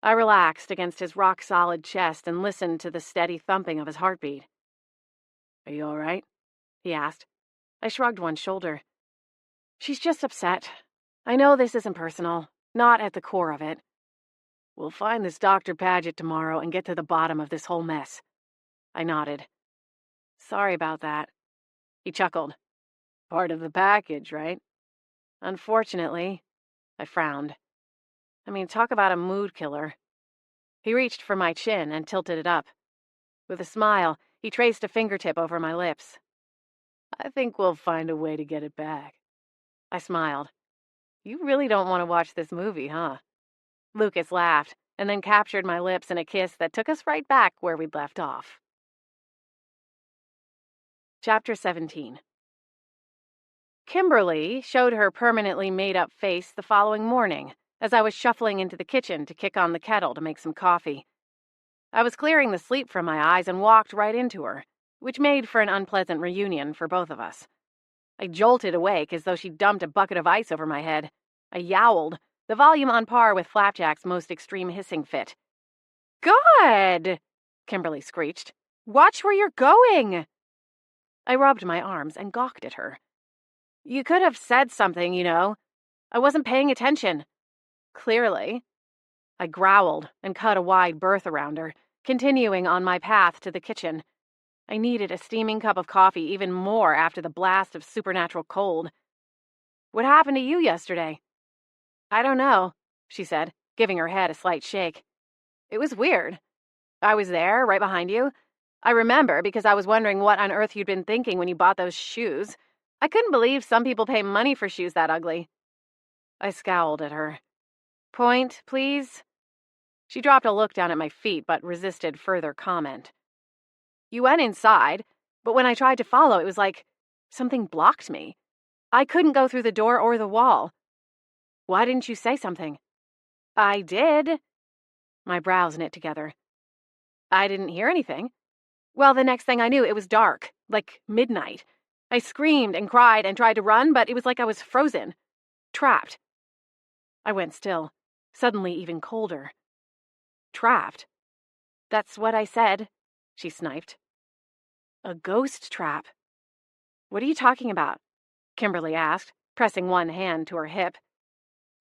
I relaxed against his rock-solid chest and listened to the steady thumping of his heartbeat. "Are you all right?" he asked. I shrugged one shoulder. "She's just upset. I know this isn't personal, not at the core of it. We'll find this Dr. Paget tomorrow and get to the bottom of this whole mess." I nodded. "Sorry about that." He chuckled. "Part of the package, right?" "Unfortunately." I frowned. I mean, talk about a mood killer. He reached for my chin and tilted it up. With a smile, he traced a fingertip over my lips. "I think we'll find a way to get it back." I smiled. "You really don't want to watch this movie, huh?" Lucas laughed, and then captured my lips in a kiss that took us right back where we'd left off. Chapter 17. Kimberly showed her permanently made-up face the following morning, as I was shuffling into the kitchen to kick on the kettle to make some coffee. I was clearing the sleep from my eyes and walked right into her, which made for an unpleasant reunion for both of us. I jolted awake as though she'd dumped a bucket of ice over my head. I yowled, the volume on par with Flapjack's most extreme hissing fit. "God!" Kimberly screeched. "Watch where you're going!" I rubbed my arms and gawked at her. "You could have said something, you know. I wasn't paying attention." "Clearly." I growled and cut a wide berth around her, continuing on my path to the kitchen. I needed a steaming cup of coffee even more after the blast of supernatural cold. "What happened to you yesterday?" "I don't know," she said, giving her head a slight shake. "It was weird. I was there, right behind you. I remember because I was wondering what on earth you'd been thinking when you bought those shoes. I couldn't believe some people pay money for shoes that ugly." I scowled at her. "Point, please?" She dropped a look down at my feet, but resisted further comment. "You went inside, but when I tried to follow, it was like something blocked me. I couldn't go through the door or the wall. Why didn't you say something?" "I did." My brows knit together. "I didn't hear anything. Well, the next thing I knew, it was dark, like midnight. I screamed and cried and tried to run, but it was like I was frozen. Trapped." I went still, suddenly even colder. "Trapped?" "That's what I said," she sniped. "A ghost trap." "What are you talking about?" Kimberly asked, pressing one hand to her hip.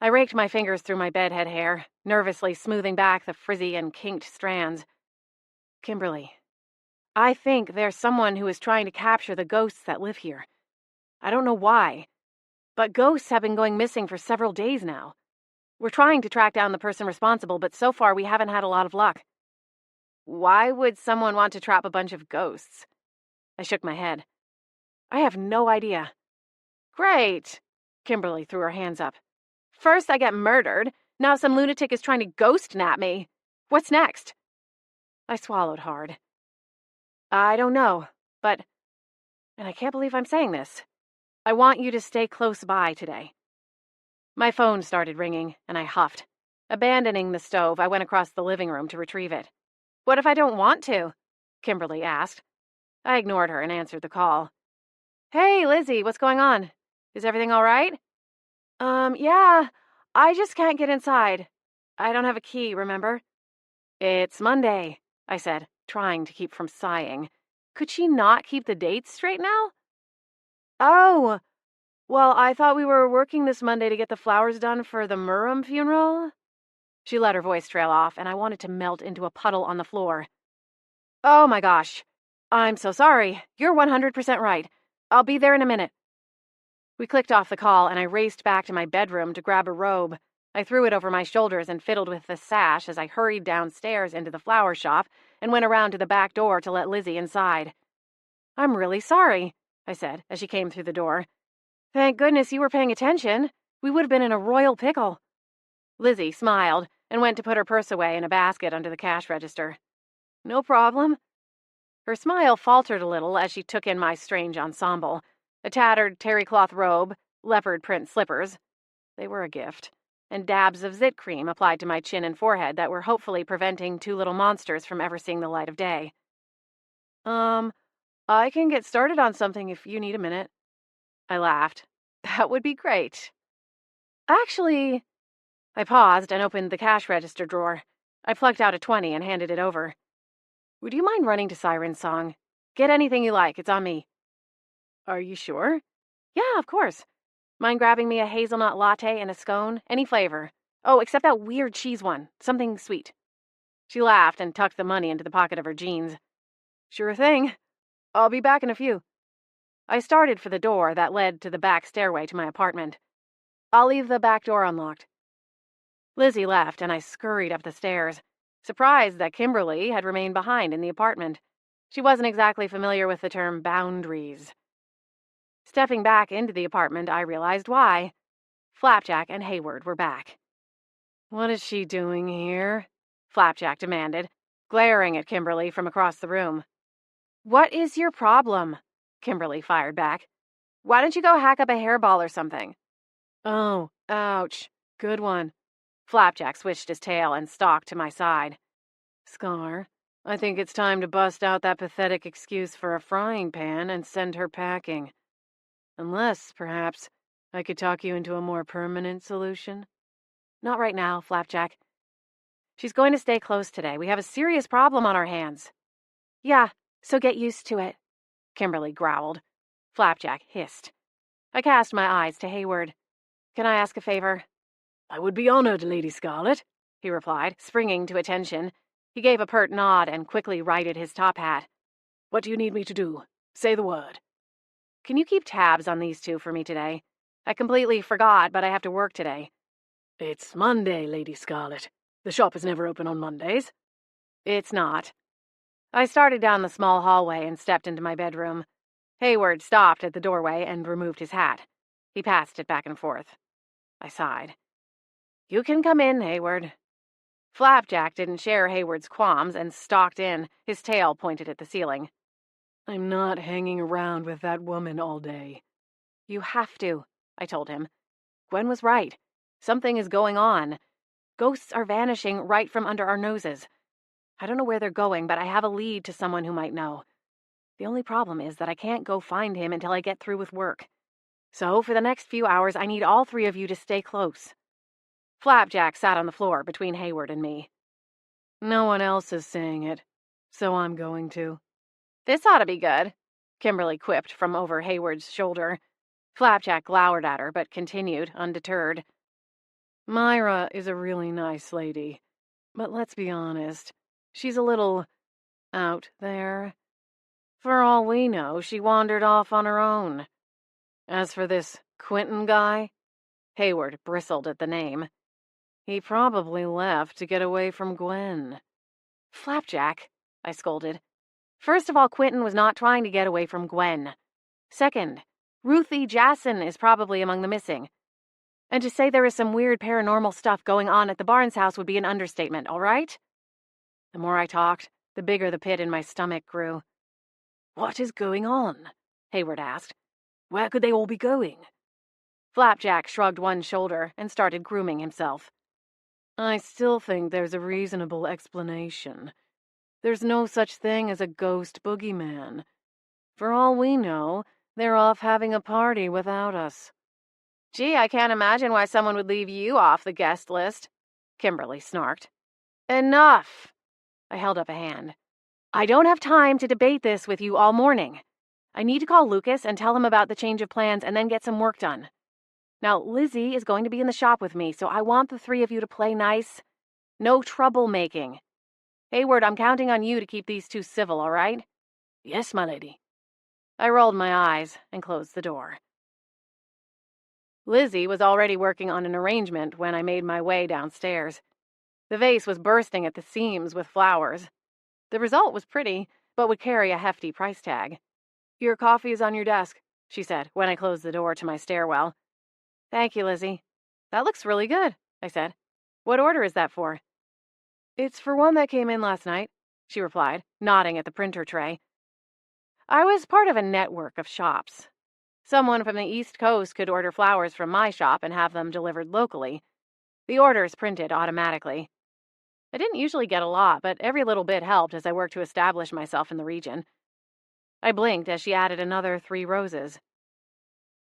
I raked my fingers through my bedhead hair, nervously smoothing back the frizzy and kinked strands. "Kimberly, I think there's someone who is trying to capture the ghosts that live here. I don't know why, but ghosts have been going missing for several days now. We're trying to track down the person responsible, but so far we haven't had a lot of luck." "Why would someone want to trap a bunch of ghosts?" I shook my head. "I have no idea." "Great!" Kimberly threw her hands up. "First I get murdered, now some lunatic is trying to ghost nap me. What's next?" I swallowed hard. "I don't know, but, and I can't believe I'm saying this, I want you to stay close by today." My phone started ringing, and I huffed. Abandoning the stove, I went across the living room to retrieve it. "What if I don't want to?" Kimberly asked. I ignored her and answered the call. "Hey, Lizzie, what's going on? Is everything all right?" Yeah, I just can't get inside. I don't have a key, remember?" "It's Monday," I said, trying to keep from sighing. Could she not keep the dates straight now? "Oh, well, I thought we were working this Monday to get the flowers done for the Murrum funeral." She let her voice trail off, and I wanted to melt into a puddle on the floor. "Oh my gosh. I'm so sorry. You're 100% right. I'll be there in a minute." We clicked off the call, and I raced back to my bedroom to grab a robe. I threw it over my shoulders and fiddled with the sash as I hurried downstairs into the flower shop and went around to the back door to let Lizzie inside. "I'm really sorry." I said as she came through the door. Thank goodness you were paying attention. We would have been in a royal pickle. Lizzie smiled and went to put her purse away in a basket under the cash register. No problem. Her smile faltered a little as she took in my strange ensemble. A tattered terry cloth robe, leopard print slippers. They were a gift. And dabs of zit cream applied to my chin and forehead that were hopefully preventing two little monsters from ever seeing the light of day. I can get started on something if you need a minute. I laughed. That would be great. Actually, I paused and opened the cash register drawer. I plucked out a 20 and handed it over. Would you mind running to Siren's song? Get anything you like, it's on me. Are you sure? Yeah, of course. Mind grabbing me a hazelnut latte and a scone? Any flavor. Oh, except that weird cheese one. Something sweet. She laughed and tucked the money into the pocket of her jeans. Sure thing. I'll be back in a few. I started for the door that led to the back stairway to my apartment. I'll leave the back door unlocked. Lizzie left, and I scurried up the stairs, surprised that Kimberly had remained behind in the apartment. She wasn't exactly familiar with the term boundaries. Stepping back into the apartment, I realized why. Flapjack and Hayward were back. What is she doing here? Flapjack demanded, glaring at Kimberly from across the room. What is your problem? Kimberly fired back. Why don't you go hack up a hairball or something? Oh, ouch. Good one. Flapjack switched his tail and stalked to my side. Scar, I think it's time to bust out that pathetic excuse for a frying pan and send her packing. Unless, perhaps, I could talk you into a more permanent solution. Not right now, Flapjack. She's going to stay close today. We have a serious problem on our hands. Yeah, so get used to it, Kimberly growled. Flapjack hissed. I cast my eyes to Hayward. Can I ask a favor? I would be honored, Lady Scarlet, he replied, springing to attention. He gave a pert nod and quickly righted his top hat. What do you need me to do? Say the word. Can you keep tabs on these two for me today? I completely forgot, but I have to work today. It's Monday, Lady Scarlet. The shop is never open on Mondays. It's not. I started down the small hallway and stepped into my bedroom. Hayward stopped at the doorway and removed his hat. He passed it back and forth. I sighed. You can come in, Hayward. Flapjack didn't share Hayward's qualms and stalked in, his tail pointed at the ceiling. I'm not hanging around with that woman all day. You have to, I told him. Gwen was right. Something is going on. Ghosts are vanishing right from under our noses. I don't know where they're going, but I have a lead to someone who might know. The only problem is that I can't go find him until I get through with work. So, for the next few hours, I need all three of you to stay close. Flapjack sat on the floor between Hayward and me. No one else is saying it, so I'm going to. This ought to be good, Kimberly quipped from over Hayward's shoulder. Flapjack glowered at her, but continued, undeterred. Myra is a really nice lady, but let's be honest, she's a little out there. For all we know, she wandered off on her own. As for this Quentin guy, Hayward bristled at the name. He probably left to get away from Gwen. Flapjack, I scolded. First of all, Quentin was not trying to get away from Gwen. Second, Ruthie Jason is probably among the missing. And to say there is some weird paranormal stuff going on at the Barnes house would be an understatement, all right? The more I talked, the bigger the pit in my stomach grew. What is going on? Hayward asked. Where could they all be going? Flapjack shrugged one shoulder and started grooming himself. I still think there's a reasonable explanation. There's no such thing as a ghost boogeyman. For all we know, they're off having a party without us. Gee, I can't imagine why someone would leave you off the guest list, Kimberly snarked. Enough! I held up a hand. I don't have time to debate this with you all morning. I need to call Lucas and tell him about the change of plans and then get some work done. Now, Lizzie is going to be in the shop with me, so I want the three of you to play nice. No troublemaking. Hayward, I'm counting on you to keep these two civil, all right? Yes, my lady. I rolled my eyes and closed the door. Lizzie was already working on an arrangement when I made my way downstairs. The vase was bursting at the seams with flowers. The result was pretty, but would carry a hefty price tag. Your coffee is on your desk, she said when I closed the door to my stairwell. Thank you, Lizzie. That looks really good, I said. What order is that for? It's for one that came in last night, she replied, nodding at the printer tray. I was part of a network of shops. Someone from the East Coast could order flowers from my shop and have them delivered locally. The orders printed automatically. I didn't usually get a lot, but every little bit helped as I worked to establish myself in the region. I blinked as she added another 3 roses.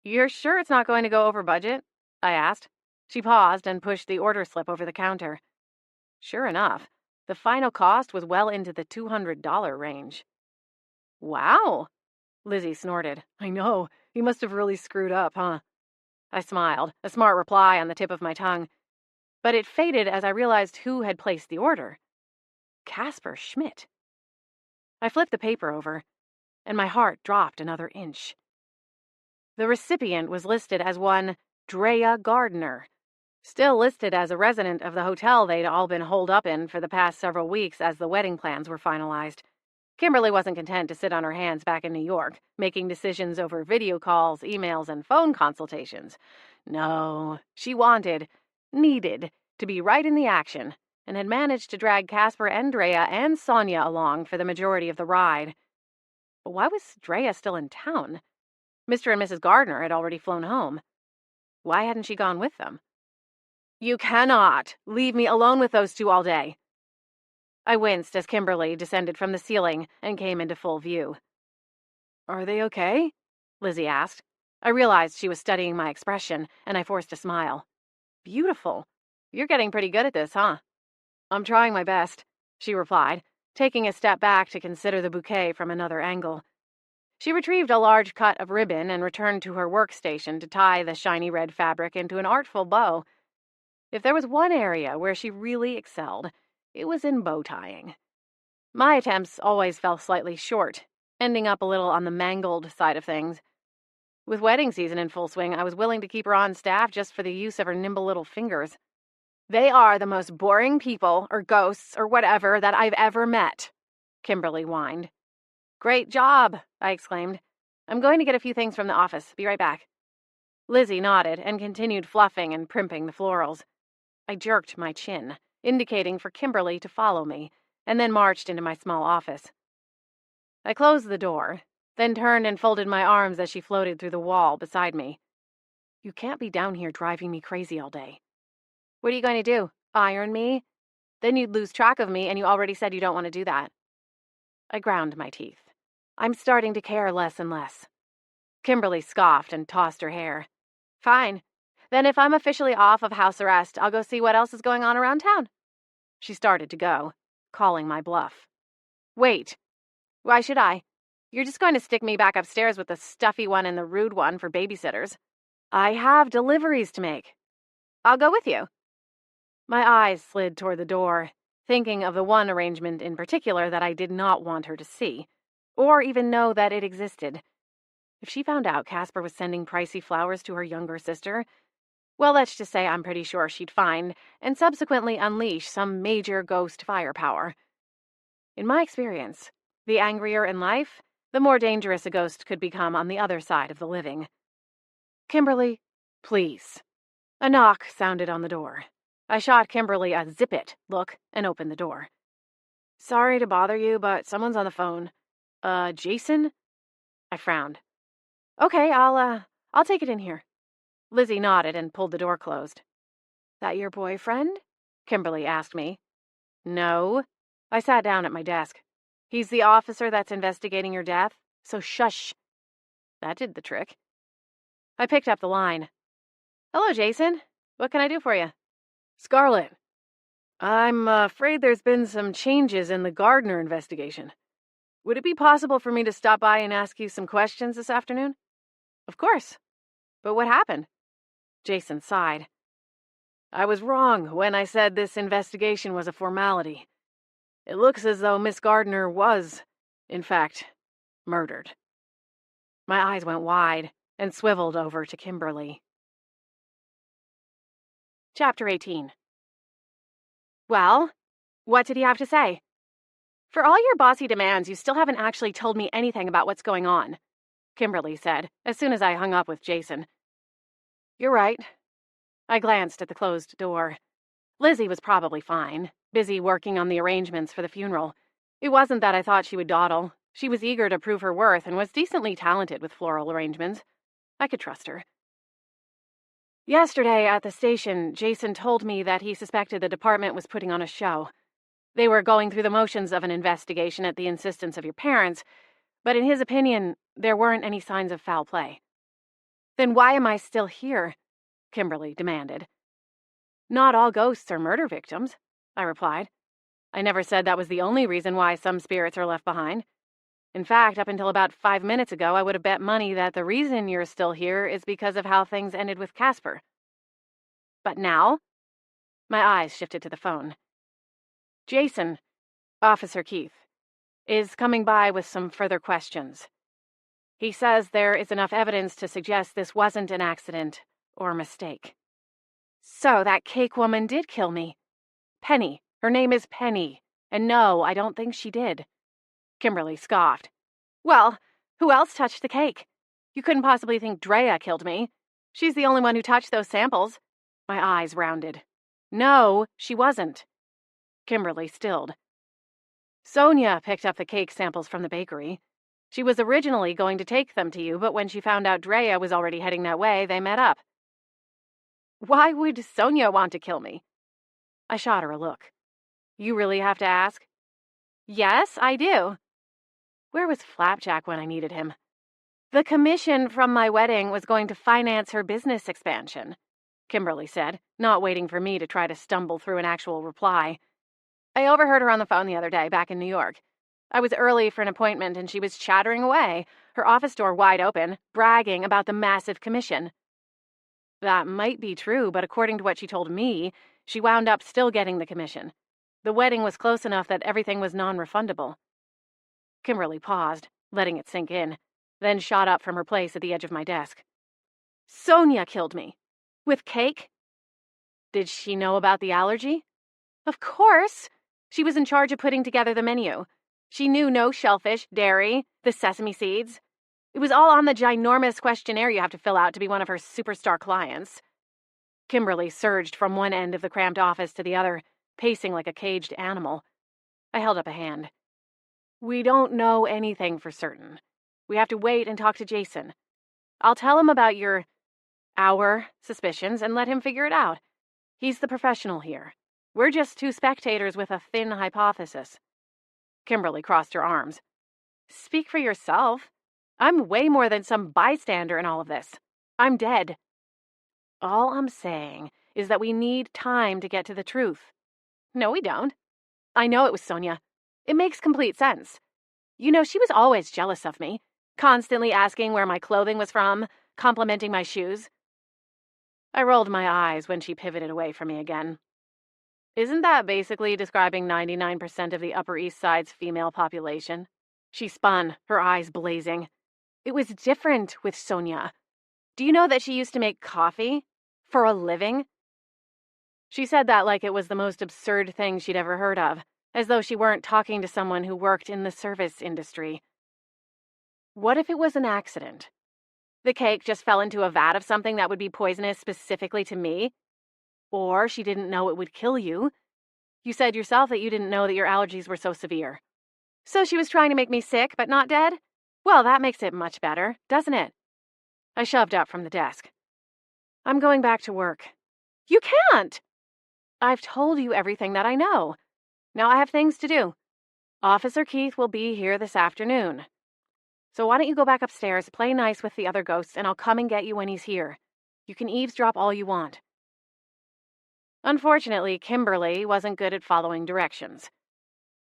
You're sure it's not going to go over budget? I asked. She paused and pushed the order slip over the counter. Sure enough, the final cost was well into the $200 range. Wow, Lizzie snorted. I know, you must have really screwed up, huh? I smiled, a smart reply on the tip of my tongue. But it faded as I realized who had placed the order. Casper Schmidt. I flipped the paper over, and my heart dropped another inch. The recipient was listed as one Drea Gardner, still listed as a resident of the hotel they'd all been holed up in for the past several weeks as the wedding plans were finalized. Kimberly wasn't content to sit on her hands back in New York, making decisions over video calls, emails, and phone consultations. No, she needed to be right in the action, and had managed to drag Casper and Drea and Sonia along for the majority of the ride. But why was Drea still in town? Mr. and Mrs. Gardner had already flown home. Why hadn't she gone with them? You cannot leave me alone with those two all day. I winced as Kimberly descended from the ceiling and came into full view. Are they okay? Lizzie asked. I realized she was studying my expression, and I forced a smile. Beautiful. You're getting pretty good at this, huh? I'm trying my best, she replied, taking a step back to consider the bouquet from another angle. She retrieved a large cut of ribbon and returned to her workstation to tie the shiny red fabric into an artful bow. If there was one area where she really excelled, it was in bow tying. My attempts always fell slightly short, ending up a little on the mangled side of things. With wedding season in full swing, I was willing to keep her on staff just for the use of her nimble little fingers. They are the most boring people, or ghosts, or whatever, that I've ever met, Kimberly whined. Great job, I exclaimed. I'm going to get a few things from the office. Be right back. Lizzie nodded and continued fluffing and primping the florals. I jerked my chin, indicating for Kimberly to follow me, and then marched into my small office. I closed the door, then turned and folded my arms as she floated through the wall beside me. You can't be down here driving me crazy all day. What are you going to do? Iron me? Then you'd lose track of me, and you already said you don't want to do that. I ground my teeth. I'm starting to care less and less. Kimberly scoffed and tossed her hair. Fine. Then if I'm officially off of house arrest, I'll go see what else is going on around town. She started to go, calling my bluff. Wait. Why should I? You're just going to stick me back upstairs with the stuffy one and the rude one for babysitters. I have deliveries to make. I'll go with you. My eyes slid toward the door, thinking of the one arrangement in particular that I did not want her to see, or even know that it existed. If she found out Casper was sending pricey flowers to her younger sister, well, let's just say I'm pretty sure she'd find and subsequently unleash some major ghost firepower. In my experience, the angrier in life, the more dangerous a ghost could become on the other side of the living. Kimberly, please. A knock sounded on the door. I shot Kimberly a zip-it look and opened the door. Sorry to bother you, but someone's on the phone. Jason? I frowned. Okay, I'll take it in here. Lizzie nodded and pulled the door closed. That your boyfriend? Kimberly asked me. No. I sat down at my desk. He's the officer that's investigating your death, so shush. That did the trick. I picked up the line. Hello, Jason. What can I do for you? Scarlett. I'm afraid there's been some changes in the Gardner investigation. Would it be possible for me to stop by and ask you some questions this afternoon? Of course. But what happened? Jason sighed. I was wrong when I said this investigation was a formality. It looks as though Miss Gardner was, in fact, murdered. My eyes went wide and swiveled over to Kimberly. Chapter 18. Well, what did he have to say? For all your bossy demands, you still haven't actually told me anything about what's going on. Kimberly said, as soon as I hung up with Jason. You're right. I glanced at the closed door. Lizzie was probably fine, busy working on the arrangements for the funeral. It wasn't that I thought she would dawdle. She was eager to prove her worth and was decently talented with floral arrangements. I could trust her. Yesterday at the station, Jason told me that he suspected the department was putting on a show. They were going through the motions of an investigation at the insistence of your parents, but in his opinion, there weren't any signs of foul play. Then why am I still here? Kimberly demanded. Not all ghosts are murder victims, I replied. I never said that was the only reason why some spirits are left behind. In fact, up until about 5 minutes ago, I would have bet money that the reason you're still here is because of how things ended with Casper. But now? My eyes shifted to the phone. Jason, Officer Keith, is coming by with some further questions. He says there is enough evidence to suggest this wasn't an accident or mistake. So that cake woman did kill me. Penny. Her name is Penny. And no, I don't think she did. Kimberly scoffed. Well, who else touched the cake? You couldn't possibly think Drea killed me. She's the only one who touched those samples. My eyes rounded. No, she wasn't. Kimberly stilled. Sonia picked up the cake samples from the bakery. She was originally going to take them to you, but when she found out Drea was already heading that way, they met up. Why would Sonia want to kill me? I shot her a look. You really have to ask? Yes, I do. Where was Flapjack when I needed him? The commission from my wedding was going to finance her business expansion, Kimberly said, not waiting for me to try to stumble through an actual reply. I overheard her on the phone the other day back in New York. I was early for an appointment and she was chattering away, her office door wide open, bragging about the massive commission. That might be true, but according to what she told me, she wound up still getting the commission. The wedding was close enough that everything was non-refundable. Kimberly paused, letting it sink in, then shot up from her place at the edge of my desk. Sonia killed me. With cake? Did she know about the allergy? Of course. She was in charge of putting together the menu. She knew no shellfish, dairy, the sesame seeds. It was all on the ginormous questionnaire you have to fill out to be one of her superstar clients. Kimberly surged from one end of the cramped office to the other, pacing like a caged animal. I held up a hand. We don't know anything for certain. We have to wait and talk to Jason. I'll tell him about our suspicions and let him figure it out. He's the professional here. We're just two spectators with a thin hypothesis. Kimberly crossed her arms. Speak for yourself. I'm way more than some bystander in all of this. I'm dead. All I'm saying is that we need time to get to the truth. No, we don't. I know it was Sonia. It makes complete sense. You know, she was always jealous of me, constantly asking where my clothing was from, complimenting my shoes. I rolled my eyes when she pivoted away from me again. Isn't that basically describing 99% of the Upper East Side's female population? She spun, her eyes blazing. It was different with Sonia. Do you know that she used to make coffee? For a living? She said that like it was the most absurd thing she'd ever heard of, as though she weren't talking to someone who worked in the service industry. What if it was an accident? The cake just fell into a vat of something that would be poisonous specifically to me? Or she didn't know it would kill you. You said yourself that you didn't know that your allergies were so severe. So she was trying to make me sick, but not dead? Well, that makes it much better, doesn't it? I shoved up from the desk. I'm going back to work. You can't! I've told you everything that I know. Now I have things to do. Officer Keith will be here this afternoon. So why don't you go back upstairs, play nice with the other ghosts, and I'll come and get you when he's here. You can eavesdrop all you want. Unfortunately, Kimberly wasn't good at following directions.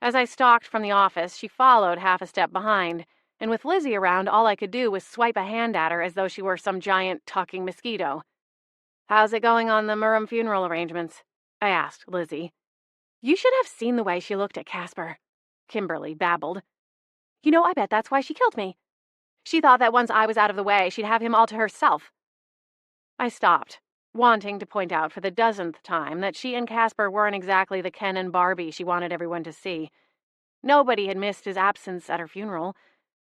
As I stalked from the office, she followed half a step behind, and with Lizzie around, all I could do was swipe a hand at her as though she were some giant talking mosquito. How's it going on the Murham funeral arrangements? I asked Lizzie. You should have seen the way she looked at Casper, Kimberly babbled. You know, I bet that's why she killed me. She thought that once I was out of the way, she'd have him all to herself. I stopped, wanting to point out for the dozenth time that she and Casper weren't exactly the Ken and Barbie she wanted everyone to see. Nobody had missed his absence at her funeral,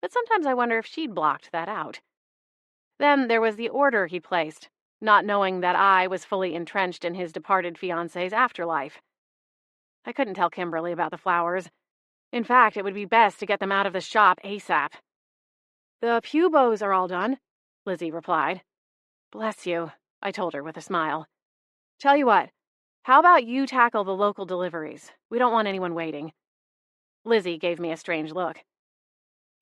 but sometimes I wonder if she'd blocked that out. Then there was the order he'd placed, not knowing that I was fully entrenched in his departed fiancé's afterlife. I couldn't tell Kimberly about the flowers. In fact, it would be best to get them out of the shop ASAP. The pew bows are all done, Lizzie replied. Bless you, I told her with a smile. Tell you what, how about you tackle the local deliveries? We don't want anyone waiting. Lizzie gave me a strange look.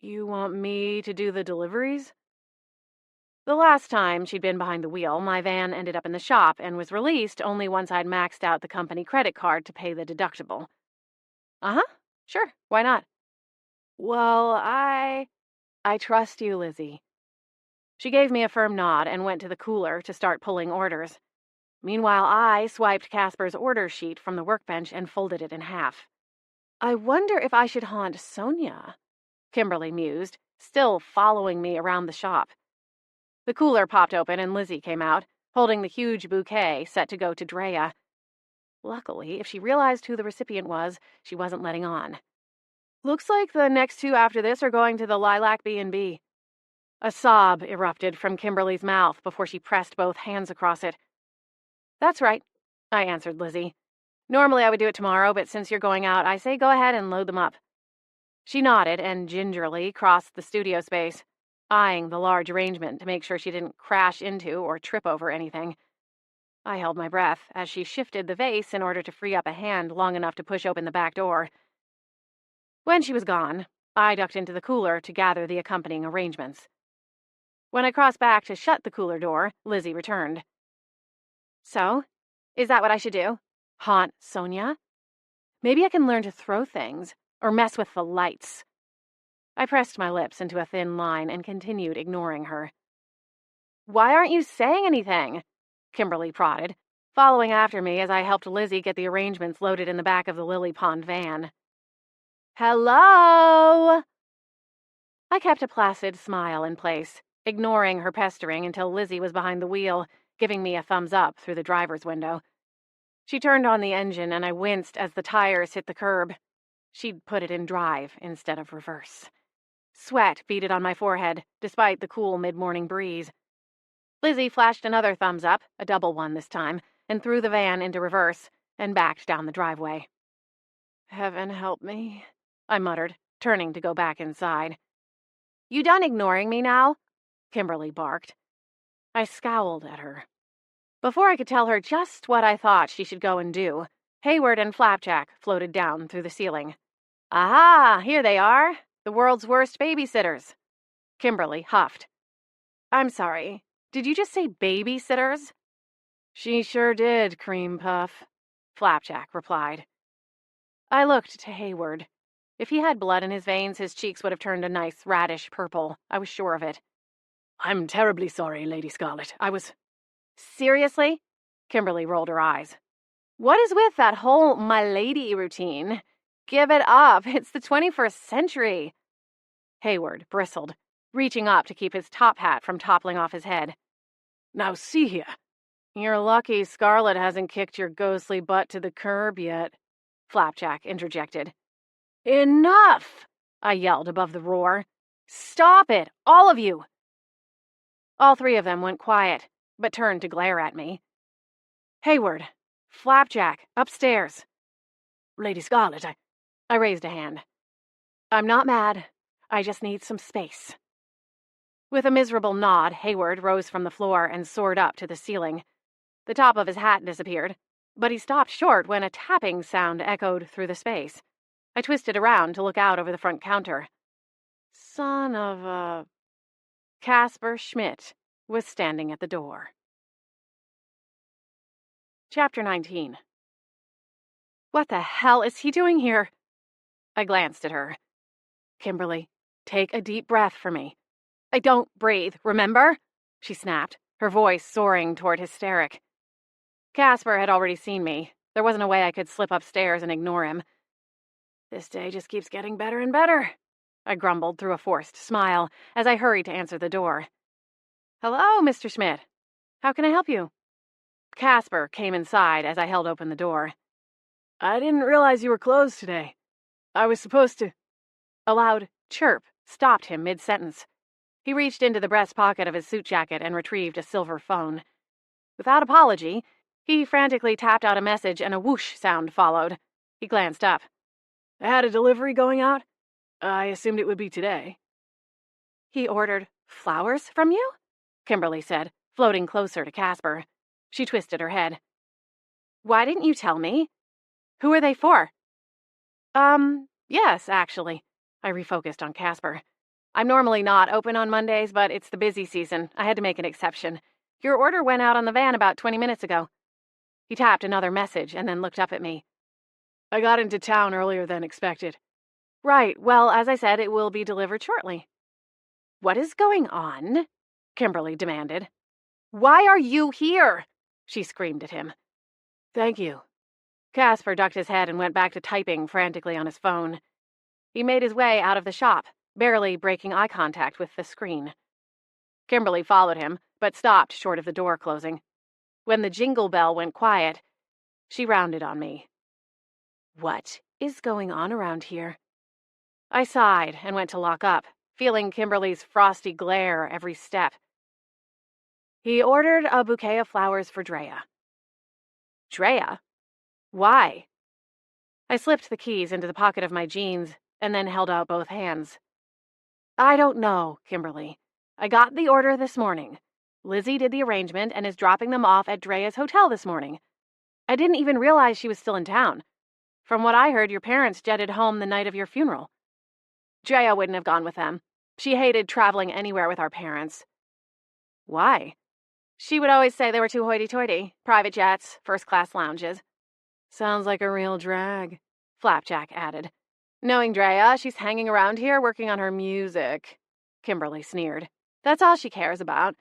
You want me to do the deliveries? The last time she'd been behind the wheel, my van ended up in the shop and was released only once I'd maxed out the company credit card to pay the deductible. Uh-huh, sure, why not? Well, I trust you, Lizzie. She gave me a firm nod and went to the cooler to start pulling orders. Meanwhile, I swiped Casper's order sheet from the workbench and folded it in half. I wonder if I should haunt Sonia, Kimberly mused, still following me around the shop. The cooler popped open and Lizzie came out, holding the huge bouquet set to go to Drea. Luckily, if she realized who the recipient was, she wasn't letting on. Looks like the next two after this are going to the Lilac B&B. A sob erupted from Kimberly's mouth before she pressed both hands across it. That's right, I answered Lizzie. Normally I would do it tomorrow, but since you're going out, I say go ahead and load them up. She nodded and gingerly crossed the studio space, eyeing the large arrangement to make sure she didn't crash into or trip over anything. I held my breath as she shifted the vase in order to free up a hand long enough to push open the back door. When she was gone, I ducked into the cooler to gather the accompanying arrangements. When I crossed back to shut the cooler door, Lizzie returned. So, is that what I should do? Haunt Sonia? Maybe I can learn to throw things, or mess with the lights. I pressed my lips into a thin line and continued ignoring her. Why aren't you saying anything? Kimberly prodded, following after me as I helped Lizzie get the arrangements loaded in the back of the Lily Pond van. Hello? I kept a placid smile in place, ignoring her pestering until Lizzie was behind the wheel, giving me a thumbs up through the driver's window. She turned on the engine and I winced as the tires hit the curb. She'd put it in drive instead of reverse. Sweat beaded on my forehead, despite the cool mid-morning breeze. Lizzie flashed another thumbs up, a double one this time, and threw the van into reverse and backed down the driveway. Heaven help me, I muttered, turning to go back inside. You done ignoring me now? Kimberly barked. I scowled at her. Before I could tell her just what I thought she should go and do, Hayward and Flapjack floated down through the ceiling. Aha, here they are, the world's worst babysitters. Kimberly huffed. I'm sorry, did you just say babysitters? She sure did, Cream Puff, Flapjack replied. I looked to Hayward. If he had blood in his veins, his cheeks would have turned a nice radish purple. I was sure of it. I'm terribly sorry, Lady Scarlet. I was... Seriously? Kimberly rolled her eyes. What is with that whole my lady routine? Give it up. It's the 21st century. Hayward bristled, reaching up to keep his top hat from toppling off his head. Now see here. You're lucky Scarlet hasn't kicked your ghostly butt to the curb yet, Flapjack interjected. Enough! I yelled above the roar. Stop it, all of you! All three of them went quiet, but turned to glare at me. Hayward, Flapjack, upstairs. Lady Scarlet, I raised a hand. I'm not mad. I just need some space. With a miserable nod, Hayward rose from the floor and soared up to the ceiling. The top of his hat disappeared, but he stopped short when a tapping sound echoed through the space. I twisted around to look out over the front counter. Son of a... Casper Schmidt was standing at the door. Chapter 19. What the hell is he doing here? I glanced at her. Kimberly, take a deep breath for me. I don't breathe, remember? She snapped, her voice soaring toward hysteric. Casper had already seen me. There wasn't a way I could slip upstairs and ignore him. This day just keeps getting better and better, I grumbled through a forced smile as I hurried to answer the door. Hello, Mr. Schmidt. How can I help you? Casper came inside as I held open the door. I didn't realize you were closed today. I was supposed to... A loud chirp stopped him mid-sentence. He reached into the breast pocket of his suit jacket and retrieved a silver phone. Without apology, he frantically tapped out a message and a whoosh sound followed. He glanced up. "I had a delivery going out? I assumed it would be today." "He ordered flowers from you?" Kimberly said, floating closer to Casper. She twisted her head. "Why didn't you tell me? Who are they for?" Yes, actually." I refocused on Casper. "I'm normally not open on Mondays, but it's the busy season. I had to make an exception. Your order went out on the van about 20 minutes ago." He tapped another message and then looked up at me. "I got into town earlier than expected." "Right. Well, as I said, it will be delivered shortly." "What is going on?" Kimberly demanded. "Why are you here?" she screamed at him. "Thank you." Casper ducked his head and went back to typing frantically on his phone. He made his way out of the shop, barely breaking eye contact with the screen. Kimberly followed him, but stopped short of the door closing. When the jingle bell went quiet, she rounded on me. "What is going on around here?" I sighed and went to lock up, feeling Kimberly's frosty glare every step. "He ordered a bouquet of flowers for Drea." "Drea? Why?" I slipped the keys into the pocket of my jeans and then held out both hands. "I don't know, Kimberly. I got the order this morning. Lizzie did the arrangement and is dropping them off at Drea's hotel this morning. I didn't even realize she was still in town. From what I heard, your parents jetted home the night of your funeral. Drea wouldn't have gone with them. She hated traveling anywhere with our parents." "Why?" "She would always say they were too hoity-toity. Private jets, first-class lounges." "Sounds like a real drag," Flapjack added. "Knowing Drea, she's hanging around here working on her music," Kimberly sneered. "That's all she cares about.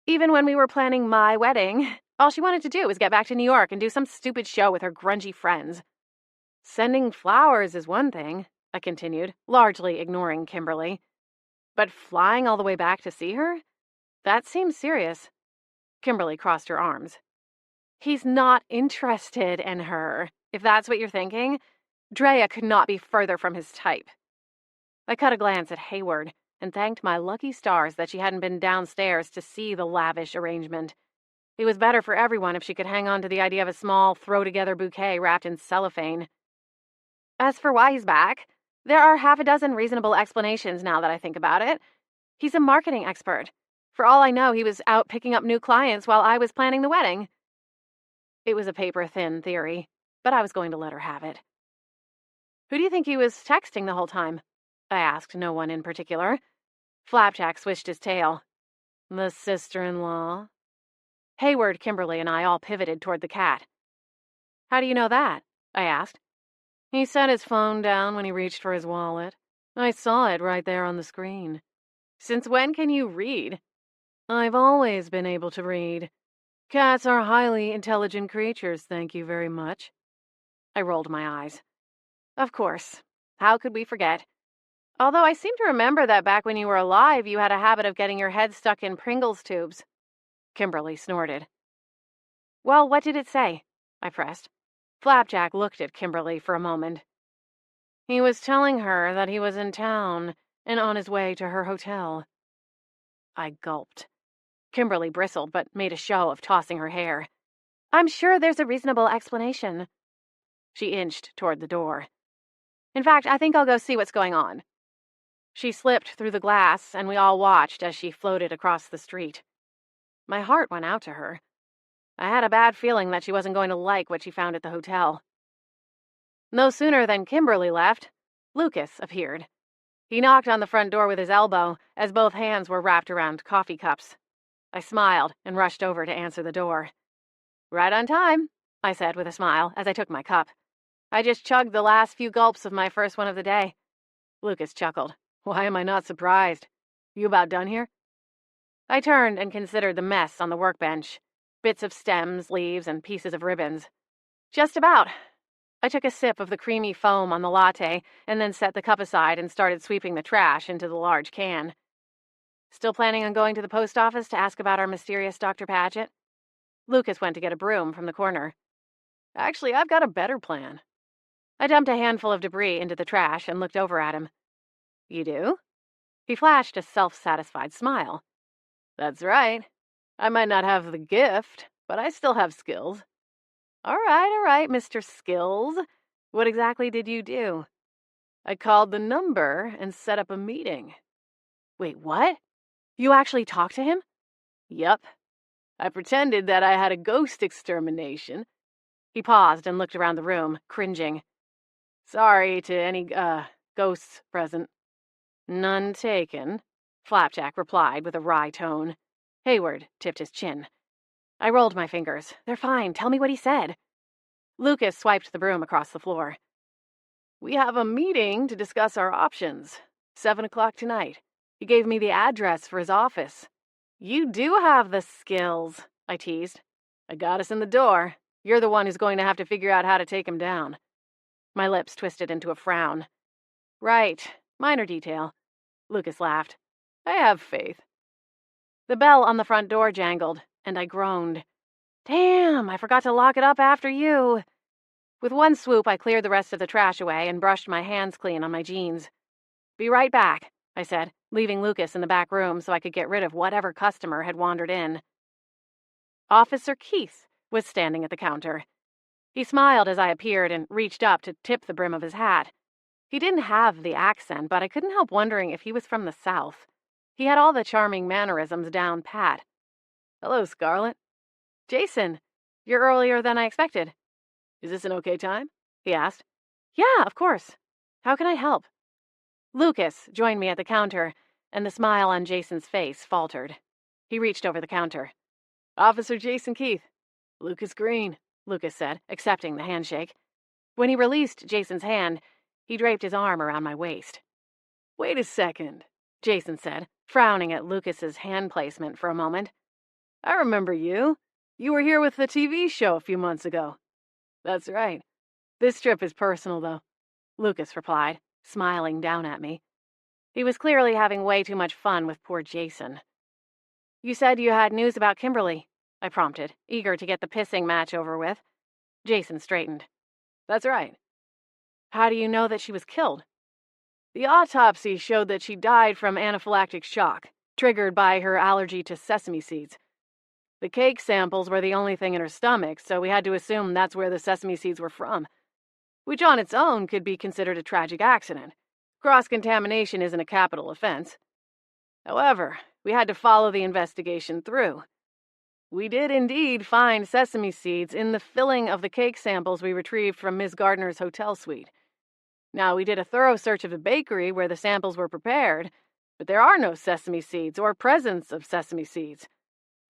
Even when we were planning my wedding, all she wanted to do was get back to New York and do some stupid show with her grungy friends." "Sending flowers is one thing," I continued, largely ignoring Kimberly. "But flying all the way back to see her? That seems serious." Kimberly crossed her arms. "He's not interested in her, if that's what you're thinking. Drea could not be further from his type." I cut a glance at Hayward and thanked my lucky stars that she hadn't been downstairs to see the lavish arrangement. It was better for everyone if she could hang on to the idea of a small, throw-together bouquet wrapped in cellophane. "As for why he's back, there are half a dozen reasonable explanations now that I think about it. He's a marketing expert. For all I know, he was out picking up new clients while I was planning the wedding." It was a paper-thin theory, but I was going to let her have it. "Who do you think he was texting the whole time?" I asked no one in particular. Flapjack swished his tail. "The sister-in-law." Hayward, Kimberly, and I all pivoted toward the cat. "How do you know that?" I asked. "He set his phone down when he reached for his wallet. I saw it right there on the screen." "Since when can you read?" "I've always been able to read. Cats are highly intelligent creatures, thank you very much." I rolled my eyes. "Of course. How could we forget? Although I seem to remember that back when you were alive, you had a habit of getting your head stuck in Pringles tubes." Kimberly snorted. "Well, what did it say?" I pressed. Flapjack looked at Kimberly for a moment. "He was telling her that he was in town and on his way to her hotel." I gulped. Kimberly bristled, but made a show of tossing her hair. "I'm sure there's a reasonable explanation." She inched toward the door. "In fact, I think I'll go see what's going on." She slipped through the glass, and we all watched as she floated across the street. My heart went out to her. I had a bad feeling that she wasn't going to like what she found at the hotel. No sooner than Kimberly left, Lucas appeared. He knocked on the front door with his elbow as both hands were wrapped around coffee cups. I smiled and rushed over to answer the door. "Right on time," I said with a smile as I took my cup. "I just chugged the last few gulps of my first one of the day." Lucas chuckled. "Why am I not surprised? You about done here?" I turned and considered the mess on the workbench. Bits of stems, leaves, and pieces of ribbons. "Just about." I took a sip of the creamy foam on the latte and then set the cup aside and started sweeping the trash into the large can. "Still planning on going to the post office to ask about our mysterious Dr. Paget?" Lucas went to get a broom from the corner. "Actually, I've got a better plan." I dumped a handful of debris into the trash and looked over at him. "You do?" He flashed a self-satisfied smile. That's right. I might not have the gift, but I still have skills. All right, Mr. Skills. What exactly did you do? I called the number and set up a meeting. Wait, what? You actually talked to him? Yep. I pretended that I had a ghost extermination. He paused and looked around the room, cringing. Sorry to any, ghosts present. None taken, Flapjack replied with a wry tone. Hayward tipped his chin. I rolled my fingers. They're fine. Tell me what he said. Lucas swiped the broom across the floor. We have a meeting to discuss our options. 7 o'clock tonight. He gave me the address for his office. You do have the skills, I teased. I got us in the door. You're the one who's going to have to figure out how to take him down. My lips twisted into a frown. Right. Minor detail. Lucas laughed. I have faith. The bell on the front door jangled, and I groaned. Damn, I forgot to lock it up after you. With one swoop, I cleared the rest of the trash away and brushed my hands clean on my jeans. Be right back, I said, leaving Lucas in the back room so I could get rid of whatever customer had wandered in. Officer Keith was standing at the counter. He smiled as I appeared and reached up to tip the brim of his hat. He didn't have the accent, but I couldn't help wondering if he was from the South. He had all the charming mannerisms down pat. Hello, Scarlett. Jason, you're earlier than I expected. Is this an okay time? He asked. Yeah, of course. How can I help? Lucas joined me at the counter, and the smile on Jason's face faltered. He reached over the counter. Officer Jason Keith. Lucas Green, Lucas said, accepting the handshake. When he released Jason's hand, he draped his arm around my waist. Wait a second, Jason said, frowning at Lucas's hand placement for a moment. I remember you. You were here with the TV show a few months ago. That's right. This trip is personal, though, Lucas replied, smiling down at me. He was clearly having way too much fun with poor Jason. You said you had news about Kimberly, I prompted, eager to get the pissing match over with. Jason straightened. That's right. How do you know that she was killed? The autopsy showed that she died from anaphylactic shock, triggered by her allergy to sesame seeds. The cake samples were the only thing in her stomach, so we had to assume that's where the sesame seeds were from, which on its own could be considered a tragic accident. Cross-contamination isn't a capital offense. However, we had to follow the investigation through. We did indeed find sesame seeds in the filling of the cake samples we retrieved from Ms. Gardner's hotel suite. Now, we did a thorough search of the bakery where the samples were prepared, but there are no sesame seeds or presence of sesame seeds.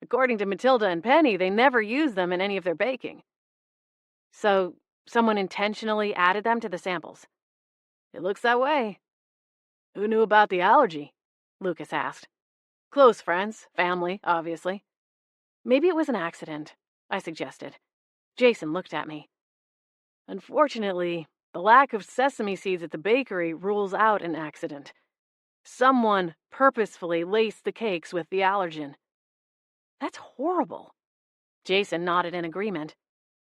According to Matilda and Penny, they never used them in any of their baking. So, someone intentionally added them to the samples? It looks that way. Who knew about the allergy? Lucas asked. Close friends, family, obviously. Maybe it was an accident, I suggested. Jason looked at me. Unfortunately, the lack of sesame seeds at the bakery rules out an accident. Someone purposefully laced the cakes with the allergen. That's horrible. Jason nodded in agreement.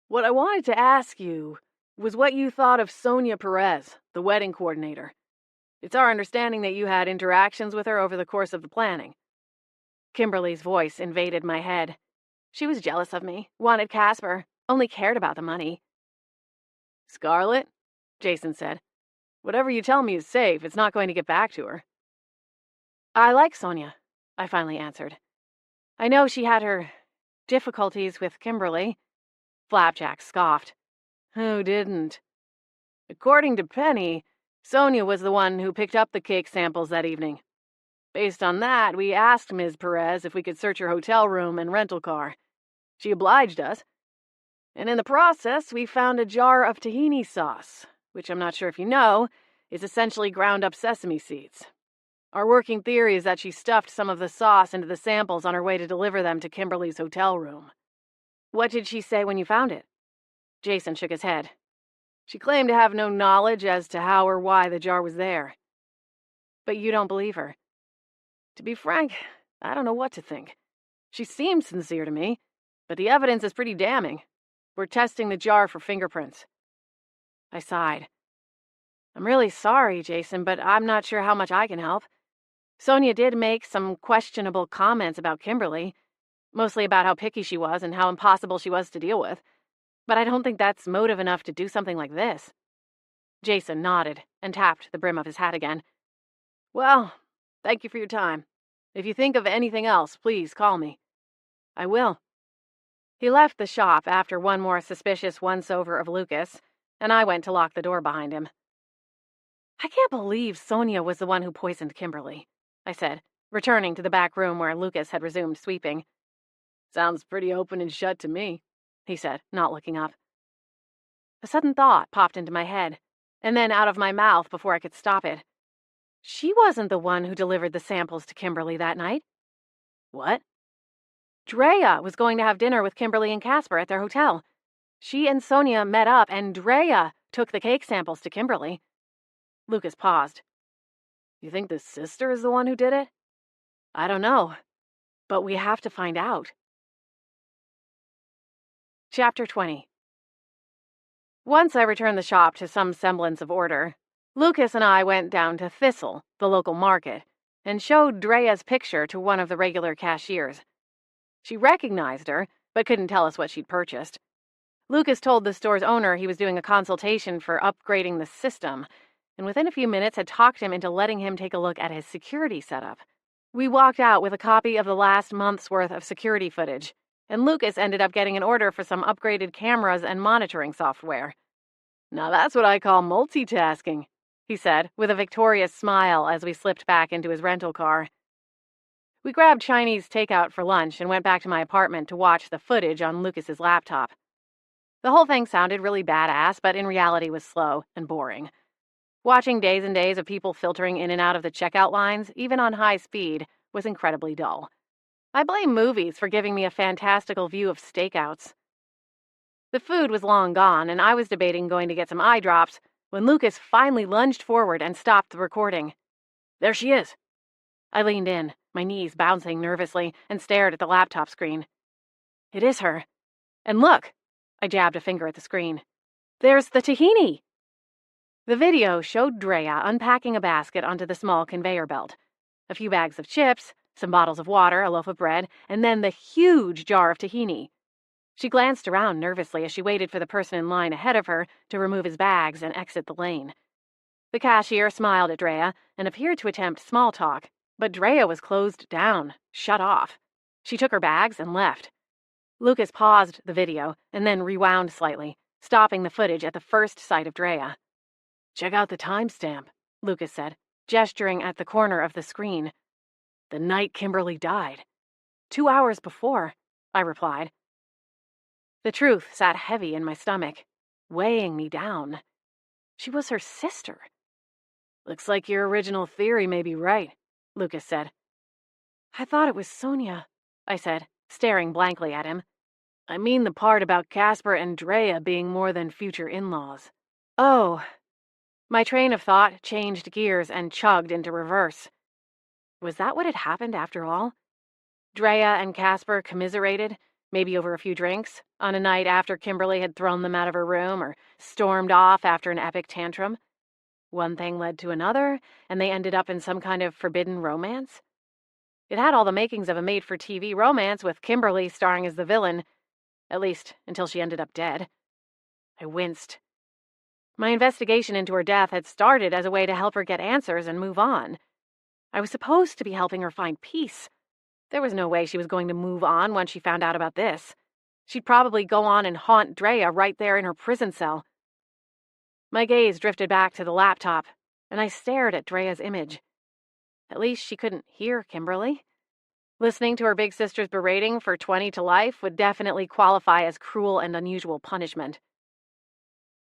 What I wanted to ask you was what you thought of Sonia Perez, the wedding coordinator. It's our understanding that you had interactions with her over the course of the planning. Kimberly's voice invaded my head. She was jealous of me, wanted Casper, only cared about the money. Scarlett, Jason said, whatever you tell me is safe. It's not going to get back to her. I like Sonia, I finally answered. I know she had her difficulties with Kimberly. Flapjack scoffed. Who didn't? According to Penny, Sonia was the one who picked up the cake samples that evening. Based on that, we asked Ms. Perez if we could search her hotel room and rental car. She obliged us. And in the process, we found a jar of tahini sauce, which I'm not sure if you know, is essentially ground up sesame seeds. Our working theory is that she stuffed some of the sauce into the samples on her way to deliver them to Kimberly's hotel room. What did she say when you found it? Jason shook his head. She claimed to have no knowledge as to how or why the jar was there. But you don't believe her. To be frank, I don't know what to think. She seemed sincere to me, but the evidence is pretty damning. We're testing the jar for fingerprints. I sighed. I'm really sorry, Jason, but I'm not sure how much I can help. Sonia did make some questionable comments about Kimberly, mostly about how picky she was and how impossible she was to deal with. But I don't think that's motive enough to do something like this. Jason nodded and tapped the brim of his hat again. Well, thank you for your time. If you think of anything else, please call me. I will. He left the shop after one more suspicious once-over of Lucas, and I went to lock the door behind him. I can't believe Sonia was the one who poisoned Kimberly, I said, returning to the back room where Lucas had resumed sweeping. Sounds pretty open and shut to me, he said, not looking up. A sudden thought popped into my head, and then out of my mouth before I could stop it. She wasn't the one who delivered the samples to Kimberly that night. What? Drea was going to have dinner with Kimberly and Casper at their hotel. She and Sonia met up, and Drea took the cake samples to Kimberly. Lucas paused. You think the sister is the one who did it? I don't know, but we have to find out. Chapter 20. Once I returned the shop to some semblance of order, Lucas and I went down to Thistle, the local market, and showed Drea's picture to one of the regular cashiers. She recognized her, but couldn't tell us what she'd purchased. Lucas told the store's owner he was doing a consultation for upgrading the system, and within a few minutes had talked him into letting him take a look at his security setup. We walked out with a copy of the last month's worth of security footage, and Lucas ended up getting an order for some upgraded cameras and monitoring software. Now that's what I call multitasking, he said, with a victorious smile as we slipped back into his rental car. We grabbed Chinese takeout for lunch and went back to my apartment to watch the footage on Lucas's laptop. The whole thing sounded really badass, but in reality was slow and boring. Watching days and days of people filtering in and out of the checkout lines, even on high speed, was incredibly dull. I blame movies for giving me a fantastical view of stakeouts. The food was long gone, and I was debating going to get some eye drops when Lucas finally lunged forward and stopped the recording. There she is. I leaned in, my knees bouncing nervously, and stared at the laptop screen. It is her. And look! I jabbed a finger at the screen. There's the tahini! The video showed Drea unpacking a basket onto the small conveyor belt. A few bags of chips, some bottles of water, a loaf of bread, and then the huge jar of tahini. She glanced around nervously as she waited for the person in line ahead of her to remove his bags and exit the lane. The cashier smiled at Drea and appeared to attempt small talk, but Drea was closed down, shut off. She took her bags and left. Lucas paused the video and then rewound slightly, stopping the footage at the first sight of Drea. Check out the timestamp, Lucas said, gesturing at the corner of the screen. The night Kimberly died. 2 hours before, I replied. The truth sat heavy in my stomach, weighing me down. She was her sister. Looks like your original theory may be right, Lucas said. I thought it was Sonia, I said, staring blankly at him. I mean the part about Casper and Drea being more than future in-laws. Oh. My train of thought changed gears and chugged into reverse. Was that what had happened after all? Drea and Casper commiserated, maybe over a few drinks, on a night after Kimberly had thrown them out of her room or stormed off after an epic tantrum. One thing led to another, and they ended up in some kind of forbidden romance. It had all the makings of a made-for-TV romance with Kimberly starring as the villain, at least until she ended up dead. I winced. My investigation into her death had started as a way to help her get answers and move on. I was supposed to be helping her find peace. There was no way she was going to move on once she found out about this. She'd probably go on and haunt Drea right there in her prison cell. My gaze drifted back to the laptop, and I stared at Drea's image. At least she couldn't hear Kimberly. Listening to her big sister's berating for 20 to life would definitely qualify as cruel and unusual punishment.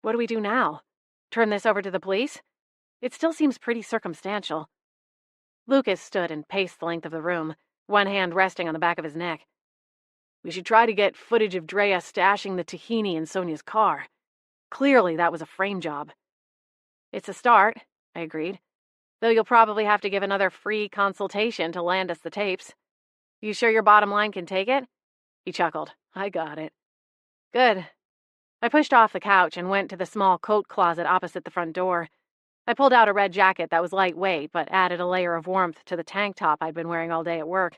What do we do now? Turn this over to the police? It still seems pretty circumstantial. Lucas stood and paced the length of the room, one hand resting on the back of his neck. We should try to get footage of Drea stashing the tahini in Sonia's car. Clearly that was a frame job. It's a start, I agreed, though you'll probably have to give another free consultation to land us the tapes. You sure your bottom line can take it? He chuckled. I got it. Good. I pushed off the couch and went to the small coat closet opposite the front door. I pulled out a red jacket that was lightweight, but added a layer of warmth to the tank top I'd been wearing all day at work.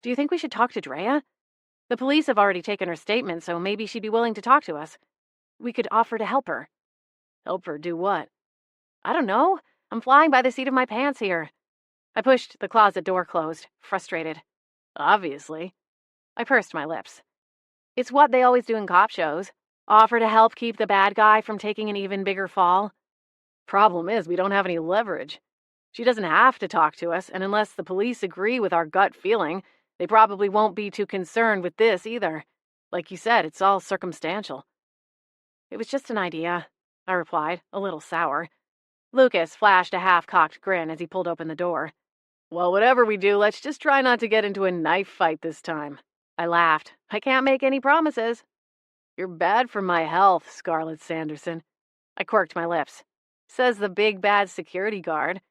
Do you think we should talk to Drea? The police have already taken her statement, so maybe she'd be willing to talk to us. We could offer to help her. Help her do what? I don't know. I'm flying by the seat of my pants here. I pushed the closet door closed, frustrated. Obviously. I pursed my lips. It's what they always do in cop shows. Offer to help keep the bad guy from taking an even bigger fall. Problem is, we don't have any leverage. She doesn't have to talk to us, and unless the police agree with our gut feeling, they probably won't be too concerned with this either. Like you said, it's all circumstantial. It was just an idea, I replied, a little sour. Lucas flashed a half-cocked grin as he pulled open the door. Well, whatever we do, let's just try not to get into a knife fight this time. I laughed. I can't make any promises. You're bad for my health, Scarlett Sanderson. I quirked my lips. Says the big bad security guard.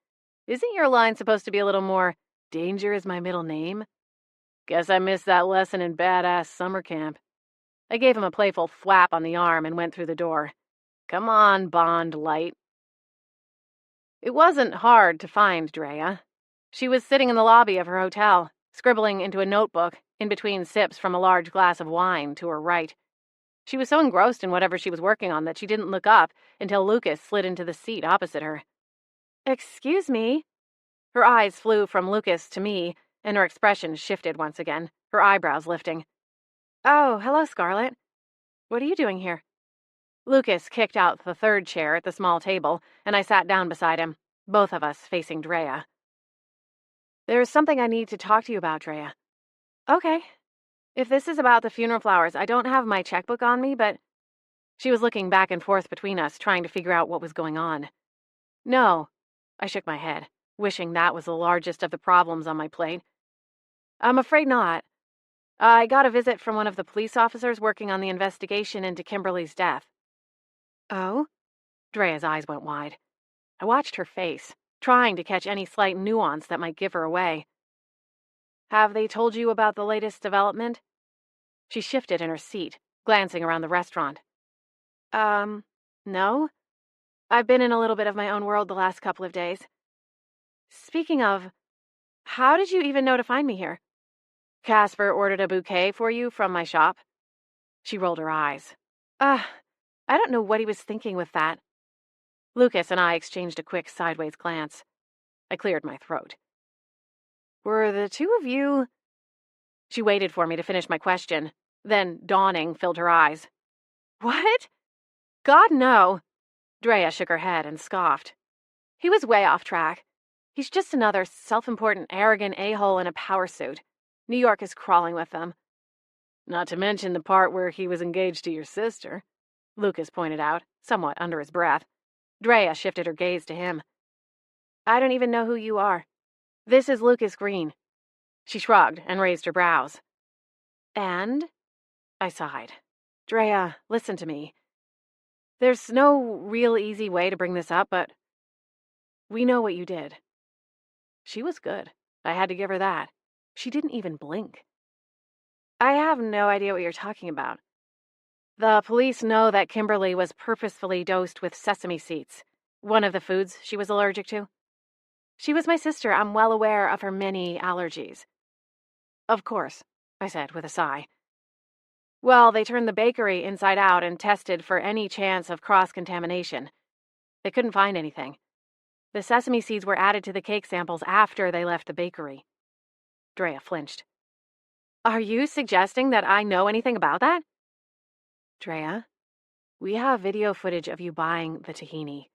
Isn't your line supposed to be a little more, danger is my middle name? Guess I missed that lesson in badass summer camp. I gave him a playful thwap on the arm and went through the door. Come on, Bond Light. It wasn't hard to find Drea. She was sitting in the lobby of her hotel, scribbling into a notebook in between sips from a large glass of wine to her right. She was so engrossed in whatever she was working on that she didn't look up until Lucas slid into the seat opposite her. Excuse me? Her eyes flew from Lucas to me, and her expression shifted once again, her eyebrows lifting. Oh, hello, Scarlett. What are you doing here? Lucas kicked out the third chair at the small table, and I sat down beside him, both of us facing Drea. There's something I need to talk to you about, Drea. Okay. If this is about the funeral flowers, I don't have my checkbook on me, but... She was looking back and forth between us, trying to figure out what was going on. No. I shook my head, wishing that was the largest of the problems on my plate. I'm afraid not. I got a visit from one of the police officers working on the investigation into Kimberly's death. Oh? Drea's eyes went wide. I watched her face, trying to catch any slight nuance that might give her away. Have they told you about the latest development? She shifted in her seat, glancing around the restaurant. No. I've been in a little bit of my own world the last couple of days. Speaking of, how did you even know to find me here? Casper ordered a bouquet for you from my shop. She rolled her eyes. I don't know what he was thinking with that. Lucas and I exchanged a quick sideways glance. I cleared my throat. Were the two of you... She waited for me to finish my question, then dawning filled her eyes. What? God, no. Drea shook her head and scoffed. He was way off track. He's just another self-important, arrogant a-hole in a power suit. New York is crawling with them. Not to mention the part where he was engaged to your sister, Lucas pointed out, somewhat under his breath. Drea shifted her gaze to him. I don't even know who you are. This is Lucas Green. She shrugged and raised her brows. And? I sighed. Drea, listen to me. There's no real easy way to bring this up, but we know what you did. She was good. I had to give her that. She didn't even blink. I have no idea what you're talking about. The police know that Kimberly was purposefully dosed with sesame seeds, one of the foods she was allergic to. She was my sister. I'm well aware of her many allergies. Of course, I said with a sigh. Well, they turned the bakery inside out and tested for any chance of cross-contamination. They couldn't find anything. The sesame seeds were added to the cake samples after they left the bakery. Drea flinched. Are you suggesting that I know anything about that? Drea, we have video footage of you buying the tahini,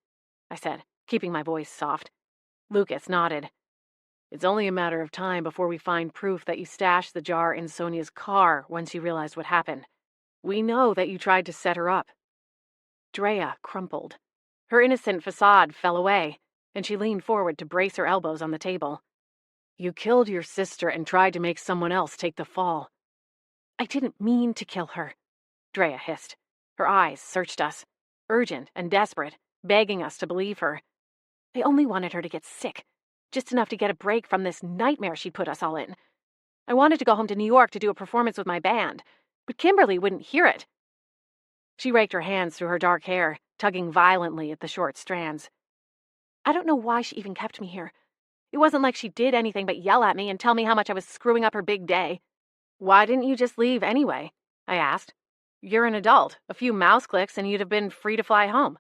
I said, keeping my voice soft. Lucas nodded. It's only a matter of time before we find proof that you stashed the jar in Sonia's car when she realized what happened. We know that you tried to set her up. Drea crumpled. Her innocent facade fell away, and she leaned forward to brace her elbows on the table. You killed your sister and tried to make someone else take the fall. I didn't mean to kill her, Drea hissed. Her eyes searched us, urgent and desperate, begging us to believe her. I only wanted her to get sick, just enough to get a break from this nightmare she'd put us all in. I wanted to go home to New York to do a performance with my band, but Kimberly wouldn't hear it. She raked her hands through her dark hair, tugging violently at the short strands. I don't know why she even kept me here. It wasn't like she did anything but yell at me and tell me how much I was screwing up her big day. Why didn't you just leave anyway? I asked. You're an adult. A few mouse clicks and you'd have been free to fly home.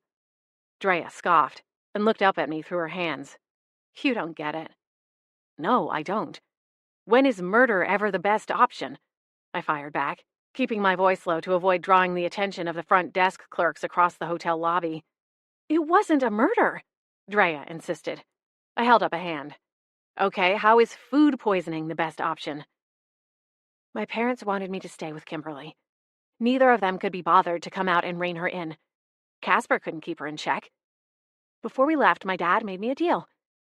Drea scoffed and looked up at me through her hands. You don't get it. No, I don't. When is murder ever the best option? I fired back, keeping my voice low to avoid drawing the attention of the front desk clerks across the hotel lobby. It wasn't a murder, Drea insisted. I held up a hand. Okay, how is food poisoning the best option? My parents wanted me to stay with Kimberly. Neither of them could be bothered to come out and rein her in. Casper couldn't keep her in check. Before we left, my dad made me a deal.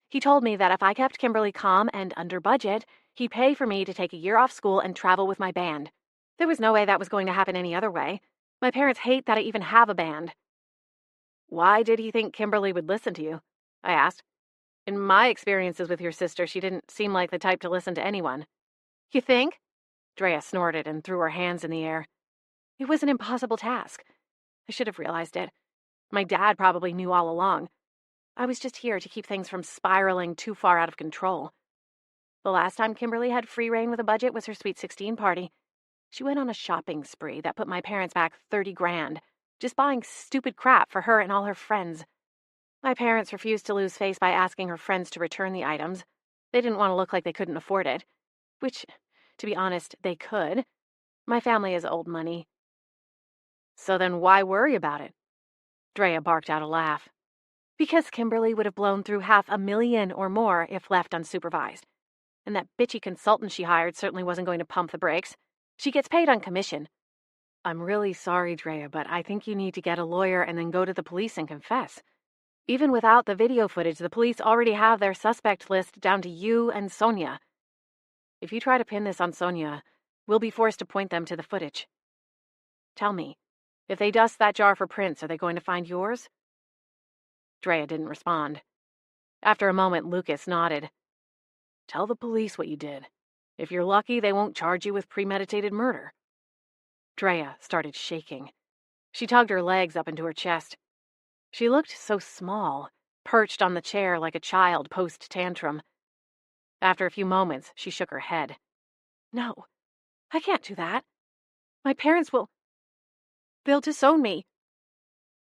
He told me that if I kept Kimberly calm and under budget, he'd pay for me to take a year off school and travel with my band. There was no way that was going to happen any other way. My parents hate that I even have a band. Why did he think Kimberly would listen to you? I asked. In my experiences with your sister, she didn't seem like the type to listen to anyone. You think? Drea snorted and threw her hands in the air. It was an impossible task. I should have realized it. My dad probably knew all along. I was just here to keep things from spiraling too far out of control. The last time Kimberly had free reign with a budget was her Sweet 16 party. She went on a shopping spree that put my parents back 30 grand, just buying stupid crap for her and all her friends. My parents refused to lose face by asking her friends to return the items. They didn't want to look like they couldn't afford it, which, to be honest, they could. My family is old money. So then why worry about it? Drea barked out a laugh. Because Kimberly would have blown through $500,000 or more if left unsupervised. And that bitchy consultant she hired certainly wasn't going to pump the brakes. She gets paid on commission. I'm really sorry, Drea, but I think you need to get a lawyer and then go to the police and confess. Even without the video footage, the police already have their suspect list down to you and Sonia. If you try to pin this on Sonia, we'll be forced to point them to the footage. Tell me, if they dust that jar for prints, are they going to find yours? Drea didn't respond. After a moment, Lucas nodded. Tell the police what you did. If you're lucky, they won't charge you with premeditated murder. Drea started shaking. She tugged her legs up into her chest. She looked so small, perched on the chair like a child post-tantrum. After a few moments, she shook her head. No, I can't do that. My parents will... They'll disown me.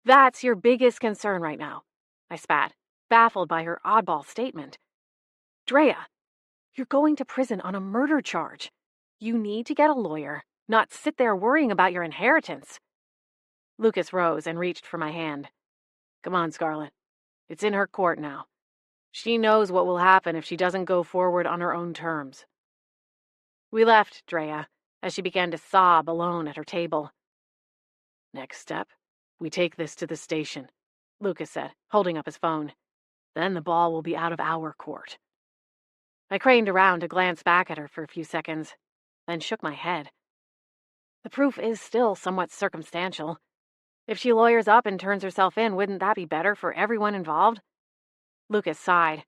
That's your biggest concern right now, I spat, baffled by her oddball statement. Drea, you're going to prison on a murder charge. You need to get a lawyer, not sit there worrying about your inheritance. Lucas rose and reached for my hand. Come on, Scarlett. It's in her court now. She knows what will happen if she doesn't go forward on her own terms. We left Drea as she began to sob alone at her table. Next step, we take this to the station, Lucas said, holding up his phone. Then the ball will be out of our court. I craned around to glance back at her for a few seconds, then shook my head. The proof is still somewhat circumstantial. If she lawyers up and turns herself in, wouldn't that be better for everyone involved? Lucas sighed.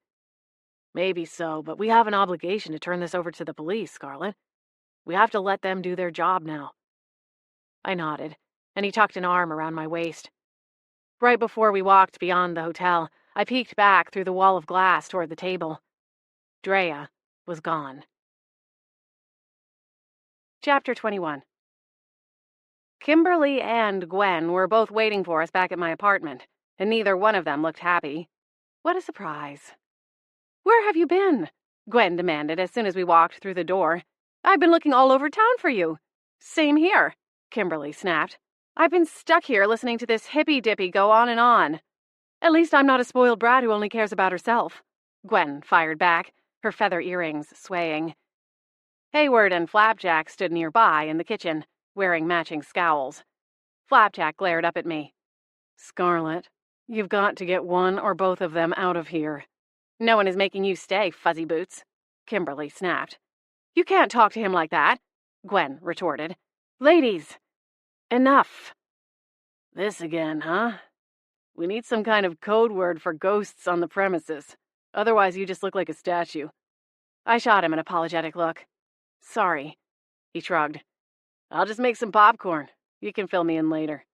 Maybe so, but we have an obligation to turn this over to the police, Scarlett. We have to let them do their job now. I nodded, and he tucked an arm around my waist. Right before we walked beyond the hotel, I peeked back through the wall of glass toward the table. Drea was gone. Chapter 21. Kimberly and Gwen were both waiting for us back at my apartment, and neither one of them looked happy. What a surprise. Where have you been? Gwen demanded as soon as we walked through the door. I've been looking all over town for you. Same here, Kimberly snapped. I've been stuck here listening to this hippy-dippy go on and on. At least I'm not a spoiled brat who only cares about herself, Gwen fired back, her feather earrings swaying. Hayward and Flapjack stood nearby in the kitchen, wearing matching scowls. Flapjack glared up at me. Scarlett, you've got to get one or both of them out of here. No one is making you stay, fuzzy boots, Kimberly snapped. You can't talk to him like that, Gwen retorted. Ladies, enough. This again, huh? We need some kind of code word for ghosts on the premises. Otherwise, you just look like a statue. I shot him an apologetic look. Sorry, he shrugged. I'll just make some popcorn. You can fill me in later.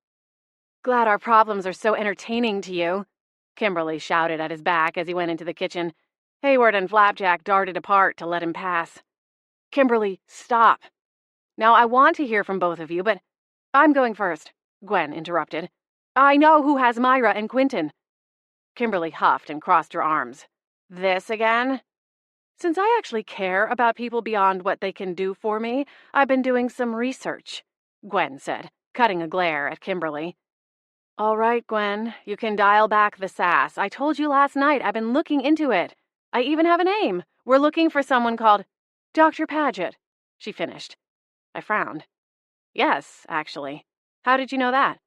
Glad our problems are so entertaining to you, Kimberly shouted at his back as he went into the kitchen. Hayward and Flapjack darted apart to let him pass. Kimberly, stop. Now, I want to hear from both of you, but I'm going first, Gwen interrupted. I know who has Myra and Quentin. Kimberly huffed and crossed her arms. This again? Since I actually care about people beyond what they can do for me, I've been doing some research, Gwen said, cutting a glare at Kimberly. All right, Gwen, you can dial back the sass. I told you last night I've been looking into it. I even have a name. We're looking for someone called Dr. Paget, she finished. I frowned. Yes, actually. How did you know that?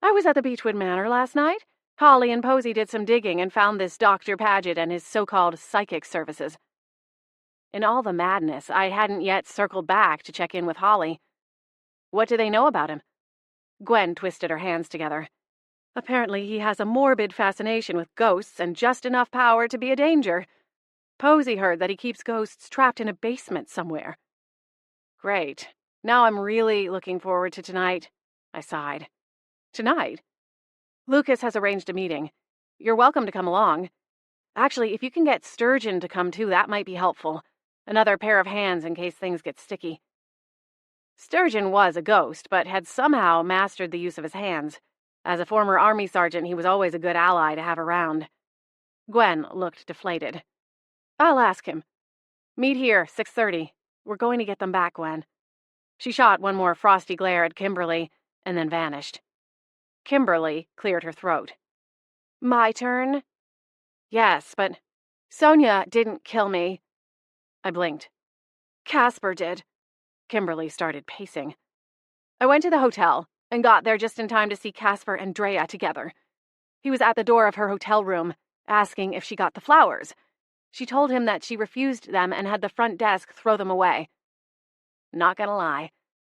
I was at the Beechwood Manor last night. Holly and Posey did some digging and found this Dr. Paget and his so-called psychic services. In all the madness, I hadn't yet circled back to check in with Holly. What do they know about him? Gwen twisted her hands together. Apparently he has a morbid fascination with ghosts and just enough power to be a danger. Posey heard that he keeps ghosts trapped in a basement somewhere. Great. Now I'm really looking forward to tonight, I sighed. Tonight? Lucas has arranged a meeting. You're welcome to come along. Actually, if you can get Sturgeon to come too, that might be helpful. Another pair of hands in case things get sticky. Sturgeon was a ghost, but had somehow mastered the use of his hands. As a former army sergeant, he was always a good ally to have around. Gwen looked deflated. I'll ask him. Meet here, 6:30. We're going to get them back, Gwen. She shot one more frosty glare at Kimberly, and then vanished. Kimberly cleared her throat. My turn? Yes, but Sonia didn't kill me. I blinked. Casper did. Kimberly started pacing. I went to the hotel and got there just in time to see Casper and Drea together. He was at the door of her hotel room, asking if she got the flowers. She told him that she refused them and had the front desk throw them away. Not gonna lie,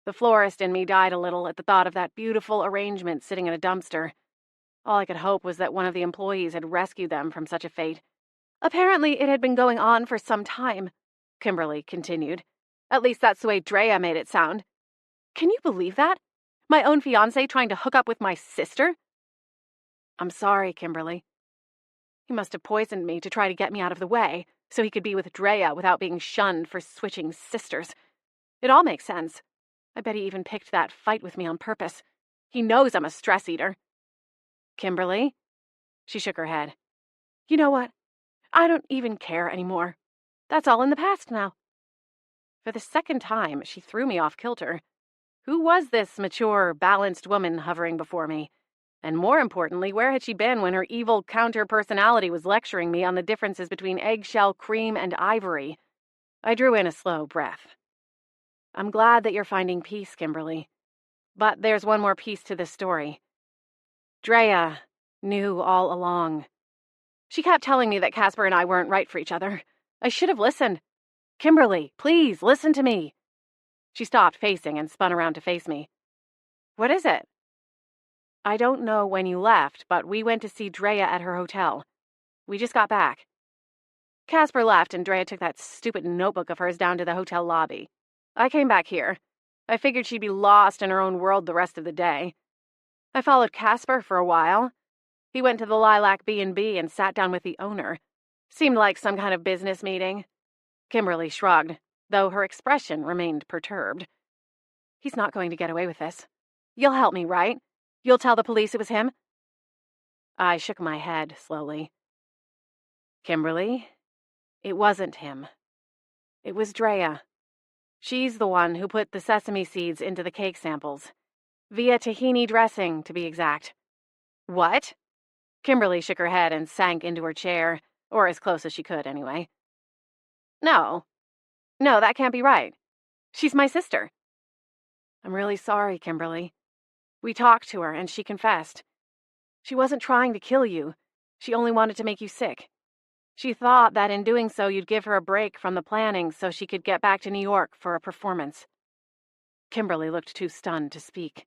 the florist in me died a little at the thought of that beautiful arrangement sitting in a dumpster. All I could hope was that one of the employees had rescued them from such a fate. Apparently it had been going on for some time, Kimberly continued. At least that's the way Drea made it sound. Can you believe that? My own fiancé trying to hook up with my sister? I'm sorry, Kimberly. He must have poisoned me to try to get me out of the way, so he could be with Drea without being shunned for switching sisters. It all makes sense. I bet he even picked that fight with me on purpose. He knows I'm a stress eater. Kimberly? She shook her head. You know what? I don't even care anymore. That's all in the past now. For the second time, she threw me off kilter. Who was this mature, balanced woman hovering before me? And more importantly, where had she been when her evil counter-personality was lecturing me on the differences between eggshell, cream, and ivory? I drew in a slow breath. I'm glad that you're finding peace, Kimberly. But there's one more piece to this story. Drea knew all along. She kept telling me that Casper and I weren't right for each other. I should have listened. Kimberly, please, listen to me. She stopped pacing and spun around to face me. What is it? I don't know when you left, but we went to see Drea at her hotel. We just got back. Casper left and Drea took that stupid notebook of hers down to the hotel lobby. I came back here. I figured she'd be lost in her own world the rest of the day. I followed Casper for a while. He went to the Lilac B&B and sat down with the owner. Seemed like some kind of business meeting. Kimberly shrugged, though her expression remained perturbed. He's not going to get away with this. You'll help me, right? You'll tell the police it was him? I shook my head slowly. Kimberly, it wasn't him. It was Drea. She's the one who put the sesame seeds into the cake samples. Via tahini dressing, to be exact. What? Kimberly shook her head and sank into her chair, or as close as she could, anyway. No, that can't be right. She's my sister. I'm really sorry, Kimberly. We talked to her, and she confessed. She wasn't trying to kill you. She only wanted to make you sick. She thought that in doing so you'd give her a break from the planning so she could get back to New York for a performance. Kimberly looked too stunned to speak.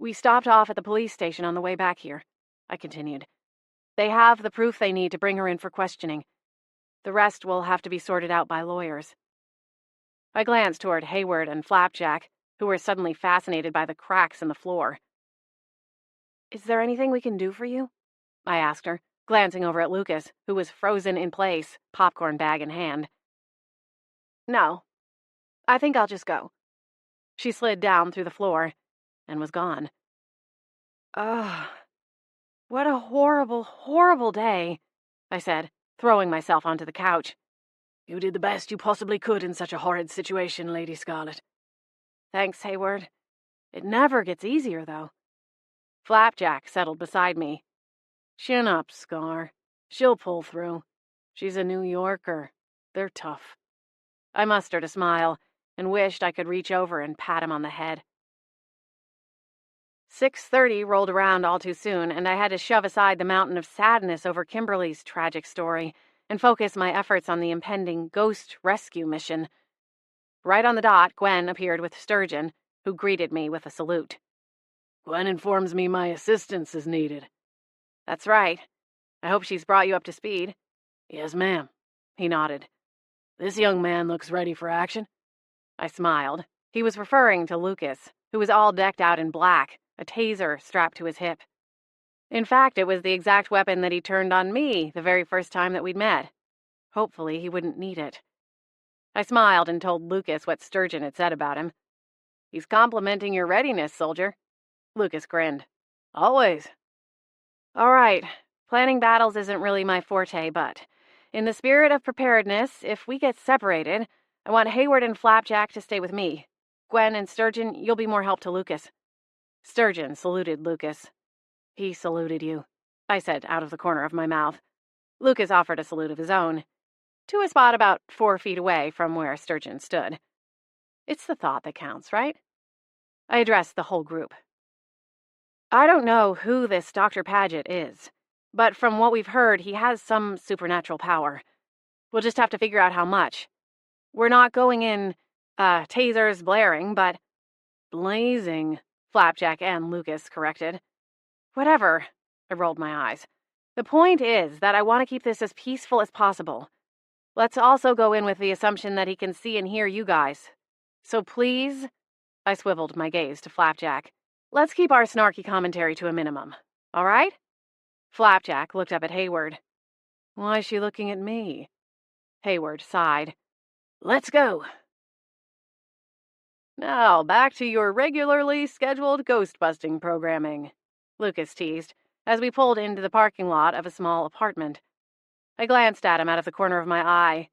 We stopped off at the police station on the way back here, I continued. They have the proof they need to bring her in for questioning. The rest will have to be sorted out by lawyers. I glanced toward Hayward and Flapjack, who were suddenly fascinated by the cracks in the floor. Is there anything we can do for you? I asked her, glancing over at Lucas, who was frozen in place, popcorn bag in hand. No. I think I'll just go. She slid down through the floor and was gone. Ugh. What a horrible, horrible day, I said, throwing myself onto the couch. You did the best you possibly could in such a horrid situation, Lady Scarlet. Thanks, Hayward. It never gets easier, though. Flapjack settled beside me. Chin up, Scar. She'll pull through. She's a New Yorker. They're tough. I mustered a smile and wished I could reach over and pat him on the head. 6:30 rolled around all too soon, and I had to shove aside the mountain of sadness over Kimberly's tragic story and focus my efforts on the impending ghost rescue mission. Right on the dot, Gwen appeared with Sturgeon, who greeted me with a salute. Gwen informs me my assistance is needed. That's right. I hope she's brought you up to speed. Yes, ma'am. He nodded. This young man looks ready for action. I smiled. He was referring to Lucas, who was all decked out in black, a taser strapped to his hip. In fact, it was the exact weapon that he turned on me the very first time that we'd met. Hopefully, he wouldn't need it. I smiled and told Lucas what Sturgeon had said about him. He's complimenting your readiness, soldier. Lucas grinned. Always. All right. Planning battles isn't really my forte, but in the spirit of preparedness, if we get separated, I want Hayward and Flapjack to stay with me. Gwen and Sturgeon, you'll be more help to Lucas. Sturgeon saluted Lucas. He saluted you, I said out of the corner of my mouth. Lucas offered a salute of his own, to a spot about 4 feet away from where Sturgeon stood. It's the thought that counts, right? I addressed the whole group. I don't know who this Dr. Paget is, but from what we've heard, he has some supernatural power. We'll just have to figure out how much. We're not going in, tasers blaring, but blazing, Flapjack and Lucas corrected. Whatever, I rolled my eyes. The point is that I want to keep this as peaceful as possible. Let's also go in with the assumption that he can see and hear you guys. So please, I swiveled my gaze to Flapjack, let's keep our snarky commentary to a minimum, all right? Flapjack looked up at Hayward. Why is she looking at me? Hayward sighed. Let's go. Now, back to your regularly scheduled ghost-busting programming, Lucas teased, as we pulled into the parking lot of a small apartment. I glanced at him out of the corner of my eye.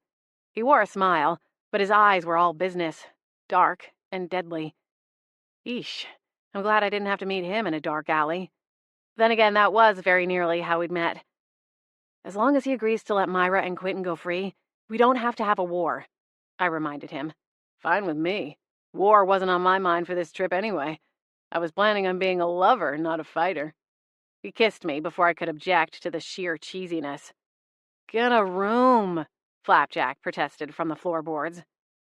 He wore a smile, but his eyes were all business, dark and deadly. Eesh, I'm glad I didn't have to meet him in a dark alley. Then again, that was very nearly how we'd met. As long as he agrees to let Myra and Quentin go free, we don't have to have a war, I reminded him. Fine with me. War wasn't on my mind for this trip anyway. I was planning on being a lover, not a fighter. He kissed me before I could object to the sheer cheesiness. Get a room, Flapjack protested from the floorboards.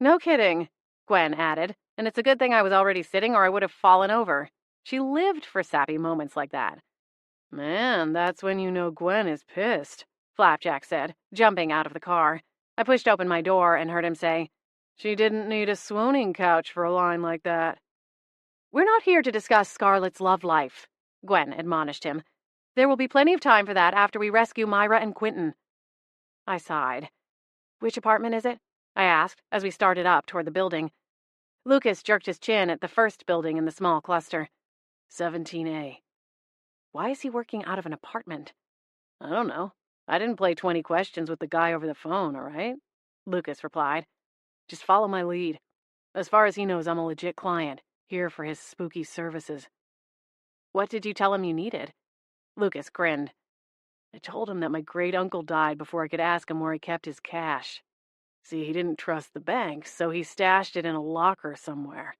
No kidding, Gwen added, and it's a good thing I was already sitting or I would have fallen over. She lived for sappy moments like that. Man, that's when you know Gwen is pissed, Flapjack said, jumping out of the car. I pushed open my door and heard him say, She didn't need a swooning couch for a line like that. We're not here to discuss Scarlett's love life, Gwen admonished him. There will be plenty of time for that after we rescue Myra and Quentin. I sighed. Which apartment is it? I asked as we started up toward the building. Lucas jerked his chin at the first building in the small cluster. 17A. Why is he working out of an apartment? I don't know. I didn't play 20 questions with the guy over the phone, all right? Lucas replied. Just follow my lead. As far as he knows, I'm a legit client, here for his spooky services. What did you tell him you needed? Lucas grinned. I told him that my great-uncle died before I could ask him where he kept his cash. See, he didn't trust the bank, so he stashed it in a locker somewhere.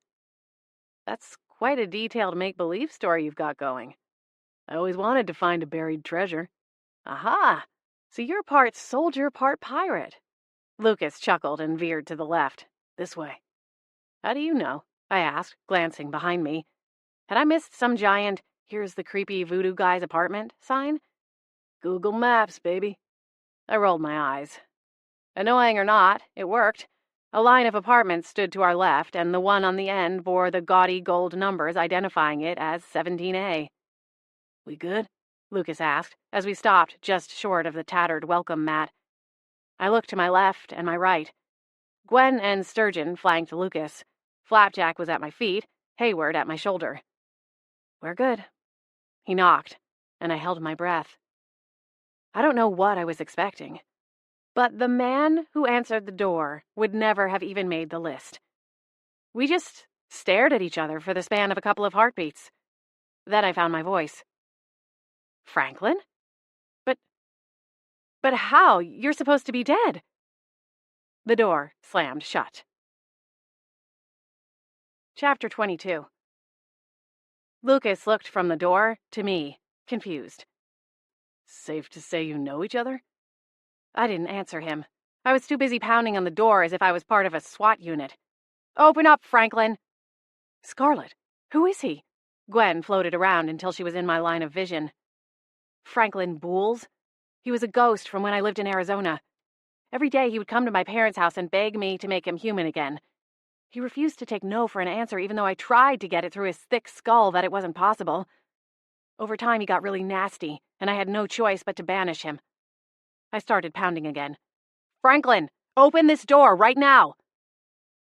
That's quite a detailed make-believe story you've got going. I always wanted to find a buried treasure. Aha! So you're part soldier, part pirate. Lucas chuckled and veered to the left. This way. How do you know? I asked, glancing behind me. Had I missed some giant, here's the creepy voodoo guy's apartment sign? Google Maps, baby. I rolled my eyes. Annoying or not, it worked. A line of apartments stood to our left, and the one on the end bore the gaudy gold numbers identifying it as 17A. We good? Lucas asked, as we stopped just short of the tattered welcome mat. I looked to my left and my right. Gwen and Sturgeon flanked Lucas. Flapjack was at my feet, Hayward at my shoulder. We're good. He knocked, and I held my breath. I don't know what I was expecting, but the man who answered the door would never have even made the list. We just stared at each other for the span of a couple of heartbeats. Then I found my voice. Franklin? But how? You're supposed to be dead. The door slammed shut. Chapter 22. Lucas looked from the door to me, confused. Safe to say you know each other? I didn't answer him. I was too busy pounding on the door as if I was part of a SWAT unit. Open up, Franklin! Scarlet, who is he? Gwen floated around until she was in my line of vision. Franklin Booles? He was a ghost from when I lived in Arizona. Every day he would come to my parents' house and beg me to make him human again. He refused to take no for an answer, even though I tried to get it through his thick skull that it wasn't possible. Over time, he got really nasty, and I had no choice but to banish him. I started pounding again. Franklin, open this door right now!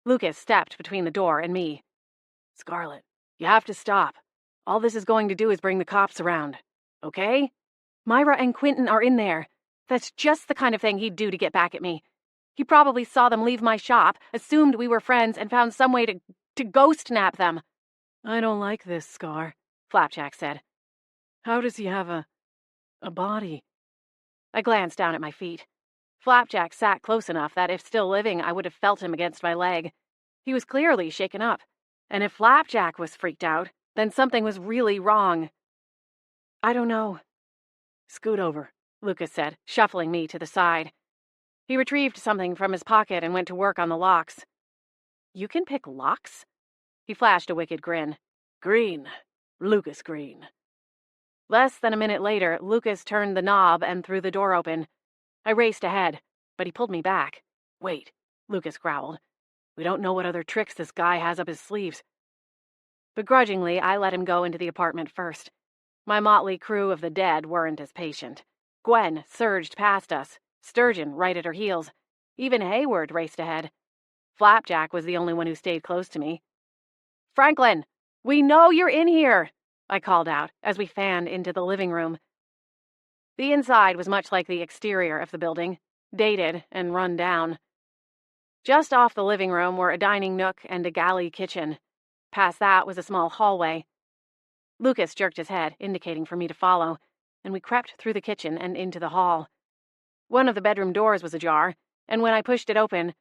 Lucas stepped between the door and me. Scarlet, you have to stop. All this is going to do is bring the cops around. Okay? Myra and Quentin are in there. That's just the kind of thing he'd do to get back at me. He probably saw them leave my shop, assumed we were friends, and found some way to ghost nap them. I don't like this, Scar, Flapjack said. How does he have a body? I glanced down at my feet. Flapjack sat close enough that if still living, I would have felt him against my leg. He was clearly shaken up, and if Flapjack was freaked out, then something was really wrong. I don't know. Scoot over, Lucas said, shuffling me to the side. He retrieved something from his pocket and went to work on the locks. You can pick locks? He flashed a wicked grin. Green. Lucas Green. Less than a minute later, Lucas turned the knob and threw the door open. I raced ahead, but he pulled me back. Wait, Lucas growled. We don't know what other tricks this guy has up his sleeves. Begrudgingly, I let him go into the apartment first. My motley crew of the dead weren't as patient. Gwen surged past us, Sturgeon right at her heels. Even Hayward raced ahead. Flapjack was the only one who stayed close to me. Franklin, we know you're in here, I called out as we fanned into the living room. The inside was much like the exterior of the building, dated and run down. Just off the living room were a dining nook and a galley kitchen. Past that was a small hallway. Lucas jerked his head, indicating for me to follow, and we crept through the kitchen and into the hall. One of the bedroom doors was ajar, and when I pushed it open,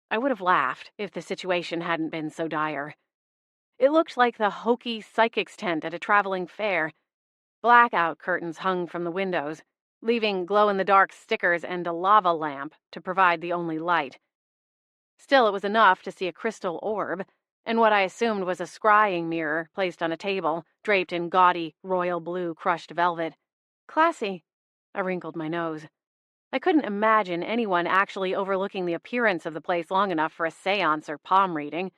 I would have laughed if the situation hadn't been so dire. It looked like the hokey psychic's tent at a traveling fair. Blackout curtains hung from the windows, leaving glow-in-the-dark stickers and a lava lamp to provide the only light. Still, it was enough to see a crystal orb, and what I assumed was a scrying mirror placed on a table, draped in gaudy, royal blue crushed velvet. Classy. I wrinkled my nose. I couldn't imagine anyone actually overlooking the appearance of the place long enough for a seance or palm reading,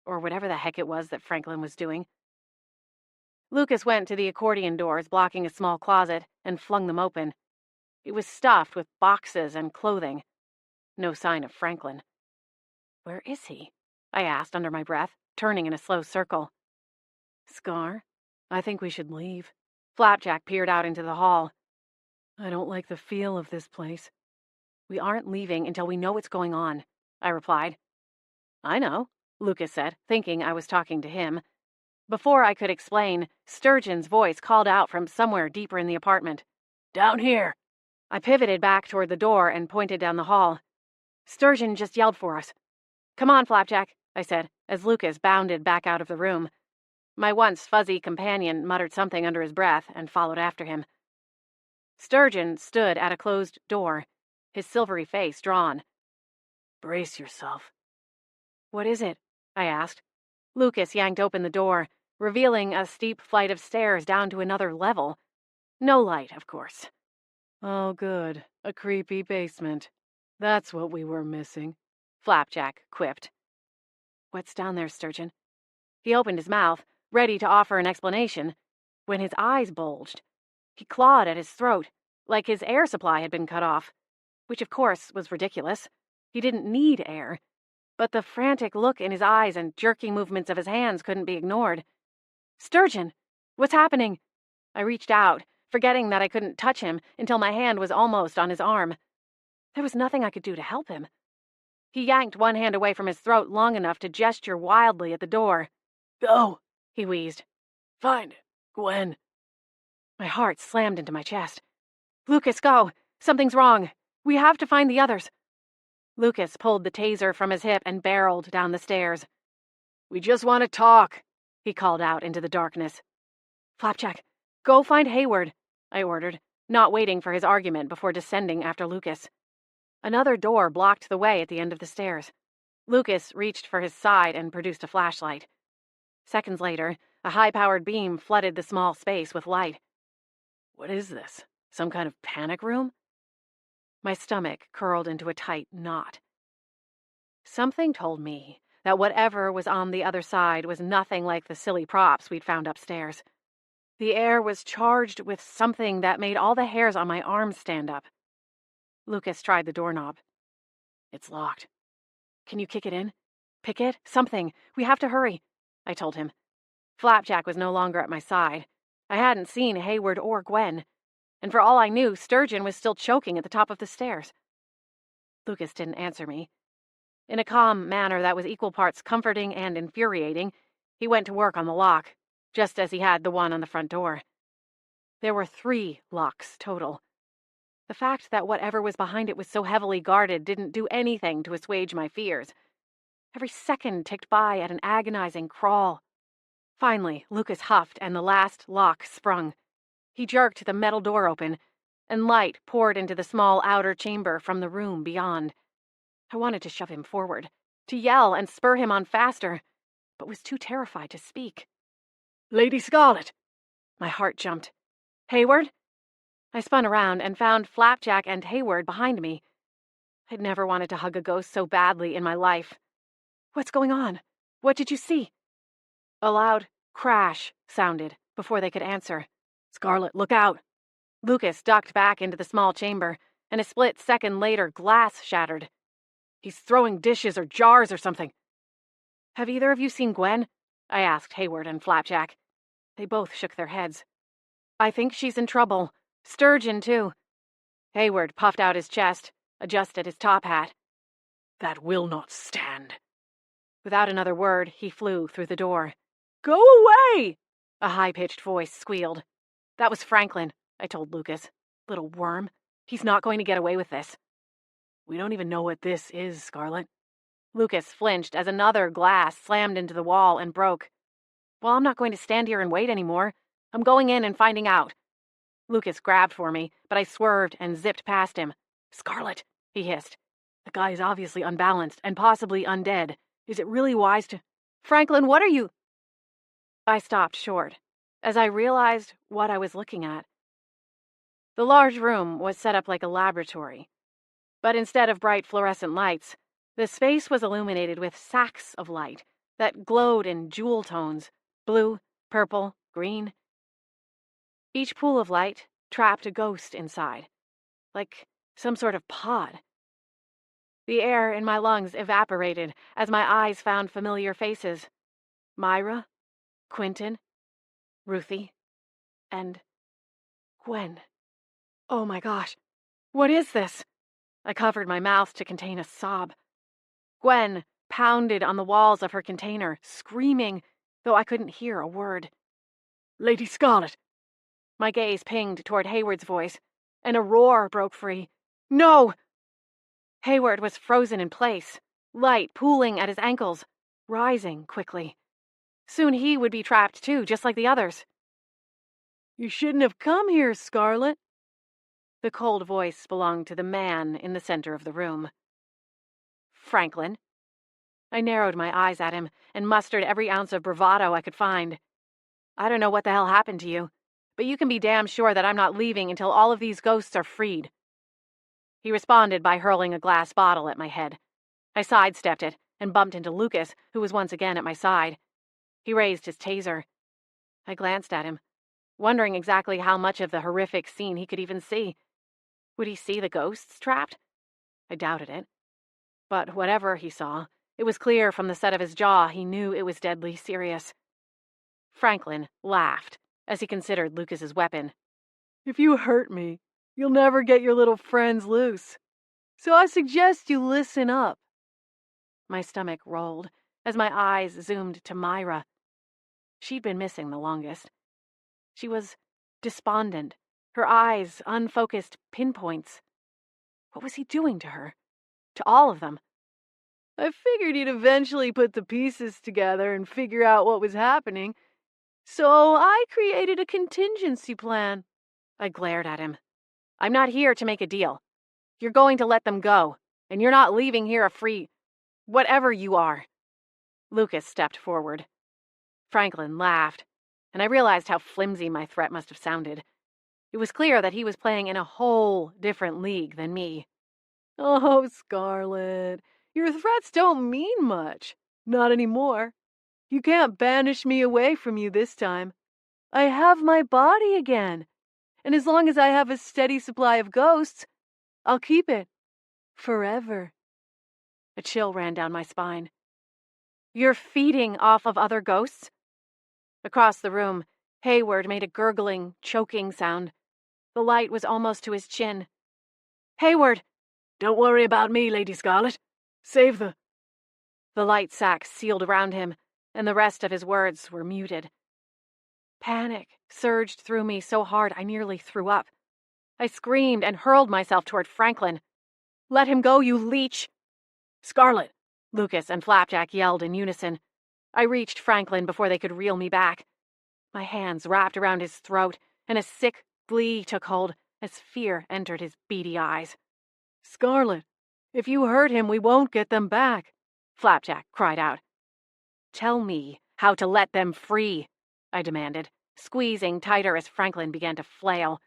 or whatever the heck it was that Franklin was doing. Lucas went to the accordion doors blocking a small closet and flung them open. It was stuffed with boxes and clothing. No sign of Franklin. Where is he? I asked under my breath, turning in a slow circle. Scar, I think we should leave. Flapjack peered out into the hall. I don't like the feel of this place. We aren't leaving until we know what's going on, I replied. I know, Lucas said, thinking I was talking to him. Before I could explain, Sturgeon's voice called out from somewhere deeper in the apartment. Down here! I pivoted back toward the door and pointed down the hall. Sturgeon just yelled for us. Come on, Flapjack, I said, as Lucas bounded back out of the room. My once fuzzy companion muttered something under his breath and followed after him. Sturgeon stood at a closed door, his silvery face drawn. Brace yourself. What is it? I asked. Lucas yanked open the door, revealing a steep flight of stairs down to another level. No light, of course. Oh, good. A creepy basement. That's what we were missing, Flapjack quipped. What's down there, Sturgeon? He opened his mouth, ready to offer an explanation, when his eyes bulged. He clawed at his throat, like his air supply had been cut off, which of course was ridiculous. He didn't need air. But the frantic look in his eyes and jerking movements of his hands couldn't be ignored. "Sturgeon! What's happening?" I reached out, forgetting that I couldn't touch him until my hand was almost on his arm. There was nothing I could do to help him. He yanked one hand away from his throat long enough to gesture wildly at the door. "Go," he wheezed. "Find Gwen." My heart slammed into my chest. "Lucas, go! Something's wrong. We have to find the others." Lucas pulled the taser from his hip and barreled down the stairs. "We just want to talk," he called out into the darkness. "Flapjack, go find Hayward," I ordered, not waiting for his argument before descending after Lucas. Another door blocked the way at the end of the stairs. Lucas reached for his side and produced a flashlight. Seconds later, a high-powered beam flooded the small space with light. "What is this? Some kind of panic room?" My stomach curled into a tight knot. Something told me that whatever was on the other side was nothing like the silly props we'd found upstairs. The air was charged with something that made all the hairs on my arms stand up. Lucas tried the doorknob. "It's locked." "Can you kick it in? Pick it? Something. We have to hurry," I told him. Flapjack was no longer at my side. I hadn't seen Hayward or Gwen, and for all I knew, Sturgeon was still choking at the top of the stairs. Lucas didn't answer me. In a calm manner that was equal parts comforting and infuriating, he went to work on the lock, just as he had the one on the front door. There were 3 locks total. The fact that whatever was behind it was so heavily guarded didn't do anything to assuage my fears. Every second ticked by at an agonizing crawl. Finally, Lucas huffed and the last lock sprung. He jerked the metal door open, and light poured into the small outer chamber from the room beyond. I wanted to shove him forward, to yell and spur him on faster, but was too terrified to speak. "Lady Scarlet!" My heart jumped. "Hayward?" I spun around and found Flapjack and Hayward behind me. I'd never wanted to hug a ghost so badly in my life. "What's going on? What did you see?" A loud crash sounded before they could answer. "Scarlet, look out!" Lucas ducked back into the small chamber, and a split second later, glass shattered. "He's throwing dishes or jars or something." "Have either of you seen Gwen?" I asked Hayward and Flapjack. They both shook their heads. "I think she's in trouble. Sturgeon, too." Hayward puffed out his chest, adjusted his top hat. "That will not stand." Without another word, he flew through the door. "Go away!" a high-pitched voice squealed. "That was Franklin," I told Lucas. "Little worm. He's not going to get away with this." "We don't even know what this is, Scarlet." Lucas flinched as another glass slammed into the wall and broke. "Well, I'm not going to stand here and wait anymore. I'm going in and finding out." Lucas grabbed for me, but I swerved and zipped past him. "Scarlet," he hissed. "The guy is obviously unbalanced and possibly undead. Is it really wise to—" "Franklin, what are you—" I stopped short, as I realized what I was looking at. The large room was set up like a laboratory, but instead of bright fluorescent lights, the space was illuminated with sacks of light that glowed in jewel tones: blue, purple, green. Each pool of light trapped a ghost inside, like some sort of pod. The air in my lungs evaporated as my eyes found familiar faces: Myra, Quentin, Ruthie, and Gwen. Oh my gosh, what is this? I covered my mouth to contain a sob. Gwen pounded on the walls of her container, screaming, though I couldn't hear a word. "Lady Scarlet!" My gaze pinged toward Hayward's voice, and a roar broke free. "No!" Hayward was frozen in place, light pooling at his ankles, rising quickly. Soon he would be trapped too, just like the others. "You shouldn't have come here, Scarlet." The cold voice belonged to the man in the center of the room. "Franklin." I narrowed my eyes at him and mustered every ounce of bravado I could find. "I don't know what the hell happened to you, but you can be damn sure that I'm not leaving until all of these ghosts are freed." He responded by hurling a glass bottle at my head. I sidestepped it and bumped into Lucas, who was once again at my side. He raised his taser. I glanced at him. wondering exactly how much of the horrific scene he could even see. Would he see the ghosts trapped? I doubted it. But whatever he saw, it was clear from the set of his jaw he knew it was deadly serious. Franklin laughed as he considered Lucas's weapon. If you hurt me, you'll never get your little friends loose. So I suggest you listen up. My stomach rolled as my eyes zoomed to Myra. She'd been missing the longest. She was despondent, her eyes unfocused pinpoints. What was he doing to her? To all of them? I figured you'd eventually put the pieces together and figure out what was happening, so I created a contingency plan. I glared at him. I'm not here to make a deal. You're going to let them go, and you're not leaving here a free... whatever you are. Lucas stepped forward. Franklin laughed, and I realized how flimsy my threat must have sounded. It was clear that he was playing in a whole different league than me. Oh, Scarlet, your threats don't mean much. Not anymore. You can't banish me away from you this time. I have my body again, and as long as I have a steady supply of ghosts, I'll keep it. Forever. A chill ran down my spine. You're feeding off of other ghosts? Across the room, Hayward made a gurgling, choking sound. The light was almost to his chin. Hayward! Don't worry about me, Lady Scarlet. Save the... The light sac sealed around him, and the rest of his words were muted. Panic surged through me so hard I nearly threw up. I screamed and hurled myself toward Franklin. Let him go, you leech! Scarlet! Lucas and Flapjack yelled in unison. I reached Franklin before they could reel me back. My hands wrapped around his throat, and a sick glee took hold as fear entered his beady eyes. Scarlet, if you hurt him, we won't get them back, Flapjack cried out. Tell me how to let them free, I demanded, squeezing tighter as Franklin began to flail.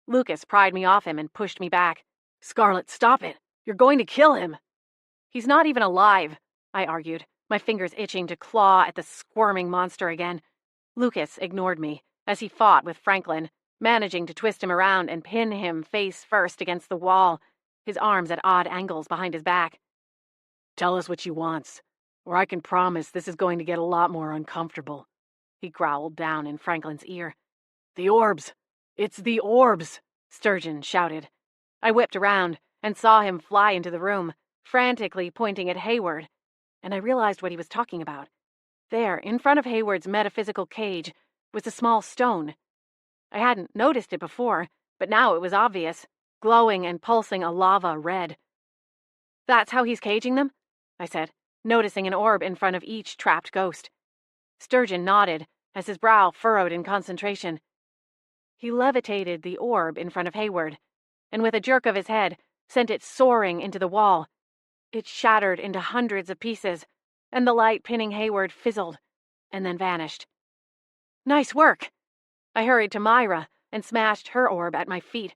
Lucas pried me off him and pushed me back. Scarlet, stop it! You're going to kill him! He's not even alive, I argued, my fingers itching to claw at the squirming monster again. Lucas ignored me as he fought with Franklin, managing to twist him around and pin him face first against the wall, his arms at odd angles behind his back. Tell us what you want, or I can promise this is going to get a lot more uncomfortable, he growled down in Franklin's ear. The orbs! It's the orbs! Sturgeon shouted. I whipped around and saw him fly into the room, frantically pointing at Hayward, and I realized what he was talking about. There, in front of Hayward's metaphysical cage, was a small stone. I hadn't noticed it before, but now it was obvious, glowing and pulsing a lava red. That's how he's caging them? I said, noticing an orb in front of each trapped ghost. Sturgeon nodded as his brow furrowed in concentration. He levitated the orb in front of Hayward, and with a jerk of his head, sent it soaring into the wall. It shattered into hundreds of pieces, and the light pinning Hayward fizzled, and then vanished. Nice work! I hurried to Myra and smashed her orb at my feet.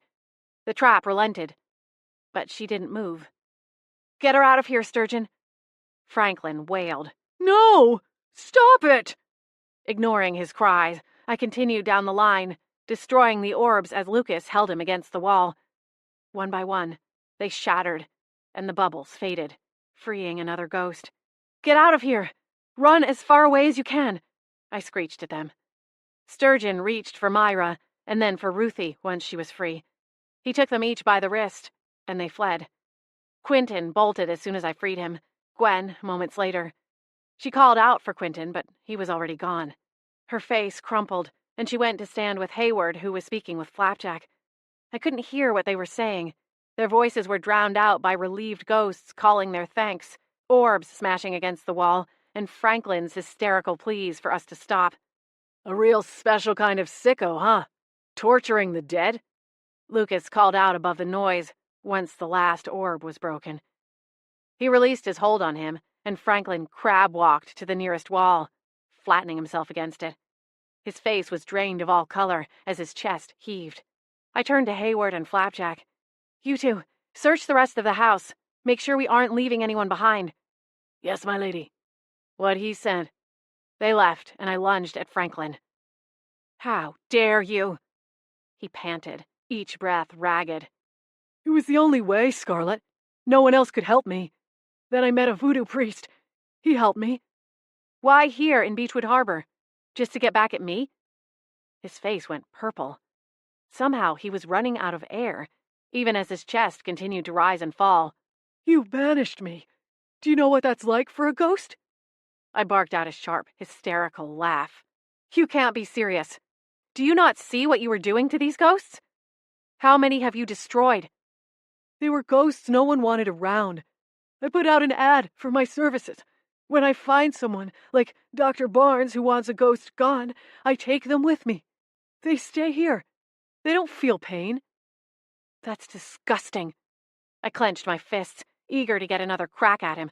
The trap relented, but she didn't move. Get her out of here, Sturgeon! Franklin wailed. No! Stop it! Ignoring his cries, I continued down the line, destroying the orbs as Lucas held him against the wall. One by one, they shattered, and the bubbles faded, freeing another ghost. Get out of here! Run as far away as you can! I screeched at them. Sturgeon reached for Myra, and then for Ruthie once she was free. He took them each by the wrist, and they fled. Quentin bolted as soon as I freed him, Gwen moments later. She called out for Quentin, but he was already gone. Her face crumpled, and she went to stand with Hayward, who was speaking with Flapjack. I couldn't hear what they were saying. Their voices were drowned out by relieved ghosts calling their thanks, orbs smashing against the wall, and Franklin's hysterical pleas for us to stop. A real special kind of sicko, huh? Torturing the dead? Lucas called out above the noise, once the last orb was broken. He released his hold on him, and Franklin crab-walked to the nearest wall, flattening himself against it. His face was drained of all color as his chest heaved. I turned to Hayward and Flapjack. You two, search the rest of the house. Make sure we aren't leaving anyone behind. Yes, my lady. What he said. They left, and I lunged at Franklin. How dare you? He panted, each breath ragged. It was the only way, Scarlet. No one else could help me. Then I met a voodoo priest. He helped me. Why here in Beechwood Harbor? Just to get back at me? His face went purple. Somehow he was running out of air, even as his chest continued to rise and fall. You banished me. Do you know what that's like for a ghost? I barked out a sharp, hysterical laugh. You can't be serious. Do you not see what you were doing to these ghosts? How many have you destroyed? They were ghosts no one wanted around. I put out an ad for my services. When I find someone, like Dr. Barnes, who wants a ghost gone, I take them with me. They stay here. They don't feel pain. That's disgusting. I clenched my fists, eager to get another crack at him.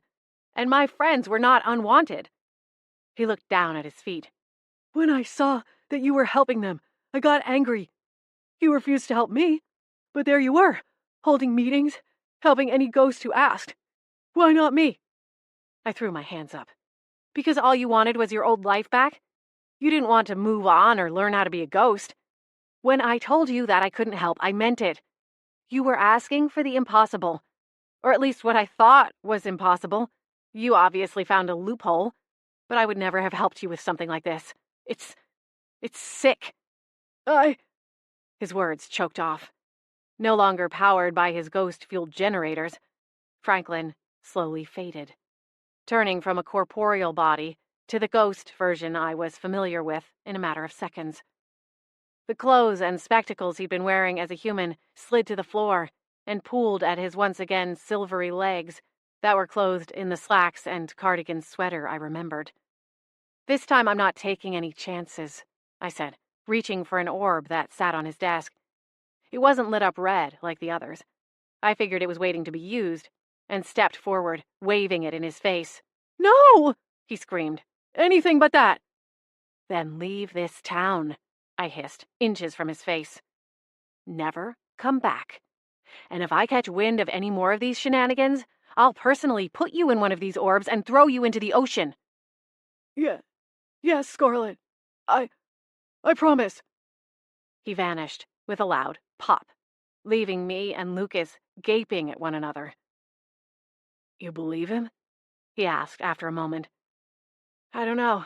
And my friends were not unwanted. He looked down at his feet. When I saw that you were helping them, I got angry. You refused to help me, but there you were, holding meetings, helping any ghost who asked. Why not me? I threw my hands up. Because all you wanted was your old life back? You didn't want to move on or learn how to be a ghost. When I told you that I couldn't help, I meant it. You were asking for the impossible. Or at least what I thought was impossible. You obviously found a loophole. But I would never have helped you with something like this. It's sick. His words choked off. No longer powered by his ghost-fueled generators, Franklin slowly faded, turning from a corporeal body to the ghost version I was familiar with in a matter of seconds. The clothes and spectacles he'd been wearing as a human slid to the floor and pooled at his once again silvery legs that were clothed in the slacks and cardigan sweater I remembered. This time I'm not taking any chances, I said, reaching for an orb that sat on his desk. It wasn't lit up red like the others. I figured it was waiting to be used, and stepped forward, waving it in his face. No! He screamed. Anything but that. Then leave this town, I hissed, inches from his face. Never come back. And if I catch wind of any more of these shenanigans, I'll personally put you in one of these orbs and throw you into the ocean. Yes, Scarlet. I promise. He vanished with a loud pop, leaving me and Lucas gaping at one another. You believe him? He asked after a moment. I don't know,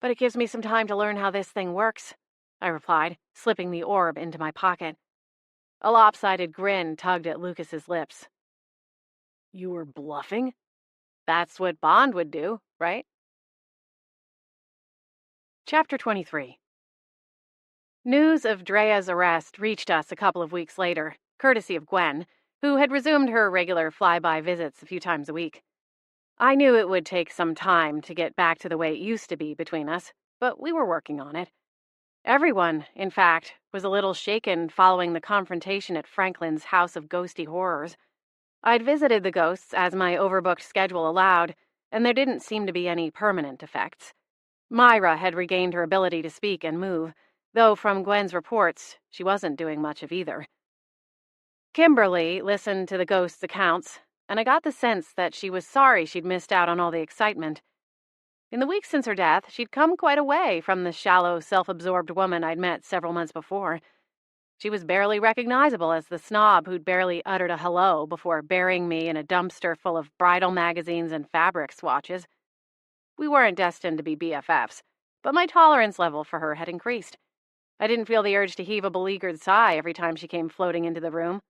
but it gives me some time to learn how this thing works, I replied, slipping the orb into my pocket. A lopsided grin tugged at Lucas's lips. You were bluffing? That's what Bond would do, right? Chapter 23. News of Drea's arrest reached us a couple of weeks later, courtesy of Gwen, who had resumed her regular fly-by visits a few times a week. I knew it would take some time to get back to the way it used to be between us, but we were working on it. Everyone, in fact, was a little shaken following the confrontation at Franklin's House of Ghosty Horrors. I'd visited the ghosts as my overbooked schedule allowed, and there didn't seem to be any permanent effects. Myra had regained her ability to speak and move, though from Gwen's reports, she wasn't doing much of either. Kimberly listened to the ghosts' accounts, and I got the sense that she was sorry she'd missed out on all the excitement. In the weeks since her death, she'd come quite a way from the shallow, self-absorbed woman I'd met several months before. She was barely recognizable as the snob who'd barely uttered a hello before burying me in a dumpster full of bridal magazines and fabric swatches. We weren't destined to be BFFs, but my tolerance level for her had increased. I didn't feel the urge to heave a beleaguered sigh every time she came floating into the room.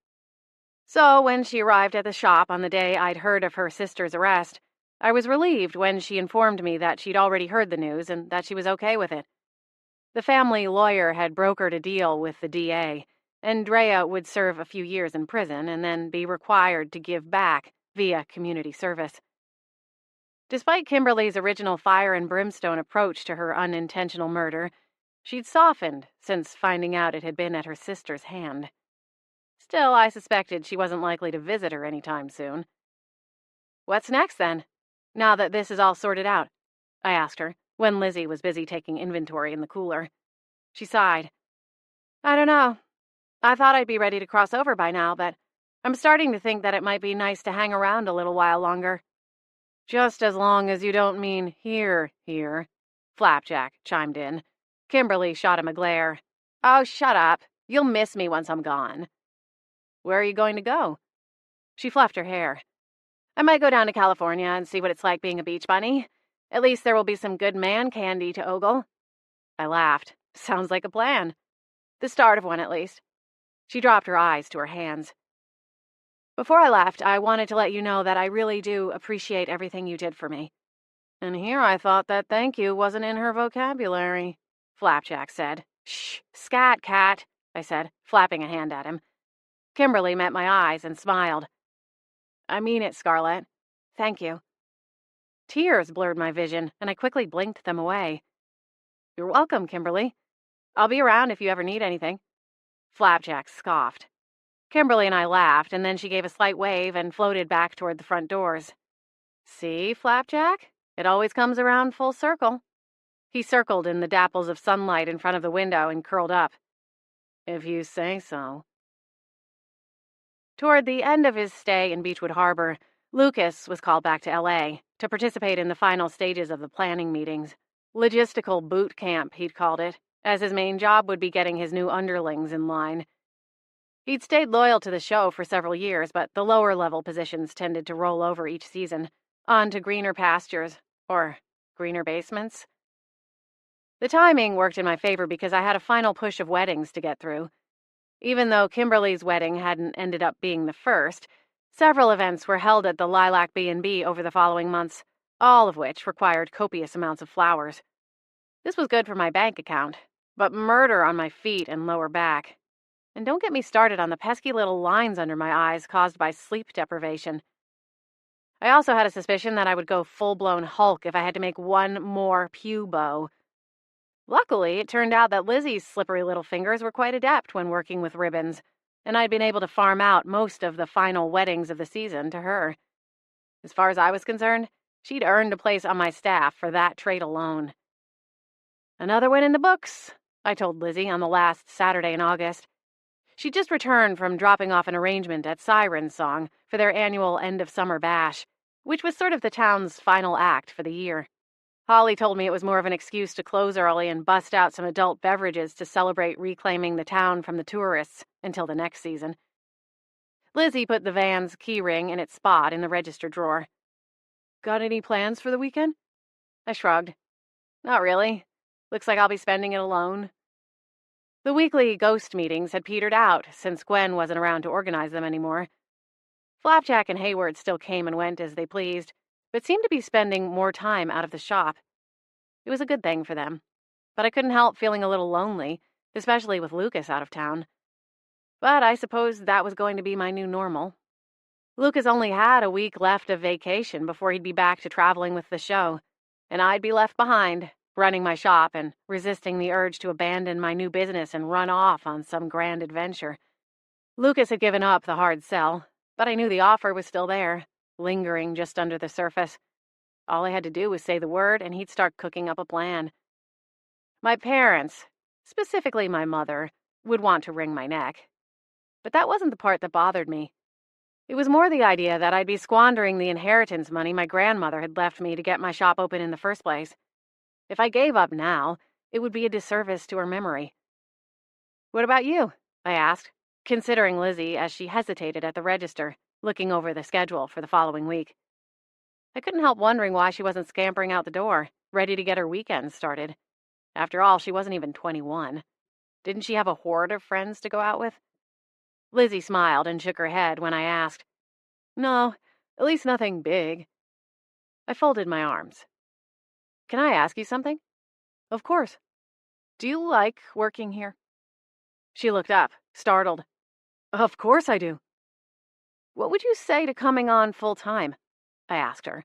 So when she arrived at the shop on the day I'd heard of her sister's arrest, I was relieved when she informed me that she'd already heard the news and that she was okay with it. The family lawyer had brokered a deal with the DA, and Drea would serve a few years in prison and then be required to give back via community service. Despite Kimberly's original fire and brimstone approach to her unintentional murder, she'd softened since finding out it had been at her sister's hand. Still, I suspected she wasn't likely to visit her anytime soon. What's next, then, now that this is all sorted out? I asked her, when Lizzie was busy taking inventory in the cooler. She sighed. I don't know. I thought I'd be ready to cross over by now, but I'm starting to think that it might be nice to hang around a little while longer. Just as long as you don't mean here, Flapjack chimed in. Kimberly shot him a glare. Oh, shut up. You'll miss me once I'm gone. Where are you going to go? She fluffed her hair. I might go down to California and see what it's like being a beach bunny. At least there will be some good man candy to ogle. I laughed. Sounds like a plan. The start of one, at least. She dropped her eyes to her hands. Before I left, I wanted to let you know that I really do appreciate everything you did for me. And here I thought that thank you wasn't in her vocabulary, Flapjack said. Shh, scat, cat, I said, flapping a hand at him. Kimberly met my eyes and smiled. I mean it, Scarlett. Thank you. Tears blurred my vision, and I quickly blinked them away. You're welcome, Kimberly. I'll be around if you ever need anything. Flapjack scoffed. Kimberly and I laughed, and then she gave a slight wave and floated back toward the front doors. See, Flapjack? It always comes around full circle. He circled in the dapples of sunlight in front of the window and curled up. If you say so. Toward the end of his stay in Beechwood Harbor, Lucas was called back to L.A. to participate in the final stages of the planning meetings. Logistical boot camp, he'd called it, as his main job would be getting his new underlings in line. He'd stayed loyal to the show for several years, but the lower-level positions tended to roll over each season, on to greener pastures, or greener basements. The timing worked in my favor because I had a final push of weddings to get through. Even though Kimberly's wedding hadn't ended up being the first, several events were held at the Lilac B&B over the following months, all of which required copious amounts of flowers. This was good for my bank account, but murder on my feet and lower back. And don't get me started on the pesky little lines under my eyes caused by sleep deprivation. I also had a suspicion that I would go full-blown Hulk if I had to make one more pew bow. Luckily, it turned out that Lizzie's slippery little fingers were quite adept when working with ribbons, and I'd been able to farm out most of the final weddings of the season to her. As far as I was concerned, she'd earned a place on my staff for that trait alone. Another win in the books, I told Lizzie on the last Saturday in August. She'd just returned from dropping off an arrangement at Siren Song for their annual end-of-summer bash, which was sort of the town's final act for the year. Holly told me it was more of an excuse to close early and bust out some adult beverages to celebrate reclaiming the town from the tourists until the next season. Lizzie put the van's keyring in its spot in the register drawer. Got any plans for the weekend? I shrugged. Not really. Looks like I'll be spending it alone. The weekly ghost meetings had petered out since Gwen wasn't around to organize them anymore. Flapjack and Hayward still came and went as they pleased, but seemed to be spending more time out of the shop. It was a good thing for them, but I couldn't help feeling a little lonely, especially with Lucas out of town. But I suppose that was going to be my new normal. Lucas only had a week left of vacation before he'd be back to traveling with the show, and I'd be left behind, running my shop and resisting the urge to abandon my new business and run off on some grand adventure. Lucas had given up the hard sell, but I knew the offer was still there, lingering just under the surface. All I had to do was say the word, and he'd start cooking up a plan. My parents, specifically my mother, would want to wring my neck. But that wasn't the part that bothered me. It was more the idea that I'd be squandering the inheritance money my grandmother had left me to get my shop open in the first place. If I gave up now, it would be a disservice to her memory. What about you? I asked, considering Lizzie as she hesitated at the register, looking over the schedule for the following week. I couldn't help wondering why she wasn't scampering out the door, ready to get her weekend started. After all, she wasn't even 21. Didn't she have a horde of friends to go out with? Lizzie smiled and shook her head when I asked. No, at least nothing big. I folded my arms. Can I ask you something? Of course. Do you like working here? She looked up, startled. Of course I do. What would you say to coming on full-time? I asked her.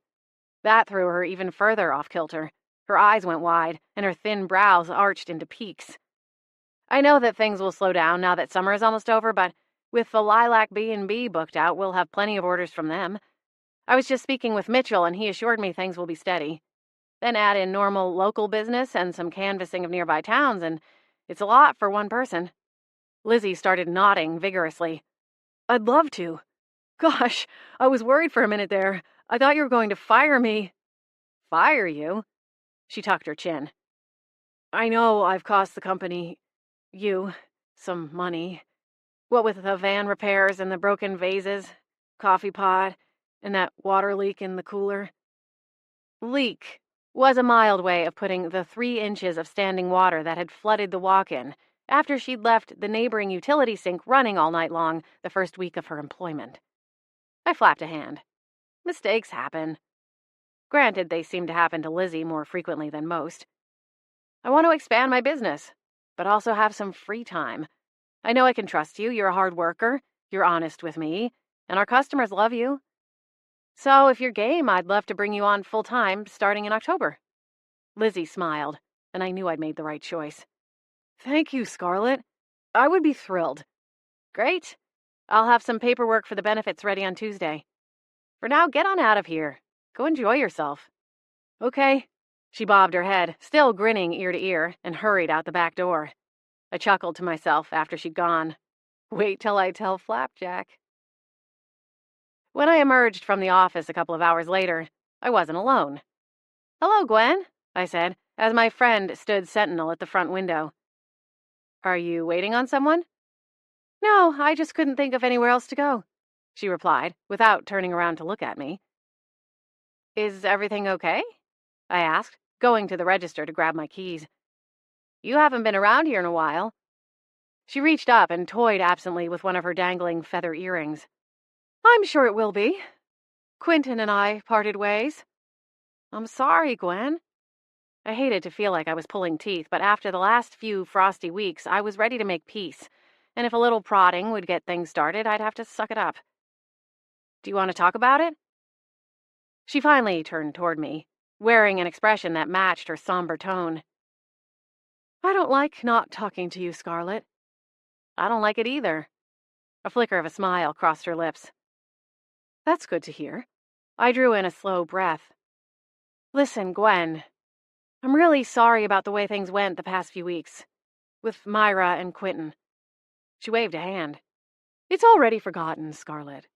That threw her even further off kilter. Her eyes went wide, and her thin brows arched into peaks. I know that things will slow down now that summer is almost over, but with the Lilac B&B booked out, we'll have plenty of orders from them. I was just speaking with Mitchell, and he assured me things will be steady. Then add in normal local business and some canvassing of nearby towns, and it's a lot for one person. Lizzie started nodding vigorously. I'd love to. Gosh, I was worried for a minute there. I thought you were going to fire me. Fire you? She tucked her chin. I know I've cost the company, some money. What with the van repairs and the broken vases, coffee pot, and that water leak in the cooler. Leak was a mild way of putting the 3 inches of standing water that had flooded the walk-in after she'd left the neighboring utility sink running all night long the first week of her employment. I flapped a hand. Mistakes happen. Granted, they seem to happen to Lizzie more frequently than most. I want to expand my business, but also have some free time. I know I can trust you. You're a hard worker. You're honest with me. And our customers love you. So if you're game, I'd love to bring you on full-time starting in October. Lizzie smiled, and I knew I'd made the right choice. Thank you, Scarlett. I would be thrilled. Great. I'll have some paperwork for the benefits ready on Tuesday. For now, get on out of here. Go enjoy yourself. Okay. She bobbed her head, still grinning ear to ear, and hurried out the back door. I chuckled to myself after she'd gone. Wait till I tell Flapjack. When I emerged from the office a couple of hours later, I wasn't alone. Hello, Gwen, I said, as my friend stood sentinel at the front window. Are you waiting on someone? No, I just couldn't think of anywhere else to go, she replied, without turning around to look at me. Is everything okay? I asked, going to the register to grab my keys. You haven't been around here in a while. She reached up and toyed absently with one of her dangling feather earrings. I'm sure it will be. Quentin and I parted ways. I'm sorry, Gwen. I hated to feel like I was pulling teeth, but after the last few frosty weeks, I was ready to make peace, and if a little prodding would get things started, I'd have to suck it up. Do you want to talk about it? She finally turned toward me, wearing an expression that matched her somber tone. I don't like not talking to you, Scarlett. I don't like it either. A flicker of a smile crossed her lips. That's good to hear. I drew in a slow breath. Listen, Gwen, I'm really sorry about the way things went the past few weeks. With Myra and Quentin. She waved a hand. It's already forgotten, Scarlett.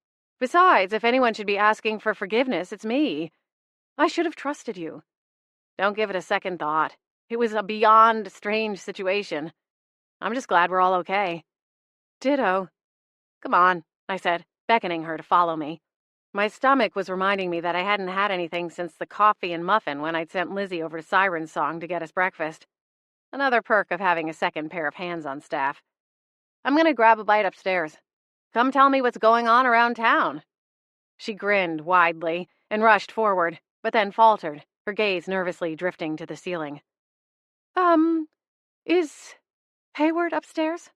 Besides, if anyone should be asking for forgiveness, it's me. I should have trusted you. Don't give it a second thought. It was a beyond strange situation. I'm just glad we're all okay. Ditto. Come on, I said, beckoning her to follow me. My stomach was reminding me that I hadn't had anything since the coffee and muffin when I'd sent Lizzie over to Siren Song to get us breakfast. Another perk of having a second pair of hands on staff. I'm going to grab a bite upstairs. Come tell me what's going on around town. She grinned widely and rushed forward, but then faltered, her gaze nervously drifting to the ceiling. Is Hayward upstairs?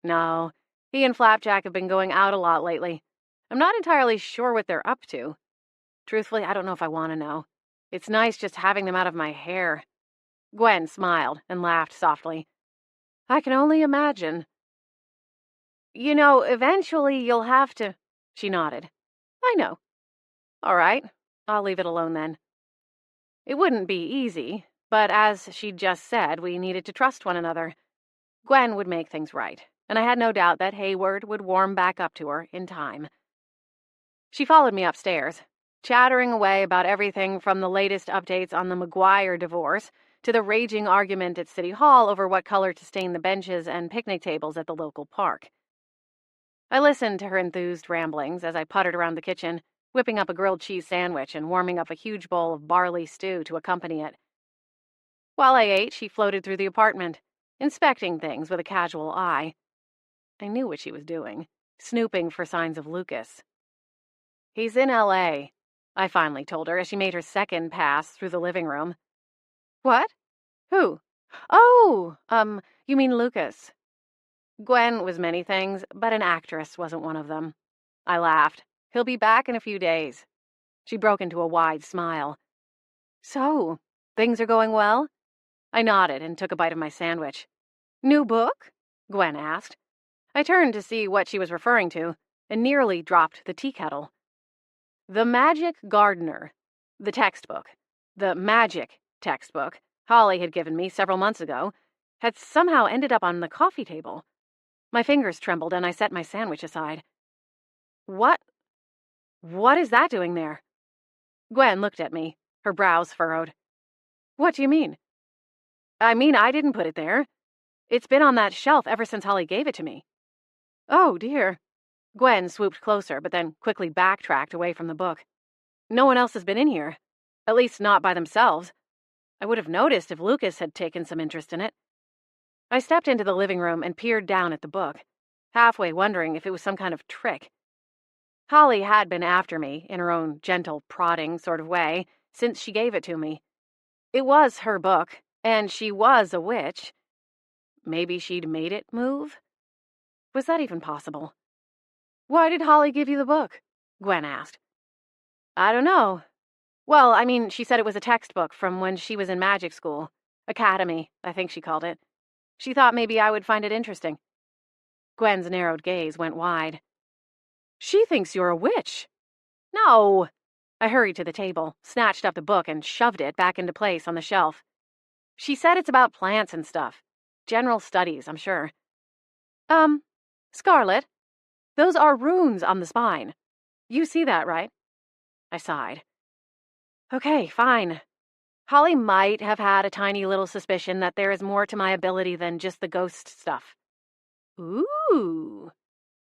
No, he and Flapjack have been going out a lot lately. I'm not entirely sure what they're up to. Truthfully, I don't know if I want to know. It's nice just having them out of my hair. Gwen smiled and laughed softly. I can only imagine. You know, eventually you'll have to... She nodded. I know. All right, I'll leave it alone then. It wouldn't be easy, but as she'd just said, we needed to trust one another. Gwen would make things right, and I had no doubt that Hayward would warm back up to her in time. She followed me upstairs, chattering away about everything from the latest updates on the McGuire divorce to the raging argument at City Hall over what color to stain the benches and picnic tables at the local park. I listened to her enthused ramblings as I puttered around the kitchen, whipping up a grilled cheese sandwich and warming up a huge bowl of barley stew to accompany it. While I ate, she floated through the apartment, inspecting things with a casual eye. I knew what she was doing, snooping for signs of Lucas. He's in L.A., I finally told her as she made her second pass through the living room. What? Who? Oh, you mean Lucas. Gwen was many things, but an actress wasn't one of them. I laughed. He'll be back in a few days. She broke into a wide smile. So, things are going well? I nodded and took a bite of my sandwich. New book? Gwen asked. I turned to see what she was referring to and nearly dropped the tea kettle. The Magic Gardener. The textbook. The Magic textbook Holly had given me several months ago had somehow ended up on the coffee table. My fingers trembled and I set my sandwich aside. What is that doing there? Gwen looked at me, her brows furrowed. What do you mean? I mean, I didn't put it there. It's been on that shelf ever since Holly gave it to me. Oh, dear. Gwen swooped closer, but then quickly backtracked away from the book. No one else has been in here. At least not by themselves. I would have noticed if Lucas had taken some interest in it. I stepped into the living room and peered down at the book, halfway wondering if it was some kind of trick. Holly had been after me, in her own gentle, prodding sort of way, since she gave it to me. It was her book, and she was a witch. Maybe she'd made it move? Was that even possible? Why did Holly give you the book? Gwen asked. I don't know. Well, I mean, she said it was a textbook from when she was in magic school. Academy, I think she called it. She thought maybe I would find it interesting. Gwen's narrowed gaze went wide. She thinks you're a witch. No. I hurried to the table, snatched up the book, and shoved it back into place on the shelf. She said it's about plants and stuff. General studies, I'm sure. Scarlet, those are runes on the spine. You see that, right? I sighed. Okay, fine. Holly might have had a tiny little suspicion that there is more to my ability than just the ghost stuff. Ooh.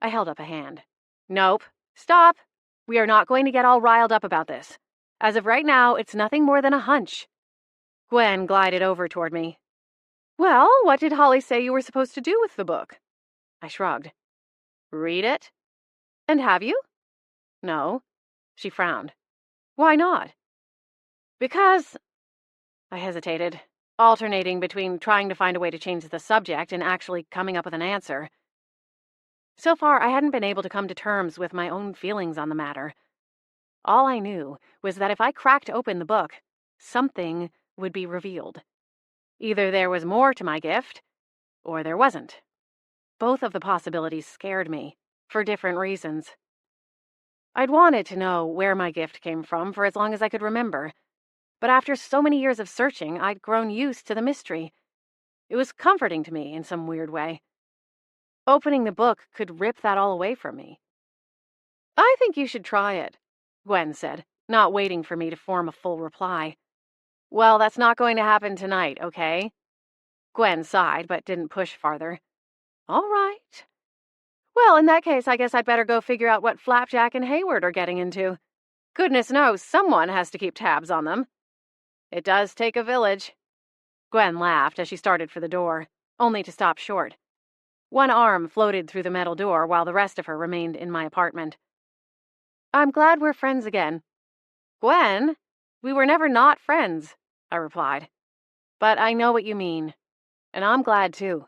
I held up a hand. Nope. Stop. We are not going to get all riled up about this. As of right now, it's nothing more than a hunch. Gwen glided over toward me. Well, what did Holly say you were supposed to do with the book? I shrugged. Read it? And have you? No. She frowned. Why not? Because... I hesitated, alternating between trying to find a way to change the subject and actually coming up with an answer. So far, I hadn't been able to come to terms with my own feelings on the matter. All I knew was that if I cracked open the book, something would be revealed. Either there was more to my gift, or there wasn't. Both of the possibilities scared me, for different reasons. I'd wanted to know where my gift came from for as long as I could remember, but after so many years of searching, I'd grown used to the mystery. It was comforting to me in some weird way. Opening the book could rip that all away from me. I think you should try it, Gwen said, not waiting for me to form a full reply. Well, that's not going to happen tonight, okay? Gwen sighed, but didn't push farther. All right. Well, in that case, I guess I'd better go figure out what Flapjack and Hayward are getting into. Goodness knows someone has to keep tabs on them. It does take a village. Gwen laughed as she started for the door, only to stop short. One arm floated through the metal door while the rest of her remained in my apartment. I'm glad we're friends again. Gwen, we were never not friends, I replied. But I know what you mean, and I'm glad too.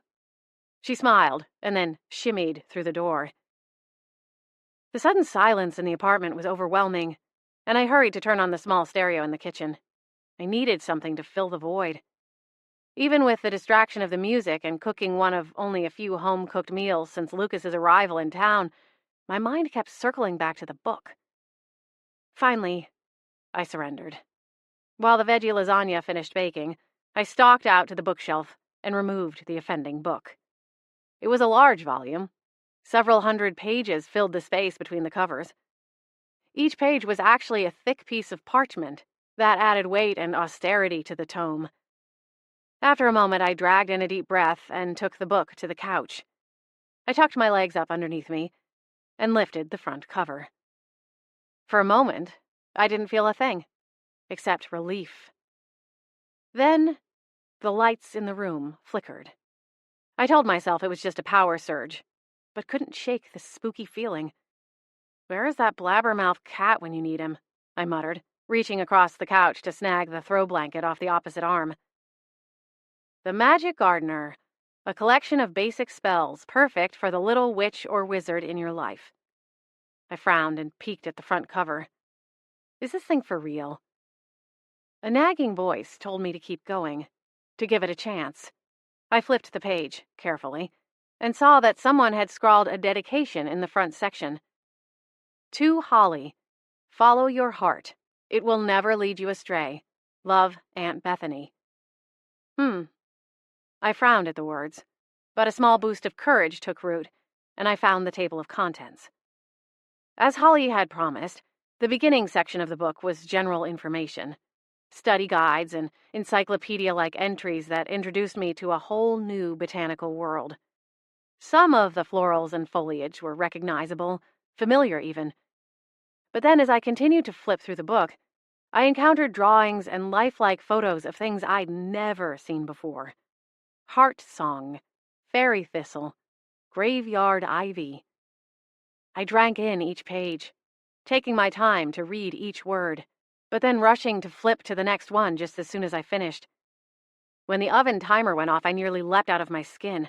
She smiled and then shimmied through the door. The sudden silence in the apartment was overwhelming, and I hurried to turn on the small stereo in the kitchen. I needed something to fill the void. Even with the distraction of the music and cooking one of only a few home-cooked meals since Lucas's arrival in town, my mind kept circling back to the book. Finally, I surrendered. While the veggie lasagna finished baking, I stalked out to the bookshelf and removed the offending book. It was a large volume. Several hundred pages filled the space between the covers. Each page was actually a thick piece of parchment that added weight and austerity to the tome. After a moment, I dragged in a deep breath and took the book to the couch. I tucked my legs up underneath me and lifted the front cover. For a moment, I didn't feel a thing, except relief. Then, the lights in the room flickered. I told myself it was just a power surge, but couldn't shake the spooky feeling. Where is that blabbermouth cat when you need him? I muttered, reaching across the couch to snag the throw blanket off the opposite arm. The Magic Gardener, a collection of basic spells perfect for the little witch or wizard in your life. I frowned and peeked at the front cover. Is this thing for real? A nagging voice told me to keep going, to give it a chance. I flipped the page, carefully, and saw that someone had scrawled a dedication in the front section. To Holly, follow your heart. It will never lead you astray. Love, Aunt Bethany. I frowned at the words, but a small boost of courage took root, and I found the table of contents. As Holly had promised, the beginning section of the book was general information. study guides and encyclopedia-like entries that introduced me to a whole new botanical world. Some of the florals and foliage were recognizable, familiar even. But then as I continued to flip through the book, I encountered drawings and lifelike photos of things I'd never seen before. Heart song, fairy thistle, graveyard ivy. I drank in each page, taking my time to read each word, but then rushing to flip to the next one just as soon as I finished. When the oven timer went off, I nearly leapt out of my skin.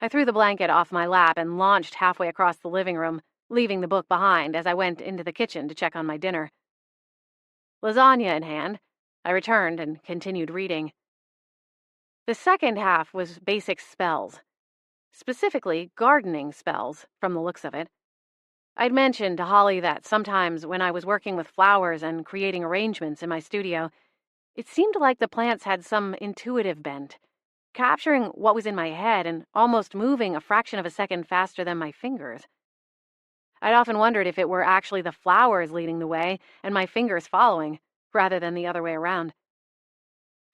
I threw the blanket off my lap and launched halfway across the living room, leaving the book behind as I went into the kitchen to check on my dinner. Lasagna in hand, I returned and continued reading. The second half was basic spells, specifically gardening spells, from the looks of it. I'd mentioned to Holly that sometimes when I was working with flowers and creating arrangements in my studio, it seemed like the plants had some intuitive bent, capturing what was in my head and almost moving a fraction of a second faster than my fingers. I'd often wondered if it were actually the flowers leading the way and my fingers following, rather than the other way around.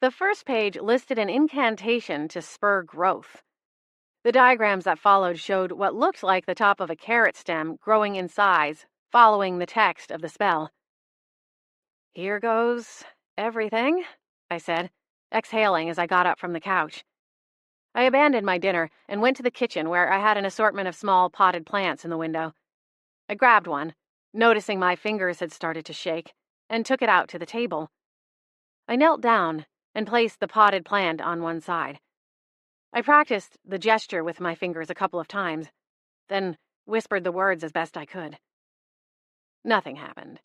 The first page listed an incantation to spur growth. The diagrams that followed showed what looked like the top of a carrot stem growing in size, following the text of the spell. "Here goes everything," I said, exhaling as I got up from the couch. I abandoned my dinner and went to the kitchen where I had an assortment of small potted plants in the window. I grabbed one, noticing my fingers had started to shake, and took it out to the table. I knelt down and placed the potted plant on one side. I practiced the gesture with my fingers a couple of times, then whispered the words as best I could. Nothing happened.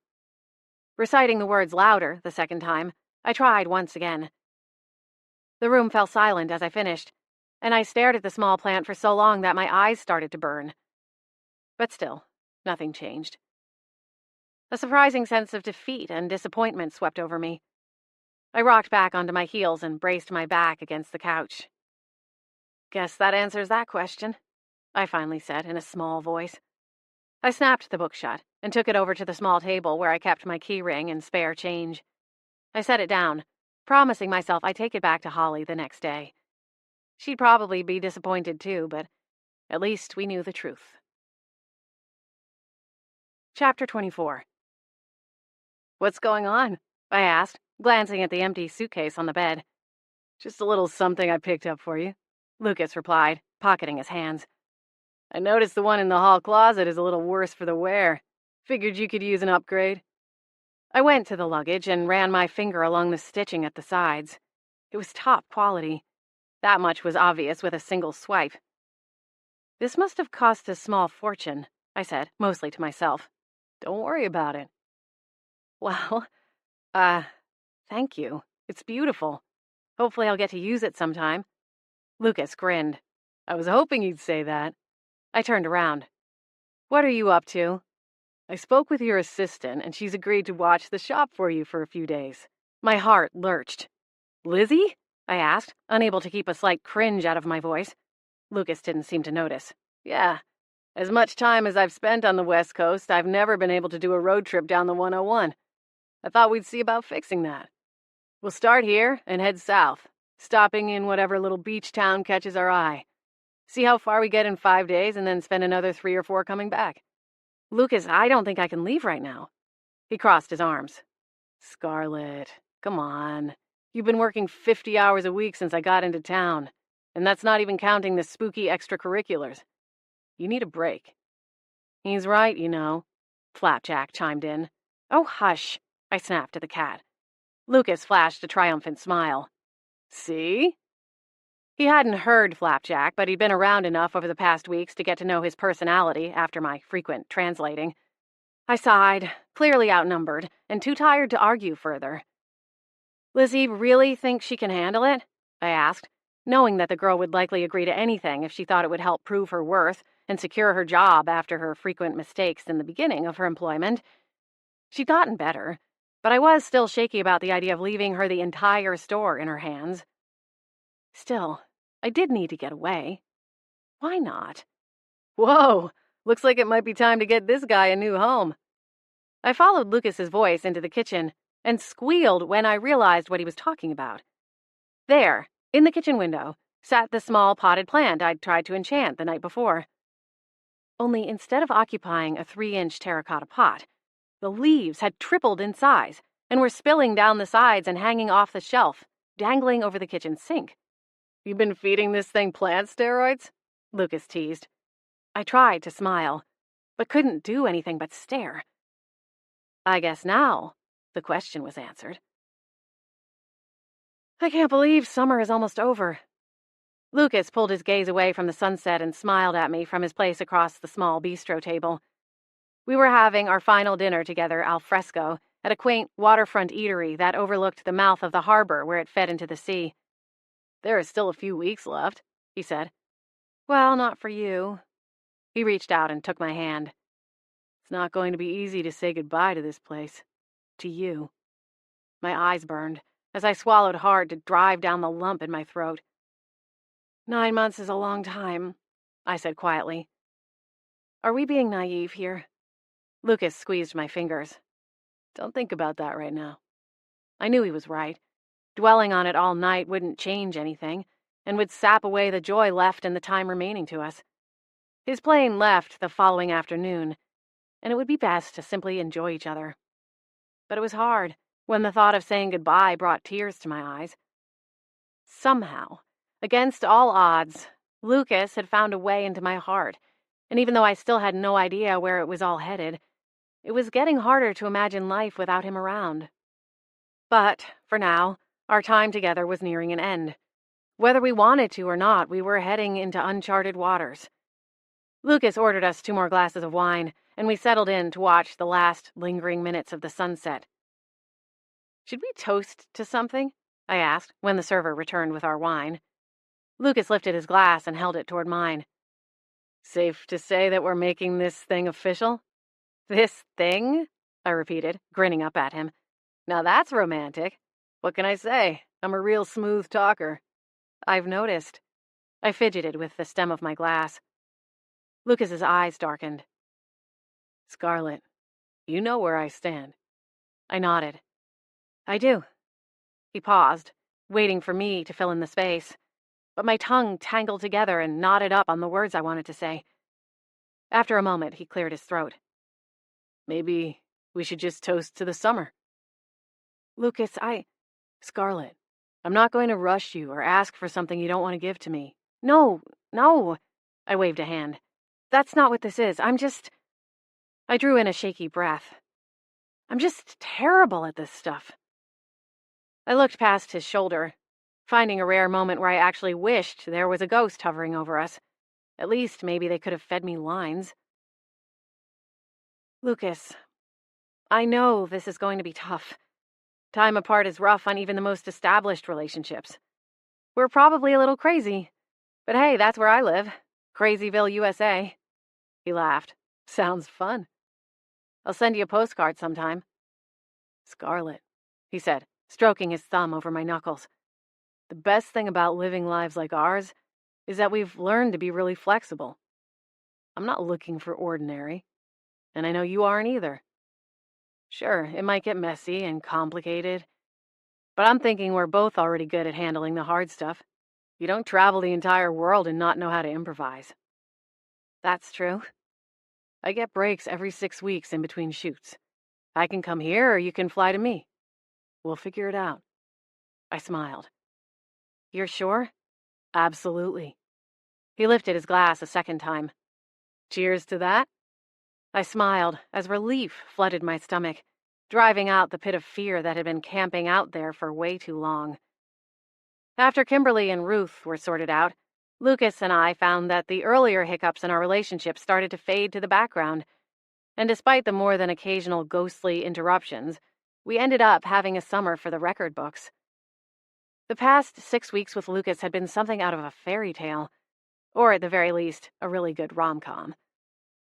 Reciting the words louder the second time, I tried once again. The room fell silent as I finished, and I stared at the small plant for so long that my eyes started to burn. But still, nothing changed. A surprising sense of defeat and disappointment swept over me. I rocked back onto my heels and braced my back against the couch. "Guess that answers that question," I finally said in a small voice. I snapped the book shut and took it over to the small table where I kept my key ring and spare change. I set it down, promising myself I'd take it back to Holly the next day. She'd probably be disappointed too, but at least we knew the truth. Chapter 24. "What's going on?" I asked, glancing at the empty suitcase on the bed. "Just a little something I picked up for you," Lucas replied, pocketing his hands. "I noticed the one in the hall closet is a little worse for the wear. Figured you could use an upgrade." I went to the luggage and ran my finger along the stitching at the sides. It was top quality. That much was obvious with a single swipe. "This must have cost a small fortune," I said, mostly to myself. "Don't worry about it." "Well, thank you. It's beautiful. Hopefully I'll get to use it sometime." Lucas grinned. "I was hoping you'd say that." I turned around. "What are you up to?" "I spoke with your assistant, and she's agreed to watch the shop for you for a few days." My heart lurched. "Lizzie?" I asked, unable to keep a slight cringe out of my voice. Lucas didn't seem to notice. "Yeah. As much time as I've spent on the West Coast, I've never been able to do a road trip down the 101. I thought we'd see about fixing that. We'll start here and head south, stopping in whatever little beach town catches our eye. See how far we get in 5 days and then spend another 3 or 4 coming back." "Lucas, I don't think I can leave right now." He crossed his arms. "Scarlett, come on. You've been working 50 hours a week since I got into town, and that's not even counting the spooky extracurriculars. You need a break." "He's right, you know," Flapjack chimed in. "Oh, hush," I snapped at the cat. Lucas flashed a triumphant smile. "See?" He hadn't heard Flapjack, but he'd been around enough over the past weeks to get to know his personality after my frequent translating. I sighed, clearly outnumbered, and too tired to argue further. "Lizzie really thinks she can handle it?" I asked, knowing that the girl would likely agree to anything if she thought it would help prove her worth and secure her job after her frequent mistakes in the beginning of her employment. She'd gotten better, but I was still shaky about the idea of leaving her the entire store in her hands. Still, I did need to get away. Why not? "Whoa, looks like it might be time to get this guy a new home." I followed Lucas's voice into the kitchen, and squealed when I realized what he was talking about. There, in the kitchen window, sat the small potted plant I'd tried to enchant the night before. Only instead of occupying a 3-inch terracotta pot, the leaves had tripled in size and were spilling down the sides and hanging off the shelf, dangling over the kitchen sink. "You been feeding this thing plant steroids?" Lucas teased. I tried to smile, but couldn't do anything but stare. I guess now the question was answered. I can't believe summer is almost over. Lucas pulled his gaze away from the sunset and smiled at me from his place across the small bistro table. We were having our final dinner together al fresco at a quaint waterfront eatery that overlooked the mouth of the harbor where it fed into the sea. "There are still a few weeks left," he said. "Well, not for you." He reached out and took my hand. "It's not going to be easy to say goodbye to this place. To you." My eyes burned as I swallowed hard to drive down the lump in my throat. 9 months is a long time, I said quietly. Are we being naive here? Lucas squeezed my fingers. Don't think about that right now. I knew he was right. Dwelling on it all night wouldn't change anything, and would sap away the joy left in the time remaining to us. His plane left the following afternoon, and it would be best to simply enjoy each other. But it was hard when the thought of saying goodbye brought tears to my eyes. Somehow, against all odds, Lucas had found a way into my heart, and even though I still had no idea where it was all headed, it was getting harder to imagine life without him around. But, for now, our time together was nearing an end. Whether we wanted to or not, we were heading into uncharted waters. Lucas ordered us 2 more glasses of wine, and we settled in to watch the last lingering minutes of the sunset. Should we toast to something? I asked when the server returned with our wine. Lucas lifted his glass and held it toward mine. Safe to say that we're making this thing official? This thing? I repeated, grinning up at him. Now that's romantic. What can I say? I'm a real smooth talker. I've noticed. I fidgeted with the stem of my glass. Lucas's eyes darkened. Scarlett, you know where I stand. I nodded. I do. He paused, waiting for me to fill in the space, but my tongue tangled together and knotted up on the words I wanted to say. After a moment, he cleared his throat. Maybe we should just toast to the summer. Lucas, Scarlett, I'm not going to rush you or ask for something you don't want to give to me. No. I waved a hand. That's not what this is. I drew in a shaky breath. I'm just terrible at this stuff. I looked past his shoulder, finding a rare moment where I actually wished there was a ghost hovering over us. At least maybe they could have fed me lines. Lucas, I know this is going to be tough. Time apart is rough on even the most established relationships. We're probably a little crazy, but hey, that's where I live. Crazyville, USA. He laughed. Sounds fun. I'll send you a postcard sometime. Scarlett, he said, stroking his thumb over my knuckles. The best thing about living lives like ours is that we've learned to be really flexible. I'm not looking for ordinary, and I know you aren't either. Sure, it might get messy and complicated, but I'm thinking we're both already good at handling the hard stuff. You don't travel the entire world and not know how to improvise. That's true. I get breaks every 6 weeks in between shoots. I can come here or you can fly to me. We'll figure it out. I smiled. You're sure? Absolutely. He lifted his glass a second time. Cheers to that. I smiled as relief flooded my stomach, driving out the pit of fear that had been camping out there for way too long. After Kimberly and Ruth were sorted out, Lucas and I found that the earlier hiccups in our relationship started to fade to the background, and despite the more than occasional ghostly interruptions, we ended up having a summer for the record books. The past 6 weeks with Lucas had been something out of a fairy tale, or at the very least, a really good rom-com.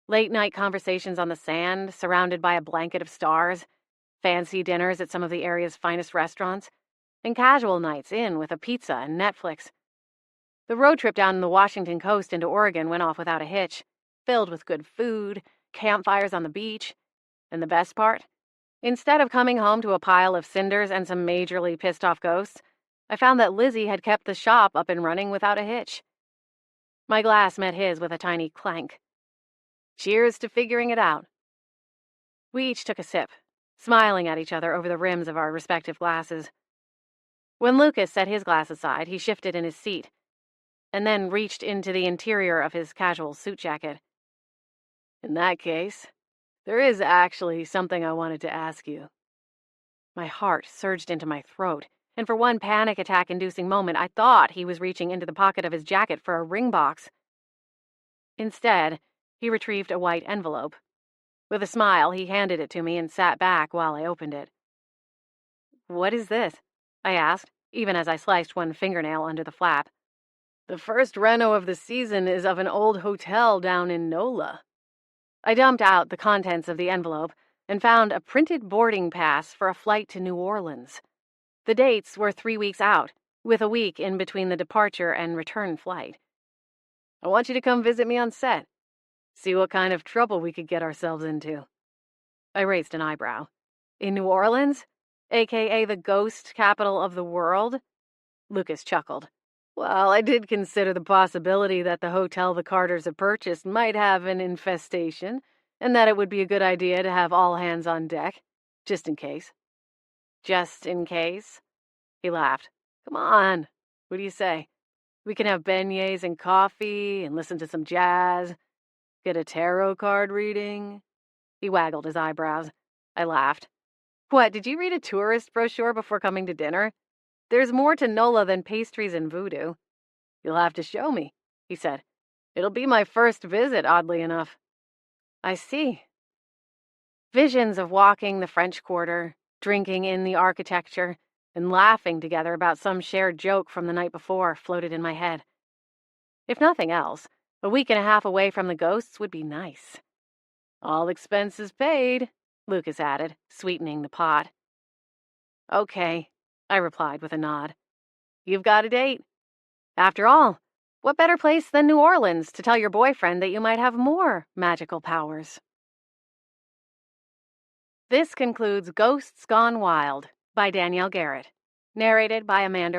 Late-night conversations on the sand, surrounded by a blanket of stars, fancy dinners at some of the area's finest restaurants, and casual nights in with a pizza and Netflix. The road trip down the Washington coast into Oregon went off without a hitch, filled with good food, campfires on the beach, and the best part? Instead of coming home to a pile of cinders and some majorly pissed-off ghosts, I found that Lizzie had kept the shop up and running without a hitch. My glass met his with a tiny clank. Cheers to figuring it out. We each took a sip, smiling at each other over the rims of our respective glasses. When Lucas set his glass aside, he shifted in his seat, and then reached into the interior of his casual suit jacket. In that case, there is actually something I wanted to ask you. My heart surged into my throat, and for one panic attack-inducing moment, I thought he was reaching into the pocket of his jacket for a ring box. Instead, he retrieved a white envelope. With a smile, he handed it to me and sat back while I opened it. "What is this?" I asked, even as I sliced one fingernail under the flap. "The first reno of the season is of an old hotel down in NOLA." I dumped out the contents of the envelope and found a printed boarding pass for a flight to New Orleans. The dates were 3 weeks out, with a week in between the departure and return flight. "I want you to come visit me on set. See what kind of trouble we could get ourselves into." I raised an eyebrow. "In New Orleans? AKA the ghost capital of the world?" Lucas chuckled. "Well, I did consider the possibility that the hotel the Carters have purchased might have an infestation, and that it would be a good idea to have all hands on deck, just in case." "Just in case?" He laughed. "Come on. What do you say? We can have beignets and coffee and listen to some jazz. Get a tarot card reading." He waggled his eyebrows. I laughed. "What, did you read a tourist brochure before coming to dinner? There's more to NOLA than pastries and voodoo." "You'll have to show me," he said. "It'll be my first visit, oddly enough." "I see." Visions of walking the French Quarter, drinking in the architecture, and laughing together about some shared joke from the night before floated in my head. If nothing else, a week and a half away from the ghosts would be nice. "All expenses paid," Lucas added, sweetening the pot. "Okay," I replied with a nod. "You've got a date. After all, what better place than New Orleans to tell your boyfriend that you might have more magical powers?" This concludes Ghosts Gone Wild by Danielle Garrett, narrated by Amanda